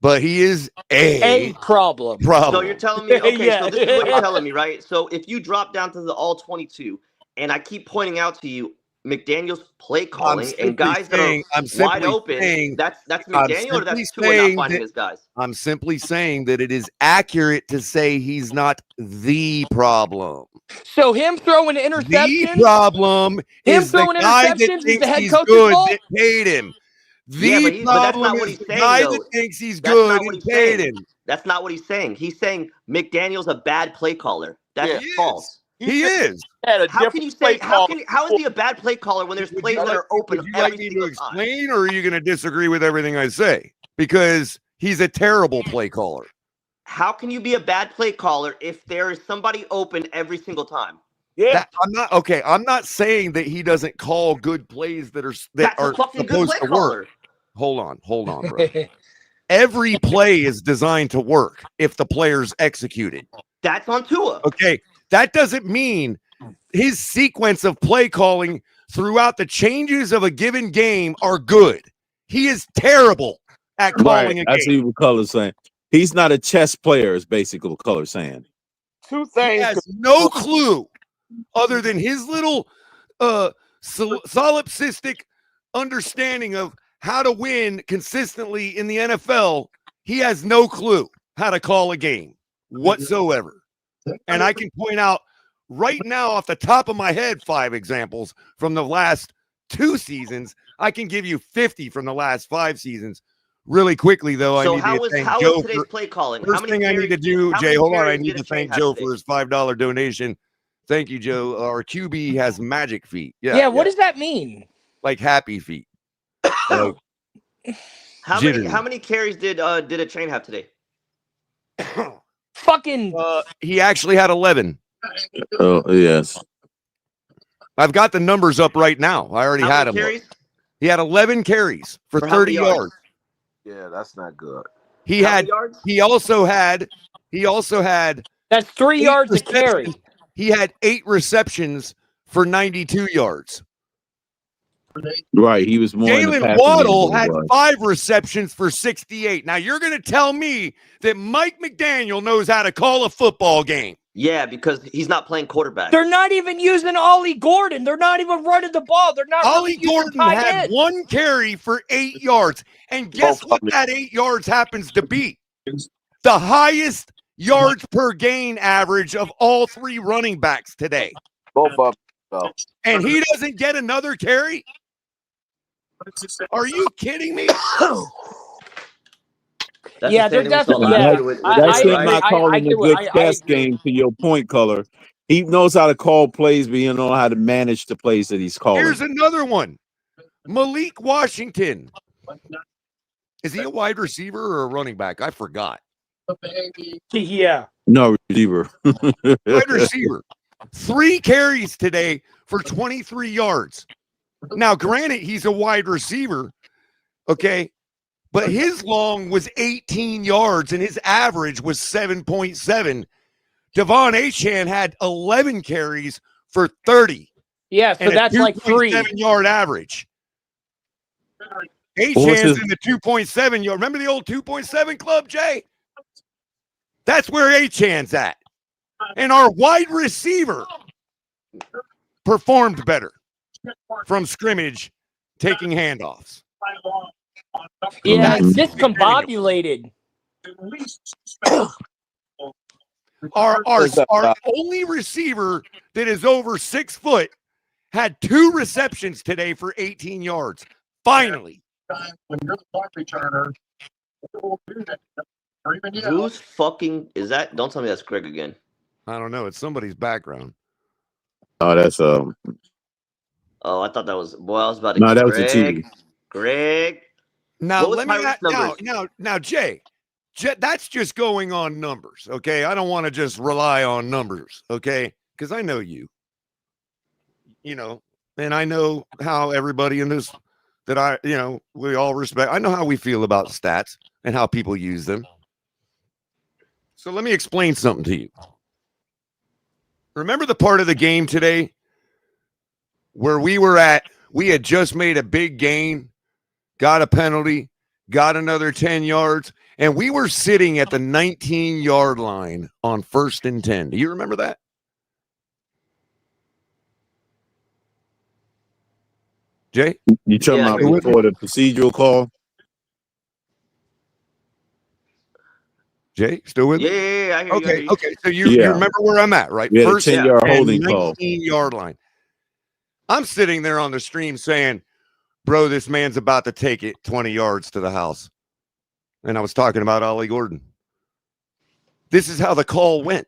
J: but he is a
E: problem.
R: So you're telling me, okay,
E: Yeah.
R: so this is what you're telling me, right? So if you drop down to the all 22, and I keep pointing out to you McDaniel's play calling and guys that are wide open, that's McDaniel or that's Tua not finding his guys?
J: I'm simply saying that it is accurate to say he's not the problem.
E: So him throwing
J: The
E: interceptions,
J: problem
E: him
J: is the
E: throwing
J: guy that
E: interceptions is the
J: thinks
E: head
J: he's
E: coach's
J: good
E: fault.
J: that paid him.
R: Yeah,
J: The
R: but that's
J: problem
R: not what
J: is
R: he's
J: the
R: saying,
J: guy
R: though.
J: that thinks he's
R: That's
J: good
R: not what
J: and
R: he's
J: paid
R: saying.
J: him.
R: That's not what he's saying. He's saying McDaniel's a bad play caller. That's
Q: Yeah.
R: false.
J: He is.
Q: Had a
R: How can
Q: different
R: you
Q: play
R: say
Q: call.
R: how is he a bad play caller when there's plays that are open
J: Would you
R: every
J: like me to
R: single time?
J: explain, or are you going to disagree with everything I say? Because he's a terrible play caller.
R: How can you be a bad play caller if there is somebody open every single time?
Q: Yeah.
J: I'm not saying that he doesn't call good plays that
R: That's
J: are
R: a fucking good
J: supposed
R: play
J: to
R: caller.
J: work. Hold on, bro. Every play is designed to work if the players execute it.
R: That's on Tua.
J: Okay, that doesn't mean his sequence of play calling throughout the changes of a given game are good. He is terrible at calling
N: Right.
J: a
N: I
J: game.
N: see what Color's saying. He's not a chess player, is basically what Color's saying.
Q: Two
J: He
Q: things.
J: has no clue other than his little solipsistic understanding of how to win consistently in the NFL. He has no clue how to call a game whatsoever. And I can point out right now off the top of my head 5 examples from the last 2 seasons. I can give you 50 from the last 5 seasons. Really quickly, though,
R: So
J: I need to thank
R: how
J: Joe
R: is today's
J: for
R: play calling?
J: first thing I need to do, Jay. Hold on, I need to thank Joe for his $5 donation. Thank you, Joe. Our QB has magic feet.
E: Yeah, what does that mean?
J: Like happy feet. Like
R: How
J: jittery.
R: many carries did a train have today?
E: Fucking
J: he actually had 11.
N: Oh, yes.
J: I've got the numbers up right now. I already
R: How
J: had
R: many
J: him.
R: carries?
J: He had 11 carries for
R: how
J: 30
R: many yards?
J: yards.
Q: Yeah, that's not good.
J: He also had
E: that's 3 yards a carry.
J: He had 8 receptions for 92 yards.
N: Right. He was more in the
J: Jalen
N: passing
J: Waddle
N: game than he
J: had
N: was.
J: 5 receptions for 68. Now you're going to tell me that Mike McDaniel knows how to call a football game.
R: Yeah, because he's not playing quarterback.
E: They're not even using Ollie Gordon. They're not even running the ball. They're not
J: Ollie
E: really using
J: Gordon
E: tight
J: had
E: ends.
J: 1 carry for 8 yards. And guess what that 8 yards happens to be? The highest yards per gain average of all 3 running backs today.
Q: Both of them.
J: And he doesn't get another carry? Are you kidding me?
E: Yeah, they're definitely.
N: That's him not calling a good chess
E: agree.
N: game, to your point, Color. He knows how to call plays, but he don't know how to manage the plays that he's calling.
J: Here's another one. Malik Washington. Is he a wide receiver or a running back? I forgot.
E: Yeah.
N: No, receiver.
J: Wide receiver. 3 carries today for 23 yards. Now, granted, he's a wide receiver, okay, but his long was 18 yards and his average was 7.7. Devon Achane had 11 carries for 30.
E: Yeah, so
J: and
E: that's like 3
J: 7-yard average. Achane's in the 2.7 yard. Remember the old 2.7 club, Jay? That's where Achane's at. And our wide receiver performed better from scrimmage, taking handoffs.
E: Yeah, it's discombobulated.
J: Our only receiver that is over 6 foot had 2 receptions today for 18 yards. Finally.
R: Who's fucking is that? Don't tell me that's Greg again.
J: I don't know. It's somebody's background.
N: Oh, that's
R: Oh, I thought that was. Boy, I was about to.
N: No, that was a TV.
R: Greg.
J: Now
R: What was
J: let me
R: Tyreek's
J: now, Jay, that's just going on numbers. Okay, I don't want to just rely on numbers. Okay, because I know you. You know, and I know how everybody in this that we all respect. I know how we feel about stats and how people use them. So let me explain something to you. Remember the part of the game today where we had just made a big gain, got a penalty, got another 10 yards, and we were sitting at the 19-yard line on 1st and 10. Do you remember that? Jay?
N: You talking about before the procedural call?
J: Jay, still with me?
R: Yeah, I hear you. I hear you.
J: Okay. So you remember where I'm at, right?
N: We had a
J: First
N: 10-yard
J: and
N: holding call.
J: 19-yard line. I'm sitting there on the stream saying, bro, this man's about to take it 20 yards to the house. And I was talking about Ollie Gordon. This is how the call went.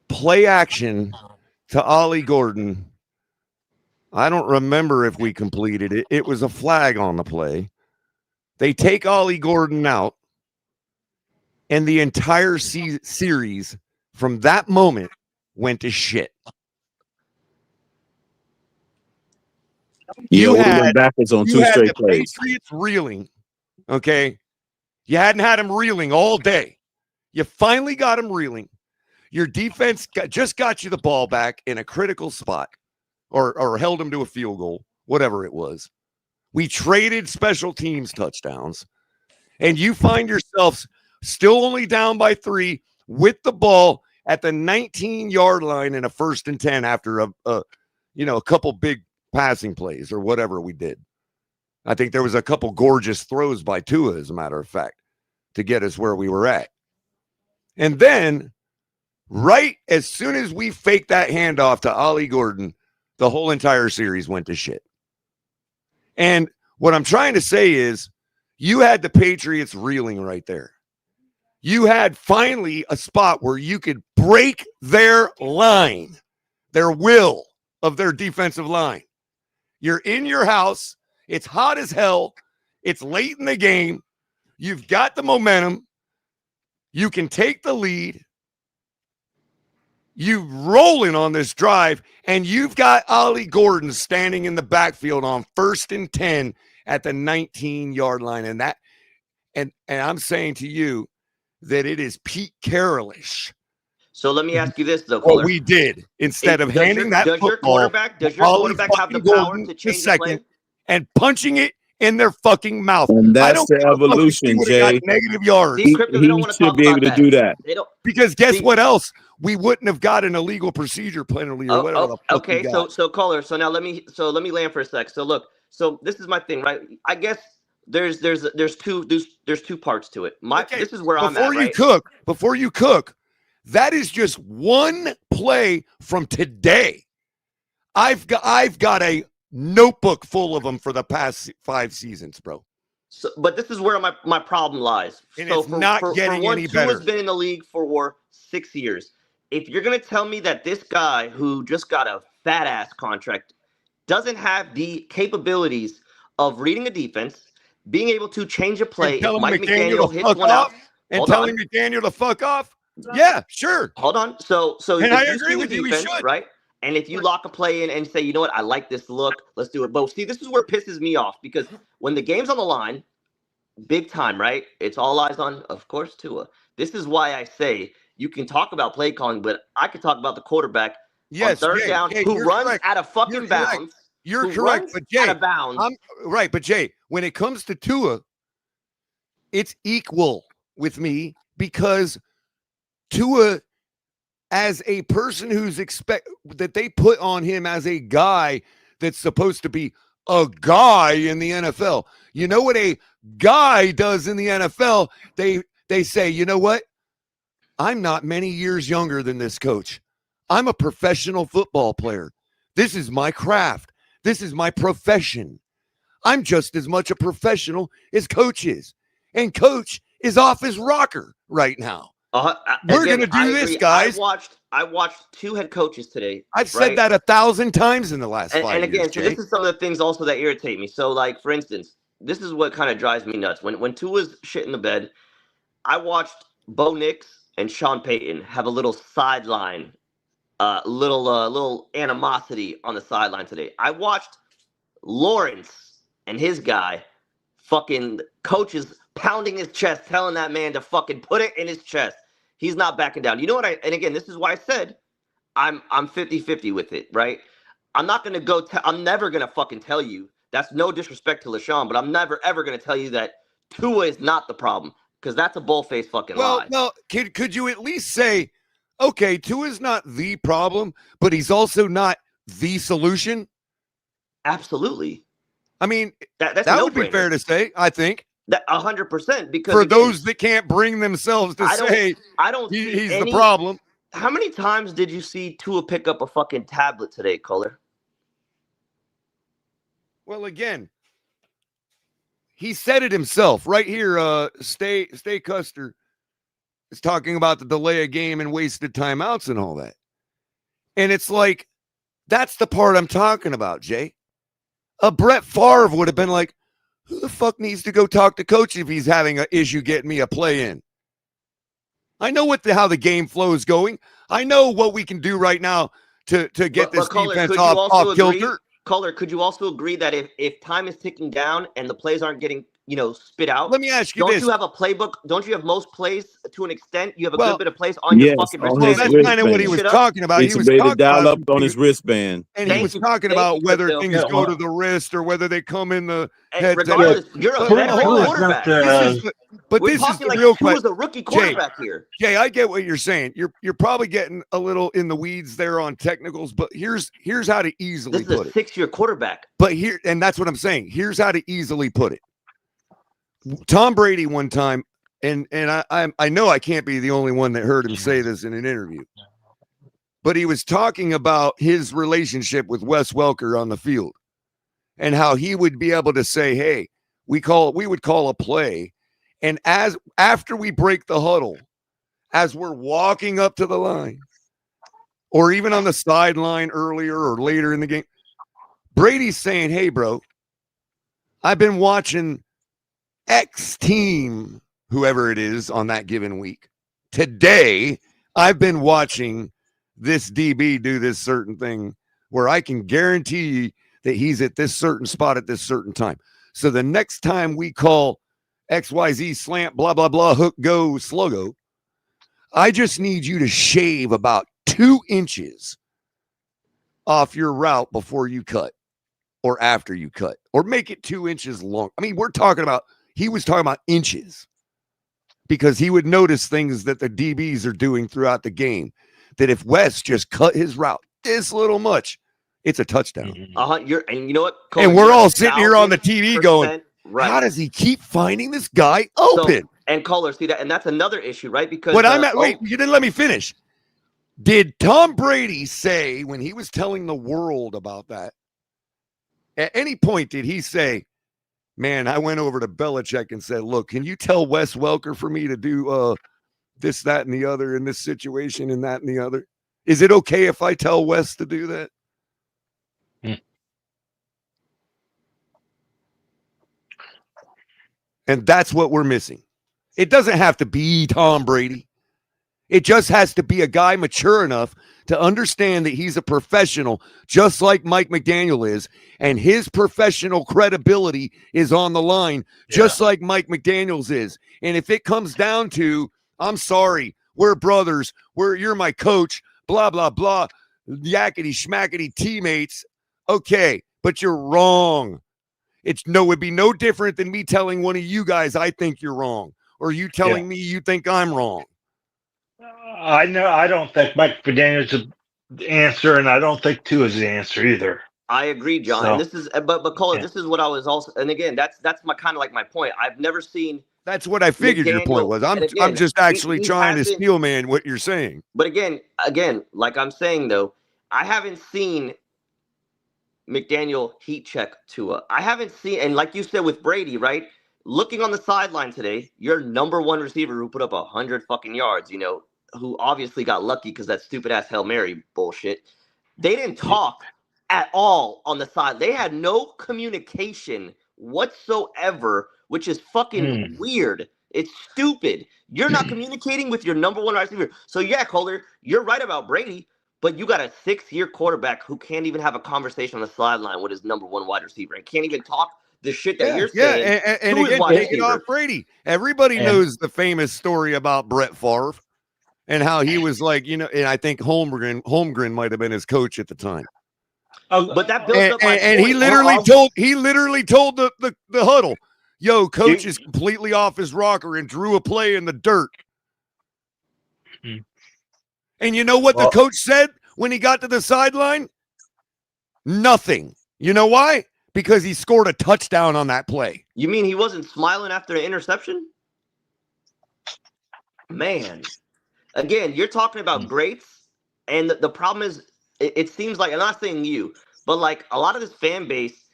J: Play action to Ollie Gordon. I don't remember if we completed it. It was a flag on the play. They take Ollie Gordon out. And the entire series from that moment went to shit.
N: Yeah, we went backwards on two straight plays.
J: Patriots reeling, okay? You hadn't had him reeling all day. You finally got him reeling. Your defense just got you the ball back in a critical spot or held him to a field goal, whatever it was. We traded special teams touchdowns, and you find yourselves still only down by 3 with the ball at the 19-yard line in a 1st and 10 after a couple big passing plays or whatever we did. I think there was a couple gorgeous throws by Tua, as a matter of fact, to get us where we were at. And then, right as soon as we faked that handoff to Ollie Gordon, the whole entire series went to shit. And what I'm trying to say is, you had the Patriots reeling right there. You had finally a spot where you could break their line, their will of their defensive line. You're in your house. It's hot as hell. It's late in the game. You've got the momentum. You can take the lead. You rolling on this drive, and you've got Ollie Gordon standing in the backfield on 1st and 10 at the 19-yard line. And I'm saying to you that it is Pete Carroll-ish.
R: So let me ask you this, though,
J: what we did instead of handing that football,
R: does your quarterback have the power to change the play?
J: And punching it in their fucking mouth?
N: And that's the evolution, Jay.
J: Negative yards.
N: He should be able to do that.
J: Because guess what else? We wouldn't have got an illegal procedure penalty or whatever. The fuck
R: okay, so caller. So now let me land for a sec. So look, so this is my thing, right? I guess there's two parts to it. This is where I'm at.
J: Before you cook, that is just one play from today. I've got a notebook full of them for the past 5 seasons, bro.
R: So, but this is where my problem lies.
J: And
R: so
J: it's not getting any better.
R: Tua's been in the league for 6 years. If you're going to tell me that this guy who just got a fat ass contract doesn't have the capabilities of reading a defense, being able to change a play, if Mike McDaniel hits one out,
J: and telling McDaniel to fuck off, yeah, sure.
R: Hold on. So
J: and
R: if
J: I
R: you
J: agree
R: see
J: with
R: the
J: you.
R: defense,
J: We should.
R: right? And if you lock a play in and say, you know what, I like this look, let's do it. But see, this is where it pisses me off, because when the game's on the line, big time, right? It's all eyes on, of course, Tua. This is why I say you can talk about play calling, but I could talk about the quarterback on 3rd down who runs out of fucking bounds.
J: You're correct, but Jay,
R: out of bounds.
J: Right, but Jay, when it comes to Tua, it's equal with me, because Tua, as a person who's that they put on him as a guy that's supposed to be a guy in the NFL. You know what a guy does in the NFL? They say, you know what? I'm not many years younger than this coach. I'm a professional football player. This is my craft. This is my profession. I'm just as much a professional as coach is. And coach is off his rocker right now. We're going to do this, guys.
R: I watched 2 head coaches today.
J: I've said that 1,000 times in the last 5 years.
R: And again, so
J: Jay.
R: this is some of the things also that irritate me. So, like, for instance, this is what kind of drives me nuts. When Tua's shit in the bed, I watched Bo Nix and Sean Payton have a little sideline, little animosity on the sideline today. I watched Lawrence and his guy, fucking coaches pounding his chest, telling that man to fucking put it in his chest. He's not backing down. You know what? And again, this is why I said I'm 50-50 with it, right? I'm not going to I'm never going to fucking tell you. That's no disrespect to LaShawn, but I'm never, ever going to tell you that Tua is not the problem, because that's a bull-faced fucking lie.
J: Well, could you at least say, okay, Tua's not the problem, but he's also not the solution?
R: Absolutely.
J: I mean,
R: that
J: would be fair to say, I think.
R: That 100%. Because
J: For
R: again,
J: those that can't bring themselves to say
R: I don't see
J: he's
R: any,
J: the problem.
R: How many times did you see Tua pick up a fucking tablet today, Color?
J: Well, again, he said it himself right here. Stay Custer is talking about the delay of game and wasted timeouts and all that. And it's like, that's the part I'm talking about, Jay. A Brett Favre would have been like, who the fuck needs to go talk to coach if he's having an issue getting me a play in? I know how the game flow is going. I know what we can do right now to get this defense off kilter.
R: Caller, could you also agree that if time is ticking down and the plays aren't getting, spit out?
J: Let me ask you
R: don't
J: this.
R: you have a playbook? Don't you have most plays to an extent? You have a good bit of plays on your fucking wristband.
J: That's kind of what he was talking about.
N: He was talking dial up on his wristband.
J: And he was talking about whether things go to the wrist or whether they come in the head.
R: Regardless, you're a veteran quarterback.
J: But
R: We're
J: this is
R: talking
J: the
R: like
J: real
R: Tua's
J: question.
R: a rookie quarterback here.
J: Jay, I get what you're saying. You're probably getting a little in the weeds there on technicals, but here's how to easily
R: put it. This is a 6-year quarterback.
J: But here, and that's what I'm saying. Here's how to easily put it. Tom Brady one time, and I know I can't be the only one that heard him say this in an interview, but he was talking about his relationship with Wes Welker on the field and how he would be able to say, hey, we would call a play. And after we break the huddle, as we're walking up to the line, or even on the sideline earlier or later in the game, Brady's saying, hey, bro, I've been watching X team, whoever it is on that given week. Today, I've been watching this DB do this certain thing where I can guarantee that he's at this certain spot at this certain time. So the next time we call XYZ slant, blah, blah, blah, hook, go, sluggo, I just need you to shave about 2 inches off your route before you cut or after you cut, or make it 2 inches long. I mean, he was talking about inches because he would notice things that the DBs are doing throughout the game, that if Wes just cut his route this little much, it's a touchdown.
R: And you know what?
J: Cole, and we're all sitting here on the TV going, right. How does he keep finding this guy open?
R: So, and Caller, see that, and that's another issue, right? Because
J: wait, you didn't let me finish. Did Tom Brady say when he was telling the world about that? At any point did he say, "Man, I went over to Belichick and said, look, can you tell Wes Welker for me to do this, that, and the other in this situation and that and the other? Is it okay if I tell Wes to do that?" And that's what we're missing. It doesn't have to be Tom Brady. It just has to be a guy mature enough to understand that he's a professional, just like Mike McDaniel is, and his professional credibility is on the line, just like Mike McDaniel's is. And if it comes down to, I'm sorry, we're brothers, you're my coach, blah, blah, blah, yakety schmackety teammates, okay, but you're wrong. It'd be no different than me telling one of you guys I think you're wrong, or you telling me you think I'm wrong.
T: I don't think Mike McDaniel's the answer, and I don't think Tua is the answer either.
R: I agree, John.
T: So,
R: and this is, but Cole, this is what I was also, and again, that's my kind of like my point. I've never seen.
J: That's what I figured your point was. I'm just actually trying to steel man what you're saying.
R: But again, like I'm saying though, I haven't seen McDaniel heat check Tua. I haven't seen, and like you said with Brady, right? Looking on the sideline today, your number one receiver who put up 100 fucking yards, who obviously got lucky because that stupid ass Hail Mary bullshit. They didn't talk at all on the side. They had no communication whatsoever, which is fucking weird. It's stupid. You're not communicating with your number one receiver. So yeah, Kohler, you're right about Brady, but you got a 6-year quarterback who can't even have a conversation on the sideline with his number one wide receiver and can't even talk the shit that you're saying.
J: And again, take it off Brady. Everybody knows the famous story about Brett Favre and how he was like, and I think Holmgren might have been his coach at the time.
R: But that builds up my
J: and
R: point.
J: he literally told the huddle, yo, coach is completely off his rocker and drew a play in the dirt. And you know what the coach said when he got to the sideline? Nothing. You know why? Because he scored a touchdown on that play.
R: You mean he wasn't smiling after the interception? Man, again, you're talking about greats, and the problem is, it seems like, I'm not saying you, but like a lot of this fan base,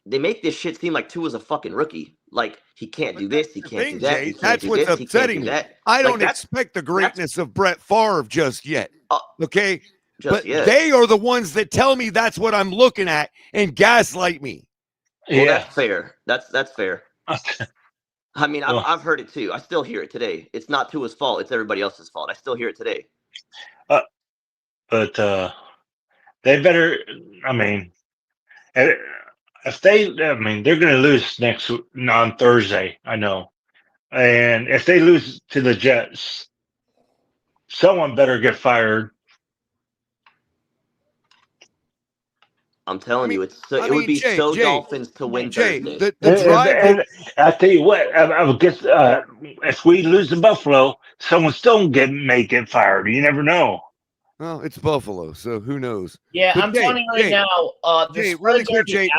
R: they make this shit seem like Tua's a fucking rookie. Like he can't do this, he can't do that,
J: Jay,
R: he can't
J: that's
R: do
J: what's
R: this, he can't
J: upsetting
R: do
J: me.
R: that.
J: I
R: Like,
J: don't expect the greatness of Brett Favre just yet. Okay, but
R: yet.
J: they are the ones that tell me that's what I'm looking at and gaslight me.
R: Well, that's fair. That's fair. I mean, I've heard it too. I still hear it today. It's not Tua's fault. It's everybody else's fault. I still hear it today.
T: But they better. I mean, if they, I mean, they're going to lose on Thursday. I know, and if they lose to the Jets, someone better get fired.
R: I'm telling you, it would be
J: Jay,
R: Dolphins to win Thursday.
J: The drive.
T: And I tell you what, I guess if we lose to Buffalo, someone still may get fired. You never know.
J: Well, it's Buffalo, so who knows?
P: Yeah,
J: But
P: I'm telling you right now.
J: Jay, really quick, Jay,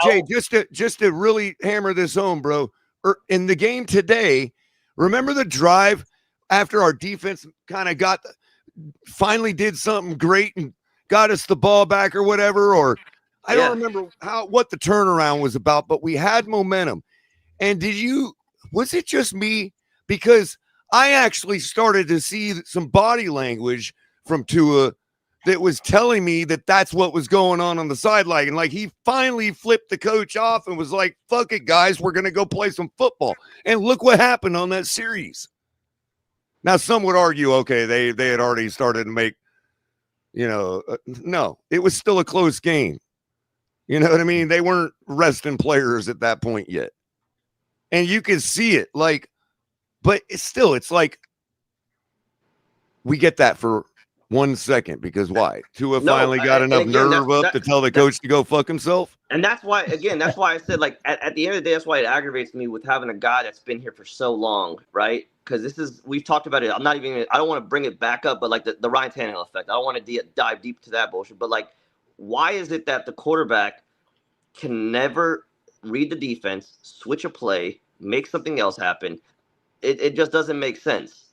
J: just to really hammer this home, bro. In the game today, remember the drive after our defense kind of finally did something great and got us the ball back or whatever, or I don't remember what the turnaround was about, but we had momentum. And was it just me? Because I actually started to see some body language from Tua that was telling me that that's what was going on the sideline. And like, he finally flipped the coach off and was like, fuck it, guys, we're going to go play some football. And look what happened on that series. Now, some would argue, okay, they had already started to make, no, it was still a close game. You know what I mean? They weren't resting players at that point yet. And you can see it, like, but it's like we get that for 1 second because why? Tua finally got enough nerve up to tell the coach to go fuck himself.
R: And that's why I said, like, at the end of the day, that's why it aggravates me with having a guy that's been here for so long, right? Because we've talked about it. I don't want to bring it back up, but like the Ryan Tannehill effect, I don't want to dive deep to that bullshit. But like, why is it that the quarterback can never read the defense, switch a play, make something else happen? It just doesn't make sense.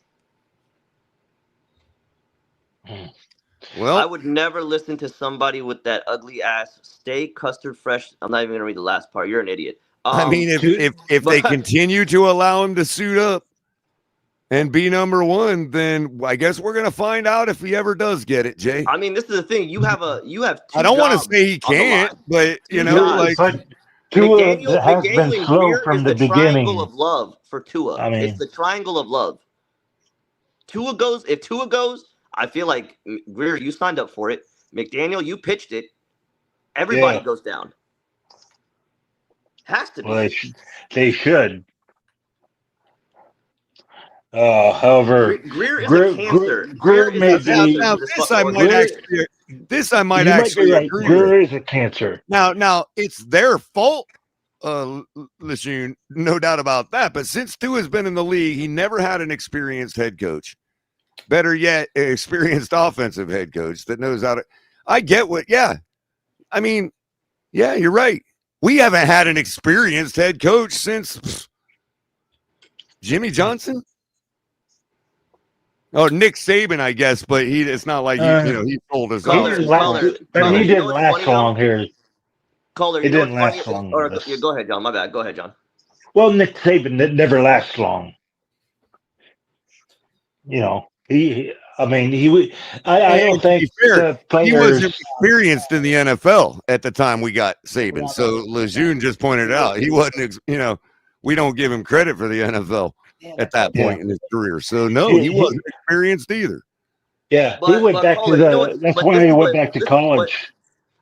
J: Well,
R: I would never listen to somebody with that ugly ass stay custard fresh. I'm not even gonna read the last part. You're an idiot.
J: I mean, if they continue to allow him to suit up and be number one, then I guess we're gonna find out if he ever does get it, Jay.
R: I mean, this is the thing. You have two
J: I don't want to say he can't, but
T: Tua has been slow
R: Grier
T: from
R: is
T: the beginning.
R: Triangle of love for Tua.
T: I mean,
R: it's the triangle of love. If Tua goes, I feel like Grier, you signed up for it. McDaniel, you pitched it. Everybody goes down. Has to be.
T: Well, they should. However,
R: Greer is a cancer.
T: Greer may be.
J: Now, this I might actually
T: right.
J: agree
T: Greer
J: with.
T: is a cancer.
J: Now it's their fault, Lejeune, no doubt about that. But since Tua's been in the league, he never had an experienced head coach. Better yet, an experienced offensive head coach that knows how to. I get what. Yeah, I mean, yeah, you're right. We haven't had an experienced head coach since Jimmy Johnson. Oh, Nick Saban, I guess, but it's not like he told us.
T: But he didn't last long here.
R: Caller,
T: it didn't last long.
R: Go ahead, John. My bad. Go ahead, John.
T: Well, Nick Saban never lasts long. I don't think the players.
J: He wasn't experienced in the NFL at the time we got Saban. So Lejeune just pointed out he wasn't. We don't give him credit for the NFL at that point in his career. So no, he wasn't experienced either.
T: Yeah, he went back to that's why he went back to college.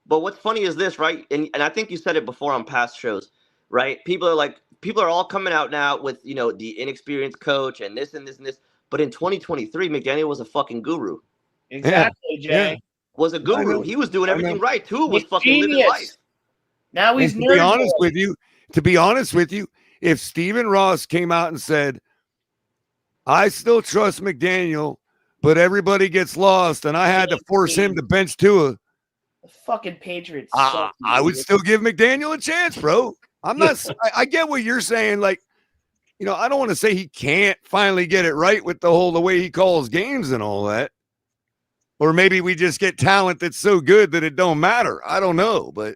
R: But what's funny is this, right? And I think you said it before on past shows, right? People are all coming out now with the inexperienced coach and this and this and this. But in 2023, McDaniel was a fucking guru.
P: Exactly, Jay.
R: Yeah. Was a guru. He was doing everything right. Tua was fucking living life.
P: Now he's
J: to be honest with you, if Stephen Ross came out and said, I still trust McDaniel, but everybody gets lost, and I had to force him to bench Tua.
P: The fucking Patriots.
J: I would still give McDaniel a chance, bro. I'm not. I get what you're saying. Like, I don't want to say he can't finally get it right with the way he calls games and all that. Or maybe we just get talent that's so good that it don't matter. I don't know, but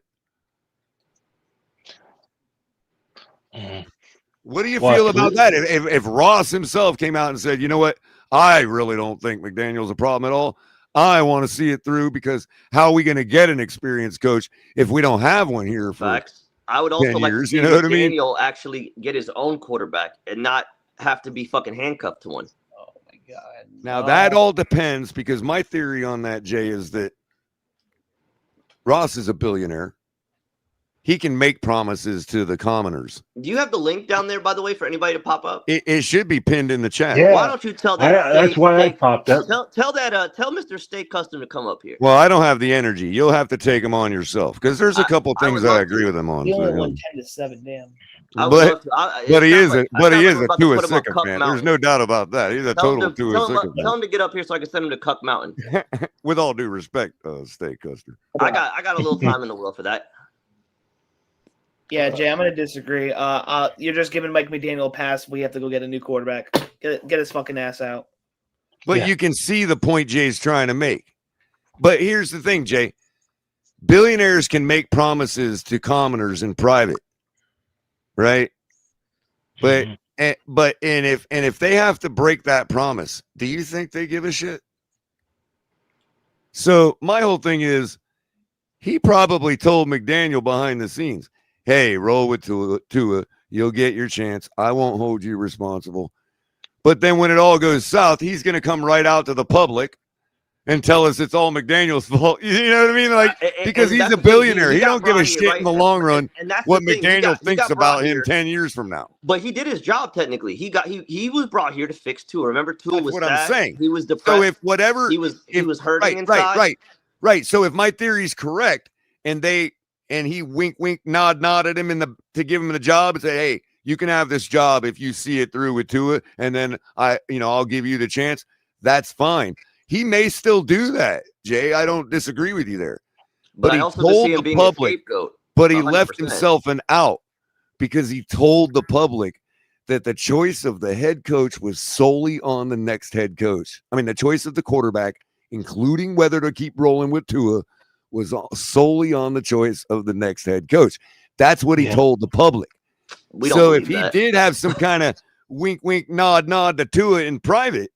J: what do you feel about that? If Ross himself came out and said, you know what, I really don't think McDaniel's a problem at all. I want to see it through because how are we going to get an experienced coach if we don't have one here for
R: Facts. I would also
J: 10
R: like
J: years,
R: to see
J: you know what I mean?
R: McDaniel actually get his own quarterback and not have to be fucking handcuffed to one.
J: Now, that all depends because my theory on that, Jay, is that Ross is a billionaire. He can make promises to the commoners.
R: Do you have the link down there, by the way, for anybody to pop up?
J: It should be pinned in the chat.
T: Yeah.
R: Why don't you tell that?
T: That's why I popped up.
R: Tell Mr. Steak Custom to come up here.
J: Well, I don't have the energy. You'll have to take him on yourself because there's a couple things I agree with him on.
P: He only
J: So,
P: won 10-7. Damn.
J: But he is a Tua
R: Cuck
J: sycophant.
R: Mountain.
J: There's no doubt about that. He's a total Tua sycophant.
R: Tell him to get up here so I can send him to Cuck Mountain.
J: With all due respect, Steak Custer.
R: I got a little time in the world for that.
P: Yeah, Jay, I'm gonna disagree. You're just giving Mike McDaniel a pass. We have to go get a new quarterback. Get his fucking ass out.
J: But you can see the point Jay's trying to make. But here's the thing, Jay. Billionaires can make promises to commoners in private, right? But if they have to break that promise, do you think they give a shit? So my whole thing is, he probably told McDaniel behind the scenes, hey, roll with Tua. You'll get your chance. I won't hold you responsible. But then when it all goes south, he's going to come right out to the public and tell us it's all McDaniel's fault. You know what I mean? Like, because he's a billionaire. He don't give a shit in the long run what McDaniel thinks about him 10 years from now.
R: But he did his job technically. He was brought here to fix Tua. Remember, Tua was
J: what
R: sad.
J: I'm saying.
R: He was depressed.
J: So if whatever
R: he was hurting inside.
J: Right. So if my theory's correct, and he wink, nod at him to give him the job and say, hey, you can have this job if you see it through with Tua, and then I'll give you the chance. That's fine. He may still do that, Jay. I don't disagree with you there.
R: But I
J: he
R: also
J: told
R: see him
J: the
R: being
J: public,
R: a scapegoat.
J: but he
R: 100%.
J: left himself an out because he told the public that the choice of the head coach was solely on the next head coach. I mean, the choice of the quarterback, including whether to keep rolling with Tua, was solely on the choice of the next head coach. That's what he told the public. So if he did have some kind of wink, nod to Tua in private,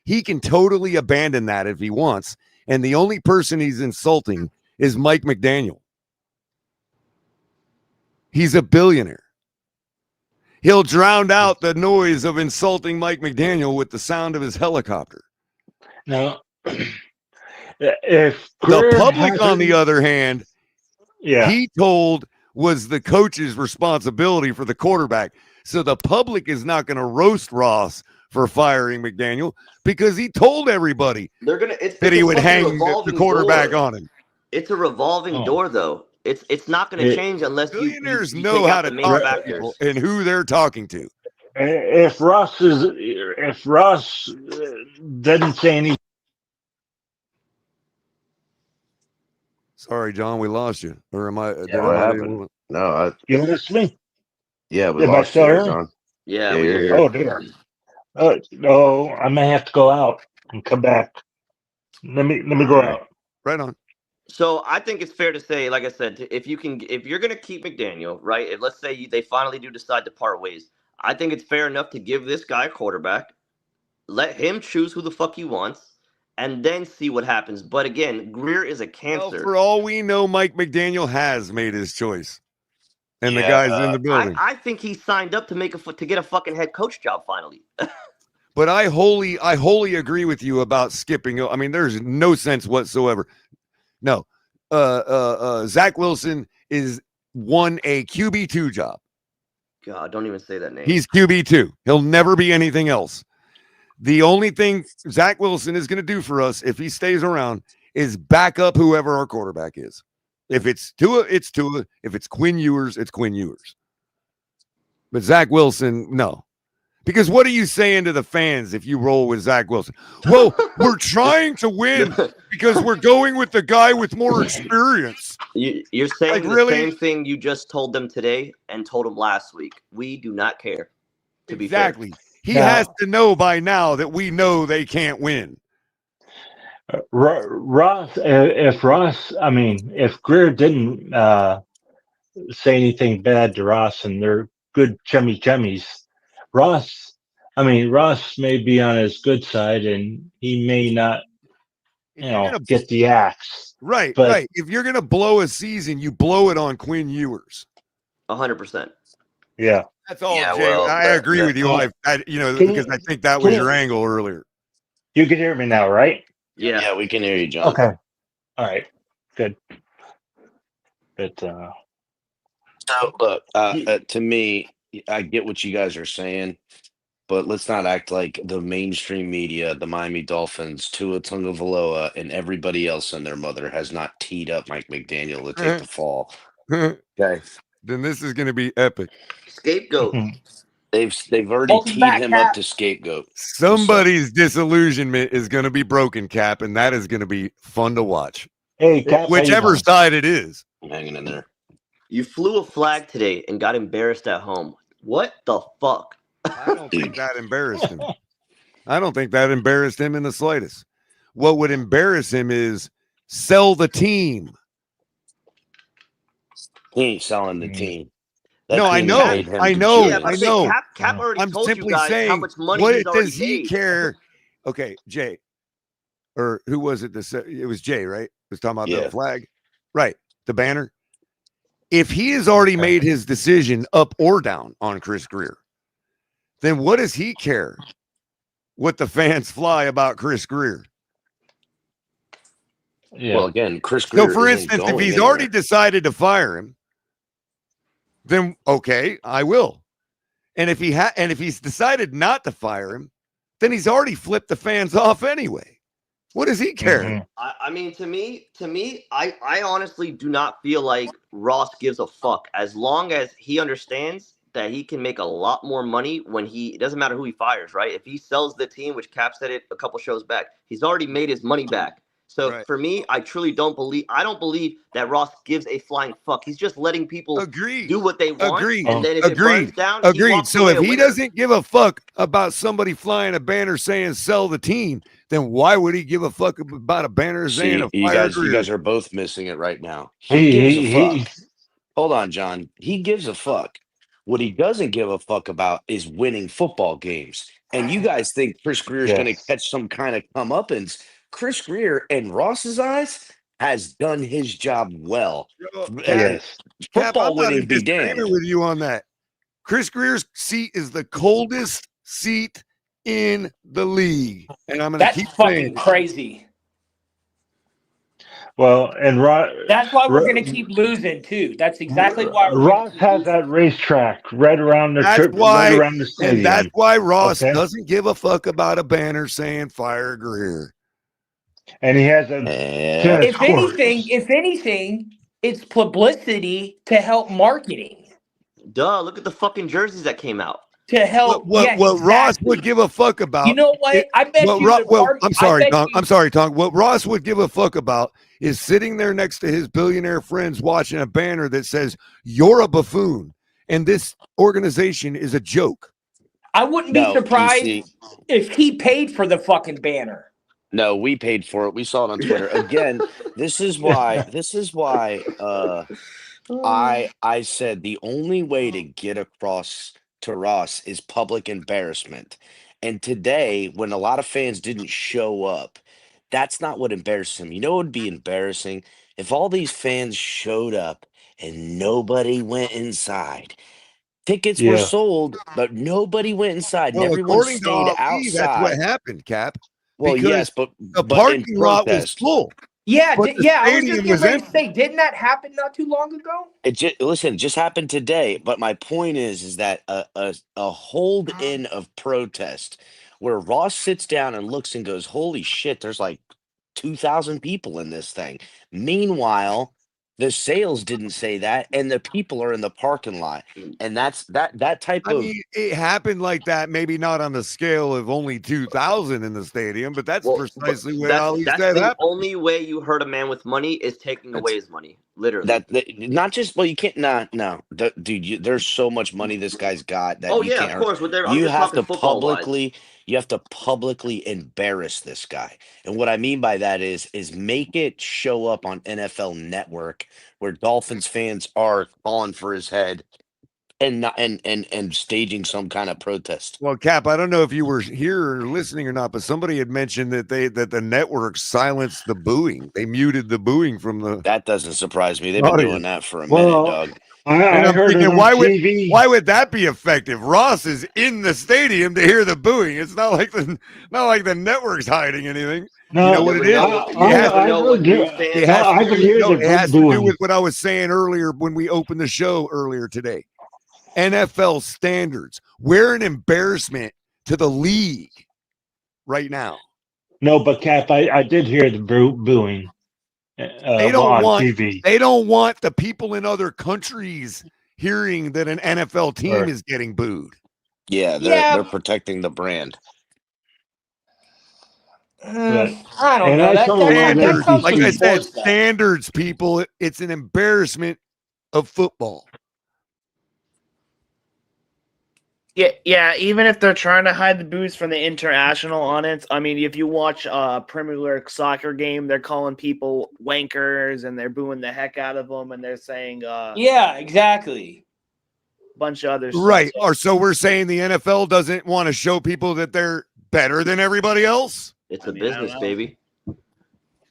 J: he can totally abandon that if he wants. And the only person he's insulting is Mike McDaniel. He's a billionaire. He'll drown out the noise of insulting Mike McDaniel with the sound of his helicopter.
T: Now, if
J: the public, on the other hand,
T: yeah,
J: he told was the coach's responsibility for the quarterback. So the public is not going to roast Ross for firing McDaniel because he told everybody that he would hang the quarterback on him.
R: It's a revolving door, though. It's not going to change unless
J: billionaires
R: you
J: know
R: take
J: how
R: out
J: to
R: the
J: talk
R: main
J: to
R: factors.
J: people and who they're talking to.
T: If Ross doesn't say anything.
J: Sorry, John, we lost you. Or am I?
U: Yeah, what happened? No,
T: You listen to me?
U: yeah, we
T: Am I
U: lost
T: still
U: you,
T: here?
U: John.
R: Yeah,
U: you're here.
T: Oh dear. No, I may have to go out and come back. Let me go out.
J: Right on.
R: So I think it's fair to say, like I said, if you're going to keep McDaniel, right? If let's say they finally do decide to part ways, I think it's fair enough to give this guy a quarterback, let him choose who the fuck he wants, and then see what happens. But again, Grier is a cancer.
J: Well, for all we know, Mike McDaniel has made his choice, and the guy's in the building.
R: I think he signed up to get a fucking head coach job finally.
J: But I wholly agree with you about skipping. I mean, there's no sense whatsoever. No, Zach Wilson won a QB2 job.
R: God, don't even say that name.
J: He's QB2. He'll never be anything else. The only thing Zach Wilson is going to do for us, if he stays around, is back up whoever our quarterback is. If it's Tua, it's Tua. If it's Quinn Ewers, it's Quinn Ewers. But Zach Wilson, no. Because what are you saying to the fans if you roll with Zach Wilson? Well, we're trying to win because we're going with the guy with more experience.
R: You're saying
J: Like,
R: the
J: really?
R: same thing you just told them today and told them last week. We do not care. To be fair.
J: Exactly. He has to know by now that we know they can't win.
T: Ross, if Grier didn't say anything bad to Ross and they're good chummies, Ross may be on his good side and he may not, get the axe.
J: Right,
T: But
J: right. If you're gonna blow a season, you blow it on Quinn Ewers.
R: 100%.
T: Yeah.
J: That's all,
R: Yeah,
J: Jay.
R: well,
J: I agree with you. Because I think that was your angle earlier.
T: You can hear me now, right?
C: Yeah, we can hear you, John.
T: Okay. All right. Good. But
C: So look, to me, I get what you guys are saying, but let's not act like the mainstream media, the Miami Dolphins, Tua Tagovailoa, and everybody else and their mother has not teed up Mike McDaniel to take the fall. Okay.
J: Then this is going to be epic.
R: Scapegoat.
C: They've already teed him up to scapegoat.
J: Somebody's disillusionment is going to be broken, Cap, and that is going to be fun to watch.
T: Hey, Cap,
J: whichever side it is.
C: I'm hanging in there.
R: You flew a flag today and got embarrassed at home. What the fuck?
J: I don't think that embarrassed him. I don't think that embarrassed him in the slightest. What would embarrass him is sell the team.
C: He ain't selling the team.
J: No, I know. I know. I know.
R: Cap already
J: I'm
R: told you
J: simply
R: guys
J: saying,
R: how much money
J: what
R: he's already
J: does he
R: made.
J: care? Okay, Jay, or who was it? It was Jay, right? Was talking about the flag, right? The banner. If he has already made his decision up or down on Chris Grier, then what does he care what the fans fly about Chris Grier?
T: Yeah.
C: Well, again, Chris Grier.
J: So, for instance, if he's already decided to fire him, then okay, I will. And if he's decided not to fire him, then he's already flipped the fans off anyway. What does he care?
T: Mm-hmm.
R: I mean, to me, I honestly do not feel like Ross gives a fuck as long as he understands that he can make a lot more money when it doesn't matter who he fires, right? If he sells the team, which Cap said it a couple shows back, he's already made his money back. So for me, I truly don't believe that Ross gives a flying fuck. He's just letting people do what they want. And then if it burns down, he walks
J: So
R: away
J: if
R: a
J: he
R: winner.
J: doesn't give a fuck about somebody flying a banner saying sell the team, then why would he give a fuck about a banner saying
C: See,
J: a
C: you guys are both missing it right now. He
T: He-
C: gives a
T: he-
C: fuck. Hold on, John. He gives a fuck. What he doesn't give a fuck about is winning football games. And you guys think Chris Greer is going to catch some kind of comeuppance. Chris Greer, in Ross's eyes, has done his job well.
J: Yes. Cap,
C: Football
J: I'm not
C: winning
J: in
C: be
J: disagreement
C: damned.
J: with you on that. Chris Greer's seat is the coldest seat in the league, and I'm going to
E: That's
J: keep
E: fucking
J: saying it.
E: crazy.
T: Well, and
E: That's why we're going to keep losing too. That's exactly why we're
T: Ross has that racetrack right around the
J: That's why,
T: right around the stadium.
J: and that's why Ross
T: Okay?
J: doesn't give a fuck about a banner saying fire Greer.
T: And he has a
E: If anything, it's publicity to help marketing.
R: Duh, look at the fucking jerseys that came out.
E: To help
J: What Ross would give a fuck about.
E: You know what? I bet you
J: I'm sorry, Tom. What Ross would give a fuck about is sitting there next to his billionaire friends watching a banner that says, "You're a buffoon, and this organization is a joke."
E: I wouldn't be surprised if he paid for the fucking banner.
C: No, we paid for it. We saw it on Twitter. Again, this is why I said the only way to get across to Ross is public embarrassment. And today, when a lot of fans didn't show up, that's not what embarrassed him. You know what would be embarrassing? If all these fans showed up and nobody went inside. Tickets were sold, but nobody went inside.
J: Well,
C: And everyone
J: according to
C: stayed
J: Ali,
C: outside.
J: that's what happened, Cap.
C: Well,
J: because
C: yes, but
J: the
C: but in
J: parking lot was
C: protest.
J: full.
E: Yeah,
J: But the
E: I was
J: stadium
E: just
J: was
E: getting ready to
J: empty.
E: say, didn't that happen not too long ago?
C: It just happened today. But my point is that a hold in of protest where Ross sits down and looks and goes, "Holy shit, there's like 2,000 people in this thing." Meanwhile, The sales didn't say that, and the people are in the parking lot, and that's that type
J: I
C: of.
J: mean, it happened like that. Maybe not on the scale of only 2,000 in the stadium, but that's
R: Well,
J: precisely what
R: that's
J: Ali
R: that's
J: said
R: the
J: happened.
R: only way you hurt a man with money is taking away his money, literally.
C: That not just well, you can't no, dude. There's so much money this guy's got that
R: Oh
C: you
R: yeah,
C: can't
R: of
C: hurt.
R: course. But I'm
C: You
R: just
C: have
R: talking
C: to
R: football wise.
C: you have to publicly embarrass this guy, and what I mean by that is make it show up on NFL Network where Dolphins fans are calling for his head and not and staging some kind of protest.
J: Well, Cap, I don't know if you were here or listening or not, but somebody had mentioned that the network silenced the booing. They muted the booing from the.
C: That doesn't surprise me. They've been
J: audience.
C: doing that for a minute,
T: Well,
C: dog.
J: And
T: I
J: I'm
T: heard it
J: thinking,
T: on TV.
J: why would that be effective? Ross is in the stadium to hear the booing. It's not like the network's hiding anything.
T: No,
J: you know what it is?
T: I can hear the
J: It has to do
T: booing.
J: with what I was saying earlier when we opened the show earlier today. NFL standards. We're an embarrassment to the league right now.
T: No, but Cap, I did hear the booing.
J: They don't
T: on
J: want
T: TV.
J: They don't want the people in other countries hearing that an NFL team
T: Right.
J: is getting booed.
C: Yeah, they're protecting the brand.
E: I don't
T: And
E: know.
T: I
E: That
T: told all
E: that
T: those
E: comes
J: Like
E: from
J: I said,
E: sports, though.
J: standards, people. It's an embarrassment of football.
P: Yeah. Even if they're trying to hide the boos from the international audience, I mean, if you watch a Premier League soccer game, they're calling people wankers and they're booing the heck out of them, and they're saying,
E: yeah, exactly,
P: a bunch of other stuff.
J: Right. Or so we're saying the NFL doesn't want to show people that they're better than everybody else.
R: It's a business, baby.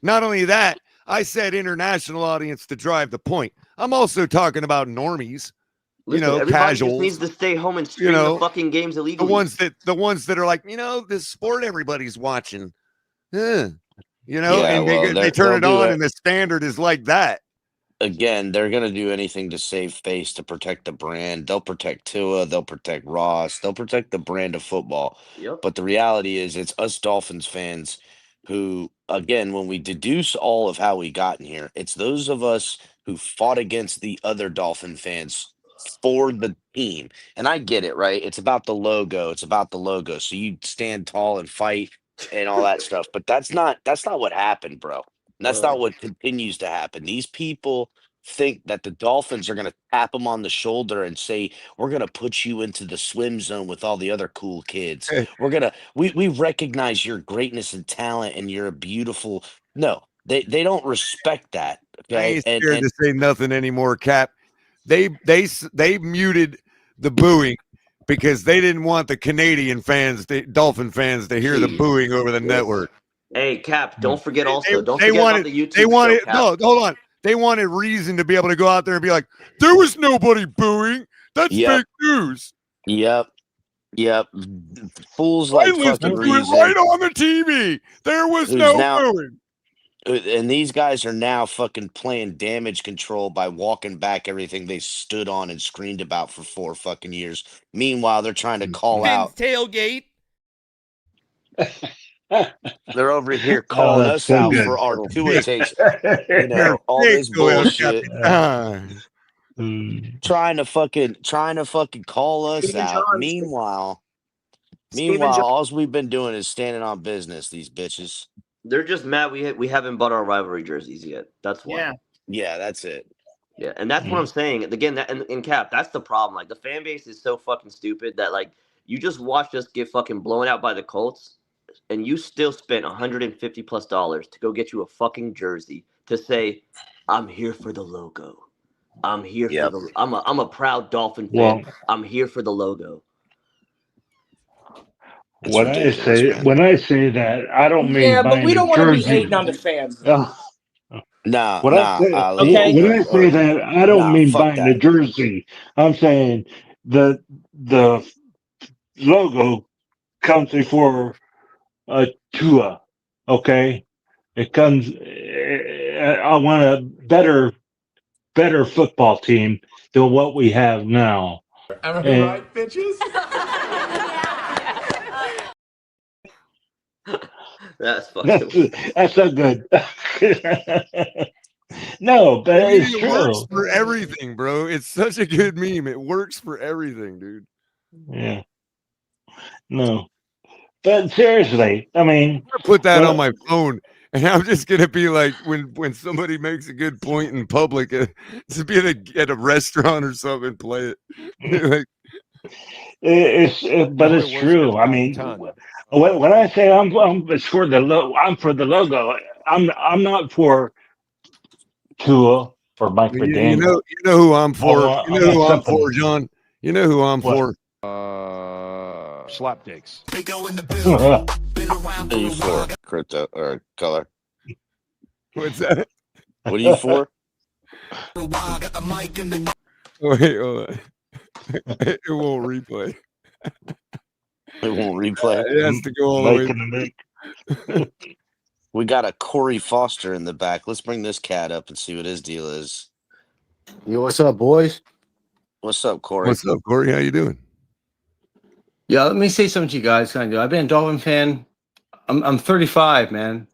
J: Not only that, I said international audience to drive the point. I'm also talking about normies.
R: Listen, everybody
J: casuals.
R: just needs to stay home and stream the fucking games illegally.
J: The ones that are like, this sport everybody's watching.
C: Yeah,
J: and
C: well,
J: they turn it
C: they'll do
J: on
C: it.
J: and the standard is like that.
C: Again, they're going to do anything to save face, to protect the brand. They'll protect Tua. They'll protect Ross. They'll protect the brand of football.
R: Yep.
C: But the reality is it's us Dolphins fans who, again, when we deduce all of how we got in here, it's those of us who fought against the other Dolphin fans for the team. And I get it, right? It's about the logo. It's about the logo. So you stand tall and fight and all that stuff. But that's not what happened, bro. And that's not what continues to happen. These people think that the Dolphins are going to tap them on the shoulder and say, we're going to put you into the swim zone with all the other cool kids. We recognize your greatness and talent and you're a beautiful. No, they don't respect that.
J: I
C: Okay.
J: ain't scared to say nothing anymore, Cap. They muted the booing because they didn't want the Canadian fans, the Dolphin fans, to hear the booing over the network.
R: Hey, Cap, don't forget also. Don't
J: They
R: forget
J: wanted,
R: about the YouTube
J: they wanted,
R: show, Cap.
J: no, hold on. They wanted reason to be able to go out there and be like, there was nobody booing. That's fake news.
C: Yep. Fools like
J: listened
C: fucking
J: to it
C: reason.
J: right on the TV. There was
C: Who's
J: no
C: now-
J: booing.
C: And these guys are now fucking playing damage control by walking back everything they stood on and screamed about for 4 fucking years. Meanwhile, they're trying to call out.
P: Tailgate.
C: They're over here calling us
T: so
C: out
T: good.
C: for our Tua takes. All this bullshit. Trying to fucking call us
F: Steven
C: out.
F: Johns.
C: Meanwhile,
F: Steven
C: all we've been doing is standing on business. These bitches.
R: They're just mad we haven't bought our rivalry jerseys yet. That's why.
C: Yeah, that's it.
R: Yeah, and that's what I'm saying. Again, that in Cap, that's the problem. Like the fan base is so fucking stupid that like you just watched us get fucking blown out by the Colts, and you still spent $150+ to go get you a fucking jersey to say, "I'm here for the logo. I'm here for the. I'm a proud Dolphin fan.
T: Well-
R: I'm here for the logo."
T: When I say that, I don't mean
E: Yeah, but
T: buying
E: we don't
T: a
E: want to be
T: jersey.
E: hating on the fans. Though.
T: When I say that, I don't mean buying a jersey. I'm saying the logo comes before a Tua. Okay, it comes. I want a better football team than what we have now.
B: Am I
T: And-
B: right, bitches?
R: That's fucking.
T: That's not good. No, but it's
J: It works
T: true.
J: for everything, bro. It's such a good meme. It works for everything, dude.
T: Yeah. No. But seriously, I mean,
J: I put that on
T: well,
J: my phone, and I'm just gonna be like, when somebody makes a good point in public, to be at a restaurant or something, play it. Like,
T: but it's true. I mean, when I say I'm for the I'm for the logo. I'm not for Tua for Mike
J: you
T: McDaniel.
J: know who I'm for.
T: I
J: You know
T: want
J: who I'm
T: something.
J: for, John. You know who I'm
T: What?
J: for.
B: Slapdicks.
C: What are you for, crypto or color?
J: What's that?
C: What are you for?
J: Wait, hold on. It won't replay.
C: It won't replay.
J: It has to go all the way.
C: We got a Corey Foster in the back. Let's bring this cat up and see what his deal is.
A: Yo, what's up, boys?
C: What's up, Corey?
J: What's up, Corey? How you doing?
A: Yeah, let me say something to you guys. I've been a Dolphin fan. I'm 35, man.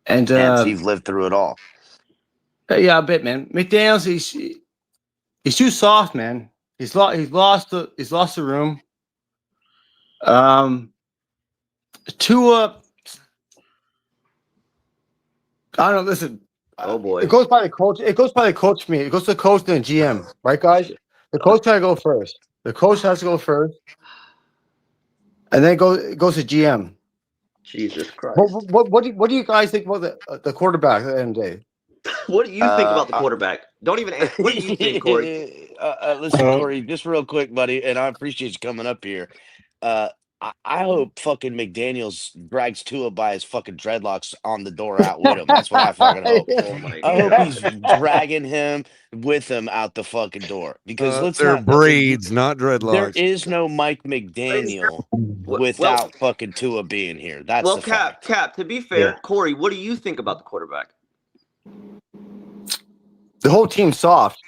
A: And
C: so you've lived through it all.
A: Yeah, a bit, man. McDaniel's he's too soft, man. He's lost the room. Tua, I don't know. Listen,
R: Oh boy.
A: it goes by the coach. It goes by the coach for me. It goes to the coach and the GM, right, guys? The coach has to go first. The coach has to go first, and then it goes to GM.
R: Jesus Christ.
A: What do you guys think about the quarterback at the end of the day?
R: What do you think about the quarterback? Don't even answer. What do you think, Corey?
C: Listen, Corey, just real quick, buddy, and I appreciate you coming up here. I hope fucking McDaniels drags Tua by his fucking dreadlocks on the door out with him. That's what I fucking hope.
R: Oh my
C: I hope
R: God.
C: he's dragging him with him out the fucking door. Because let's
J: they're
C: not
J: braids, not
C: there
J: dreadlocks.
C: is no Mike McDaniel without fucking Tua being here. That's
R: Well,
C: the fact.
R: Cap, to be fair, Corey, what do you think about the quarterback?
A: The whole team's soft.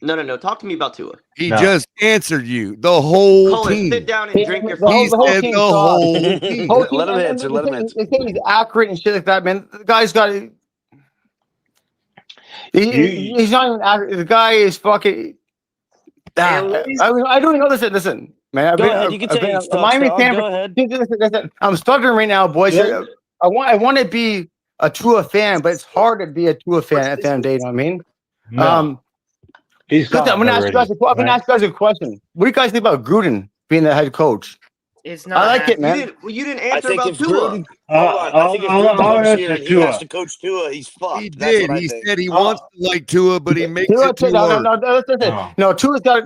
R: No. Talk to me about Tua.
J: He just answered you. The whole
R: Colin,
J: team.
R: sit down and drink your
J: He
A: The whole
J: said
A: team's
J: the
A: soft.
J: whole team.
A: Whole team.
C: Let him answer. Let him
A: They
C: answer.
A: say he's accurate and shit like that, man. The guy's got. He's not even accurate. The guy is fucking. I don't even know. Listen, man.
C: Go ahead. You can say
A: a Miami fan.
C: Go ahead.
A: Listen, I'm stuttering right now, boys.
T: Yeah.
A: I want to be a Tua fan, but it's hard to be a Tua fan at the end of the day. You know what I mean?
T: No. He's
A: Listen, I'm going to ask you guys a question. What do you guys think about Gruden being the head coach?
P: It's not.
A: I like it, man.
R: You didn't
C: I
R: answer
C: think
R: about
C: if
R: Tua.
C: Gruden, I think if Gruden comes here and he has to coach Tua, he's fucked.
J: He
C: That's
J: did.
C: what I
J: He
C: think.
J: said he wants to like Tua, but he makes it too hard.
A: No, Tua's got to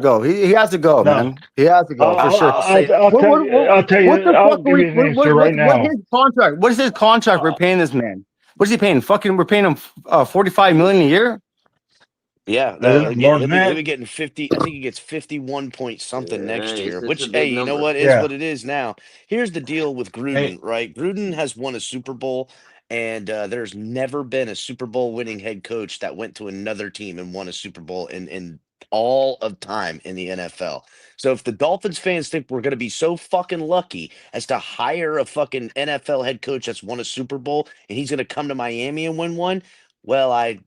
A: go. He has to go, man. He has to go for sure.
T: I'll tell you. I'll give you an answer right now.
A: What's his contract? What is his contract we're paying this man? What is he paying? We're paying him $45 million a year.
C: Yeah, he'll be getting 50. I think he gets 51 point something next year. Which, hey, you know what is what it is now. Here's the deal with Gruden, right? Gruden has won a Super Bowl, and there's never been a Super Bowl winning head coach that went to another team and won a Super Bowl in all of time in the NFL. So if the Dolphins fans think we're going to be so fucking lucky as to hire a fucking NFL head coach that's won a Super Bowl and he's going to come to Miami and win one, well, I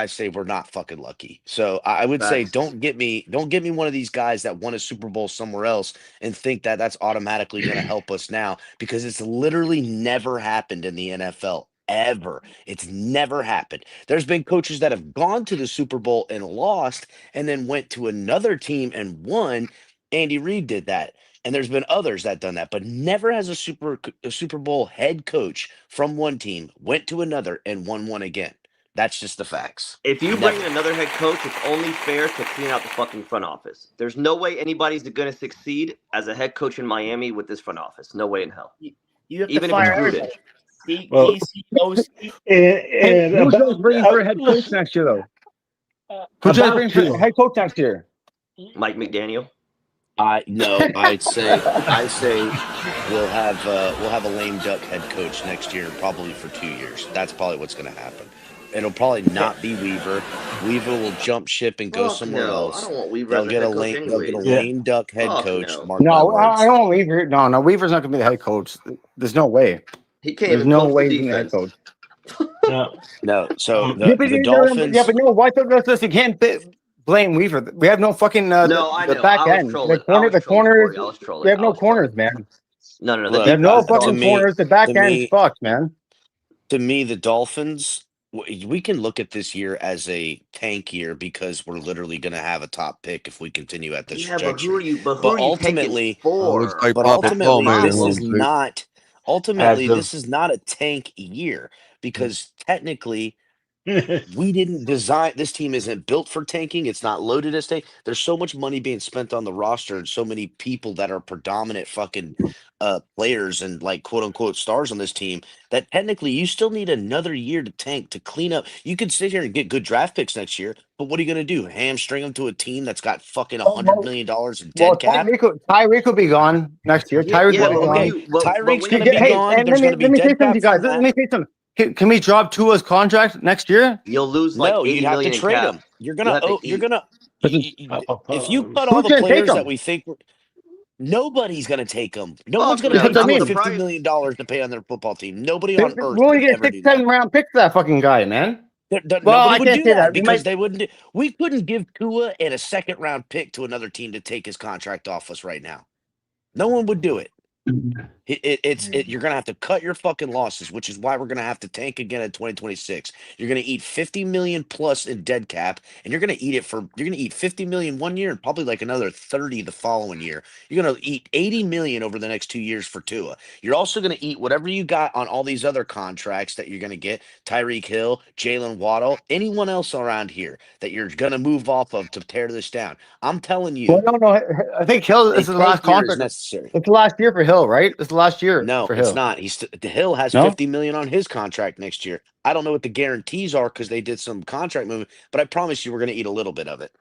C: say we're not fucking lucky. So I would say don't get me one of these guys that won a Super Bowl somewhere else and think that that's automatically going to help us now, because it's literally never happened in the NFL. Ever. It's never happened. There's been coaches that have gone to the Super Bowl and lost and then went to another team and won. Andy Reid did that. And there's been others that done that, but never has a Super Bowl head coach from one team went to another and won one again. That's just the facts.
R: If you bring in another head coach, it's only fair to clean out the fucking front office. There's no way anybody's going to succeed as a head coach in Miami with this front office. No way in hell.
P: You have
R: Even
P: to fire
R: if it's Gruden.
P: DC,
A: Who's going to bring for a head coach next year, though? Who's going to bring for a head coach next year?
R: Mike McDaniel.
C: No, I say we'll have a lame duck head coach next year, probably for 2 years. That's probably what's going to happen. It'll probably not be Weaver. Weaver will jump ship and go somewhere else.
R: I don't want Weaver
C: They'll
R: as a
C: get
R: head
C: a
R: coach
C: lame duck head coach.
R: no.
C: Mark my
A: No,
C: words.
A: I don't want Weaver. No, Weaver's not going to be the head coach. There's no way.
R: He can't
A: There's
R: even
A: no
R: coach
A: way
R: the
A: he's going to be the head
R: defense.
C: No. So
A: Yeah, but
C: the Dolphins.
A: yeah, but no. Why you can't blame Weaver? We have no fucking
R: No, I
A: the
R: know.
A: back
R: I was
A: end.
R: trolling.
A: The corners.
R: Corey. I was trolling.
A: We have
R: I
A: no
R: was trolling.
A: corners, man.
R: No. The
C: Look,
A: We have no
R: defense.
C: to
A: fucking
C: me,
A: corners. The back
C: to
A: end's
C: me,
A: fucked, man.
C: to me, the Dolphins. We can look at this year as a tank year because we're literally going to have a top pick if we continue at this
R: Yeah, but who are
C: trajectory.
R: you? But who
C: But
R: are you tanking
C: ultimately,
J: looks
R: for?
J: like
C: but
J: Papa Paul
C: ultimately,
J: made it
C: this
J: home
C: is
J: safe.
C: not. Ultimately,
T: As of
C: this is not a tank year because technically we didn't design this team isn't built for tanking. It's not loaded as tank. There's so much money being spent on the roster and so many people that are predominant fucking players and like quote unquote stars on this team that technically you still need another year to tank to clean up. You could sit here and get good draft picks next year, but what are you gonna do? Hamstring them to a team that's got fucking $100 million in dead cap?
A: Tyreek will be gone next year. Tyreek
R: Yeah,
A: will
R: but
A: be
R: who
A: gone.
R: you? But
C: Tyreek's
R: when
C: gonna
R: you
C: be
A: Hey,
C: gone.
A: and
C: There's gonna be
A: let me say
C: dead
A: something,
C: cap
A: you guys.
C: from
A: Let
C: that.
A: me say something. Can we drop Tua's contract next year?
R: you'll lose like
C: No, you'd
R: 80
C: have to
R: million in
C: trade
R: cap.
C: him. You're
R: You
C: gonna
R: have to
C: owe. You're
R: eat.
C: gonna. If you cut all
A: Who's
C: the
A: gonna take
C: players that
A: him?
C: we think, nobody's gonna take them. No one's
R: Fuck
C: gonna
R: no.
C: pay
A: Because I
R: I'm
C: Tua
A: mean,
C: $50
R: surprised.
C: million to pay on their football team. Nobody
A: we
C: on earth
A: only
C: would
A: get
C: ever
A: six,
C: do that.
A: 7 round picks for that fucking guy, man. Well,
C: Nobody
A: I
C: would
A: can't
C: do
A: say
C: that
A: that. We
C: because
A: might.
C: they wouldn't. We couldn't give Tua and a second round pick to another team to take his contract off us right now. No one would do it. You're gonna have to cut your fucking losses, which is why we're gonna have to tank again in 2026. You're gonna eat 50 million plus in dead cap, and you're gonna eat 50 million 1 year and probably like another 30 the following year. You're gonna eat 80 million over the next 2 years for Tua. You're also gonna eat whatever you got on all these other contracts that you're gonna get: Tyreek Hill, Jalen Waddle, anyone else around here that you're gonna move off of to tear this down. I'm telling
A: Well,
C: you,
A: no. I think Hill.
C: a
A: This is the last
C: tank year is
A: contract.
C: necessary.
A: It's the last year for Hill, right? It's the last year
C: No,
A: for
C: it's
A: Hill.
C: not. Hill has
A: No.
C: 50 million on his contract next year. I don't know what the guarantees are because they did some contract movement, but I promise you we're going to eat a little bit of it.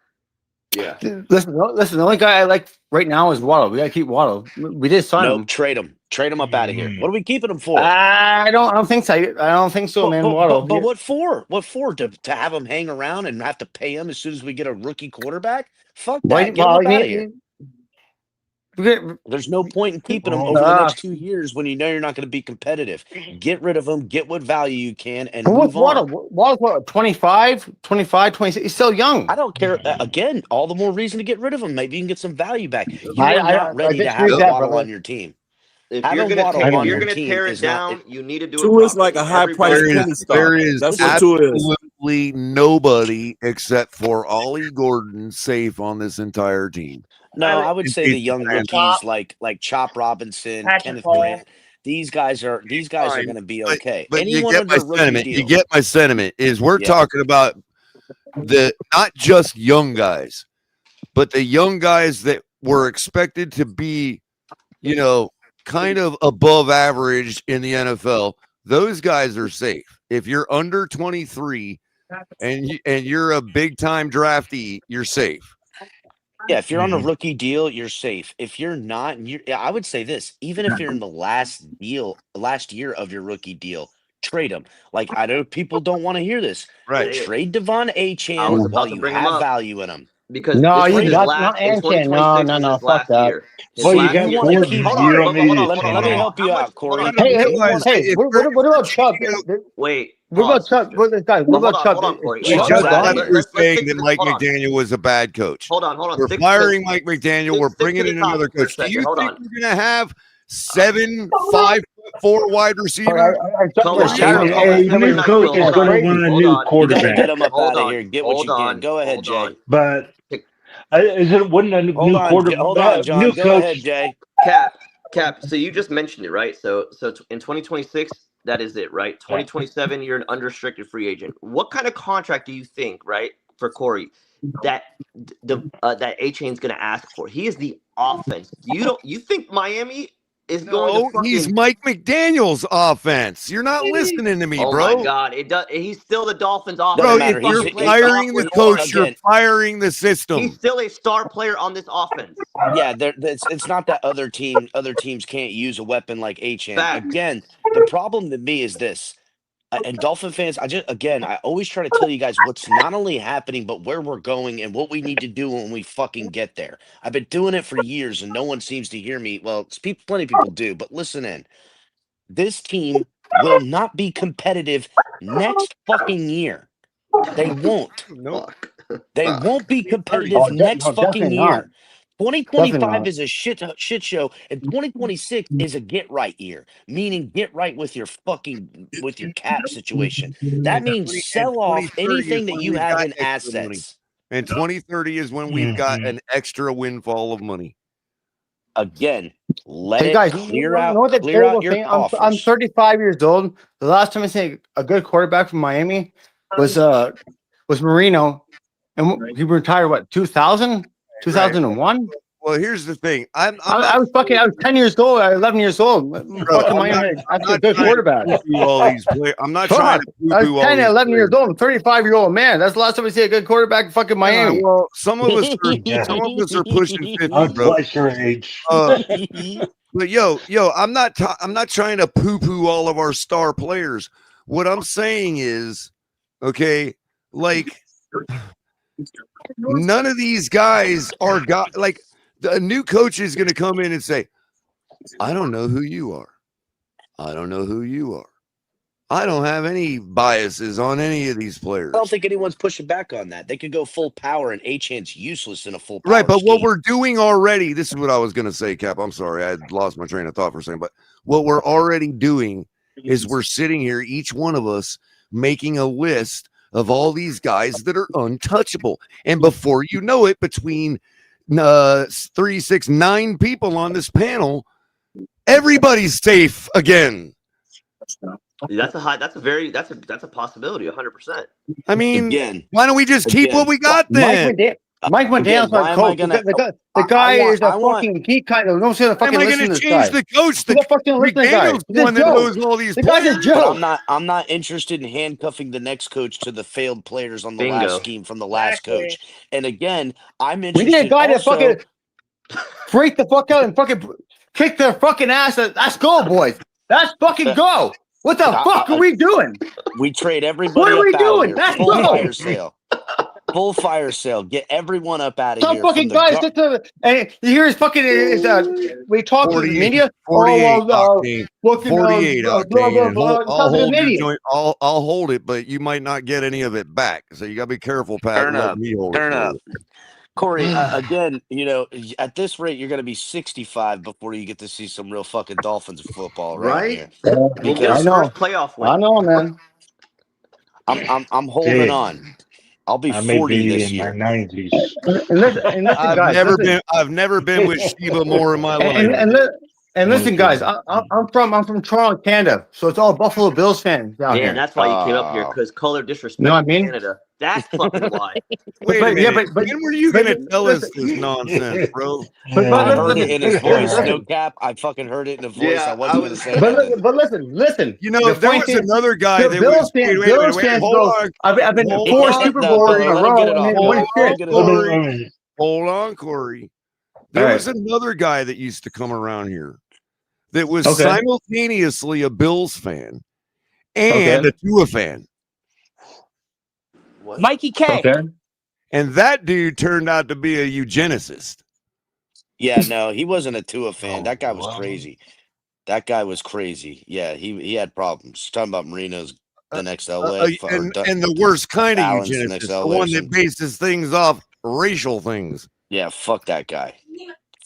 J: Yeah.
A: Listen. The only guy I like right now is Waddle. We gotta keep Waddle. We did sign
C: Nope,
A: him.
C: trade him. Trade him up out of here. What are we keeping him for?
A: I don't think so. I don't think so, man. Waddle.
C: But what for? What for? To have him hang around and have to pay him as soon as we get a rookie quarterback? Fuck that. Get him up out of here. There's no point in keeping him over the next 2 years when you know you're not going to be competitive. Get rid of him, get what value you can, and
A: What's
C: move on.
A: Waddle? Waddle's what, 25, 26? He's still young.
C: I don't care. Again, all the more reason to get rid of him. Maybe you can get some value back. You are not ready to
A: disagree
C: have
A: with that,
C: Waddle
A: brother.
C: on your team.
R: If you're
C: Having
R: gonna
C: Waddle on your team
R: tear it
C: is not.
R: down, you need to do it
N: Tua is
R: properly.
N: like a high price
R: Everybody-
N: penny stock.
J: There is
N: That's what Tua is.
J: absolutely nobody except for Ollie Gordon safe on this entire team.
C: No, I would say the young
J: Chop.
C: rookies like Chop Robinson,
P: Patrick
C: Kenneth
P: Cole.
C: Grant. These guys are
J: Fine,
C: going to be
J: but-
C: okay.
J: But you
C: Anyone
J: get my
C: under rookie
J: sentiment.
C: deal.
J: You get my sentiment. Is we're
C: Yeah.
J: talking about the not just young guys, but the young guys that were expected to be, kind of above average in the NFL. Those guys are safe. If you're under 23 and you're a big time draftee, you're safe.
C: Yeah, if you're on a rookie deal, you're safe. If you're not, I would say this: even if you're in the last year of your rookie deal, trade him. Like I know people don't want to hear this,
J: Right?
C: but trade Devon
R: I
C: Achane
R: was
C: while
R: about to
C: you
R: bring him
C: have
R: up
C: value in him.
R: because
A: No,
R: this
A: you
R: was his
A: got
R: last
A: not
R: in
A: Anshan.
R: 2026 was
A: No.
R: his
A: Fuck
R: last
A: that.
R: year. His
T: Well, you
R: last
T: got
C: you
R: year.
C: want to
T: Gordon.
C: keep
R: Hold
T: You
R: on,
T: don't need to
C: let
T: trade
C: me
T: him.
C: help you out, Corey.
J: No,
A: Hey,
C: You want to keep
A: what about Chubb?
R: Wait.
A: What about
R: Pause.
A: Chubb? What this guy? What
R: Well,
A: about Chubb?
R: hold on, Corey.
J: We
C: Chubb's
J: just
C: outta
J: left
C: here.
J: through saying
R: stick to
J: that
R: this.
J: Mike
R: Hold on.
J: McDaniel was a bad coach.
R: Hold on.
J: We're
R: Stick
J: firing Mike McDaniel. We're
R: stick
J: bringing
R: to
J: in
R: the
J: another
R: topic for a
J: coach. Do you
R: second. Hold
J: think
R: on.
J: we're going to have 7 5'4" wide receivers?
R: Colin,
A: Shadow.
R: Colin,
T: The new
R: not
T: coach
R: cool.
T: is
R: Hold
T: going
R: on.
T: to want a
R: Hold
T: new
R: on.
C: You got to get
T: quarterback.
C: him up
R: Hold
C: out of
R: on.
C: here. Get what
R: Hold
C: you can.
R: on.
C: Go ahead,
R: Hold
C: Jay.
R: on.
T: But wouldn't a
C: Hold
T: new
C: on, John.
T: new
C: Go
T: coach?
C: ahead, Jay.
R: Cap. So you just mentioned it, right? So in 2026, that is it, right? 2027, you're an unrestricted free agent. What kind of contract do you think, right, for Corey, that that A-Chain's going to ask for? He is the offense. You think Miami is going to fucking?
J: He's Mike McDaniel's offense. You're not listening to me,
R: Oh
J: bro.
R: my God! It does. He's still the Dolphins' offense.
J: Bro,
C: matter.
J: if you're
C: He's
J: firing the coach, you're
C: again.
J: firing the system.
R: He's still a star player on this offense.
C: Yeah, it's not that other teams can't use a weapon like Achane.
R: Fact.
C: Again, the problem to me is this. And Dolphin fans, I always try to tell you guys what's not only happening, but where we're going and what we need to do when we fucking get there. I've been doing it for years and no one seems to hear me. Well, plenty of people do, but listen in. This team will not be competitive next fucking year. They won't.
J: No.
C: They won't be
J: 2030.
C: competitive
A: Oh,
C: next
A: no,
C: fucking
A: definitely not.
C: year.
A: Definitely
C: 2025
A: not.
C: is a shit show, and 2026 is a get right year, meaning get right with your cap situation. That means
J: And
C: sell off
J: 2030 is
C: anything that
J: when
C: you
J: we've
C: have
J: got
C: in
J: extra money.
C: assets.
J: And 2030 is when we've got an extra windfall of money.
C: Again, let
A: Hey
C: it
A: guys,
C: clear
A: you
C: out
A: know what the
C: clear out
A: terrible
C: your
A: thing? I'm
C: coffers.
A: 35 years old. The last time I seen a good quarterback from Miami was Marino, and he retired what 2000, 2001.
J: Well, here's the thing. I'm
A: I
J: not
A: was 10 years old. I was 11 years old.
J: Bro,
A: Fucking
J: I'm
A: Miami,
J: not
A: that's a good
J: trying to
A: quarterback.
J: poo-poo all these players. I'm not
A: Fuck,
J: trying to
A: I was
J: poo-poo all
A: 10 and
J: these
A: 11 years
J: players.
A: old. I'm 35-year-old man. That's the last time I see a good quarterback in fucking Miami.
J: Well, some of us are pushing 50,
T: I'm
J: bro.
T: twice your age.
J: But yo, I'm not trying to poo-poo all of our star players. What I'm saying is, okay, like none of these guys are like a new coach is going to come in and say, I don't know who you are. I don't know who you are. I don't have any biases on any of these players.
C: I don't think anyone's pushing back on that. They could go full power, and Achan's useless in a full power.
J: Right, but
C: scheme.
J: what we're doing already, this is what I was going to say, Cap. I'm sorry. I had lost my train of thought for a second. But what we're already doing is we're sitting here, each one of us, making a list of all these guys that are untouchable. And before you know it, between 3, 6, 9 people on this panel, everybody's safe again.
R: That's a possibility, 100%.
J: I mean,
C: Again,
J: why don't we just keep what we got then?
A: Mike McDaniel's our coach. The guy is a fucking geek kind of. Don't say the fucking
J: Am I
A: listen
J: going
A: to
J: to
A: this
J: change
A: guy.
J: the coach?
A: The fucking listen to the guy.
J: McDaniel's
A: He's a
J: one that
A: joke.
J: knows all these
A: The guy's a
J: players.
A: joke.
C: But I'm not interested in handcuffing the next coach to the failed players on the
R: Bingo.
C: last scheme from the last coach. And again, I'm
A: We
C: interested.
A: need a guy
C: also,
A: that fucking freak the fuck out and fucking kick their fucking ass. Let's go, boys. Let's fucking go. What the fuck are we doing?
C: We trade everybody
A: What are we
C: up out of
A: doing?
C: here.
A: Let's
C: Full
A: go.
C: fire sale. Full fire sale. Get everyone up out of
A: Some
C: here.
A: fucking guys get to, and you hear his fucking we talk to the
J: 48,
A: media.
J: 48
A: Oh,
J: octane.
A: fucking
J: 48
A: blah,
J: octane.
A: blah,
J: And
A: blah.
J: I'll
A: Sounds like
J: hold
A: an
J: your
A: idiot.
J: joint. I'll hold it, but you might not get any of it back. So you gotta be careful, Pat.
C: Turn
J: Let
C: up.
J: me hold
C: Turn
J: it for
C: up.
J: you.
C: Corey, again, at this rate, you're going to be 65 before you get to see some real fucking Dolphins football around
R: Right?
C: here.
R: We'll get
A: I
R: our
A: know.
R: first playoff win.
A: I know, man.
C: I'm holding
T: Hey,
C: on. I'll be
T: I may
C: 40
T: be
C: this
T: in
C: year.
T: my 90s.
A: And listen, guys.
J: I've never been with Sheba more in my life.
A: And listen, guys. I'm from Toronto, Canada, so it's all Buffalo Bills fans down here.
R: Man, that's why you came up here, because color disrespect
A: You know what I mean?
R: Canada. That's fucking why.
J: Wait a minute. When were you going to tell us
A: listen,
J: this nonsense, bro?
C: I heard it in his voice. No cap. I fucking heard it in the voice. I wasn't going to say nothing.
A: But listen.
J: You know, there was another guy that
A: Bills
J: was.
A: fans,
J: Wait,
A: Bills fans
J: hold
A: go.
J: on.
A: I've been to
J: Hold
A: 4
J: on.
A: Super
C: No,
A: Bowls
C: Billy,
A: in a
C: let him
A: row.
C: get it off.
A: And
C: Billy.
A: what
C: Let him
A: shit?
C: get it off.
J: Hold on, Corey. There was another guy that used to come around here that was simultaneously a Bills fan and a Tua fan.
E: What? Mikey K.
A: Okay.
J: And that dude turned out to be a eugenicist.
C: Yeah, no, he wasn't a Tua fan. That guy was crazy. That guy was crazy. Yeah, he had problems. Talking about Marino's the next LA.
J: And the worst kind of
C: Allen's the
J: eugenicist,
C: next
J: the
C: LA
J: one that bases things off racial things.
C: Yeah, fuck that guy.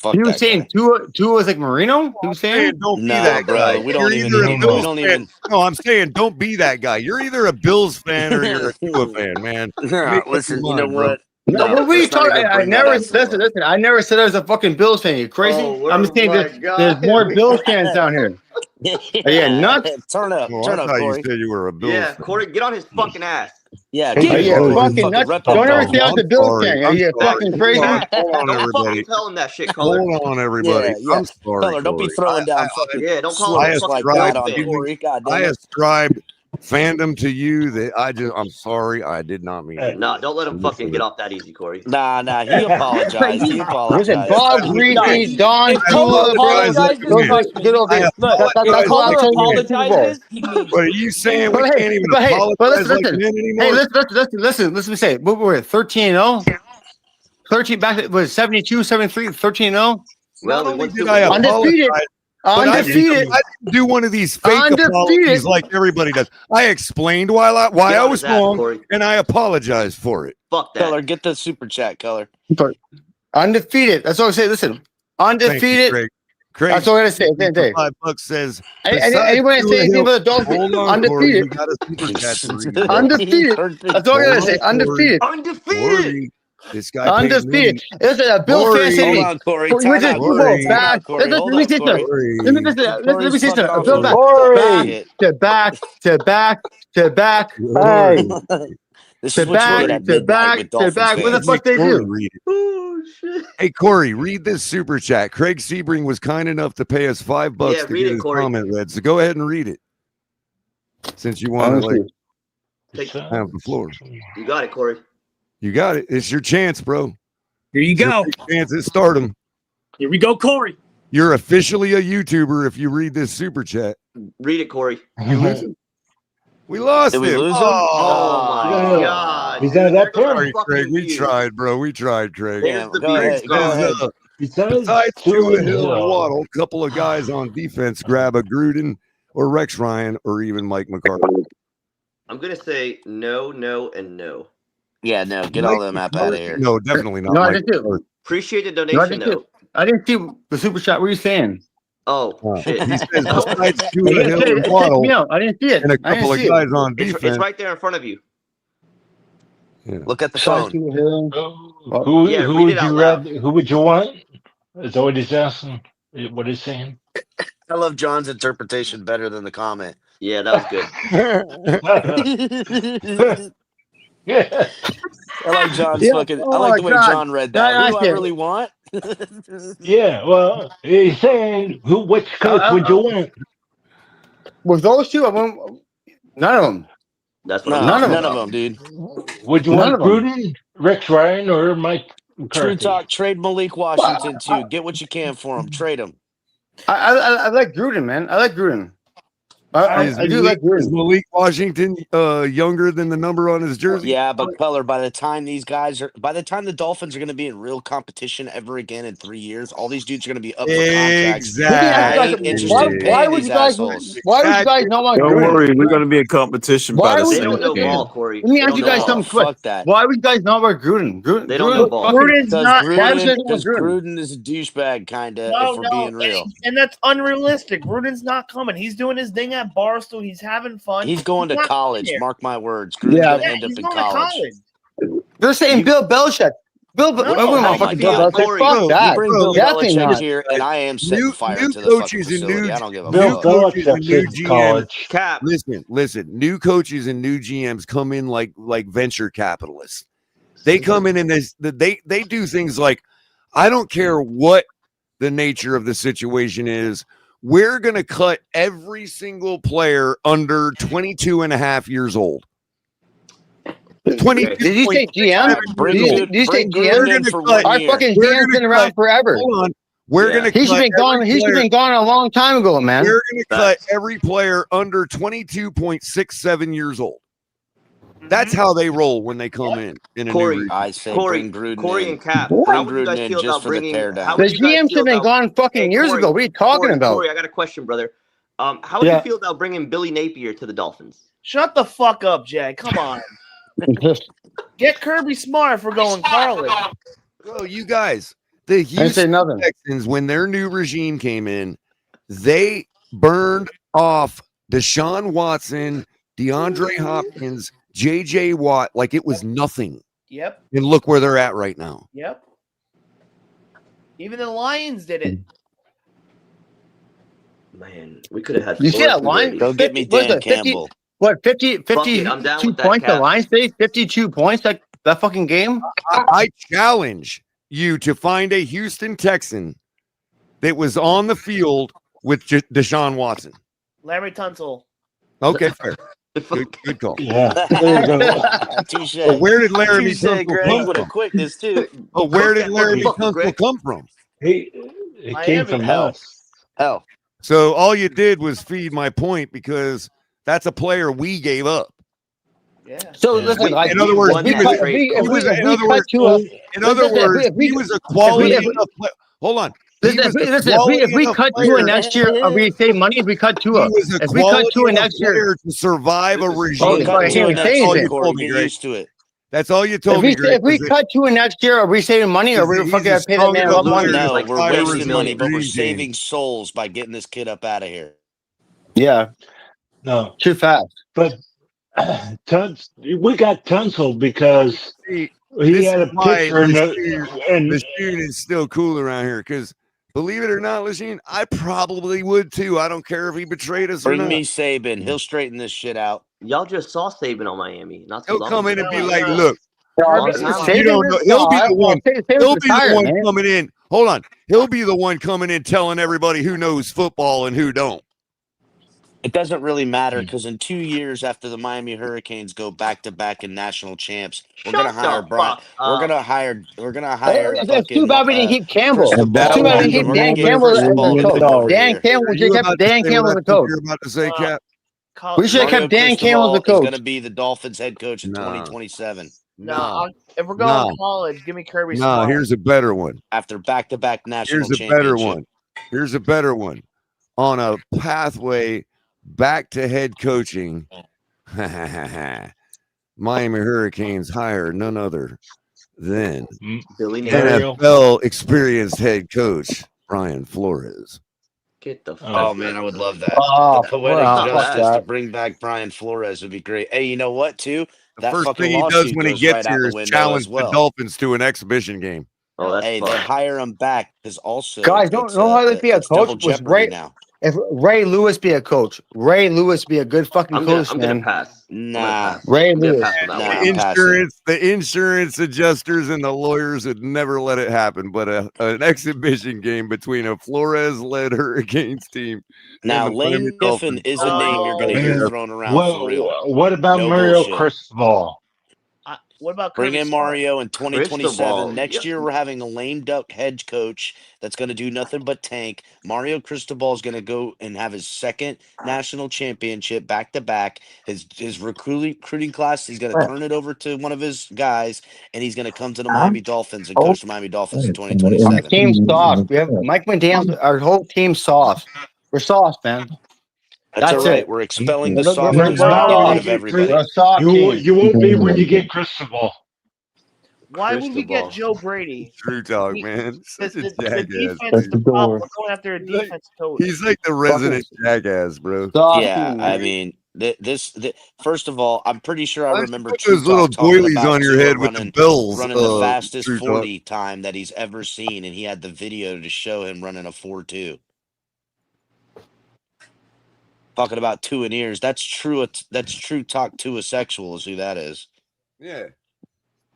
C: Fuck
A: He was
C: that
A: saying
C: guy.
A: Tua was like Marino. He was saying,
J: don't be
C: No,
J: that
C: bro,
J: guy.
C: we don't
J: You're
C: even
J: either a
C: need-
J: Bills
C: we don't
J: fan.
C: even-
J: No, I'm saying don't be that guy. You're either a Bills fan or you're a Tua fan, man.
C: No,
J: Make up
C: listen,
J: your
C: you know
J: mind, bro.
C: what?
A: No, what were you
C: let's not
A: talking?
C: even
A: I
C: bring that
A: never
C: up.
A: listen. I never said I was a fucking Bills fan. You crazy? I'm just saying there's more Bills fans down here. Are you nuts?
C: Turn up,
J: Oh,
C: turn
J: I
C: up,
J: thought you
C: Corey.
J: said you were a Bills
R: Yeah,
J: fan.
R: Corey, get on his fucking ass.
C: Yeah,
A: Are
C: get
A: you
C: Corey.
A: fucking nuts?
C: Rep it
A: Don't ever
C: up.
A: say I was a Bills fan. Are you fucking crazy?
J: Hold on,
R: Don't
J: everybody.
R: fucking tell him that shit, Color.
J: Hold on, everybody.
C: Yeah.
J: I'm sorry,
C: Color, don't be
J: Corey.
C: throwing down fucking
R: Yeah, don't call him a
C: swimmers
R: fucking
C: like that
R: Bills
C: on
R: fan.
C: Corey. God damn
J: I
C: it.
J: ascribed fandom to you that I'm sorry. I did not mean it.
R: Nah, don't let him fucking get off that easy, Corey.
C: Nah, he apologized. He
A: Listen,
C: apologized.
A: Bob Greasy, Don
E: If Color
A: Tua, bro.
E: apologizes, trust me.
A: Get over here.
E: Look,
A: That's
E: if
A: what
E: Color
A: I'm saying. You're in the Super Bowl.
E: apologizes, he means
J: But are you saying we
A: But
J: can't even
A: but
J: apologize like
A: listen.
J: men anymore?
A: Hey, listen. Let me say, what were we 13-0? 13 back was 72, 73, 13-0.
J: Not
R: we
J: only
R: won
J: did
R: Super
J: I
R: Bowl.
A: Undefeated.
J: apologize, But
A: Undefeated.
J: I didn't do one of these fake
A: Undefeated.
J: apologies like everybody does. I explained why I was wrong, and I apologized for it.
R: Fuck that.
C: Color, get the super chat, Color.
A: Undefeated. That's all I say. Listen, undefeated.
J: Thank you, Craig.
A: That's all I gotta say.
J: $5 says.
A: Anyone say anything about the Dolphins?
J: Hold on,
A: Undefeated.
J: Corey, you got a super chat to read.
A: Undefeated. That's all I gotta say. Undefeated.
J: Corey, this guy
A: Undefeated. Listen, Bill Fan said to me.
C: Hold on, Corey.
A: Let me say something. Bill back to back. Hey.
C: This
A: to
C: is what you get at midnight with Dolphins
A: What the
C: fans.
A: fuck they do?
J: Read it. Hey, Corey, read this super chat. Craig Sebring was kind enough to pay us $5 to
R: read
J: get
R: it,
J: his
R: Corey.
J: comment read. So go ahead and read it. Since you want to have the floor.
R: You got it, Corey.
J: You got it. It's your chance, bro.
H: Here you go.
J: Chance at stardom.
H: Here we go, Corey.
J: You're officially a YouTuber if you read this super chat.
R: Read it, Corey.
J: We lost
C: Did we
J: him.
C: lose him?
R: Oh my God.
N: He's out that
J: Sorry, Craig. We tried, bro. We tried, Craig.
C: Damn, go ahead.
J: Besides Tua, Hill, and Waddle, a couple of guys on defense grab a Gruden or Rex Ryan or even Mike McCarthy.
R: I'm going to say no, no, and no.
C: Yeah, no, get all them app out of here.
J: No, definitely not.
A: No, I
J: Mike
A: didn't do.
J: McCarthy.
R: Appreciate the
A: No,
R: donation, though.
A: I didn't see the super chat. What are you saying?
R: Oh, shit.
J: He says besides Tua, Hill, and Waddle,
A: I didn't see it.
J: and a couple of guys on
R: It's
J: defense.
R: right there in front of you.
C: Look at the phone.
T: Who
R: Yeah, read
T: would
R: it out
T: you
R: loud.
T: rather? Who would you want? Is that what he's asking? What he's saying?
C: I love John's interpretation better than the comment.
R: Yeah, that was good.
T: Yeah.
C: I like John's
A: Yeah.
C: fucking.
A: Oh
C: I like the
A: my
C: way
A: God.
C: John read that. Who do I
A: Yeah.
C: really want?
T: Yeah. Well, he's saying which coach would you want?
A: With those two, I want none of them.
R: That's what
C: No,
R: I'm
A: None
R: talking
A: of
C: none
R: about.
C: of them, dude.
T: Would you
A: None
T: want
A: of 'em.
T: Gruden, Rex Ryan, or Mike McCarthy?
C: True talk. Trade Malik Washington too. Get what you can for him. Trade him.
A: I like Gruden, man. I like Gruden. I do like
J: Is
A: Gruden.
J: Malik Washington younger than the number on his jersey?
C: Yeah, but Color, by the time the Dolphins are going to be in real competition ever again in 3 years, all these dudes are going to be up for contracts. I ain't interested in paying these assholes.
A: Why would you guys not want
N: Don't
A: Gruden?
N: worry, we're going to be in competition by the
A: Why would
R: They
N: same
R: don't know
N: game.
R: ball, Corey.
A: Let me
R: They
A: ask
R: don't
A: you
R: know
A: guys
R: ball.
A: something quick.
C: Fuck that.
A: Why would you guys not want Gruden?
R: They don't know ball.
P: Gruden's not.
C: Because Gruden is a douchebag, kind of, if we're being real.
P: And that's unrealistic. Gruden's not coming. He's doing his thing at Barstool. He's having fun.
C: He's going to
P: not
C: college.
P: there.
C: Mark my words. Gruden's
A: Yeah.
C: going to end up
P: He's
C: in
P: going to
C: college.
A: They're saying Bill Belichick. Bill,
P: No.
A: I wouldn't
C: Oh
A: want
C: my
A: fucking Bill
C: God,
A: Belichick.
R: Corey,
A: Fuck
C: You
A: that.
C: bring Bill
A: Definitely
C: Belichick
A: not.
C: here, and I am setting
J: New
C: fire to the
J: coaches
C: fucking
J: and
C: facility.
J: new-
C: I don't give a
T: Bill
C: fuck.
J: coaches and
T: Belichick's
J: new
T: in
J: GMs.
T: college.
R: Cap.
J: Listen. New coaches and new GMs come in like venture capitalists. They come in and they do things like, I don't care what the nature of the situation is. We're going to cut every single player under 22 and a half years old. 22.
A: Did you say GM?
C: Bring
A: Did
C: Gruden-
A: you say
C: bring Gruden in
A: GM?
C: for 1
A: Our
C: year.
A: fucking
J: We're
A: GM's
J: gonna
A: been around
J: cut-
A: forever.
J: Hold on. We're
R: Yeah.
J: going to
A: He should have been gone. He should have been gone a long time ago, man.
J: We're going to cut every player under 22.67 years old. That's how they roll when they come in a
R: Corey,
J: new region.
C: I say
R: Corey,
C: bring Gruden
R: Corey
C: in.
R: and Cap.
C: Bring
R: How would you
C: Gruden
R: guys
C: in
R: feel
C: just
R: about
C: for the
R: bringing?
C: teardown.
R: How
A: The
R: would you guys
A: GM should
R: feel
A: have been
R: about?
A: gone fucking years
R: Corey,
A: ago. What are you talking about?
R: Corey, I got a question, brother. How would
A: Yeah.
R: you feel about bringing Billy Napier to the Dolphins?
P: Shut the fuck up, Jay. Come on. Get Kirby Smart for going Carlin.
J: Bro, you guys, the
A: I didn't say
J: Houston
A: nothing.
J: Texans, when their new regime came in, they burned off Deshaun Watson, DeAndre Hopkins, JJ Watt like it was nothing.
P: Yep.
J: And look where they're at right now.
P: Yep. Even the Lions did it.
R: Man, we could have had.
A: You see that
R: Forrest
A: line?
R: Brady.
C: Go get me
A: 50
C: Dan
A: 50
C: Campbell.
A: What, 50,
R: Fuck it, I'm down
A: 52
R: with that,
A: points the
R: Cap.
A: line stays? 52 points that fucking game?
J: I challenge you to find a Houston Texan that was on the field with Deshaun Watson.
P: Larry Tunsil.
J: Okay, fair. Good call.
T: Yeah. There you go.
C: Touche.
J: Oh, where did Laramie
C: Touche,
J: Tunsil
C: Greg,
J: come
C: with a
J: from?
C: quickness too.
J: Oh, where did
R: Fuck that
J: Laramie
R: fucking
J: Tunsil
R: Greg.
J: come from?
T: It
P: Miami.
T: came from
C: Hell.
T: us.
C: Hell,
J: So all you did was feed my point because that's a player we gave up.
P: Yeah.
A: So
T: Yeah.
A: listen, like,
J: In other words,
R: won
J: he
R: that
J: was,
R: trade.
J: he was- in other words,
A: Tua,
J: in other words, he was a quality enough player. Hold on.
A: Listen, if we cut Tua next year, are we saving money? If we cut Tua, if we cut Tua next year
J: to survive a regime.
A: Oh,
C: Cut
A: I
C: Tua
A: can't
C: next
A: say
C: year,
A: anything.
C: Corey. Get used to it.
J: That's all you told me, Greg.
A: If we cut Tua next year, are we saving money, or are we
J: He's
A: fucking
J: a
A: pay that man a lot of money?
C: No,
R: like
C: we're
R: 70
C: wasting money,
R: million.
C: but we're
J: Dream team.
C: saving souls by getting this kid up out of here.
A: Yeah,
T: No,
A: too fast.
T: but we got Tunsil because
J: See,
T: he
J: this
T: had a
J: is why
T: picture in
J: Lasheen is still cool around here because, believe it or not, Lasheen, I probably would too. I don't care if he betrayed us or
C: Bring
J: not.
C: me Saban. He'll straighten this shit out.
R: Y'all just saw Saban on Miami. Not too
J: He'll
R: long
J: come in
R: ago.
J: and be like, "Look,
R: Long time ago.
J: you don't know." He'll be the one. He'll be the one coming in. Hold on. He'll be the one coming in telling everybody who knows football and who don't.
C: It doesn't really matter because in 2 years after the Miami Hurricanes go back to back in national champs, we're gonna hire Brian. We're gonna hire.
A: It's too bad we didn't keep Campbell.
C: Cristobal,
A: It's too bad we
C: and
A: didn't keep
C: we're gonna
A: Dan
C: get
A: Campbell as
C: Cristobal
A: the
C: to come over
A: coach. Dan
C: here.
A: Campbell, we should have kept Dan Campbell as the coach.
J: You're about to say, Cap?
A: We should have
C: Mario
A: kept Dan Campbell as the
C: Cristobal is
A: coach.
C: going to be the Dolphins head coach in 2027.
P: No, if we're going college, give me Kirby
J: No,
P: Smart.
J: here's a better one.
C: After back-to-back national
J: Here's a better one. Here's a better one. On a pathway back to head coaching, Miami Hurricanes hire none other than
R: Billy
J: NFL experienced head coach Brian Flores.
R: Get the
C: Oh man, I would love that.
A: Oh,
C: The poetic
A: wow,
C: justice
A: fuck
C: to
A: that.
C: bring back Brian Flores would be great. Hey, you know what? Too that
J: First
C: fucking
J: thing he does
C: lawsuit
J: when he
C: goes
J: gets
C: right out
J: here
C: the
J: is
C: window
J: challenge
C: as well.
J: the Dolphins to an exhibition game.
R: Oh, that's
C: Hey,
R: fun.
C: they hire him back because also
A: Guys, don't
C: it's,
A: know how to be a
C: it's
A: coach.
C: double
A: Was
C: jeopardy
A: Ray
C: now.
A: if Ray Lewis be a coach? Ray Lewis be a good fucking
R: I'm
A: coach,
R: gonna
A: man.
R: pass.
C: Nah,
A: Ray
R: I'm gonna
A: Lewis.
R: pass on that
C: nah,
R: one.
C: I'm passing.
J: The insurance adjusters and the lawyers would never let it happen. But an exhibition game between a Flores-led Hurricanes team
C: Now,
J: and the Miami
C: Lane
J: Dolphins.
C: Kiffin is a name you're going to hear thrown around for real.
T: What about
C: No
T: Mario
C: bullshit.
T: Cristobal?
P: What about
C: Bring
P: Kirby
C: in
P: Smart?
C: Mario in 2027.
R: Cristobal,
C: Next
R: yeah.
C: year, we're having a lame duck head coach that's going to do nothing but tank. Mario Cristobal is going to go and have his second national championship back to back. His recruiting class, he's going to turn it over to one of his guys, and he's going to come to the Miami Dolphins and coach the Miami Dolphins in
A: Our
C: 2027.
A: team's soft. We have Mike McDaniel. Our whole team's soft. We're soft, man.
C: That's all
A: That's
C: right.
A: it.
C: We're expelling the
A: We're
C: softness
T: Not
C: and getting
T: when
C: rid
T: you
C: of
T: get
C: everybody.
A: We're a soft team.
T: you won't be when you get Cristobal.
P: Why would we get
R: Cristobal.
P: Joe Brady?
J: True talk, man. Such a
P: The
J: jackass.
P: defense, the problem. We're going after a defense coach.
J: He's like the resident jackass, bro.
A: Soft
C: Yeah,
A: team,
C: I
A: man.
C: mean, first of all, I'm pretty sure I
J: Why don't you
C: remember
J: put
C: True
J: those little
C: Talk talking
J: doilies
C: about
J: on your
C: Tua
J: head with the
C: running
J: bells,
C: the fastest
J: True Talk.
C: 40 time that he's ever seen, and he had the video to show him running a 4.2. Talking about Tua in ears, that's true. That's True Talk Tua sexual is who that is.
J: Yeah.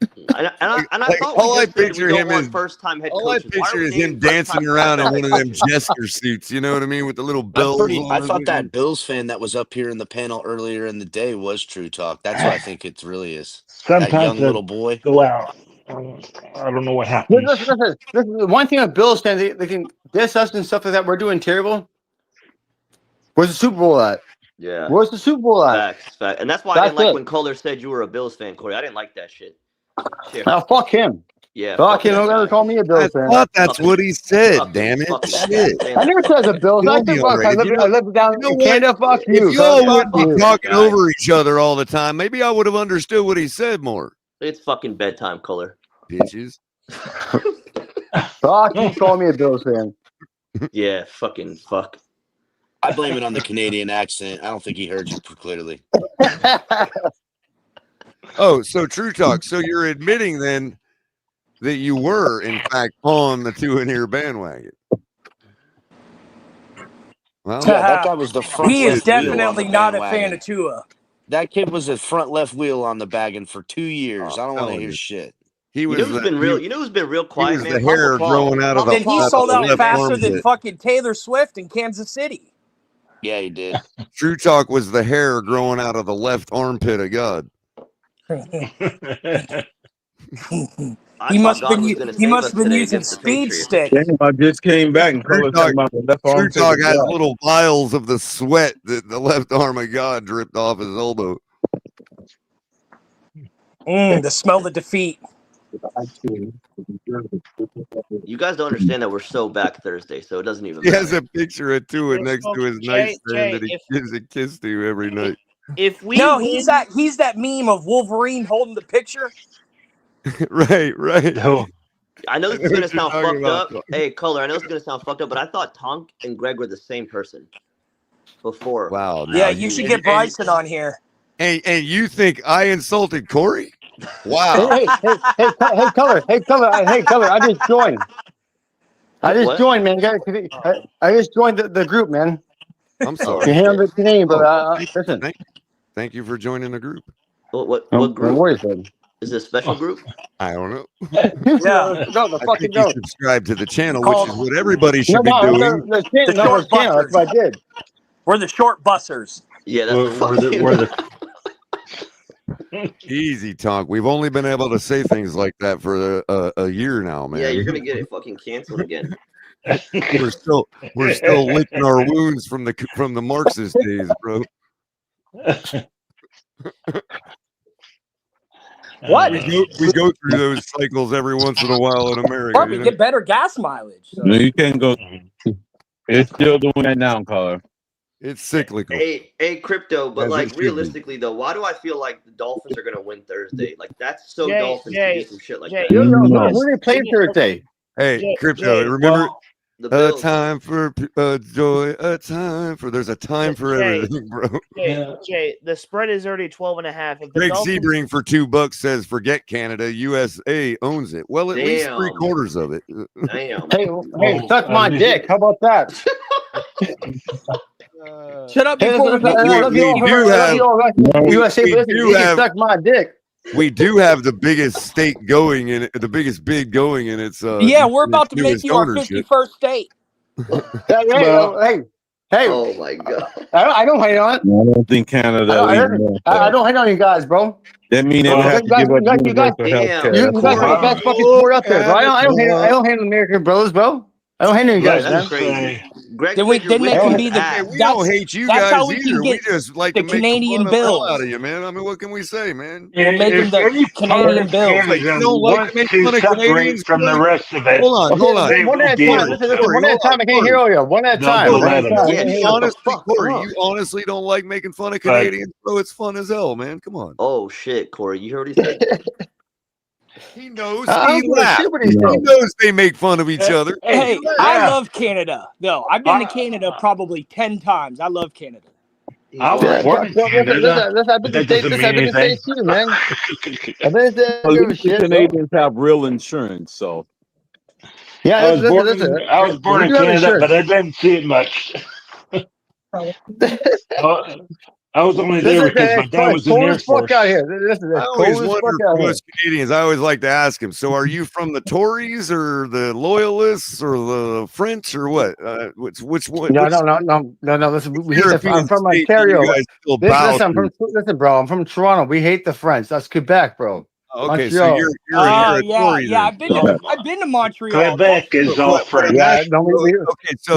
R: And I
J: Like,
R: thought
J: all
R: we
J: I
R: just said we
J: picture
R: don't
J: him
R: want
J: is
R: first-time head
J: all I
R: coaches. Why are
J: picture
R: we
J: is him
R: naming
J: dancing
R: first-time
J: around in
R: head
J: one of them
R: coaches?
J: jester suits. You know what I mean, with the little bells.
C: I
J: on
C: thought
J: it.
C: that Bills fan that was up here in the panel earlier in the day was True Talk. That's what I think it really is. That
T: Sometimes
C: young
T: they
C: little boy.
T: go out. I don't know what happens.
A: Listen, the one thing with Bills fans, they can diss us and stuff like that. We're doing terrible. Where's the Super Bowl at?
R: Yeah.
A: Where's the Super Bowl at?
R: Facts. And that's why I
A: That's
R: didn't like
A: it.
R: when Kohler said you were a Bills fan, Corey. I didn't like that shit. Shit.
A: Now, fuck him.
R: Yeah.
A: Fuck him.
R: that
A: Don't ever
R: guy.
A: call me a Bills fan.
J: thought that's what he said. Damn it!
R: Fucking
J: Shit.
R: stand
A: I never
R: that
A: said
R: fucking
A: the Bills. I
J: Kill
A: said
J: me
A: fuck.
J: already.
A: I live down
J: You know
A: in
J: what?
A: Canada. Fuck you.
J: If y'all wouldn't be
A: you.
J: talking
R: guy.
J: over each other all the time, maybe I would have understood what he said more.
R: It's fucking bedtime, Kohler.
J: Bitches.
A: Fuck you. Call me a Bills fan.
R: Yeah, fucking fuck.
C: I blame it on the Canadian accent. I don't think he heard you clearly.
J: Oh, so True Talk. So you're admitting then that you were, in fact, on the two in here bandwagon. Well,
C: Yeah, that guy was the front
E: He
C: left
E: is
C: wheel on
E: definitely
C: the
E: not a
C: bandwagon.
E: fan of Tua.
C: That kid was a front left wheel on the bagging for 2 years. I don't want to
J: telling
C: hear
J: you.
C: shit.
J: He
R: You
J: was
R: know who's been real?
J: he
R: You know who's been real
J: was
R: quiet, man?
J: the hair growing out of the,
E: And he
J: out of
E: sold
J: the
E: out
J: left
E: faster than
J: armpit.
E: fucking Taylor Swift in Kansas City.
C: Yeah, he did.
J: True Talk was the hair growing out of the left armpit of God.
E: He must have been using speed stick.
N: Damn, I just came back and
J: True
N: Carlos talking about the left arm.
J: True Talk has little vials of the sweat that the left arm of God dripped off his elbow.
E: The smell of defeat.
R: You guys don't understand that we're so back Thursday, so it doesn't even
J: He
R: matter.
J: has a picture of Tua next to his
P: Jay,
J: nightstand that he gives a kiss to every night.
P: If we
E: No,
P: win,
E: he's that meme of Wolverine holding the picture.
J: Right.
R: I know this
J: I
R: is
J: know
R: gonna
J: what you're
R: sound
J: talking
R: fucked
J: about,
R: up.
J: Color.
R: Hey, Color, I know it's gonna sound fucked up, but I thought Tonk and Greg were the same person before.
J: Wow.
E: Yeah,
J: now
E: you should get Bryson on here.
J: And you think I insulted Corey? Wow.
A: Hey, Color. Hey, Color. I just joined.
R: What?
A: Man. I just joined the group, man.
J: I'm sorry.
A: You handled it today, but listen.
J: Thank you for joining the group.
R: What
A: No
R: group?
A: worries, man.
R: Is it a special group?
J: I don't know.
A: Yeah, no, the
J: I
A: fucking
J: think you
A: no.
J: subscribe to the channel, which is what everybody should be
A: No,
J: doing.
A: the short channel. That's what I did.
E: We're the short bussers.
R: Yeah, that's
J: Easy talk. We've only been able to say things like that for a year now, man.
R: Yeah, you're gonna get it fucking canceled again.
J: we're still licking our wounds from the Marxist days, bro.
E: What?
J: We go through those cycles every once in a while in America.
E: Or we get better gas mileage. So.
N: No, you can't go. It's still doing that now, Color.
J: It's cyclical.
R: Hey, Crypto, but
J: As it
R: like
J: should be.
R: realistically though, why do I feel like the Dolphins are gonna win Thursday? Like that's so
P: Jay,
R: Dolphins
P: Jay,
R: to do some shit like
P: Jay,
R: that.
A: Who they play Thursday?
J: Hey, Crypto, remember
R: The
J: a
R: Bills.
J: time for joy, a time for there's a time for
P: Jay,
J: everything, bro.
P: Jay, the spread is already 12.5. If the
J: Greg
P: Dolphins,
J: Sebring for $2 says, "Forget Canada, USA owns it." Well, at least
R: Damn.
J: 3/4 of it.
R: Damn.
A: Hey, suck my dick. How about that?
E: Shut up
A: Hey,
E: before
A: USA, listen, you can suck my dick.
J: We do have the biggest state going in it, the biggest bid going in its
E: Yeah, we're about to make
J: newest
E: you our
J: ownership.
E: 51st state.
A: Hey.
R: Oh my god.
A: I don't hate on it.
N: I don't think Canada.
A: I don't hate on you guys, bro.
N: That means they would have to give up universal health care.
A: You guys are the best fucking sport out there, bro. I don't hate on American brothers, bro. I don't hate on you guys,
R: That's
A: man.
R: crazy. Greg,
E: Then we
R: said you're
E: make
R: winning
E: him be
R: his
E: the.
R: ass.
J: We don't hate you
E: that's
J: guys
E: how we
J: either.
E: can
J: We
E: get
J: just like
E: the
J: to make
E: Canadian
J: fun of the hell
E: Bills.
J: out of you, man. I mean, what can we say, man?
E: We'll make him the Canadian Bills.
J: Like, you don't like to make fun of Canadians
T: from the rest of it.
J: Hold on.
A: One at a time. Listen, one at a time. I can't hear all you. One at a time.
J: Corey, you honestly don't like making fun of Canadians, bro. It's fun as hell, man. Come on.
R: Oh shit, Corey, you heard what he said.
J: He knows.
A: I
J: He
A: don't give a
J: laughs.
A: shit what
J: He
A: he said.
J: knows they make fun of each other.
E: Hey, I love Canada. No, I've been to Canada probably 10 times. I love Canada.
T: I was born in Canada.
A: I've been to the States too, man. I've been to
N: At
A: give a
N: least the
A: shit, bro.
N: Canadians have real insurance, so.
A: Yeah,
T: I was born
A: We
T: in
A: do have
T: Canada,
A: insurance.
T: but I didn't see it much. I was only there because my dad was in the Air Force.
A: Out here. This is
J: I always
A: cold as
J: wonder
A: fuck out
J: for
A: here.
J: most Canadians. I always like to ask him. So, are you from the Tories or the Loyalists or the French or what? Which one?
A: No. Listen, we hate the.
J: European
A: I'm from
J: state that
A: Ontario.
J: you guys still bow to?
A: Listen, bro. I'm from Toronto. We hate the French. That's Quebec, bro.
J: Okay,
A: Montreal.
J: so you're a Tory
E: yeah.
J: then.
E: I've been to Montreal.
T: Quebec is all French.
A: Yeah, no,
J: Okay, so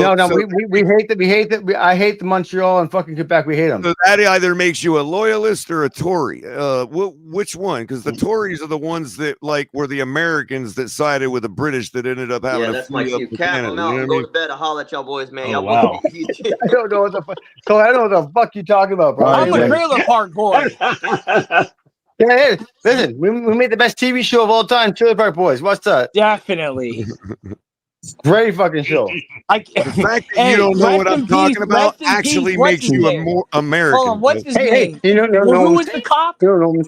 A: we hate that. We hate that. I hate the Montreal and fucking Quebec. We hate them.
J: So that either makes you a loyalist or a Tory. Which one? Because the Tories are the ones that were the Americans that sided with the British that ended up having
R: Yeah,
J: to
R: that's my
J: free up
R: cue.
J: the
R: Cap,
J: Canada.
R: I'm out.
J: You know
R: I'm
J: what I
R: going to bed. I'll holler at y'all boys, man.
T: Oh,
R: Y'all
T: wow.
A: I don't know what the fuck. So I don't know what the fuck you talking about, bro.
E: I'm a trailer park boy.
A: Yeah, listen, we made the best TV show of all time, Trailer Park Boys. What's that?
E: Definitely.
A: Great fucking show.
J: The fact that you don't know what I'm talking about actually makes you a more American.
E: Hold on, what's his name?
A: You don't know
E: who was the cop?
A: You don't know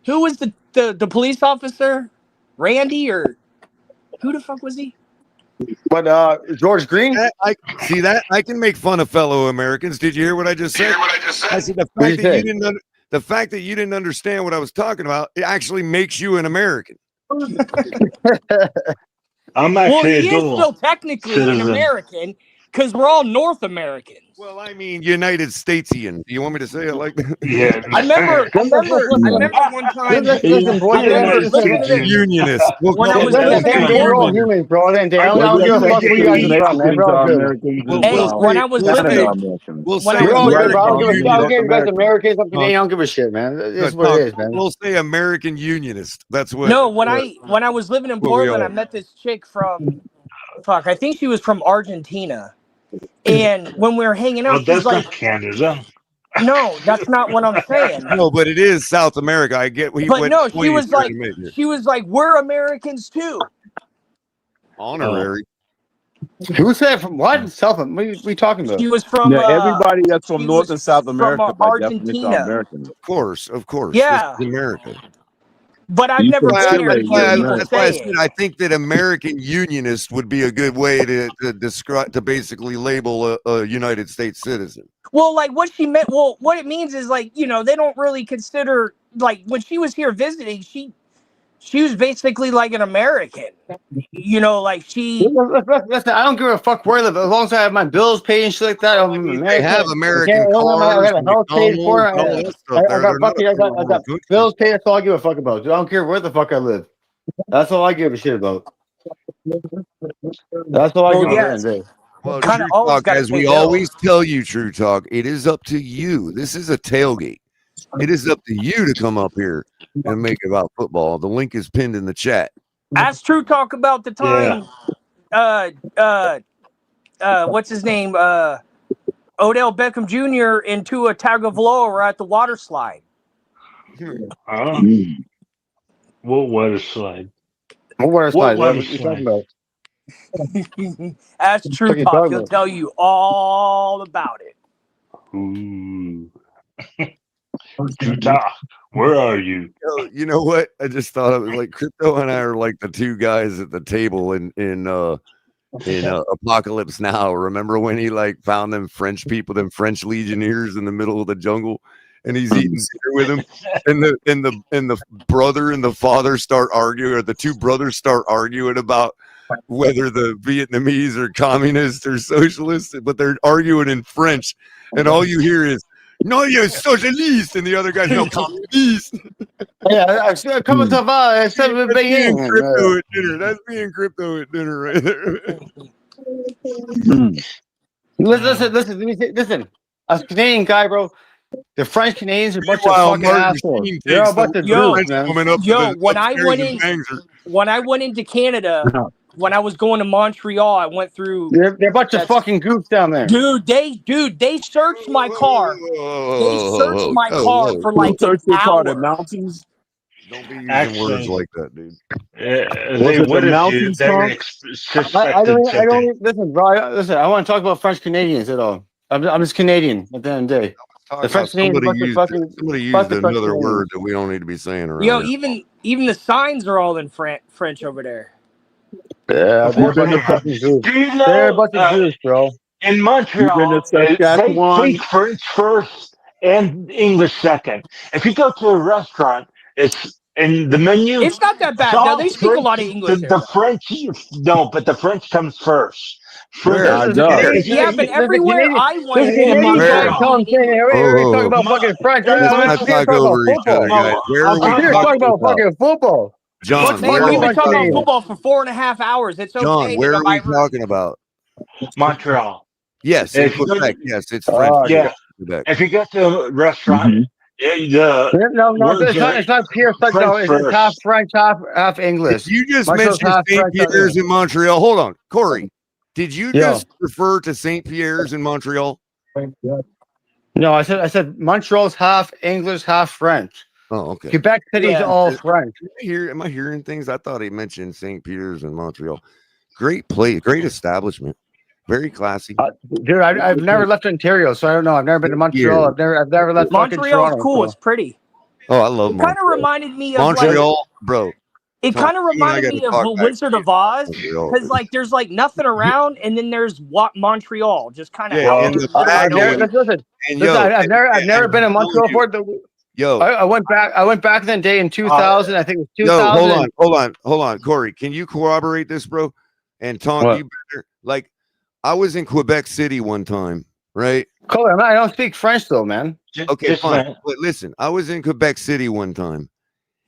E: Who was the police officer? Randy or who the fuck was he?
A: But George Green?
J: I see that I can make fun of fellow Americans. Did you hear what I just said? I see the fact that you didn't understand what I was talking about, it actually makes you an American.
T: I'm actually
E: he is still technically an American because we're all North Americans.
J: Well, I mean, United Statesian. Do you want me to say it like that?
T: Yeah.
E: I remember one time.
A: Listen, boy,
E: I remember,
A: listen,
E: listen to this.
J: Unionist. We'll
E: When I
J: call
E: was
J: it
E: living in
A: we're all
E: Portland,
A: humans, bro. I don't
N: Well,
A: give a fuck where you guys are from, man. We're all good.
E: hey, when I was living in,
J: We'll
E: when
J: say
E: I
A: We're
E: was
A: all good,
E: living
A: bro. I don't
E: in,
A: give a fuck. I don't care if you guys are Americans, I'm Canadian. I don't give a shit, man.
J: No,
A: It's what it is, man.
J: We'll say American Unionist. That's what.
E: no, when I was living in
J: what we
E: Portland, I
J: are.
E: met this chick from, I think she was from Argentina, and when we were hanging out,
T: Well,
E: she's
T: that's
E: like,
T: not Canada.
E: no, that's not what I'm saying.
J: No, but it is South America. I get what
E: But no,
J: point he's trying to make here.
E: we're Americans too.
J: Honorary.
A: Who said from what? What are we talking about?
E: She was from
N: everybody that's from
E: she
N: North
E: was
N: and South
E: from,
N: America by definition are
E: Argentina.
N: American.
J: Of course.
E: Yeah.
J: This is America.
E: But I've
N: You
E: never
N: from
E: been there to
N: Chile,
E: hear
N: you're
E: people
J: That's why I
E: say
J: said
E: it.
J: I think that American Unionist would be a good way to describe, to basically label a United States citizen.
E: Well, like what she meant. Well, what it means is like, they don't really consider, like, when she was here visiting, she was basically like an American. Like she.
A: Listen, I don't give a fuck where I live. As long as I have my bills paid and shit like that, I'm American.
J: They have American
A: I
J: cars,
A: got a house paid for.
J: McDonald's, all that stuff there.
A: I got bills paid. That's all I give a fuck about. Dude, I don't care where the fuck I live. That's all I give a shit about. That's all I give a shit.
J: Well,
E: Kinda
J: True
E: always
J: Talk,
E: gotta
J: as
E: pay
J: we
E: bills.
J: always tell you, True Talk, it is up to you. This is a tailgate. It is up to you to come up here and make it about football. The link is pinned in the chat.
E: Ask True Talk about the time. What's his name? Odell Beckham Jr. and Tua Tagovailoa were at the water slide.
T: What water slide?
A: What water slide? What are you
T: slide?
A: talking about?
E: Ask True
A: Fucking
E: Talk.
A: dog
E: He'll
A: mouth.
E: tell you all about it.
T: Ooh. True Talk, where are you?
J: You know what? I just thought of it, like Crypto and I are like the two guys at the table in Apocalypse Now. Remember when he like found them French people, them French legionnaires in the middle of the jungle, and he's eating dinner with them, and the brother and the father start arguing, or the two brothers start arguing about whether the Vietnamese are communist or socialist, but they're arguing in French, and all you hear is "No, you're socialist," and the other guy's "No, communist."
A: Yeah, I still coming to I said
J: That's being Crypto at dinner. That's being Crypto at dinner right there.
A: Listen. As a Canadian guy, bro, the French Canadians are a bunch of
J: Meanwhile,
A: fucking
J: Martin
A: assholes.
J: Sheen
A: They're a
J: takes
A: bunch
J: the
A: of
J: French
A: dudes, man.
J: woman up to the upstairs
E: when I went into Canada, when I was going to Montreal, I went through.
A: They're a bunch of fucking goofs down there.
E: Dude, they searched my car. They searched my car for like an hour.
N: The mountains.
J: Don't be using words like that, dude.
T: They would have you. They were
A: I don't listen, bro. Listen, I want to talk about French Canadians at all. I'm just Canadian at the end of the day. The French Canadians
J: Somebody used another word that we don't need to be saying around
E: Yo,
J: here.
E: even the signs are all in French over there.
A: Yeah, they're a bunch of fucking Jews. They're a bunch of Jews, bro.
T: In Montreal, they speak French first and English second. If you go to a restaurant, it's in the menu.
E: It's not that bad. No, they speak a lot of English.
T: The French, no, but the French comes first.
E: Yeah, but everywhere I went,
A: This Canadian guy comes in here. We're talking about fucking French.
J: Let's not talk over each other, guys. Where are we
A: talking about fucking football?
J: John,
E: Man, we've been talking about football for 4.5 hours. It's okay.
J: John, where are we talking about?
T: Montreal.
J: Yes, in Quebec. Yes, it's French.
T: Yeah. If you go to a restaurant,
A: it's not pure French. No, it's half French, half English.
J: You just mentioned St. Pierre's in Montreal. Hold on, Corey. Did you just refer to St. Pierre's in Montreal?
A: No, I said Montreal's half English, half French.
J: Oh, okay.
A: Quebec City's all French.
J: Am I hearing things? I thought he mentioned St. Pierre's in Montreal. Great place, great establishment, very classy.
A: Dude, I've never left Ontario, so I don't know. I've never been to Montreal. I've never left.
E: Montreal's cool.
A: So.
E: It's pretty.
J: Oh, I love Montreal.
E: Kind of reminded me of
J: Montreal, bro.
E: It kind of reminded me of Wizard of Oz because, like, there's like nothing around, and then there's Montreal, just kind of.
A: I've never been in Montreal before. I went back that day in 2000. I think it was 2000.
J: Hold on, Corey. Can you corroborate this, bro? And Tom, you better. Like, I was in Quebec City one time, right?
A: Cole, I don't speak French though, man.
J: Okay, fine. But listen, I was in Quebec City one time,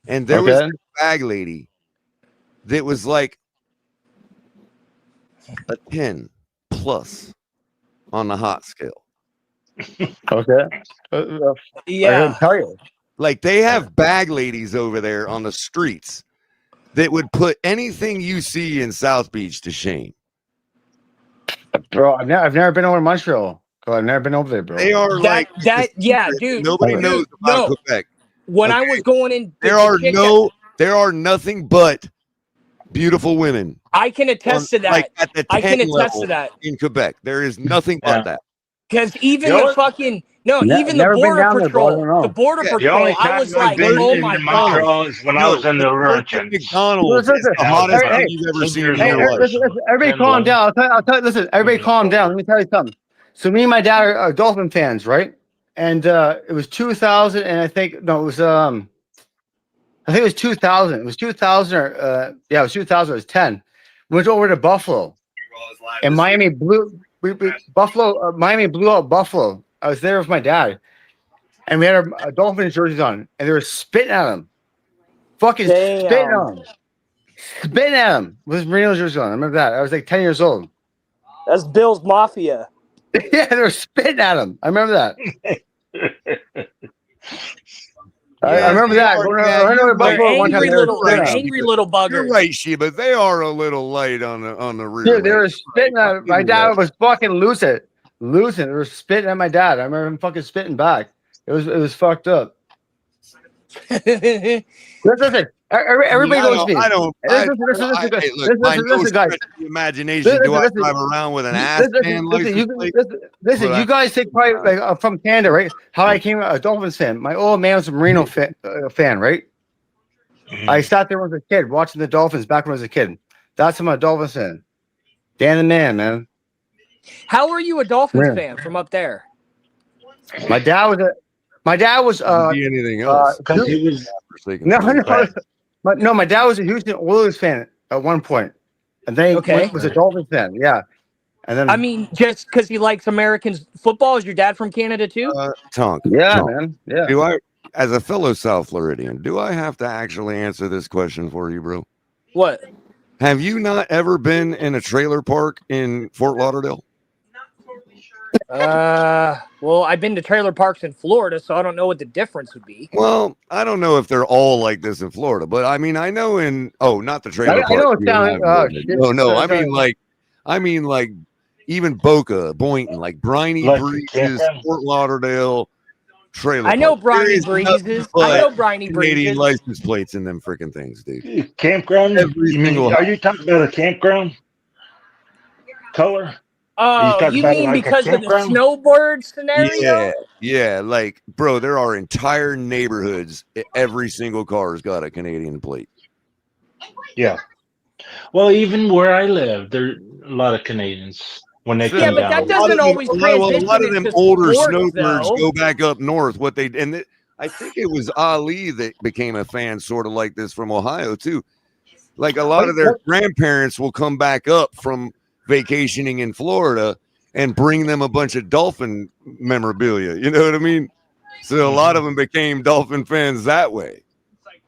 J: and there was a bag lady that was like a 10 plus on the hot scale.
A: Okay.
E: Yeah.
A: I can tell you.
J: Like they have bag ladies over there on the streets that would put anything you see in South Beach to shame.
A: Bro, I've never been over to Montreal. Cole, I've never been over there, bro.
J: They are
E: yeah, dude.
J: Nobody knows about Quebec.
E: When I was going in,
J: there are nothing but beautiful women.
E: I can attest to that.
J: Like at the 10
E: I can attest
J: level
E: to that.
J: in Quebec. There is nothing but that.
E: Because even
J: You know
E: the
J: what?
E: fucking even the
A: never been
E: border
A: down there, bro. I don't
E: patrol,
A: know.
E: the border
A: Yeah.
T: The
E: patrol,
T: only
E: I
T: time
E: was
T: I've
E: like,
T: been
E: oh
T: in
E: my
T: Montreal
E: god.
T: is when I was in the Laurentians.
J: McDonald's is the hottest thing you've ever seen in your life.
A: Listen, everybody calm down. I'll tell you, listen, everybody calm down. Let me tell you something. So me and my dad are Dolphin fans, right? And it was 2000, and I think it was 2000. It was 2000 or it was 2000. It was 10. We went over to Buffalo, and Miami blew out Buffalo. I was there with my dad, and we had our Dolphins jerseys on, and they were spitting at him, fucking spitting on him, spitting at him with his Marino jersey on. I remember that. I was like 10 years old.
E: That's Bill's Mafia.
A: Yeah, they were spitting at him. I remember that. I remember that.
E: Angry little buggers.
J: You're right, Sheba. They are a little light on the rear.
A: Dude, they were spitting at him. My dad was fucking losing. They were spitting at my dad. I remember him fucking spitting back. It was fucked up. Listen, everybody knows me.
J: I don't.
A: Listen, guys.
J: The imagination. Do I drive around with an ass man license plate?
A: Listen, you guys think probably like from Canada, right? How I came a Dolphins fan. My old man was a Marino fan, right? I sat there when I was a kid watching the Dolphins back when I was a kid. That's how I'm a Dolphins fan. Dan the man, man.
E: How are you a Dolphins fan from up there?
A: My dad was
J: anything else.
A: He was my dad was a Houston Oilers fan at one point, and then he was a Dolphins fan. Yeah, and then
E: I mean, just because he likes American football, is your dad from Canada too?
J: Tonk.
A: Yeah,
J: Tonk.
A: man. Yeah.
J: Do I, as a fellow South Floridian, do I have to actually answer this question for you, bro?
E: What?
J: Have you not ever been in a trailer park in Fort Lauderdale?
E: Well, I've been to trailer parks in Florida, so I don't know what the difference would be.
J: Well, I don't know if they're all like this in Florida, but I mean, I know not the trailer park.
A: I know it's down.
J: No, I mean like even Boca, Boynton, like Briny Breezes, Fort Lauderdale trailer.
E: I know
J: park.
E: Briny Breezes. I know Briny
J: Canadian
E: Breezes.
J: license plates in them freaking things, dude.
T: Campground? Are you talking about a campground color?
E: Oh, you mean
T: like
E: because of the snowbird scenario?
J: Yeah, like, bro, there are entire neighborhoods. Every single car's got a Canadian plate.
T: Yeah. Well, even where I live, there are a lot of Canadians when they come down.
E: But that doesn't always transition
J: a lot of them
E: into
J: older
E: sports,
J: snowbirds
E: though.
J: go back up north. I think it was Ali that became a fan sort of like this from Ohio, too. Like, a lot of their grandparents will come back up from vacationing in Florida and bring them a bunch of Dolphin memorabilia. You know what I mean? So a lot of them became Dolphin fans that way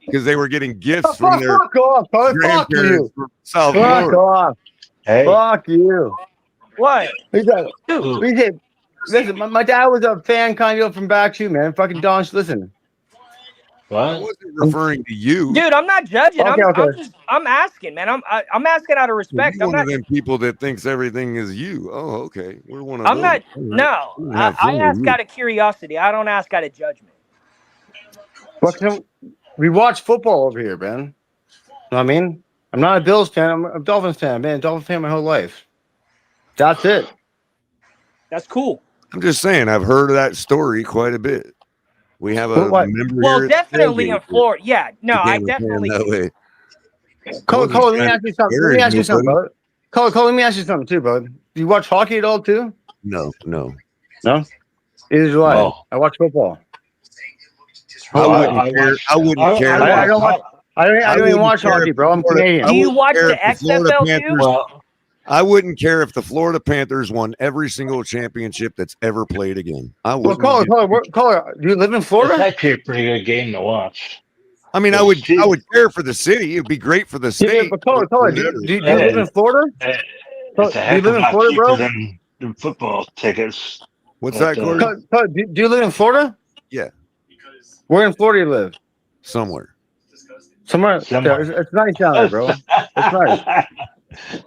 J: because they were getting gifts from their grandparents from South Florida.
A: Fuck off.
T: Hey.
A: Fuck you.
E: What?
A: Listen, my dad was a fan kind of from back too, man. Fucking Don, listen.
T: What?
J: I wasn't referring to you.
E: Dude, I'm not judging.
A: Okay.
E: I'm asking, man. I'm asking out of respect.
J: You're
E: I'm
J: one
E: not.
J: of them people that thinks everything is you. Oh, okay. We're one of
E: I'm
J: those.
E: not.
J: All right.
E: No,
J: We're gonna have
E: I
J: fun
E: ask
J: with you.
E: out of curiosity. I don't ask out of judgment.
A: We watch football over here, man. You know what I mean? I'm not a Bills fan. I'm a Dolphins fan, man. Dolphins fan my whole life. That's it.
E: That's cool.
J: I'm just saying, I've heard of that story quite a bit. We have a member
E: Well,
J: here.
E: definitely in Florida. Yeah, no, I definitely.
J: That way.
A: Cole, let me ask you something. Let me ask you something, brother. Cole, let me ask you something too, bud. Do you watch hockey at all too?
J: No.
A: No? Either do I.
T: No.
A: I watch football.
J: I wouldn't care.
A: I don't even watch hockey, bro. I'm Canadian.
E: Do you watch the XFL too?
T: Well,
J: I wouldn't care if the Florida Panthers won every single championship that's ever played again. I
A: Well,
J: wouldn't.
A: caller, do you live in
T: It's
A: Florida?
T: actually a pretty good game to watch.
J: I mean, I would care for the city. It'd be great for the
A: Yeah,
J: state.
A: but caller, do you live in Florida?
T: It's a heck
A: do you live
T: of a
A: in
T: lot
A: Florida,
T: cheaper
A: bro?
T: than football tickets.
J: What's
T: But,
J: that, Corey?
A: Do you live in Florida?
J: Yeah,
A: Where in Florida you live?
J: somewhere.
A: Somewhere. Yeah, it's nice down there, bro. It's nice.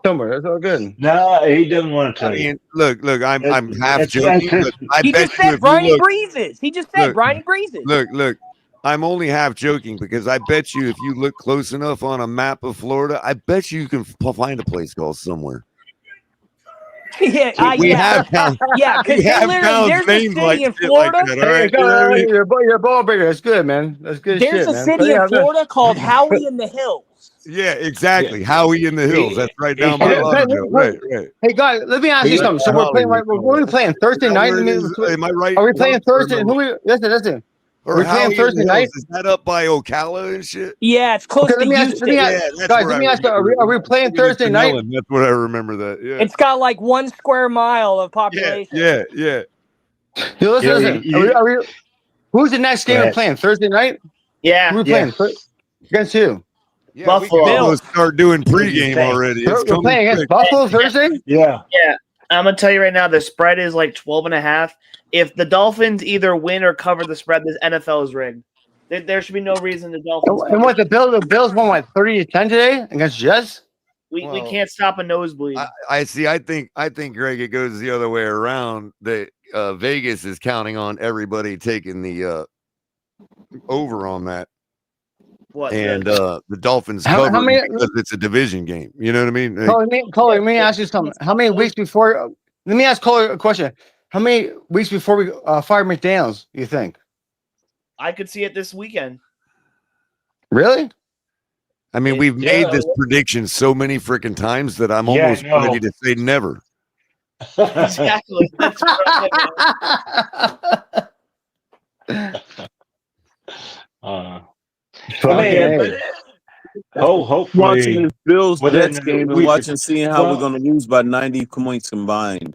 A: Somewhere. It's all good.
T: No, he doesn't want to tell you.
J: Look, I'm half
T: it's
J: joking.
T: expensive.
J: Look, I
E: He
J: bet
E: just
J: you
E: said
J: if
E: Briny
J: you look,
E: Breezes. He just said
J: look,
E: Briny Breezes.
J: look, I'm only half joking because I bet you if you look close enough on a map of Florida, I bet you can find a place called somewhere.
E: Yeah,
J: We have towns.
E: Yeah,
J: We
E: because
J: have
E: literally
J: towns
E: there's a
J: named
E: city
J: like
E: in
J: shit like
E: Florida.
J: that, all right? You know what I mean?
A: You're a ball breaker. That's good, man. That's good
E: There's
A: shit,
E: a
A: man.
E: city
A: Yeah,
E: in Florida called Howie in the Hills.
J: Yeah, exactly. Howie in the Hills. That's right down by
A: Hey,
J: Lauderdale. Right.
A: Hey, guys, let me ask you something. So we're playing. What are we playing Thursday night?
J: Am I right?
A: Are we playing Thursday? Who we? Listen. Are we playing Thursday night?
J: Is that up by Ocala and shit?
E: Yeah, it's close to Houston.
A: Guys, let me ask you, are we playing Thursday night?
J: That's what I remember. That. Yeah.
E: It's got like 1 square mile of population.
J: Yeah.
A: Yo, listen. Are we? Who's the next game we're playing? Thursday night?
P: Yeah.
A: Who are we playing? Against who?
J: Yeah,
P: Buffalo.
J: We can start doing pregame already.
A: We're playing against Buffalo Thursday?
T: Yeah.
P: I'm gonna tell you right now, the spread is like 12.5. If the Dolphins either win or cover the spread, this NFL is rigged. There should be no reason the Dolphins.
A: And what the Bills won what 30-10 today against Jets?
P: We can't stop a nosebleed.
J: I see. I think Greg, it goes the other way around. That Vegas is counting on everybody taking the over on that.
P: What?
J: And the Dolphins
A: How
J: cover
A: many-
J: because it's a division game. You know what I mean?
A: Caller, let me ask you something. How many weeks before? Let me ask Caller a question. How many weeks before we fire McDaniels? You think?
P: I could see it this weekend.
A: Really?
J: I mean, we've made this prediction so many freaking times that I'm almost ready to say never.
P: Exactly. That's what
T: hopefully
N: watching this Bills
T: within
N: Jets
T: a
N: game and
T: week-
N: watching, seeing how we're going to lose by 90 points combined.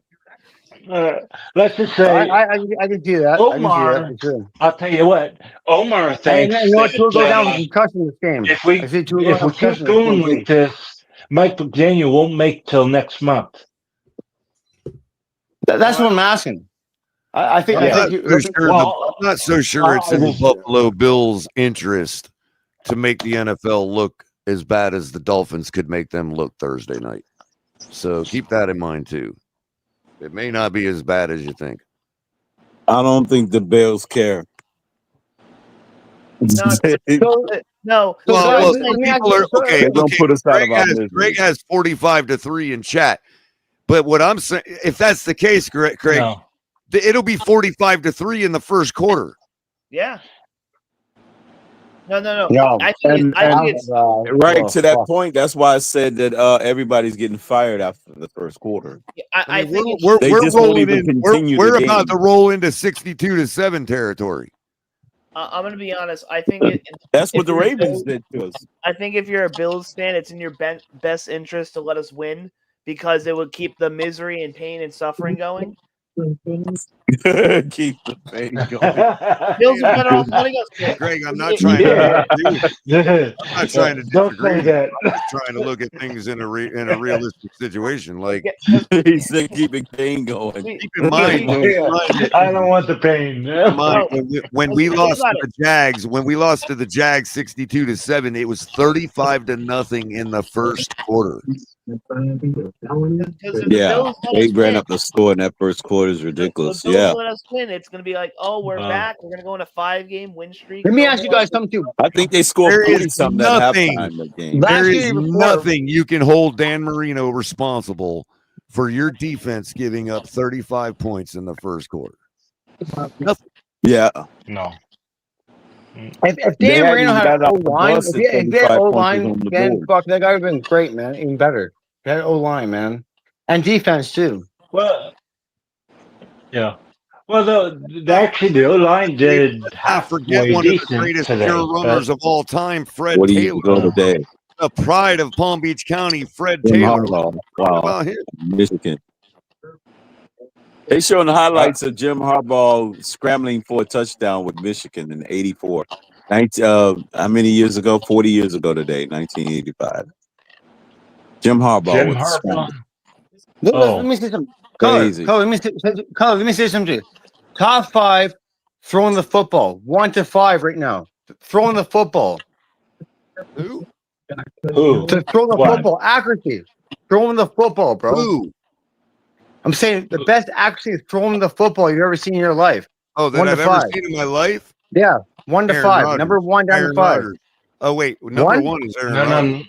T: Let's just say
A: I can do that.
T: Omar,
A: I can do that for sure.
T: I'll tell you what, Omar thinks
A: You know what? Tua go down with
T: that,
A: concussion this game.
T: if we
A: I see Tua go down with
T: keep
A: concussion
T: going
A: this game.
T: like this, Mike McDaniel won't make till next month.
A: That's what I'm asking. I think.
J: I'm not so sure it's in the Buffalo Bills' interest to make the NFL look as bad as the Dolphins could make them look Thursday night. So keep that in mind too. It may not be as bad as you think.
N: I don't think the Bills care.
P: No.
J: Well, people are okay.
N: Don't put us out of our misery.
J: Greg has 45-3 in chat, but what I'm saying, if that's the case, Craig, it'll be 45-3 in the first quarter.
P: Yeah. No.
A: No.
P: I think it's
N: Right to that point, that's why I said that everybody's getting fired after the first quarter.
P: I think
J: we're
N: just won't
J: rolling
N: even
J: in.
N: continue
J: We're
N: the
J: about
N: game.
J: to roll into 62-7 territory.
P: I'm gonna be honest. I think
N: That's what
P: if
N: the
P: you're
N: Ravens
P: Bills-
N: did to us.
P: I think if you're a Bills fan, it's in your best interest to let us win because it would keep the misery and pain and suffering going.
N: Keep the pain going.
P: Bills are better off letting us win.
J: Greg, I'm not trying to. I'm not trying to
T: Don't
J: disagree.
T: say that.
J: I'm just trying to look at things in a realistic situation. Like
N: He said, keep the pain going.
J: keep in mind,
T: I don't want the pain.
J: when we lost to the Jags, 62-7, it was 35-0 in the first quarter.
N: Yeah, they ran up the score in that first quarter is ridiculous.
P: Bills
N: Yeah,
P: let us win. It's gonna be like, oh, we're back. We're gonna go on a 5-game win streak.
A: Let me ask you guys something too.
N: I think they scored
J: There
N: 40
J: is
N: something at
J: nothing.
N: halftime. That game.
J: There is nothing you can hold Dan Marino responsible for your defense giving up 35 points in the first quarter. Nothing.
N: Yeah,
T: No.
A: If
N: They
A: Dan
N: hadn't
A: Marino
N: even
A: had
N: got off the
A: O-line,
N: bus
A: if
N: at
A: he had
N: 35
A: O-line,
N: punches on the
A: then
N: board.
A: fuck, that guy would have been great, man. Even better. He had O-line, man. And defense, too.
T: Well, yeah. Well, actually, the O-line did
J: I forget
T: halfway
J: one of the
T: decent
J: greatest
T: today.
J: pure runners of all time, Fred
N: What do you
J: Taylor.
N: go today?
J: the pride of Palm Beach County, Fred
N: Jim
J: Taylor.
N: Harbaugh.
J: What
N: Wow.
J: about him?
N: Michigan. They showing the highlights of Jim Harbaugh scrambling for a touchdown with Michigan in '84. How many years ago? 40 years ago today, 1985. Jim Harbaugh
T: Jim
N: was
T: Harbaugh.
N: scrambling.
A: Let me see some color.
N: Crazy.
A: Let me say something. Top 5 throwing the football. 1 to 5 right now. Throwing the football.
J: Who?
A: To throw the
T: What?
A: football. Accuracy. Throwing the football, bro.
J: Who?
A: I'm saying the best accuracy throwing the football you've ever seen in your life.
J: Oh, that
A: 1 to
J: I've ever
A: 5.
J: seen in my life?
A: Yeah. 1 to
J: Aaron
A: 5.
J: Rodgers.
A: Number 1 down
J: Aaron
A: to 5.
J: Rodgers. Oh, wait. Number 1 is Aaron Rodgers.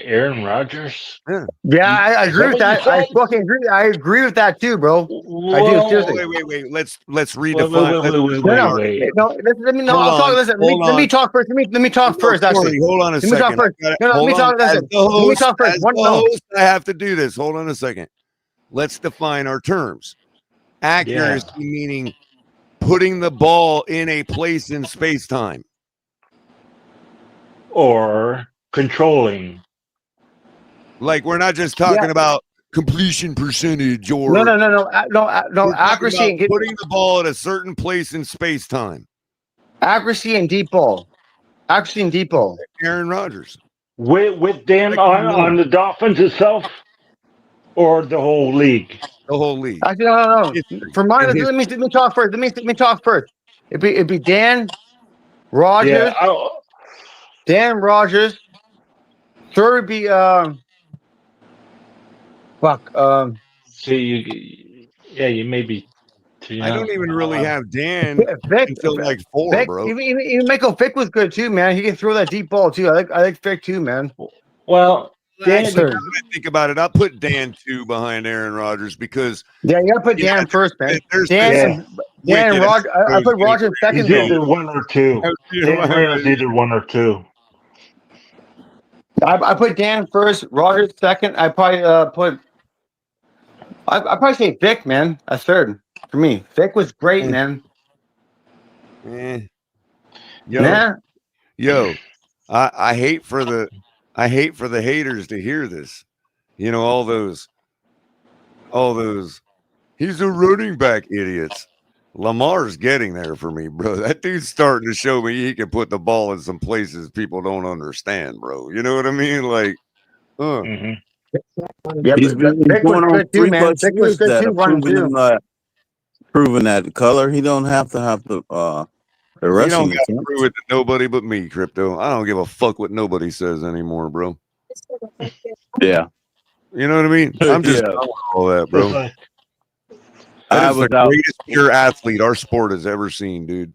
T: Aaron Rodgers.
A: Yeah, I agree with that. I fucking agree. I agree with that too, bro. I do. Seriously.
J: Wait. Let's redefine.
A: No, let me. No,
J: Hold
A: I'll talk.
J: on,
A: Listen,
J: hold
A: let me
J: on.
A: talk first. Let me talk first.
J: Corey,
A: Actually,
J: hold on a
A: let me talk
J: second.
A: first.
J: I gotta-
A: No, let
J: hold
A: me talk.
J: on. As
A: Listen,
J: the
A: let me
J: host,
A: talk first.
J: as
A: One,
J: the
A: no.
J: host, I have to do this. Hold on a second. Let's define our terms. Accuracy meaning putting the ball in a place in space time.
T: Or controlling.
J: Like we're not just talking about completion percentage or
A: No.
J: we're talking
A: Accuracy
J: about
A: and get
J: putting the ball at a certain place in space time.
A: accuracy and deep ball. Accuracy and deep ball.
J: Aaron Rodgers.
T: With them on the Dolphins itself, or the whole league.
J: The whole league.
A: Actually, no. For mine, let me talk first. Let me talk first. It'd be Dan Rogers.
T: Yeah.
A: Dan Rogers. Third would be
T: See, you may be too young.
J: I don't even really have Dan
A: Vic,
J: until like 4,
A: Vic,
J: bro.
A: even Michael Vick was good too, man. He can throw that deep ball too. I like Vic too, man.
T: Well,
J: Actually, now that I think about it, I'll put Dan 2 behind Aaron Rodgers because
A: you gotta put Dan first, man. Dan and Rogers. I put Rogers second.
T: He's either 1 or 2. Dan Marino's either 1 or 2.
A: I put Dan first, Rogers second. I probably I probably say Vic, man, a third for me. Vic was great, man.
J: Yo, I hate for the haters to hear this. You know, all those he's a running back idiots. Lamar's getting there for me, bro. That dude's starting to show me he can put the ball in some places people don't understand, bro. You know what I mean? Like,
A: Yeah,
N: he's been going on 3+ years that have proven that color. He don't have to have the
J: you
N: rushing.
J: don't got to prove it to nobody but me, Crypto. I don't give a fuck what nobody says anymore, bro.
N: Yeah.
J: You know what I mean? I'm just done with all that, bro. That is the greatest pure athlete our sport has ever seen, dude.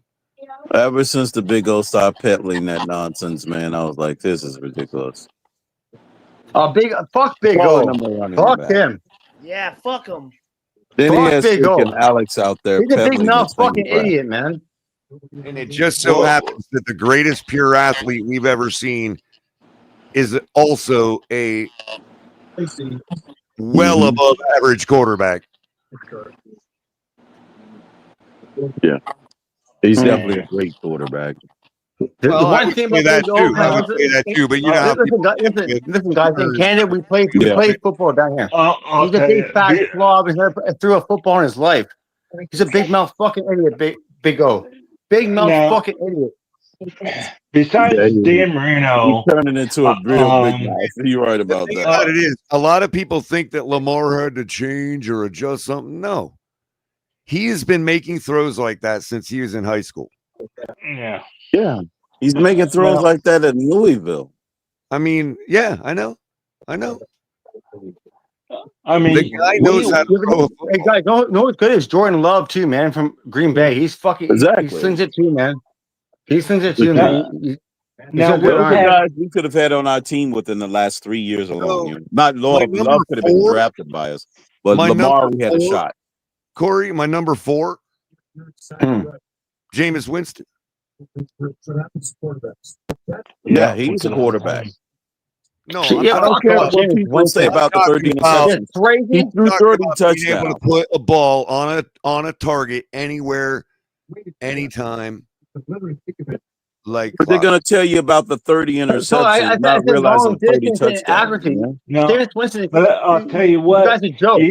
N: Ever since the Big O stopped peddling that nonsense, man, I was like, this is ridiculous.
A: Fuck Big O. Fuck him.
P: Yeah, fuck him.
N: Then he
A: Fuck
N: has
A: Big O.
N: freaking Alex out there.
A: He's a big
N: peddling
A: mouth
N: the same
A: fucking
N: crap.
A: idiot, man.
J: And it just so happens that the greatest pure athlete we've ever seen is also a well above average quarterback.
N: Yeah. He's definitely a great quarterback.
J: Well, I would say that too. But you know how
A: listen, guys, in Canada, we play football down here. He's a big fat slob. He's never threw a football in his life. He's a big mouth fucking idiot, Big O. Big mouth fucking idiot.
T: Besides Dan Marino,
N: he's turning into a real big mouth. You're right about
J: the thing
N: that.
J: about it is, a lot of people think that Lamar had to change or adjust something. No, he has been making throws like that since he was in high school.
T: Yeah.
N: He's making throws like that at Louisville.
J: I mean, yeah, I know.
T: I mean,
J: the guy knows how to throw a football.
A: Hey, guys, know what's good is Jordan Love too, man, from Green Bay. He's fucking
N: Exactly.
A: He slings it too, man. He slings it too, man.
N: Now, those guys we could have had on our team within the last 3 years alone. Not Love could have been drafted by us, but Lamar, we had a shot.
J: Corey, my number 4, Jameis Winston.
N: Yeah, he's a quarterback.
J: No,
N: I don't care what people say about the 30 interceptions. He threw 30 touchdowns.
J: Being able to put a ball on a target anywhere, anytime. like
N: But they're
J: clock.
N: gonna tell you about the 30 interceptions,
A: So I
N: not
A: said
N: realizing
A: long
N: 30
A: distance and
N: touchdowns.
A: accuracy.
N: Man.
T: No,
A: Jameis Winston,
T: but I'll tell you
A: you
T: what.
A: guys a joke.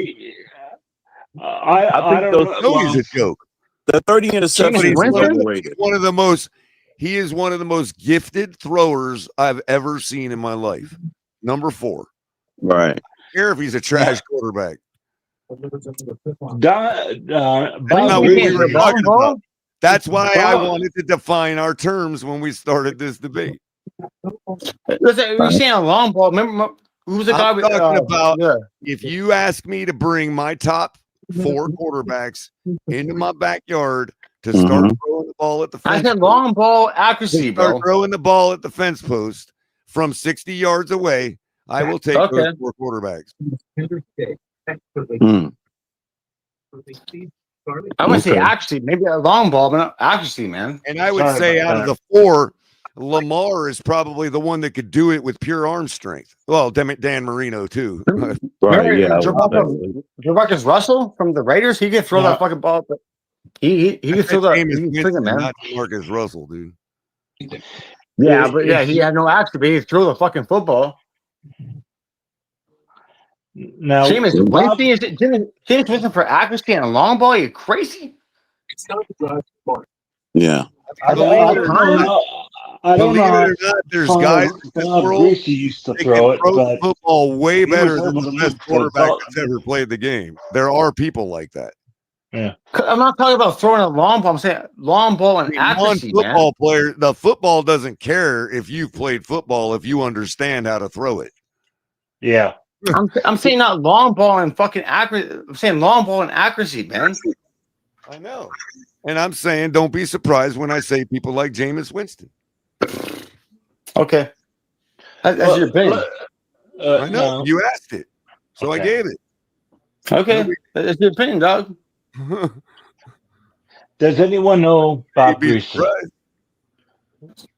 T: I
N: think
T: don't
N: those
T: know.
J: No,
T: Well,
J: he's a joke.
N: the 30
A: Jameis
N: interceptions is
A: Winston?
N: overrated.
J: One of the most. He is one of the most gifted throwers I've ever seen in my life. Number 4.
N: Right.
J: I don't care if he's a trash quarterback.
T: Bob
J: Not what we
T: Greasy.
J: were talking about. That's why I
T: Bob-
J: wanted to define our terms when we started this debate.
A: Listen, you're saying a long ball. Remember who's the guy
J: I'm
A: with
J: talking about
A: yeah.
J: if you ask me to bring my top 4 quarterbacks into my backyard to start throwing the ball at the
A: I
J: fence
A: said long ball accuracy,
J: to start
A: bro.
J: throwing the ball at the fence post from 60 yards away, I will take those
A: Okay.
J: 4 quarterbacks.
A: I'm gonna say
N: Okay.
A: accuracy, maybe a long ball, but not accuracy, man.
J: And I would
T: Sorry
J: say
T: about
J: out of the 4, Lamar is probably the one that could do it with pure arm strength. Well, Dan Marino too.
N: Right.
A: Remember
N: Yeah.
A: Jamarcus Russell from the Raiders? He could throw that fucking ball. But he could throw that.
J: Jameis
A: He could swing it,
J: Winston,
A: man.
J: not Marcus Russell, dude.
A: Yeah, but yeah, he had no accuracy, but he could throw the fucking football.
T: Now,
A: Jameis
T: Bob,
A: Winston Jameis Winston for accuracy and a long ball? You crazy?
N: Yeah.
T: I
J: Believe it or not,
T: I don't
J: believe it
T: know.
J: or not, there's
T: Bob-
J: guys in this
T: Bob
J: world
T: Greasy used to
J: that
T: throw
J: can
T: it,
J: throw the
T: but
J: football way
T: he was
J: better than
T: able
J: the
T: to
J: best
T: move
J: quarterback
T: the
J: that's ever played the game. There are people like that.
T: Yeah.
A: I'm not talking about throwing a long ball. I'm saying long ball and accuracy, man.
J: Non-football player, the football doesn't care if you've played football if you understand how to throw it.
T: Yeah.
A: I'm saying not long ball and fucking accuracy. I'm saying long ball and accuracy, man.
J: I know. And I'm saying don't be surprised when I say people like Jameis Winston.
A: Okay. That's your opinion.
J: I know.
T: No.
J: You asked it. So I
T: Okay.
J: gave it.
A: Okay. That's your opinion, dog.
T: Does anyone know Bob
J: You'd be
T: Greasy?
J: surprised.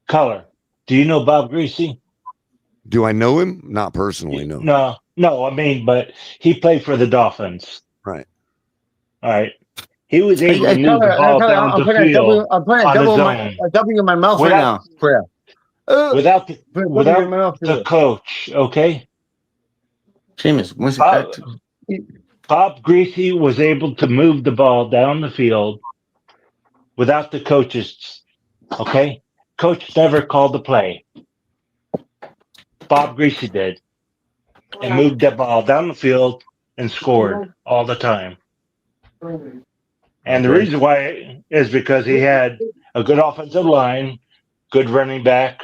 T: Color. Do you know Bob Greasy?
J: Do I know him? Not personally, no.
T: No. I mean, but he played for the Dolphins.
J: Right.
T: All right. He was able to
A: Hey,
T: move the ball down
A: I'm
T: the
A: putting a
T: field
A: I'm putting a
T: on
A: double
T: his
A: in my,
T: own.
A: a W in my mouth right
T: Without-
A: now. Prayer.
T: Without
A: Put a W in my mouth
T: the
A: too.
T: coach, okay?
A: Jameis Winston.
T: Bob Greasy was able to move the ball down the field without the coaches, okay? Coach never called the play. Bob Greasy did. And moved that ball down the field and scored all the time. And the reason why is because he had a good offensive line, good running back,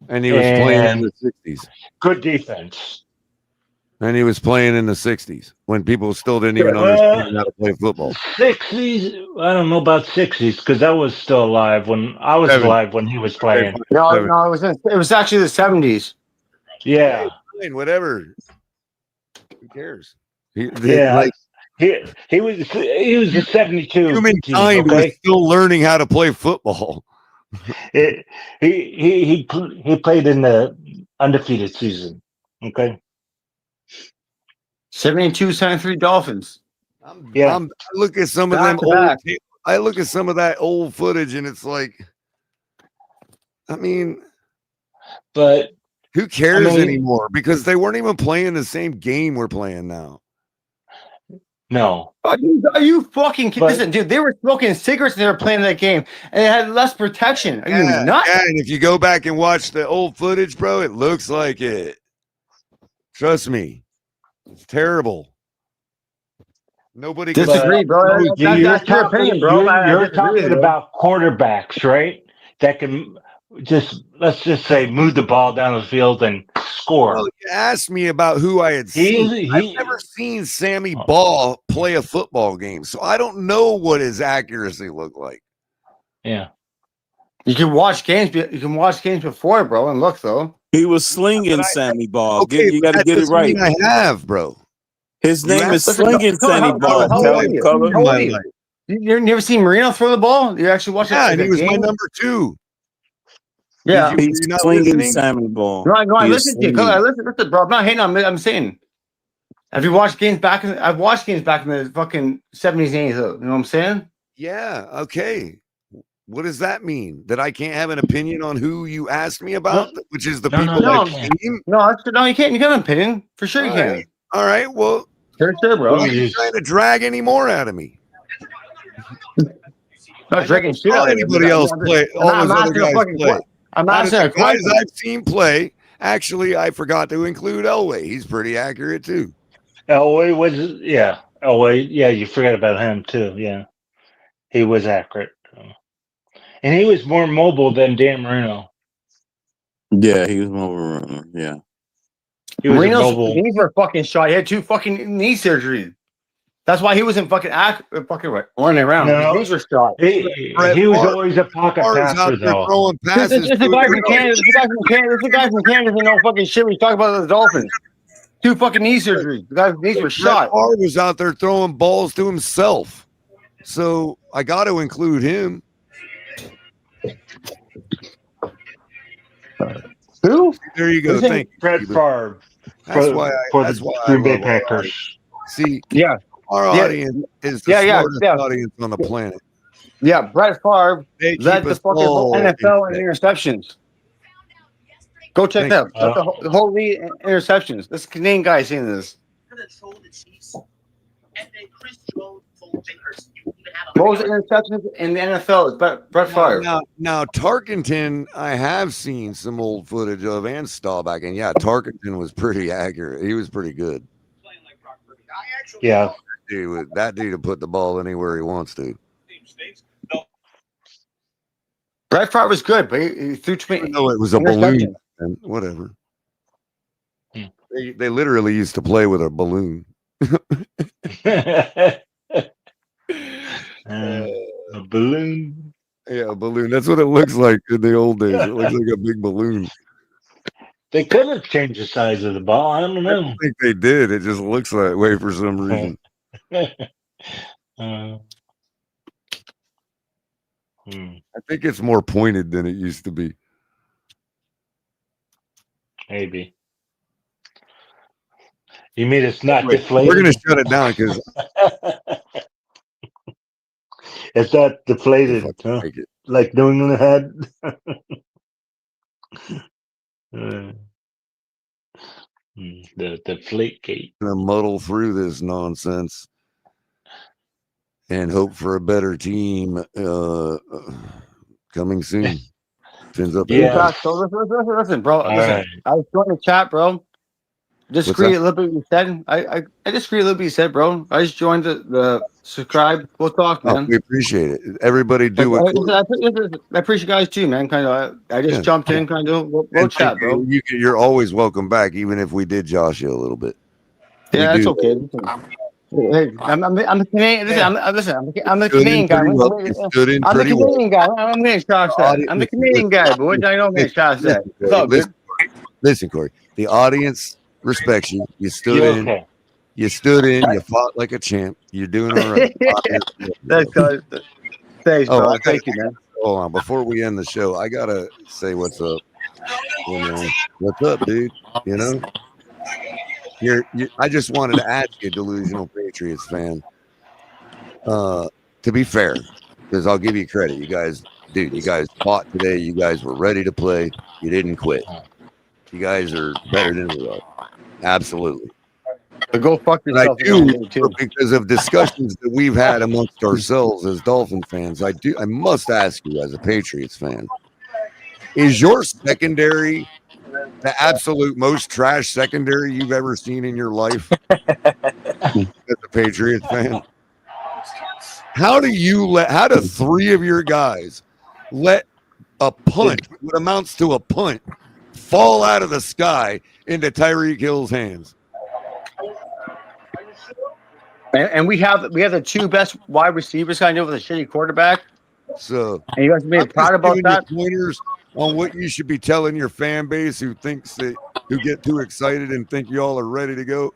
J: And he was playing in the 60s.
T: good defense.
J: And he was playing in the 60s when people still didn't even understand how to play football.
T: 60s, I don't know about 60s because I was still alive when I was
J: 70s.
T: alive when he was playing.
A: No, it was actually the 70s.
T: Yeah.
J: Fine, whatever. Who cares?
T: Yeah. He was a 72
J: humankind
T: team,
J: was
T: okay?
J: still learning how to play football.
T: He played in the undefeated season. Okay.
A: 72-73 Dolphins.
T: Yeah.
J: I look at some of
A: Back
J: them
A: to
J: old.
A: back.
J: I look at some of that old footage, and it's like, I mean,
T: but
J: who cares
T: I mean-
J: anymore? Because they weren't even playing the same game we're playing now.
T: No.
A: Are you fucking kidding? Listen, dude, they were smoking cigarettes and they were playing that game, and they had less protection. Are you nuts?
J: Yeah, and if you go back and watch the old footage, bro, it looks like it. Trust me, it's terrible. Nobody can
A: Disagree, bro. That's your opinion, bro.
T: You're talking about quarterbacks, right? That can let's just say move the ball down the field and score.
J: Well, you asked me about who I had seen. I've never seen Sammy Ball play a football game, so I don't know what his accuracy looked like.
T: Yeah.
A: You can watch games. You can watch games before, bro, and look though.
N: He was slinging Sammy Ball.
J: Okay,
N: You got to
J: that
N: get it
J: doesn't
N: right.
J: mean I have, bro.
N: His
J: You
N: name is
J: asked-
N: Slinging Sammy Ball.
A: How old are you? How old are you? You never seen Marino throw the ball? You actually watched it?
J: Yeah,
A: like
J: and
A: a
J: he was my
A: game?
J: number 2.
A: Yeah.
N: He's
J: You're not
N: slinging
J: listening?
N: Sammy Ball.
A: Go on,
N: He is
A: listen to you.
N: slinging.
A: Listen, bro. I'm not hating on. I'm saying. Have you watched games back? I've watched games back in the fucking 70s, 80s. You know what I'm saying?
J: Yeah, okay. What does that mean? That I can't have an opinion on who you asked me about, which is the
T: No,
J: people
T: no,
J: on
T: they
J: the
T: can't.
J: team?
A: No, you can't. You got an opinion for sure. You
J: All
A: can.
J: right. All right. Well,
A: Sure, bro.
J: why are you trying to drag any more out of me?
A: Not dragging shit
J: Saw
A: out of you.
J: anybody else play? All
A: I'm
J: those other
A: asking a
J: guys
A: fucking
J: play.
A: question. I'm
J: Out of
A: asking
J: the
A: a
J: guys
A: question.
J: I've seen play, actually, I forgot to include Elway. He's pretty accurate too.
T: Elway was, yeah. Elway, yeah, you forgot about him too. Yeah. He was accurate. And he was more mobile than Dan Marino.
N: Yeah, he was more. Yeah.
T: He was a
A: Marino's
T: mobile.
A: knees were fucking shot. He had 2 fucking knee surgeries. That's why he wasn't fucking running around. His
T: No,
A: knees were shot.
T: he
J: Brett
T: was
J: Favre-
T: always a pocket
J: Favre's
T: passer,
J: out there
T: though.
J: throwing
A: This
J: passes.
A: is a guy from Canada. This is a guy from Canada. This is a guy from Canada doesn't know fucking shit. We talk about the Dolphins. 2 fucking knee surgeries. The guy's knees were
J: Brett
A: shot.
J: Favre was out there throwing balls to himself. So I got to include him.
A: Who?
J: There you go. Thank you.
T: Brett Favre.
J: That's
T: for,
J: why
T: for
J: that's
T: the
J: why I
T: Green Bay
J: love our
T: Packers.
J: audience. See,
A: Yeah.
J: our
A: Yeah.
J: audience is the smartest audience on the planet.
A: Yeah, Brett Favre
J: They
A: led
J: keep
A: the
J: us
A: fucking whole
J: all
A: NFL in
J: in
A: interceptions. Go check
J: Thank
A: that out. The whole league in interceptions. This Canadian guy saying this. Most interceptions in the NFL is Brett Favre.
J: Now, Tarkenton, I have seen some old footage of and Staubach, and yeah, Tarkenton was pretty accurate. He was pretty good.
T: Yeah.
J: That dude will put the ball anywhere he wants to.
A: Brett Favre was good, but he threw too many.
J: No, it was a balloon. And whatever. They literally used to play with a balloon.
T: A balloon.
J: Yeah, a balloon. That's what it looks like in the old days. It looks like a big balloon.
T: They could have changed the size of the ball. I don't know.
J: I think they did. It just looks that way for some reason. I think it's more pointed than it used to be.
T: Maybe. You mean it's not deflated?
J: We're going to shut it down because
T: it's not deflated, huh? Like New England had. The deflate gate.
J: Going to muddle through this nonsense and hope for a better team coming soon. Fins up.
A: Yeah. So listen, bro. Listen,
T: right.
A: I was joining the chat, bro. Disagree a little bit with you said. I disagree a little bit with you said, bro. I just joined the subscribe. We'll talk, man.
J: We appreciate it. Everybody do what.
A: I appreciate you guys too, man. Kind of. I just jumped in, kind of. We'll chat, bro.
J: You're always welcome back, even if we did josh you a little bit.
A: Yeah, that's okay. Hey, I'm the Canadian. Listen, I'm the Canadian guy. I'm the Canadian guy. I'm getting shot at. I'm the Canadian guy, but what I don't get shot at.
J: Listen, Corey. The audience respects you. You stood in.
T: Okay.
J: You stood in. You fought like a champ. You're doing all right.
A: That's good. Thanks, bro. Thank you, man.
J: Hold on. Before we end the show, I gotta say what's up. You know, what's up, dude? You know. I just wanted to ask you, delusional Patriots fan, to be fair, because I'll give you credit. You guys fought today. You guys were ready to play. You didn't quit. You guys are better than we are. Absolutely.
A: But go fuck
J: And I
A: yourself.
J: do, because of discussions that we've had amongst ourselves as Dolphin fans. I must ask you, as a Patriots fan, is your secondary the absolute most trash secondary you've ever seen in your life as a Patriots fan? How do 3 of your guys let a punt, what amounts to a punt, fall out of the sky into Tyreek Hill's hands?
A: And we have the 2 best wide receivers kind of with a shitty quarterback.
J: So
A: and you guys be proud about that.
J: Pointers on what you should be telling your fan base who get too excited and think y'all are ready to go.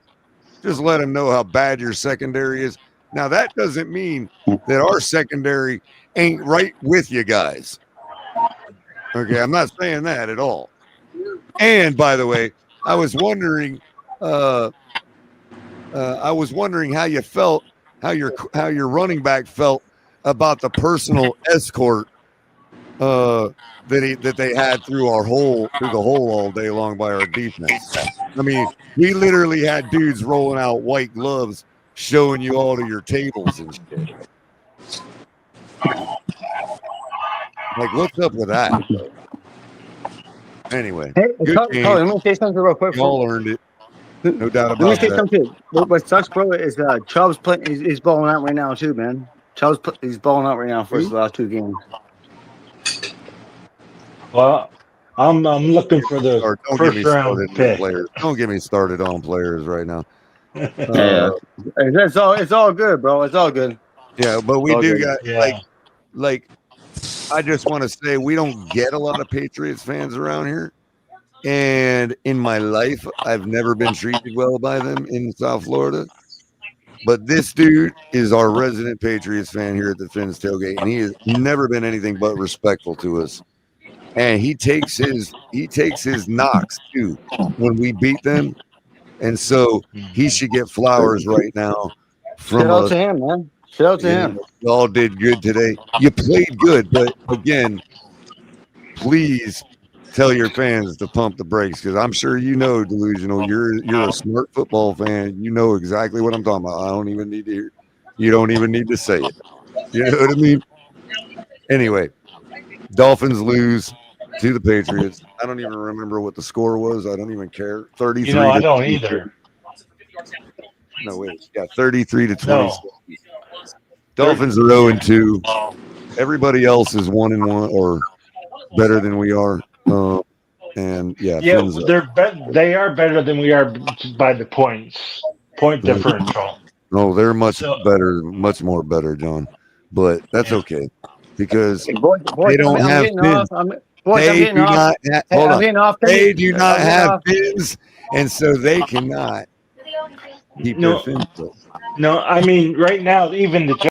J: Just let them know how bad your secondary is. Now that doesn't mean that our secondary ain't right with you guys. Okay, I'm not saying that at all. And by the way, I was wondering how you felt, how your running back felt about the personal escort that they had through the hole all day long by our defense. I mean, we literally had dudes rolling out white gloves, showing you all to your tables and shit. Like, what's up with that? Anyway,
A: Hey,
J: good
A: Carl,
J: game.
A: let me say something real quick.
J: Y'all earned it. No doubt
A: Let me
J: about
A: say
J: that.
A: something. What sucks, bro, is Chubb's playing. He's balling out right now too, man. He's balling out right now for his last 2 games.
T: Well, I'm looking for the
J: Don't get
T: first
J: me
T: round
J: started on
T: pick.
J: players. Don't get me started on players right now.
A: It's all good, bro. It's all good.
J: Yeah, but we
A: All
J: do
A: good.
J: got like I just want to say we don't get a lot of Patriots fans around here. And in my life, I've never been treated well by them in South Florida. But this dude is our resident Patriots fan here at the Fins Tailgate, and he has never been anything but respectful to us. And he takes his knocks too when we beat them. And so he should get flowers right now from
A: Shout out
J: us.
A: to him, man. Shout out to him.
J: You all did good today. You played good, but again, please tell your fans to pump the brakes because I'm sure you know, Delusional. You're a smart football fan. You know exactly what I'm talking about. I don't even need to hear. You don't even need to say it. You know what I mean? Anyway, Dolphins lose to the Patriots. I don't even remember what the score was. I don't even care. 33.
T: I
J: to
T: don't
J: 22.
T: either.
J: No, wait. Yeah, 33 to 20.
T: No.
J: Dolphins are 0-2. Everybody else is 1-1 or better than we are. And yeah, Fins
T: they are better than we are by the point differential.
J: No, they're much better, much more better, John. But that's okay because they don't have fins. They do not. Hold on. They do not have fins, and so they cannot keep their fins up.
T: No, I mean right now even the